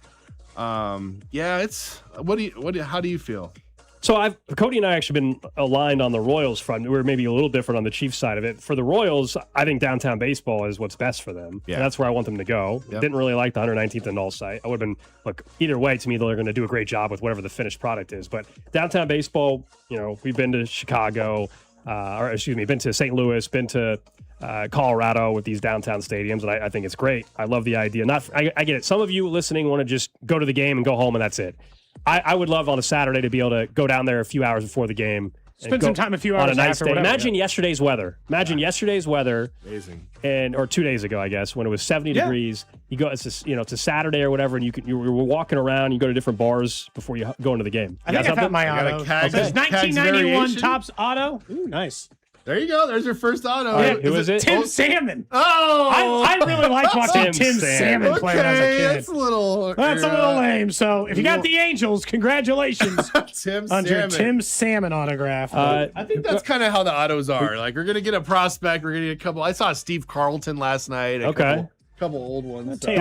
yeah, it's how do you feel? So Cody and I actually been aligned on the Royals front. We're maybe a little different on the Chiefs side of it. For the Royals, I think downtown baseball is what's best for them. Yeah. And that's where I want them to go. Yep. Didn't really like the 119th and Null site. I would have been, look, either way, to me, they're going to do a great job with whatever the finished product is. But downtown baseball, we've been to Chicago, been to St. Louis, been to Colorado with these downtown stadiums, and I think it's great. I love the idea. I get it. Some of you listening want to just go to the game and go home, and that's it. I would love on a Saturday to be able to go down there a few hours before the game. Spend some time a few hours on a nice after, day. whatever, Imagine yesterday's weather. Yesterday's weather. Amazing. Or 2 days ago, I guess, when it was 70 degrees. You go, it's a Saturday or whatever, and you were walking around. You go to different bars before you go into the game. I think I found my auto. It says 1991 Topps auto. Ooh, nice. There you go. There's your first auto. All right, who is it? Tim Salmon. Oh, I really liked watching Tim Salmon play when I was a kid. That's a little lame. So if you got the Angels, congratulations on your Tim Salmon autograph. I think that's kind of how the autos are. Like we're gonna get a prospect. We're gonna get a couple. I saw Steve Carlton last night. Couple old ones. So.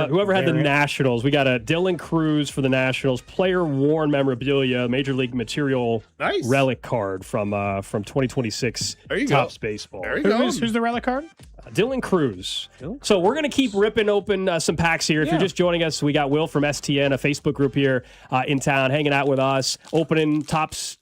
Whoever had the Nationals, we got a Dylan Cruz for the Nationals, player worn memorabilia, Major League Material relic card from 2026 Topps Baseball. There you go. Who's the relic card? Dylan Cruz. So we're going to keep ripping open some packs here. If you're just joining us, we got Will from STN, a Facebook group here in town, hanging out with us, opening Topps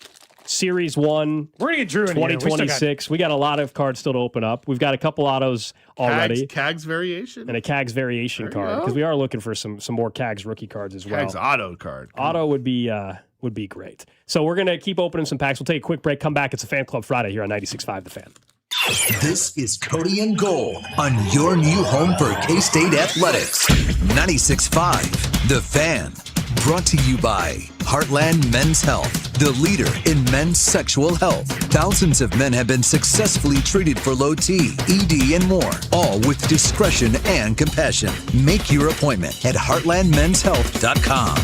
Series 1. We're going to get Drew in 2026. We got a lot of cards still to open up. We've got a couple autos already. Cags variation. And a Cags variation card. Because we are looking for some more Cags rookie cards as well. Cags auto card. Auto would be great. So we're going to keep opening some packs. We'll take a quick break, come back. It's a Fan Club Friday here on 96.5 The Fan. This is Cody and Gold on your new home for K-State Athletics. 96.5 The Fan. Brought to you by Heartland Men's Health, the leader in men's sexual health. Thousands of men have been successfully treated for low T, ED, and more, all with discretion and compassion. Make your appointment at heartlandmenshealth.com.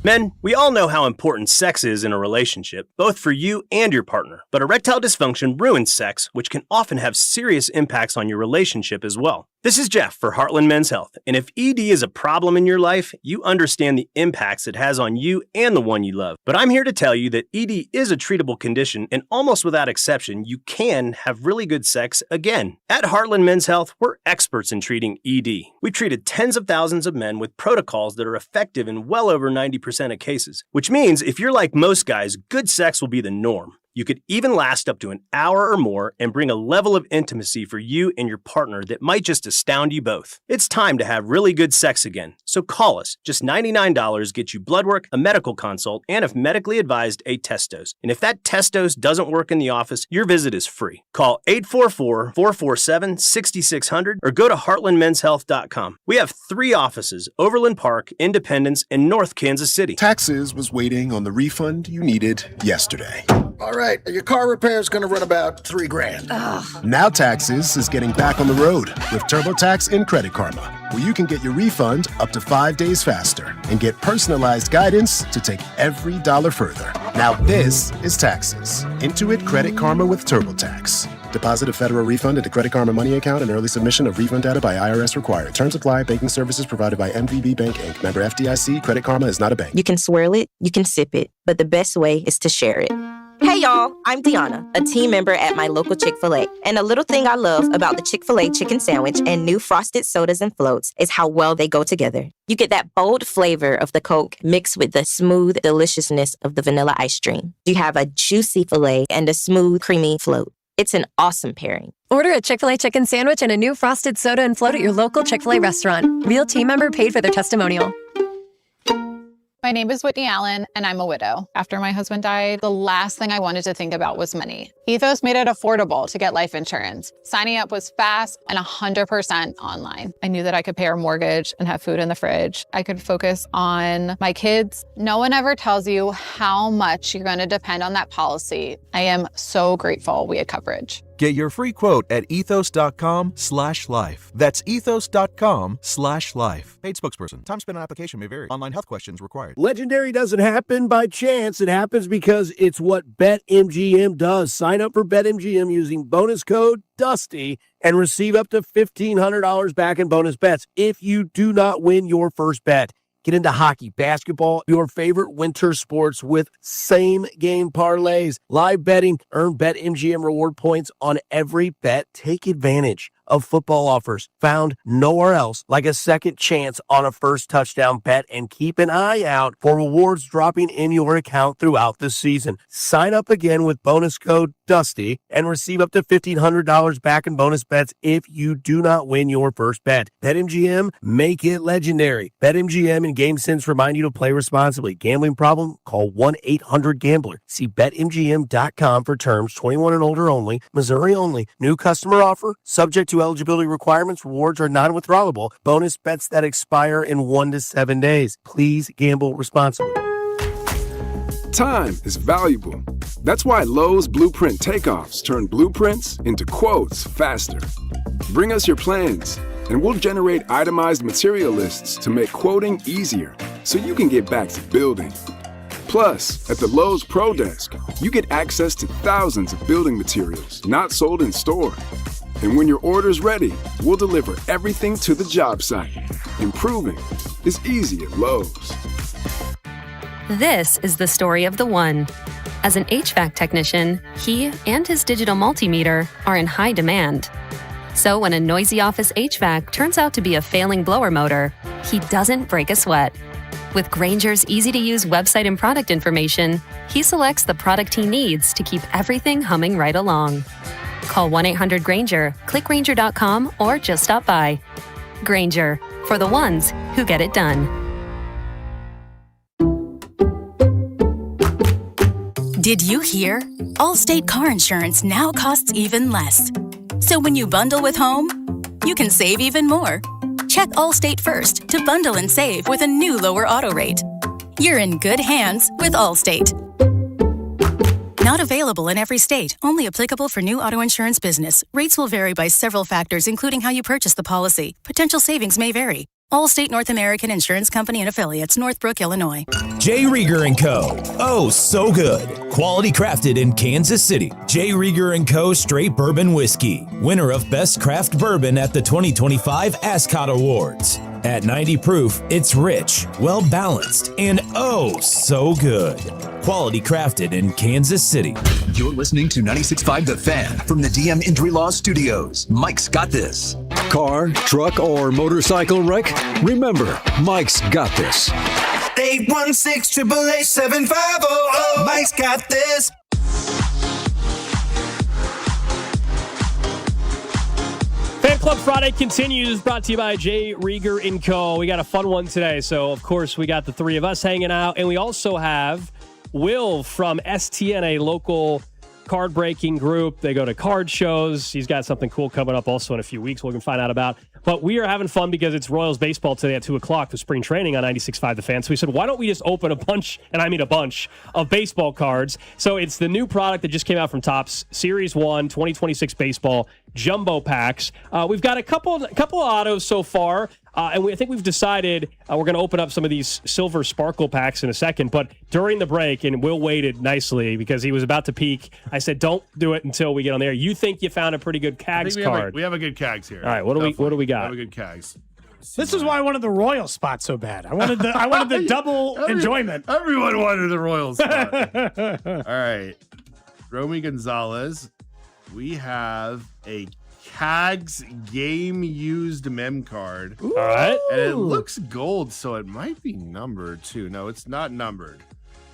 Men, we all know how important sex is in a relationship, both for you and your partner. But erectile dysfunction ruins sex, which can often have serious impacts on your relationship as well. This is Jeff for Heartland Men's Health, and if ED is a problem in your life, you understand the impacts it has on you and the one you love. But I'm here to tell you that ED is a treatable condition, and almost without exception, you can have really good sex again. At Heartland Men's Health, we're experts in treating ED. We've treated tens of thousands of men with protocols that are effective in well over 90% of cases, which means if you're like most guys, good sex will be the norm. You could even last up to an hour or more and bring a level of intimacy for you and your partner that might just astound you both. It's time to have really good sex again. So call us. Just $99 gets you blood work, a medical consult, and if medically advised, a test dose. And if that test dose doesn't work in the office, your visit is free. Call 844-447-6600 or go to heartlandmenshealth.com. We have 3 offices: Overland Park, Independence, and North Kansas City. Taxes was waiting on the refund you needed yesterday. All right, your car repair is going to run about $3,000. Now Taxes is getting back on the road with TurboTax and Credit Karma, where you can get your refund up to 5 days faster and get personalized guidance to take every dollar further. Now this is Taxes. Intuit Credit Karma with TurboTax. Deposit a federal refund into Credit Karma Money account and early submission of refund data by IRS required. Terms apply. Banking services provided by MVB Bank, Inc. Member FDIC. Credit Karma is not a bank. You can swirl it, you can sip it, but the best way is to share it. Hey y'all, I'm Deanna, a team member at my local Chick-fil-A. And a little thing I love about the Chick-fil-A chicken sandwich and new frosted sodas and floats is how well they go together. You get that bold flavor of the Coke mixed with the smooth deliciousness of the vanilla ice cream. You have a juicy filet and a smooth, creamy float. It's an awesome pairing. Order a Chick-fil-A chicken sandwich and a new frosted soda and float at your local Chick-fil-A restaurant. Real team member paid for their testimonial. My name is Whitney Allen, and I'm a widow. After my husband died, the last thing I wanted to think about was money. Ethos made it affordable to get life insurance. Signing up was fast and 100% online. I knew that I could pay our mortgage and have food in the fridge. I could focus on my kids. No one ever tells you how much you're going to depend on that policy. I am so grateful we had coverage. Get your free quote at ethos.com/life. That's ethos.com/life. Paid spokesperson. Time spent on application may vary. Online health questions required. Legendary doesn't happen by chance. It happens because it's what BetMGM does. Sign up for BetMGM using bonus code DUSTY and receive up to $1,500 back in bonus bets if you do not win your first bet. Get into hockey, basketball, your favorite winter sports with same-game parlays. Live betting, earn BetMGM reward points on every bet. Take advantage of football offers found nowhere else, like a second chance on a first touchdown bet, and keep an eye out for rewards dropping in your account throughout the season. Sign up again with bonus code DUSTY and receive up to $1,500 back in bonus bets if you do not win your first bet. BetMGM, make it legendary. BetMGM and GameSense remind you to play responsibly. Gambling problem? Call 1-800-GAMBLER. See BetMGM.com for terms. 21 and older only. Missouri only. New customer offer. Subject to eligibility requirements. Rewards are non-withdrawable. Bonus bets that expire in 1 to 7 days. Please gamble responsibly. Time is valuable. That's why Lowe's Blueprint Takeoffs turn blueprints into quotes faster. Bring us your plans, and we'll generate itemized material lists to make quoting easier so you can get back to building. Plus, at the Lowe's Pro Desk, you get access to thousands of building materials not sold in store. And when your order's ready, we'll deliver everything to the job site. Improving is easy at Lowe's. This is the story of the one. As an HVAC technician, he and his digital multimeter are in high demand. So when a noisy office HVAC turns out to be a failing blower motor, he doesn't break a sweat. With Grainger's easy-to-use website and product information, he selects the product he needs to keep everything humming right along. Call 1-800-GRAINGER, click Grainger.com, or just stop by. Grainger, for the ones who get it done. Did you hear? Allstate car insurance now costs even less. So when you bundle with home, you can save even more. Check Allstate first to bundle and save with a new lower auto rate. You're in good hands with Allstate. Not available in every state. Only applicable for new auto insurance business. Rates will vary by several factors, including how you purchase the policy. Potential savings may vary. Allstate North American Insurance Company and Affiliates, Northbrook, Illinois. J. Rieger & Co. Oh, so good. Quality crafted in Kansas City. J. Rieger & Co. Straight Bourbon Whiskey. Winner of Best Craft Bourbon at the 2025 Ascot Awards. At 90 proof, it's rich, well-balanced, and oh, so good. Quality crafted in Kansas City. You're listening to 96.5 The Fan from the DM Injury Law Studios. Mike's got this. Car, truck, or motorcycle wreck? Remember, Mike's got this. 816-888-7500. Mike's got this. Club Friday continues, brought to you by Jay Rieger & Co. We got a fun one today. So, of course, we got the three of us hanging out. And we also have Will from STN, a local card breaking group. They go to card shows. He's got something cool coming up also in a few weeks we can find out about. But we are having fun because it's Royals baseball today at 2 o'clock for spring training on 96.5 The Fan. So we said, why don't we just open a bunch, and I mean a bunch, of baseball cards. So it's the new product that just came out from Topps, Series 1, 2026 baseball, jumbo packs. We've got a couple of autos so far. And I think we've decided we're going to open up some of these silver sparkle packs in a second. But during the break, and Will waited nicely because he was about to peek, I said, don't do it until we get on there. You think you found a pretty good CAGs card. We have a good CAGs here. All right, what do we got? We have a good CAGs. This is why I wanted the Royal spot so bad. I wanted the double enjoyment. Everyone wanted the Royal spot. All right. Romy Gonzalez. We have a CAGs game used mem card. All right. And it looks gold, so it might be numbered too. No, it's not numbered,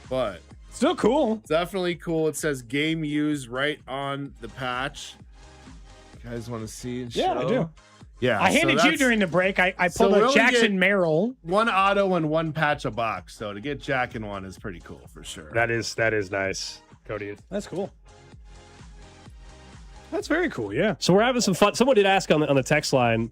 but still cool. Definitely cool. It says game used right on the patch. You guys want to see and show? Yeah, I do. Yeah. I handed you during the break. I pulled a Jackson Merrill. One auto and one patch a box. So to get Jack in one is pretty cool for sure. That is nice, Cody. That's cool. That's very cool, yeah. So we're having some fun. Someone did ask on the text line.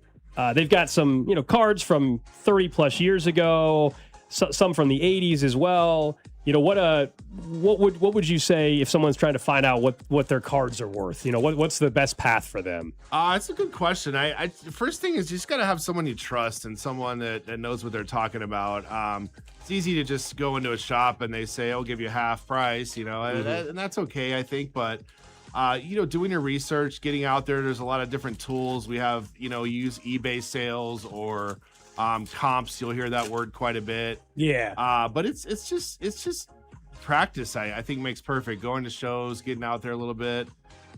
They've got some, cards from 30 plus years ago, some from the 80s as well. What would you say if someone's trying to find out what their cards are worth? What's the best path for them? It's a good question. I first thing is you just got to have someone you trust and someone that knows what they're talking about. It's easy to just go into a shop and they say, "I'll give you half price," and that's okay, I think, but. Doing your research, getting out there's a lot of different tools. We have, use eBay sales or comps. You'll hear that word quite a bit. Yeah. But it's just practice. I think makes perfect. Going to shows, getting out there a little bit,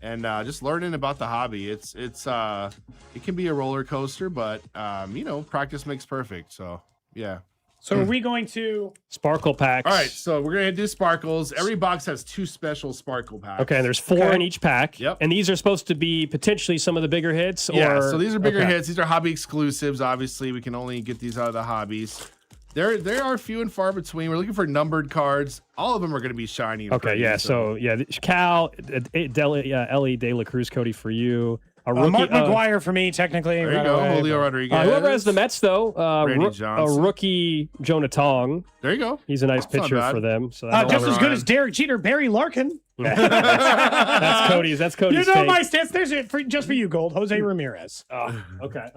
and just learning about the hobby. It can be a roller coaster, but practice makes perfect. So yeah. So are we going to sparkle packs? All right, so we're gonna do sparkles. Every box has 2 special sparkle packs. Okay, and there's 4 in each pack. Yep. And these are supposed to be potentially some of the bigger hits. Yeah. So these are bigger hits. These are hobby exclusives. Obviously, we can only get these out of the hobbies. There are few and far between. We're looking for numbered cards. All of them are going to be shiny. Okay. Yeah. So Cal, Ellie De La Cruz, Cody for you. Mark McGuire for me, technically. There you go, Julio Rodriguez. Whoever has the Mets, though, Randy Johnson. a rookie, Jonah Tong. There you go. He's a nice pitcher for them. So just as good as Derek Jeter, Barry Larkin. That's Cody's. That's Cody's. My stance. There's it just for you, Gold. Jose Ramirez. Oh, okay.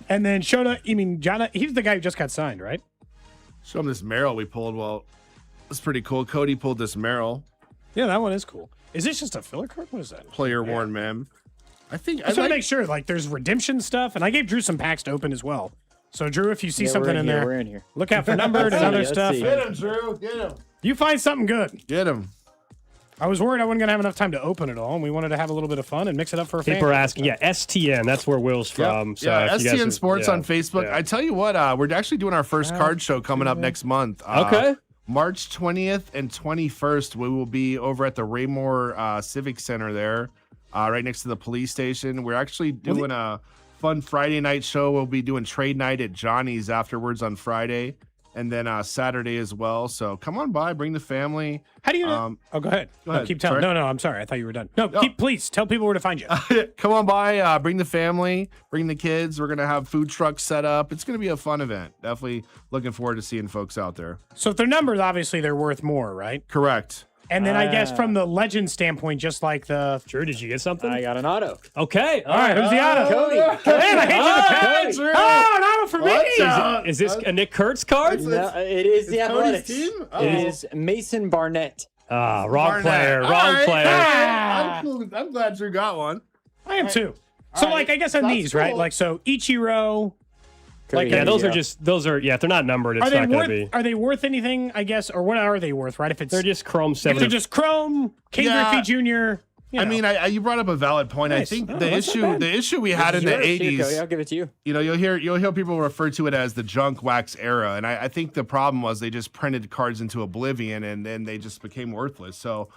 And then Jonna. He's the guy who just got signed, right? Show him this Merrill we pulled. Well, that's pretty cool. Cody pulled this Merrill. Yeah, that one is cool. Is this just a filler card? What is that? Player worn mem. I think I just want to make sure, there's redemption stuff, and I gave Drew some packs to open as well. So, Drew, if you see something in there, we're in here. Look out for numbered and other stuff. Get him, Drew. Get him. You find something good. Get him. I was worried I wasn't going to have enough time to open it all, and we wanted to have a little bit of fun and mix it up for a fan. People are asking, STN, that's where Will's from. Yep. So STN Sports on Facebook. I tell you what, we're actually doing our first card show coming up next month. Okay. March 20th and 21st, we will be over at the Raymore Civic Center there, right next to the police station. We're actually doing a fun Friday night show. We'll be doing trade night at Johnny's afterwards on Friday, and then Saturday as well. So come on by, bring the family. How do you know? Go ahead. Go ahead. Keep telling. Sorry? No, I'm sorry. I thought you were done. No, please tell people where to find you. Come on by, bring the family, bring the kids. We're going to have food trucks set up. It's going to be a fun event. Definitely looking forward to seeing folks out there. So if they're numbered, obviously they're worth more, right? Correct. And then I guess from the legend standpoint, just like the... Drew, did you get something? I got an auto. Okay. All right, who's the auto? Cody. Man, I hate you the an auto for me. Is this a Nick Kurtz card? No, it is the Athletics. Team? It is Mason Barnett. Wrong Barnett. player. All Wrong right. player. I'm glad Drew got one. I am too. So, I guess on these, right? Like, so Ichiro... those are if they're not numbered, it's not going to be. Are they worth anything, I guess, or what are they worth, right? If it's They're just Chrome 7. If they're just Chrome, King Griffey Jr. I mean, you brought up a valid point. Nice. I think the issue we had in the 80s, Cody, I'll give it to you. You'll hear people refer to it as the junk wax era, and I think the problem was they just printed cards into oblivion, and then they just became worthless. So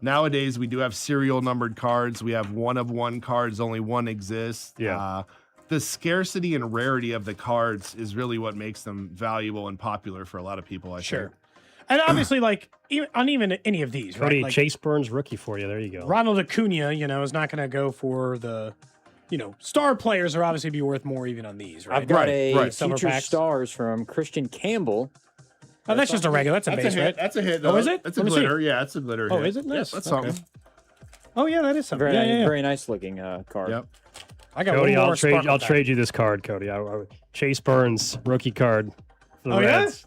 Nowadays, we do have serial numbered cards. We have one of one cards. Only one exists. Yeah. The scarcity and rarity of the cards is really what makes them valuable and popular for a lot of people. I think. And obviously, like, even any of these, Cody, right? Like, Chase Burns rookie for you. There you go. Ronald Acuna, is not going to go for the, star players are obviously be worth more even on these, right? I've got a Summer future packs. stars from Christian Campbell. Oh, that's just a regular. That's a base, hit. right? That's a hit. Oh, Though. is it? That's a Let me see. glitter. Yeah, it's a glitter. Oh, hit. is it? Nice. Yep, that's Okay. something. Oh, yeah, that is something. Very, yeah. very nice looking card. Yep. I got Cody, one more I'll sparkle trade you this card, Cody. Chase Burns rookie card for the Oh, yeah? Reds.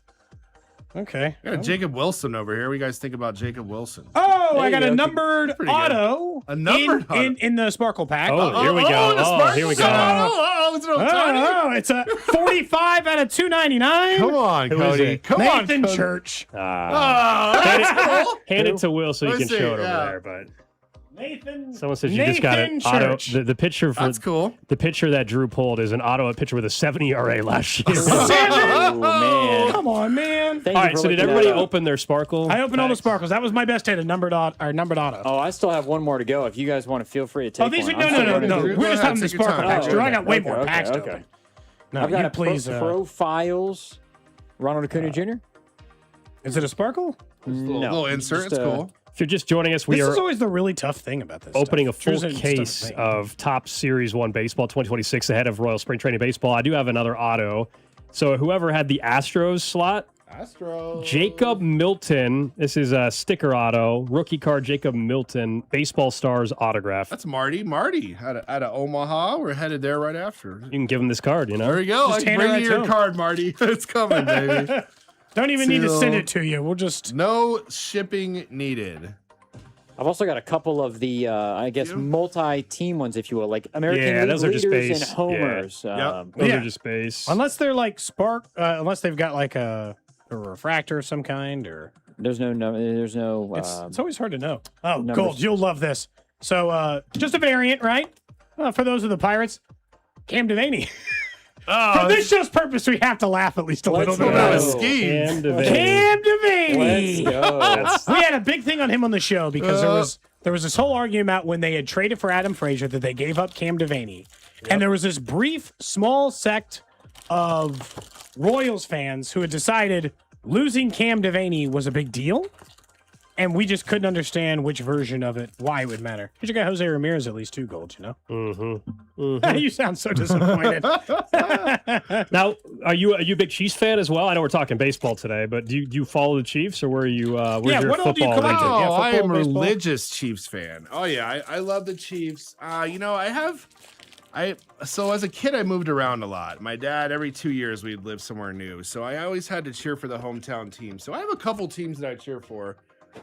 Okay. We got Jacob Wilson over here. What do you guys think about Jacob Wilson? Oh, I got you a go. numbered Pretty good. auto. A numbered auto. in the sparkle pack. Oh, here we go. the Oh, sparkle here we go. card. Oh, it's real tiny. Oh, it's a 45 out of 299. Come on, Who is Cody. it? Come on, Nathan Cody. Church. Oh, that's cool. Hand it to Will so he Let's can see, show it yeah. over there. But Nathan. someone says you just got an Nathan auto. Church. The picture for That's cool. the picture that Drew pulled is an auto picture with a 70 ERA last year. Oh, man. Come on, man. Thank All you right, for so did looking that everybody up. open their sparkle? I opened all the packs? sparkles. That was my best hit, a numbered auto. Oh, I still have one more to go. If you guys want to feel free to take Oh, these are one. I'm still no. running through. We're just ahead, having the take your sparkle time. packs. Oh, Drew, I okay, got way okay, more packs to okay. open. No, I've got you a please. profiles. Ronald Acuna Jr. Is it a sparkle? Little insert. just, It's cool. If you're just joining us, we This are is always the really tough thing about this. opening a stuff. full Drew's just case doesn't think. of top Series 1 baseball 2026 ahead of Royal Spring Training Baseball. I do have another auto. So whoever had the Astros slot, Astro. Jacob Milton. This is a sticker auto. Rookie card, Jacob Milton. Baseball Stars autograph. That's Marty. Marty out of Omaha. We're headed there right after. You can give him this card, you know? There you go. Just I hand it bring right you to your him. card, Marty. It's coming, baby. Don't even need to Till- send it to you. We'll just. No shipping needed. I've also got a couple of the, I guess, multi-team ones, if you will, like American Yeah, League those are just leaders base. and homers. Yep. Those Yeah. are just base. Unless they're like unless they've got like a refractor of some kind, or There's no. it's always hard to know. Oh, numbers. Gold, you'll love this. So, just a variant, right? For those of the Pirates, Cam Devaney. For this show's purpose, we have to laugh at least a little bit. About a go. scheme. Cam Devaney. Cam Devaney. Let's go. We had a big thing on him on the show because there was this whole argument out when they had traded for Adam Frazier that they gave up Cam Devaney. And there was this brief, small sect of Royals fans who had decided losing Cam Devaney was a big deal. And we just couldn't understand which version of it, why it would matter. You got Jose Ramirez at least 2 golds, you know? Mm-hmm. You sound so disappointed. Now, are you a big Chiefs fan as well? I know we're talking baseball today, but do you follow the Chiefs, or where are you? Where's Yeah, your what all do you football collect? region? Oh, Yeah, I football, am a baseball? religious Chiefs fan. Oh yeah, I love the Chiefs. So as a kid I moved around a lot. My dad, every 2 years we'd live somewhere new. So I always had to cheer for the hometown team. So I have a couple teams that I cheer for.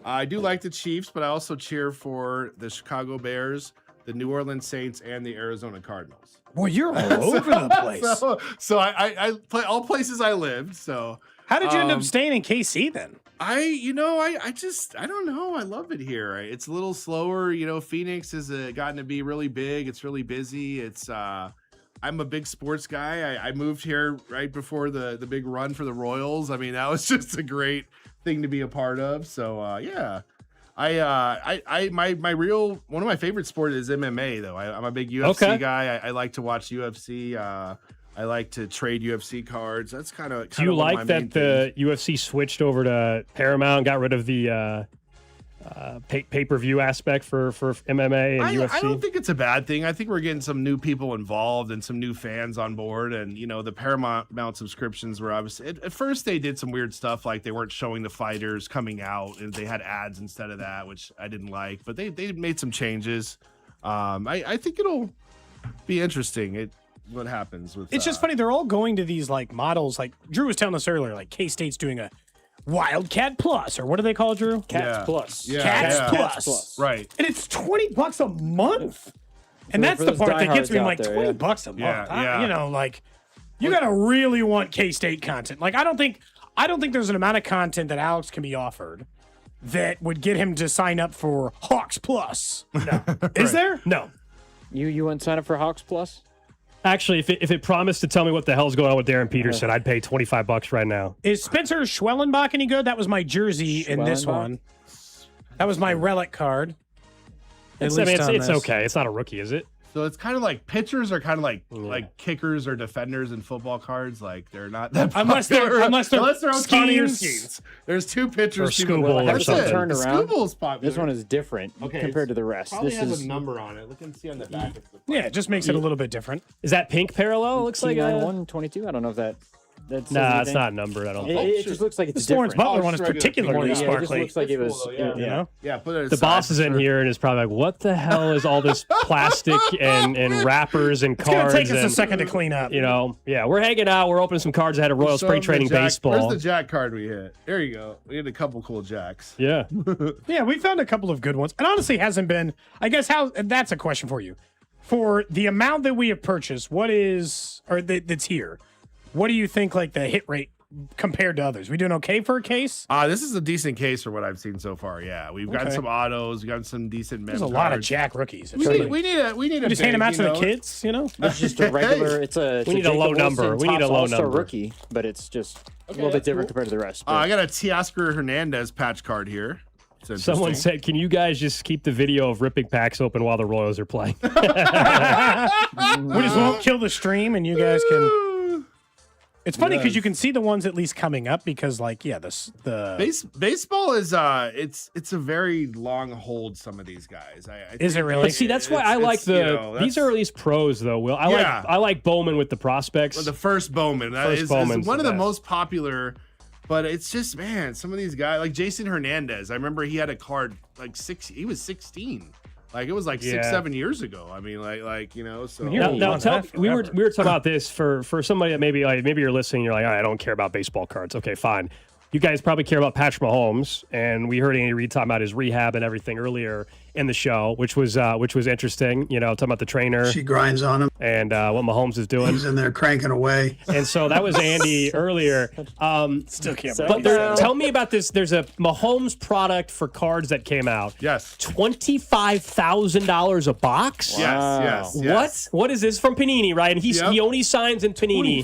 I do like the Chiefs, but I also cheer for the Chicago Bears, the New Orleans Saints, and the Arizona Cardinals. Boy, you're all over the place. So I play all places I lived. So How did you end up staying in KC then? I don't know. I love it here. It's a little slower. Phoenix has gotten to be really big. It's really busy. I'm a big sports guy. I moved here right before the big run for the Royals. I mean, that was just a great thing to be a part of. So yeah. My one of my favorite sports is MMA though. I'm a big UFC guy. I like to watch UFC. I like to trade UFC cards. That's kind of. Do you like that the UFC switched over to Paramount and got rid of the pay-per-view aspect for MMA and UFC? I don't think it's a bad thing. I think we're getting some new people involved and some new fans on board. And, the Paramount subscriptions were obviously... At first, they did some weird stuff, like they weren't showing the fighters coming out, and they had ads instead of that, which I didn't like. But they made some changes. I think it'll be interesting. What happens with... It's just funny. They're all going to these, like, models. Like, Drew was telling us earlier, like, K-State's doing a Wildcat Plus, or what do they call it, Drew? Cats Plus. Yeah. Cats Plus. Right. And it's $20 a month. And that's for the those part that gets diehards me. I'm out like, there, $20 a month. Yeah. You gotta really want K-State content. Like, I don't think there's an amount of content that Alex can be offered that would get him to sign up for Hawks Plus. No. Is there? No. You wouldn't sign up for Hawks Plus? Actually, if it promised to tell me what the hell's going on with Darren Peterson, I'd pay $25 right now. Is Spencer Schwellenbach any good? That was my jersey in this Schwellenbach? one. That was my relic card. It's okay. It's not a rookie, is it? So it's kind of like pitchers are kind of like kickers or defenders in football cards. Like they're not that unless they're Ohtani or schemes. Skeens. There's two pitchers. Or Skubal or something. Turned around. Skubal's popular. This one is different compared to the rest. Probably This has is a number on it. Look and see on the back. Yeah, it just makes it a little bit different. Is that pink parallel? It looks like 122. I don't know if that. It's not numbered. I don't think. It just looks like it's the Lawrence different. Butler one is particularly It sparkly. just looks like it was. Yeah. You know. Yeah, put it The boss is in here and is probably like, "What the hell is all this plastic and wrappers and It's gonna cards?" take us a and, second to clean up. We're hanging out. We're opening some cards ahead of Royal Spring Training Baseball. Where's the Jack card we hit? There you go. We had a couple cool Jacks. Yeah. Yeah, we found a couple of good ones. And honestly, hasn't been, I guess, that's a question for you. For the amount that we have purchased, that's here, what do you think, like, the hit rate compared to others? We doing okay for a case? This is a decent case for what I've seen so far. Yeah, we've got some autos, we've got some decent men. There's a lot of Jack rookies. We need a just hand them out to the kids, you know? It's just a regular. We need a low number. We need a low number. Rookie, but it's just a little bit different compared to the rest. I got a Teoscar Hernandez patch card here. Someone said, "Can you guys just keep the video of ripping packs open while the Royals are playing?" We just won't kill the stream, and you guys can. It's funny because you can see the ones at least coming up because, like, baseball is it's a very long hold. Some of these guys, is it really? But see, that's why I like these are at least pros though. Will I like Bowman with the prospects? Well, the first Bowman is one of the most popular. But it's just, man, some of these guys like Jason Hernandez. I remember he had a card he was 16. Like it was like 6-7 years ago. I mean, so we were talking about this for somebody that maybe you're listening, you're like, all right, I don't care about baseball cards. Okay, fine. You guys probably care about Patrick Mahomes, and we heard Andy Reid talking about his rehab and everything earlier in the show, which was interesting. You know, talking about the trainer. She grinds on him. And what Mahomes is doing. He's in there cranking away. And so that was Andy earlier. Still can't believe it. Tell me about this. There's a Mahomes product for cards that came out. Yes. $25,000 a box? Wow. Yes. What is this from Panini, right? And he only signs in Panini.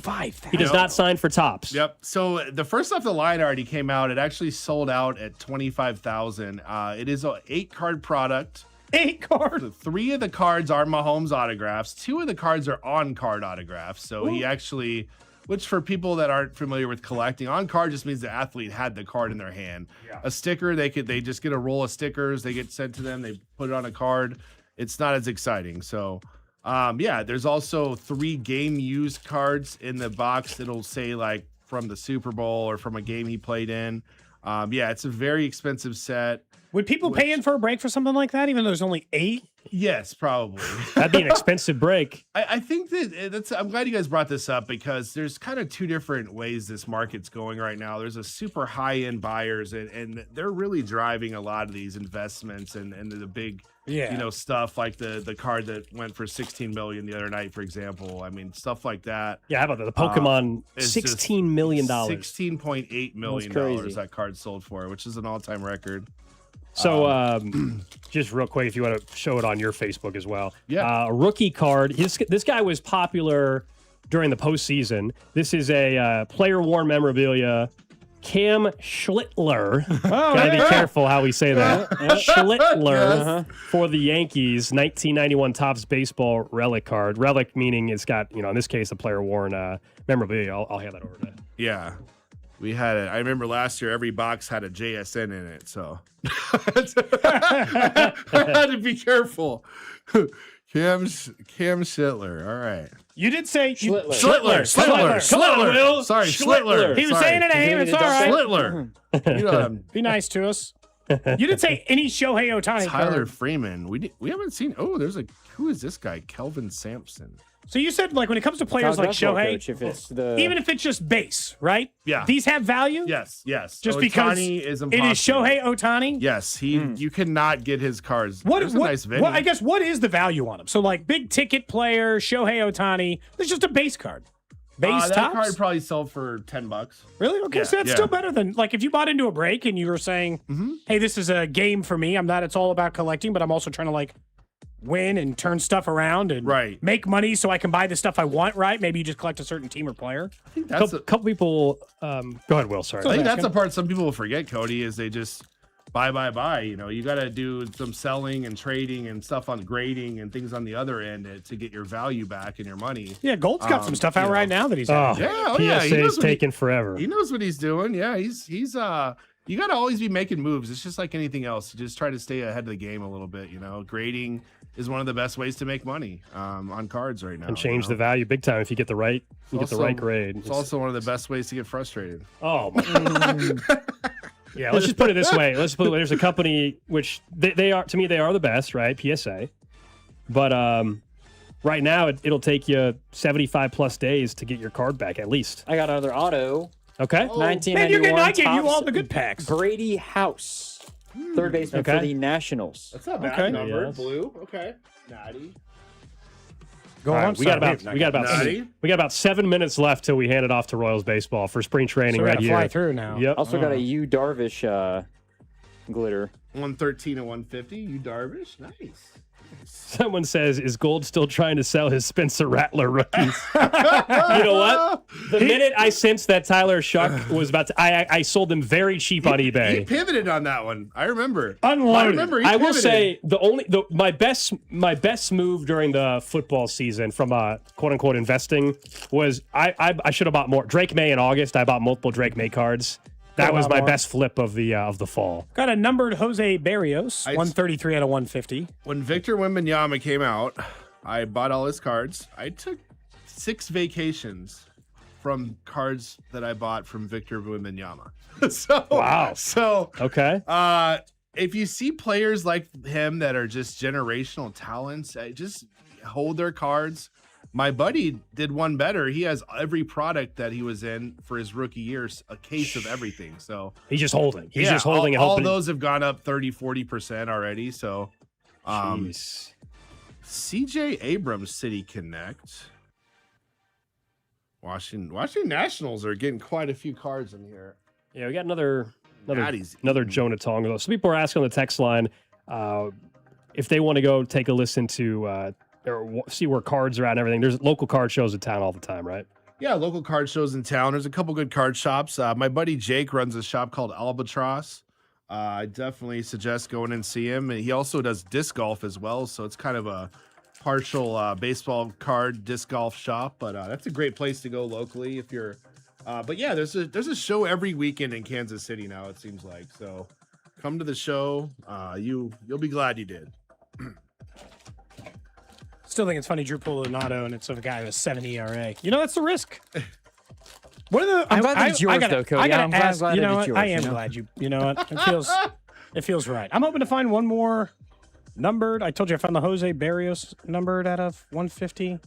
He does not sign for Topps. Yep. So the first off the line already came out. It actually sold out at $25,000. It is an 8-card product. 8 cards. 3 of the cards are Mahomes autographs. 2 of the cards are on-card autographs. So he actually, which for people that aren't familiar with collecting, on-card just means the athlete had the card in their hand. Yeah. A sticker, they just get a roll of stickers. They get sent to them. They put it on a card. It's not as exciting. So, there's also 3 game-used cards in the box. It'll say, like, from the Super Bowl or from a game he played in. It's a very expensive set. Would people pay in for a break for something like that, even though there's only 8? Yes, probably. That'd be an expensive break. I think I'm glad you guys brought this up because there's kind of 2 different ways this market's going right now. There's a super high-end buyers, and they're really driving a lot of these investments and the big, stuff like the card that went for $16 million the other night, for example. I mean, stuff like that. Yeah, how about the Pokemon? $16 million. $16.8 million that card sold for, which is an all-time record. So, just real quick, if you want to show it on your Facebook as well. Yeah. A rookie card. This guy was popular during the postseason. This is a player-worn memorabilia. Cam Schlittler. Gotta be careful how we say that. Schlittler for the Yankees. 1991 Topps baseball relic card. Relic meaning it's got, in this case, a player-worn memorabilia. I'll hand that over to. Yeah. We had it. I remember last year, every box had a JSN in it, so I had to be careful. Cam Schlittler. All right. You did say Schlittler. Come on, Will. Sorry, Schlittler. He was saying a name. It's all right. Schlittler. Be nice to us. You didn't say any Shohei Ohtani. Tyler Freeman. We haven't seen. Oh, who is this guy? Kelvin Sampson. So you said, like, when it comes to players like Shohei, even if it's just base, right? Yeah. These have value? Yes. Just Ohtani because is it is Shohei Ohtani? Yes. You cannot get his cards. There's a nice Vinnie. I guess, what is the value on him? So, like, big ticket player, Shohei Ohtani, there's just a base card. Base that Topps? card probably sold for $10. Really? Okay, Yeah, so that's still better than, like, if you bought into a break and you were saying, hey, this is a game for me. It's all about collecting, but I'm also trying to, like, win and turn stuff around and make money so I can buy the stuff I want, right? Maybe you just collect a certain team or player. I think that's couple people. Go ahead, Will. Sorry. I think that's the part some people will forget, Cody, is they just buy. You got to do some selling and trading and stuff on grading and things on the other end to get your value back and your money. Yeah, Gold's got some stuff out right now that he's PSA's taking forever. He knows what he's doing. Yeah, he's you got to always be making moves. It's just like anything else. You just try to stay ahead of the game a little bit. Grading is one of the best ways to make money on cards right now. And change the value big time if you get the right grade. It's also one of the best ways to get frustrated. Oh, yeah. Let's just put it this way. There's a company which they are, to me, they are the best, right? PSA. But right now it'll take you 75 plus days to get your card back at least. I got another auto. Okay. 1991. I get you all the good packs. Brady House. Third baseman for the Nationals. That's not bad number. Blue. Okay. Natty. Go on. We got about 7 minutes left till we hand it off to Royals baseball for spring training So right here. Fly through now. Yep. Also got a Yu Darvish glitter. 113 and 150. Yu Darvish. Nice. Someone says, is Gold still trying to sell his Spencer Rattler rookies? You know what? The minute I sensed that Tyler Shuck was about to, I sold them very cheap on eBay. He pivoted on that one. I remember. Unloaded. I will say my best move during the football season from quote unquote investing was I should have bought more. Drake May in August. I bought multiple Drake May cards. That was my best flip of the fall. Got a numbered Jose Barrios, 133 out of 150. When Victor Wembanyama came out, I bought all his cards. I took 6 vacations from cards that I bought from Victor Wembanyama. Wow. So okay. If you see players like him that are just generational talents, just hold their cards. My buddy did one better. He has every product that he was in for his rookie years, a case of everything. So he's just holding. He's just holding. All those have gone up 30-40% already. So CJ Abrams City Connect. Washington Nationals are getting quite a few cards in here. Yeah, we got another Jonah Tonga. Some people are asking on the text line if they want to go take a listen to or see where cards are at and everything. There's local card shows in town all the time, right? Yeah, local card shows in town. There's a couple good card shops. My buddy Jake runs a shop called Albatross. I definitely suggest going and see him. And he also does disc golf as well, so it's kind of a partial baseball card disc golf shop. But that's a great place to go locally if you're. But yeah, there's a show every weekend in Kansas City now. It seems like so. Come to the show. You'll be glad you did. Still think it's funny Drew pulled an auto and it's of a guy with a 7 ERA. That's the risk. What are the? I'm glad that it's yours, though, Cody. I'm glad ask, that it's yours. I am glad you. You know what? It feels right. I'm hoping to find one more numbered. I told you I found the Jose Barrios numbered out of 150.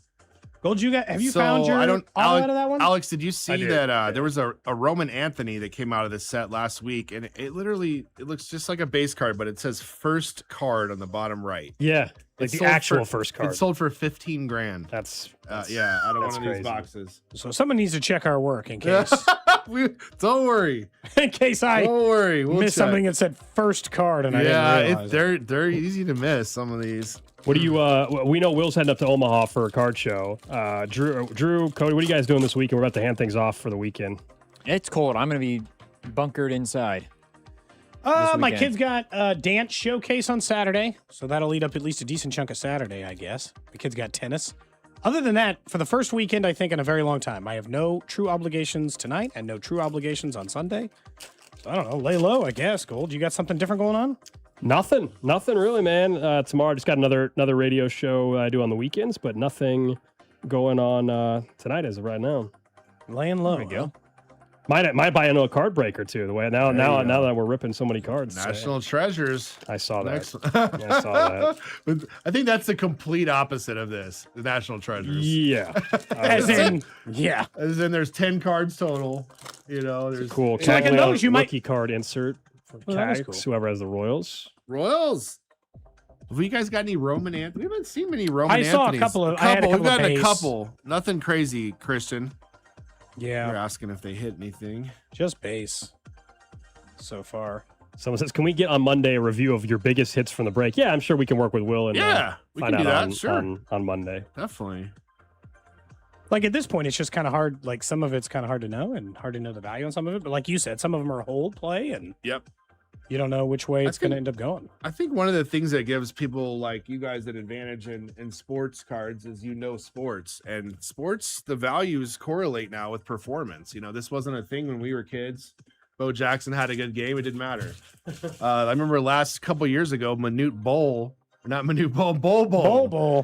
Gold, have you found your auto out of that one? Alex, did you see that there was a Roman Anthony that came out of this set last week, and it looks just like a base card, but it says first card on the bottom right. Yeah, like the actual first card. It sold for $15,000. That's out of one of crazy. these boxes. So someone needs to check our work in case. Don't worry. In case we'll missed something that said first card, and I didn't realize they're easy to miss. Some of these. What do you? We know Will's heading up to Omaha for a card show. Drew, Cody, what are you guys doing this weekend? We're about to hand things off for the weekend. It's cold. I'm going to be bunkered inside. My kid's got a dance showcase on Saturday, so that'll eat up at least a decent chunk of Saturday, I guess. The kid's got tennis. Other than that, for the first weekend, I think in a very long time, I have no true obligations tonight and no true obligations on Sunday. So I don't know, lay low, I guess. Gold, you got something different going on? Nothing really, man. Tomorrow, I just got another radio show I do on the weekends, but nothing going on tonight as of right now. Laying low. There we go. Might buy another card break or two. The way now that we're ripping so many cards. National treasures. I saw that. I saw that. I think that's the complete opposite of this. The National Treasures. Yeah. As in there's 10 cards total. There's cool. Checking those, you rookie card insert for cool. whoever has the Royals. Have you guys got any Roman Anthony? We haven't seen many Roman Anthonys. I saw a couple. We've gotten a couple. Nothing crazy, Christian. Yeah. You're asking if they hit anything. Just base so far. Someone says, can we get on Monday a review of your biggest hits from the break? Yeah, I'm sure we can work with Will and we find can do out that. on Monday. Definitely. Like at this point, it's just kind of hard. Like some of it's kind of hard to know and hard to know the value on some of it. But like you said, some of them are hold play and yep. You don't know which way it's going to end up going. I think one of the things that gives people like you guys an advantage in sports cards is sports. And sports, the values correlate now with performance. This wasn't a thing when we were kids. Bo Jackson had a good game. It didn't matter. I remember last couple years ago, Bol Bol.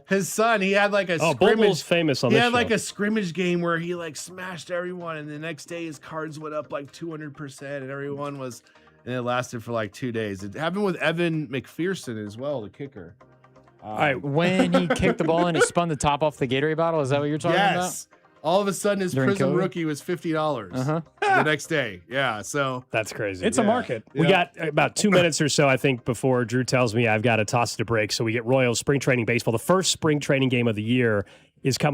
His son, he had like a Bol scrimmage. Bol's famous on this He had show. like a scrimmage game where he like smashed everyone, and the next day his cards went up like 200%, and everyone was, and it lasted for like 2 days. It happened with Evan McPherson as well, the kicker. All right, when he kicked the ball and it spun the top off the Gatorade bottle, is that what you're talking about? Yes. All of a sudden, his During Prism COVID? rookie was $50 the next day. Yeah, so That's crazy. It's a market. We got about 2 minutes or so, I think, before Drew tells me I've got to toss it a break. So we get Royals spring training baseball. The first spring training game of the year is coming